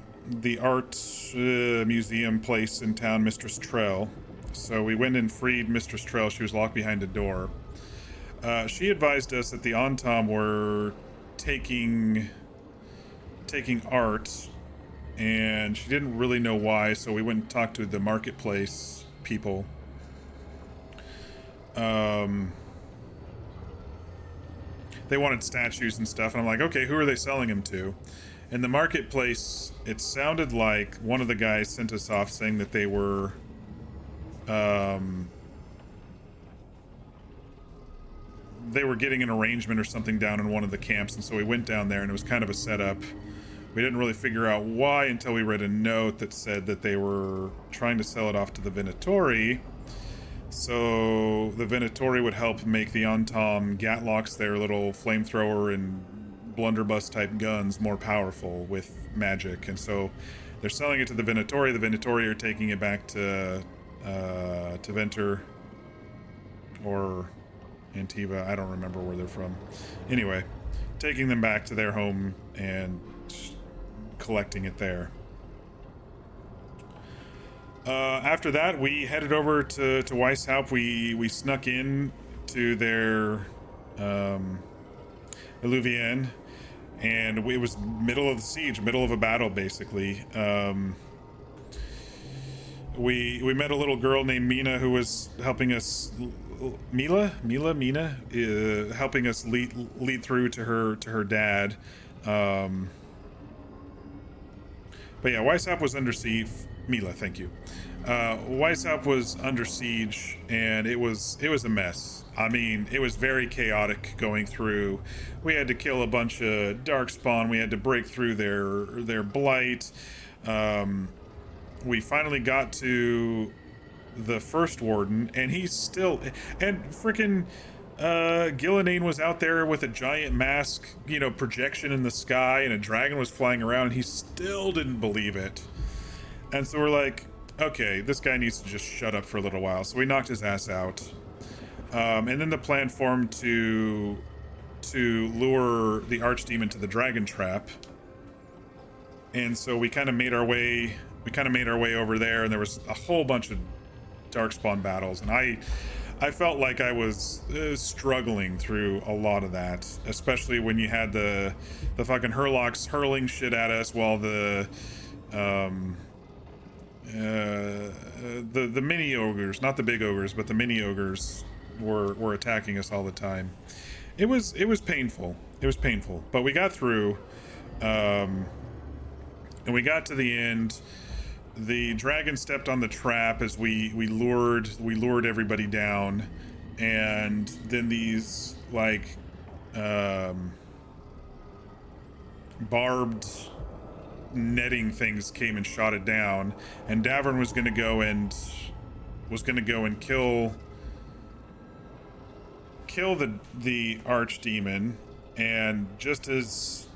art museum place in town, Mistress Trell. So we went and freed Mistress Trell. She was locked behind a door. She advised us that the Antam were taking art, and she didn't really know why, so we went and talked to the marketplace people. They wanted statues and stuff, and I'm like, okay, who are they selling them to? In the marketplace, it sounded like one of the guys sent us off saying that they were getting an arrangement or something down in one of the camps, and so we went down there, and it was kind of a setup. We didn't really figure out why until we read a note that said that they were trying to sell it off to the Venatori, so the Venatori would help make the Antam Gatlocks, their little flamethrower and blunderbuss type guns, more powerful with magic. And so they're selling it to the Venatori. The Venatori are taking it back to Venter or Antiva. I don't remember where they're from. Anyway, taking them back to their home and collecting it there. After that, we headed over to Weishaupt. We snuck in to their Illuvienne, and it was middle of the siege, middle of a battle, basically. We met a little girl named Mina who was helping us. Mina, helping us lead through to her dad. But yeah, Weishaupt was under siege. Mila, thank you. Weishaupt was under siege, and it was a mess. I mean, it was very chaotic going through. We had to kill a bunch of darkspawn. We had to break through their blight. We finally got to the first warden, and he's still, and freaking Gillenane was out there with a giant mask, you know, projection in the sky, and a dragon was flying around, and he still didn't believe it. And so we're like, okay, this guy needs to just shut up for a little while. So we knocked his ass out. And then the plan formed to lure the archdemon to the dragon trap. And so we kind of made our way over there, and there was a whole bunch of darkspawn battles, and I felt like I was struggling through a lot of that, especially when you had the fucking Hurlocks hurling shit at us while the mini ogres, not the big ogres, but the mini ogres were attacking us all the time. It was painful. It was painful, but we got through, and we got to the end. The dragon stepped on the trap as we lured everybody down, and then these like barbed netting things came and shot it down, and Davern was gonna go and kill the archdemon, and just as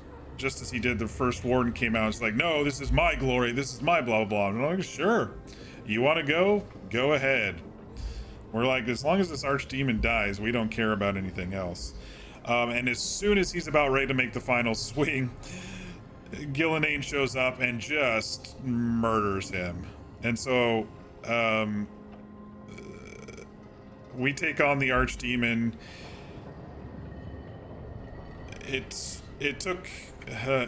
he did, the first warden came out. It's like, no, this is my glory. This is my blah, blah, blah. And I'm like, sure. You want to go? Go ahead. We're like, as long as this archdemon dies, we don't care about anything else. And as soon as he's about ready to make the final swing, Gillenane shows up and just murders him. And so, we take on the archdemon. It took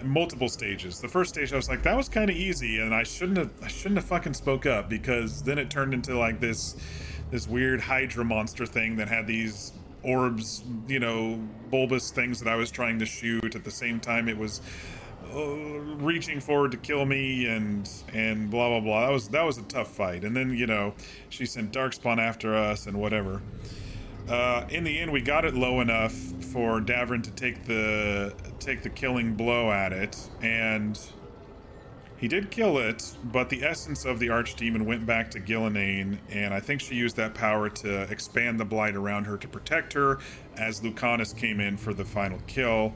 multiple stages. The first stage I was like, that was kind of easy, and I shouldn't have fucking spoke up, because then it turned into like this weird Hydra monster thing that had these orbs, you know, bulbous things that I was trying to shoot. At the same time, it was reaching forward to kill me, and blah blah blah. That was a tough fight. And then, you know, she sent darkspawn after us and whatever. In the end, we got it low enough for Davern to take the killing blow at it, and he did kill it, but the essence of the archdemon went back to Gillenane, and I think she used that power to expand the blight around her to protect her as Lucanus came in for the final kill.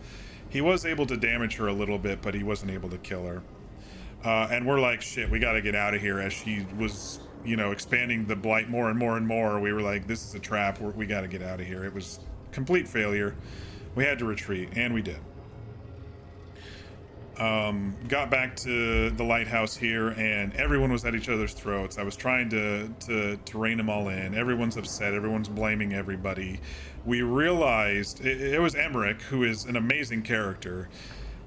He was able to damage her a little bit, but he wasn't able to kill her. And we're like, shit, we gotta get out of here. As she was, you know, expanding the blight more and more and more, we were like, this is a trap. We gotta get out of here. It was complete failure. We had to retreat, and we did. Got back to the lighthouse here, and everyone was at each other's throats. I was trying to rein them all in. Everyone's upset. Everyone's blaming everybody. We realized it was Emmerich, who is an amazing character.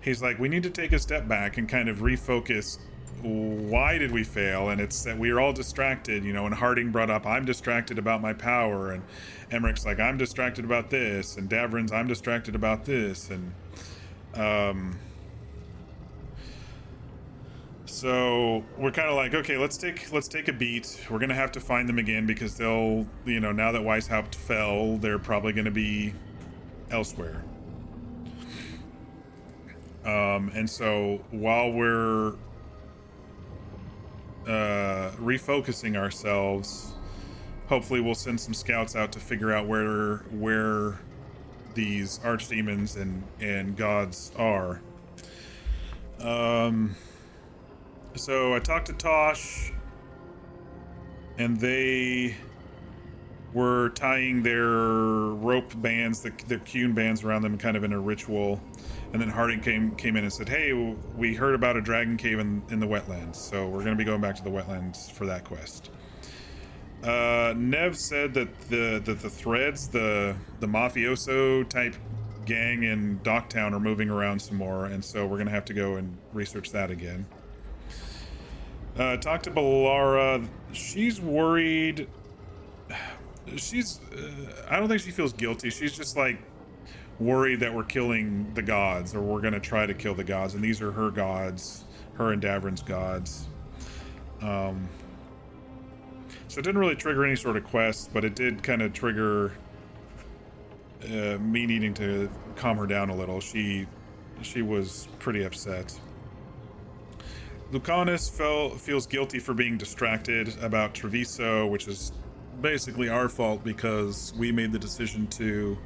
He's like, we need to take a step back and kind of refocus. Why did we fail? And it's that we are all distracted, you know, and Harding brought up, I'm distracted about my power, and Emmerich's like, I'm distracted about this, and Davern's, I'm distracted about this, and so we're kind of like, okay, let's take a beat. We're gonna have to find them again, because they'll, you know, now that Weishaupt fell, they're probably gonna be elsewhere. And so while we're refocusing ourselves, hopefully we'll send some scouts out to figure out where these archdemons and gods are. So I talked to Tosh, and they were tying their rope bands, their Kuhn bands around them, kind of in a ritual. And then Harding came in and said, hey, we heard about a dragon cave in the wetlands, so we're going to be going back to the wetlands for that quest. Nev said that the threads, the mafioso type gang in Docktown are moving around some more, and so we're going to have to go and research that again. Talked to Balara. She's worried. I don't think she feels guilty. She's just like worried that we're killing the gods, or we're going to try to kill the gods, and these are her gods, her and Davern's gods. So it didn't really trigger any sort of quest, but it did kind of trigger me needing to calm her down a little. She was pretty upset. Lucanus feels guilty for being distracted about Treviso, which is basically our fault because we made the decision to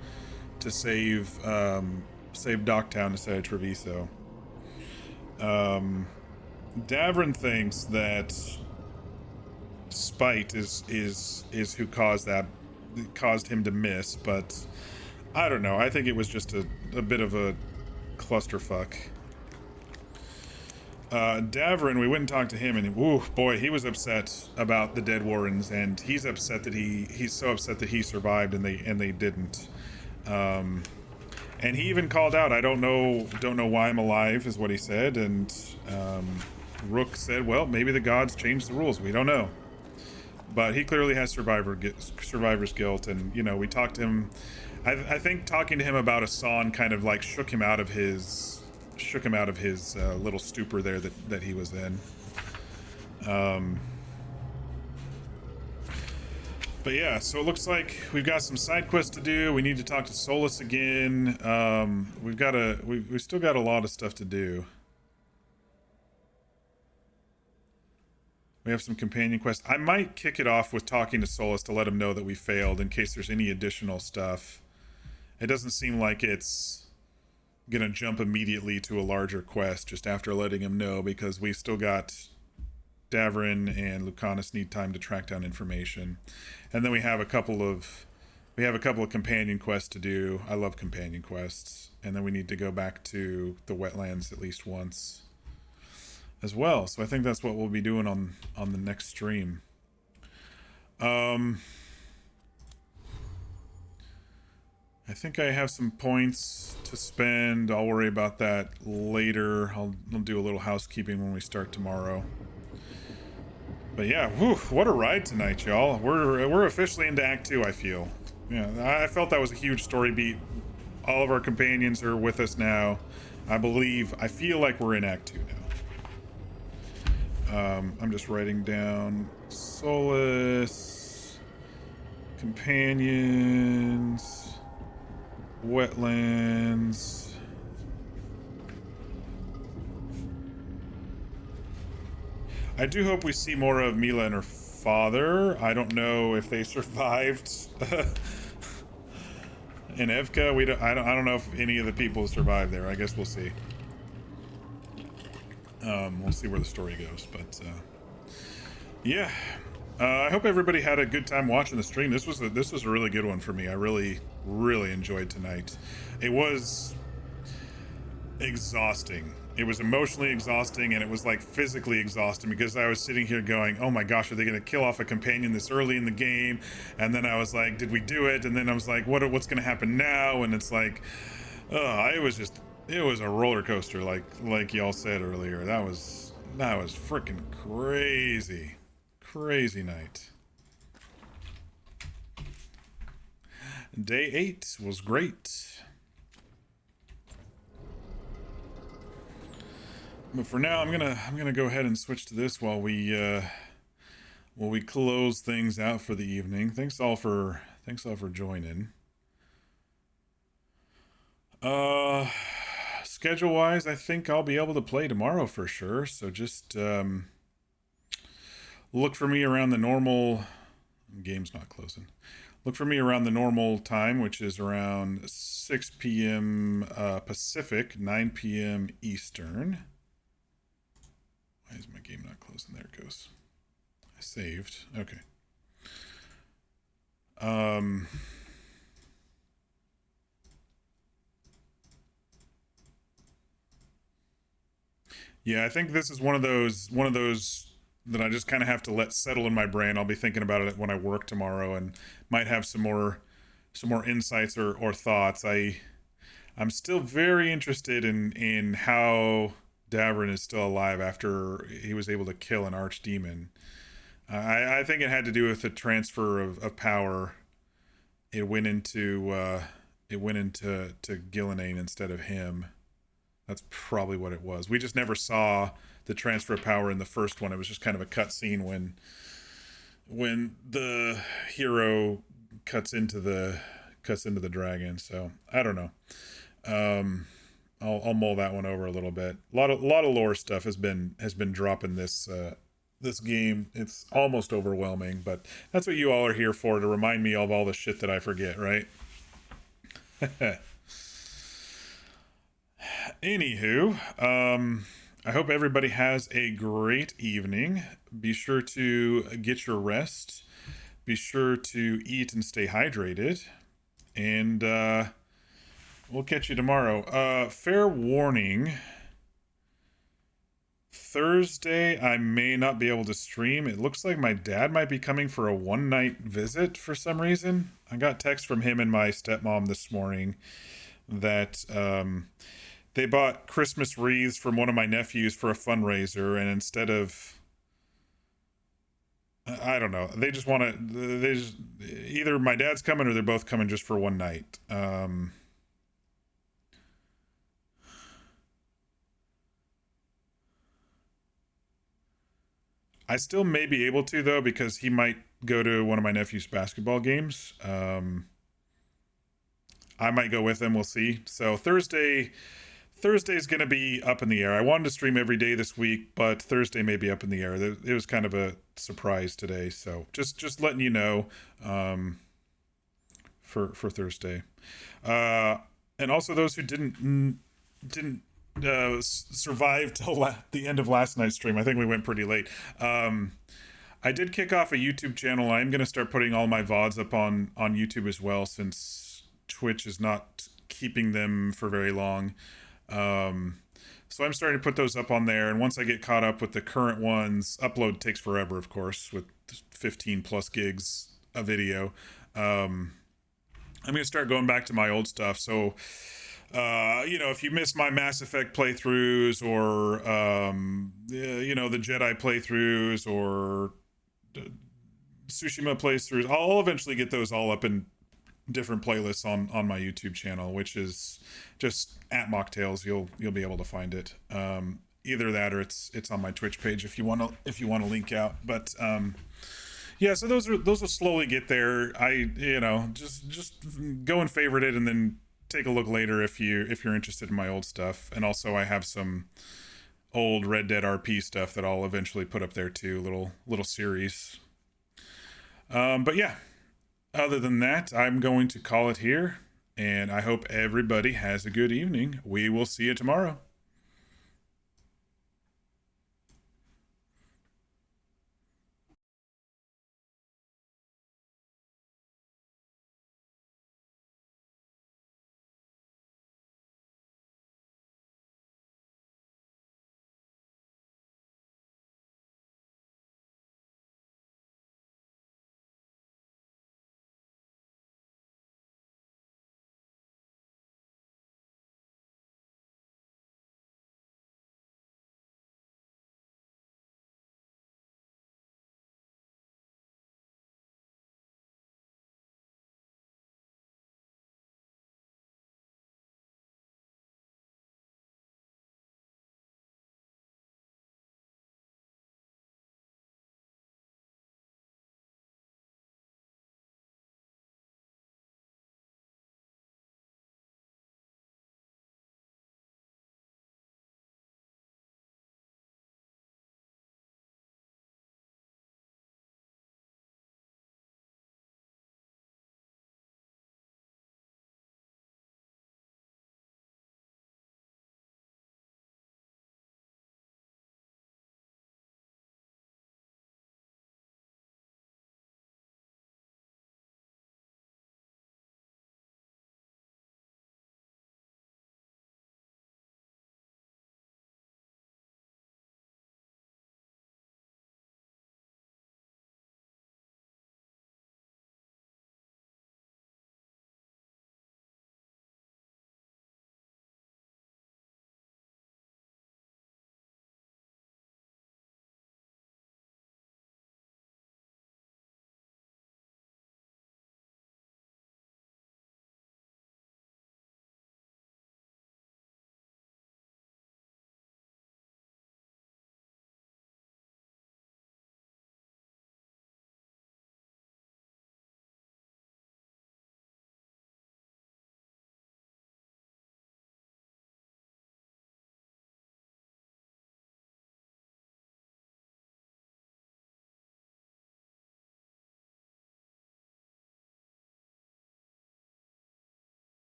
save Docktown instead of Treviso. Davrin thinks that Spite is who caused him to miss, but I don't know. I think it was just a bit of a clusterfuck. Davrin, we went and talked to him, and ooh, boy, he was upset about the Dead Warrens, and he's upset that he's so upset that he survived and they didn't. And he even called out, "I don't know why I'm alive," is what he said. And Rook said, "Well, maybe the gods changed the rules. We don't know." But he clearly has survivor's guilt, and you know, we talked to him. I think talking to him about Asan kind of like shook him out of his little stupor there that he was in. But yeah, so it looks like we've got some side quests to do. We need to talk to Solus again. We've still got a lot of stuff to do. We have some companion quests. I might kick it off with talking to Solus to let him know that we failed in case there's any additional stuff. It doesn't seem like it's gonna jump immediately to a larger quest just after letting him know, because we still got Davrin and Lucanus need time to track down information. And then we have a couple of companion quests to do. I love companion quests. And then we need to go back to the Wetlands at least once as well. So I think that's what we'll be doing on the next stream. I think I have some points to spend. I'll worry about that later. I'll do a little housekeeping when we start tomorrow. But yeah, whew, what a ride tonight, y'all. We're officially into Act 2, I feel. Yeah, I felt that was a huge story beat. All of our companions are with us now. I feel like we're in Act 2 now. I'm just writing down Solus, companions, Wetlands. I do hope we see more of Mila and her father. I don't know if they survived in Evka. I don't know if any of the people survived there. I guess we'll see. We'll see where the story goes, but yeah. I hope everybody had a good time watching the stream. This was a really good one for me. I really enjoyed tonight. It was exhausting. It was emotionally exhausting, and it was like physically exhausting, because I was sitting here going, oh my gosh, are they going to kill off a companion this early in the game? And then I was like, did we do it? And then I was like, what's going to happen now? And it's like, it was a roller coaster, like y'all said earlier. That was freaking crazy night. Day 8 was great. But for now, I'm gonna go ahead and switch to this while we close things out for the evening. Thanks all for joining. Schedule wise, I think I'll be able to play tomorrow for sure. So just look for me around the normal. Game's not closing. Look for me around the normal time, which is around 6 p.m. Pacific, 9 p.m. Eastern. Why is my game not closing? There it goes. I saved. Okay. Yeah, I think this is one of those that I just kind of have to let settle in my brain. I'll be thinking about it when I work tomorrow, and might have some more insights or thoughts. I'm still very interested in how Davrin is still alive after he was able to kill an archdemon. I think it had to do with the transfer of power. It went into Gillenane instead of him. That's probably what it was. We just never saw the transfer of power in the first one. It was just kind of a cutscene when the hero cuts into the dragon. So I don't know. I'll mull that one over a little bit. A lot of lore stuff has been dropping this game. It's almost overwhelming, but that's what you all are here for, to remind me of all the shit that I forget, right? Anywho, I hope everybody has a great evening. Be sure to get your rest. Be sure to eat and stay hydrated. And we'll catch you tomorrow. Fair warning. Thursday, I may not be able to stream. It looks like my dad might be coming for a one-night visit for some reason. I got text from him and my stepmom this morning that they bought Christmas wreaths from one of my nephews for a fundraiser, and instead of, I don't know, they just want to, either my dad's coming or they're both coming just for one night. I still may be able to, though, because he might go to one of my nephew's basketball games. I might go with him. We'll see. So Thursday's going to be up in the air. I wanted to stream every day this week, but Thursday may be up in the air. It was kind of a surprise today. So just letting you know for Thursday. And also those who didn't survive till the end of last night's stream. I think we went pretty late. I did kick off a YouTube channel. I'm going to start putting all my VODs up on YouTube as well, since Twitch is not keeping them for very long. So I'm starting to put those up on there, and once I get caught up with the current ones, upload takes forever, of course, with 15 plus gigs of video. I'm going to start going back to my old stuff. So if you miss my Mass Effect playthroughs, or the Jedi playthroughs, or Tsushima playthroughs, I'll eventually get those all up in different playlists on my YouTube channel, which is just at Mocktails. You'll be able to find it. Either that, or it's on my Twitch page if you want to link out. But yeah, so those will slowly get there. Just go and favorite it, and then take a look later if you're interested in my old stuff. And also I have some old Red Dead RP stuff that I'll eventually put up there too, little series. But yeah, other than that, I'm going to call it here, and I hope everybody has a good evening. We will see you tomorrow.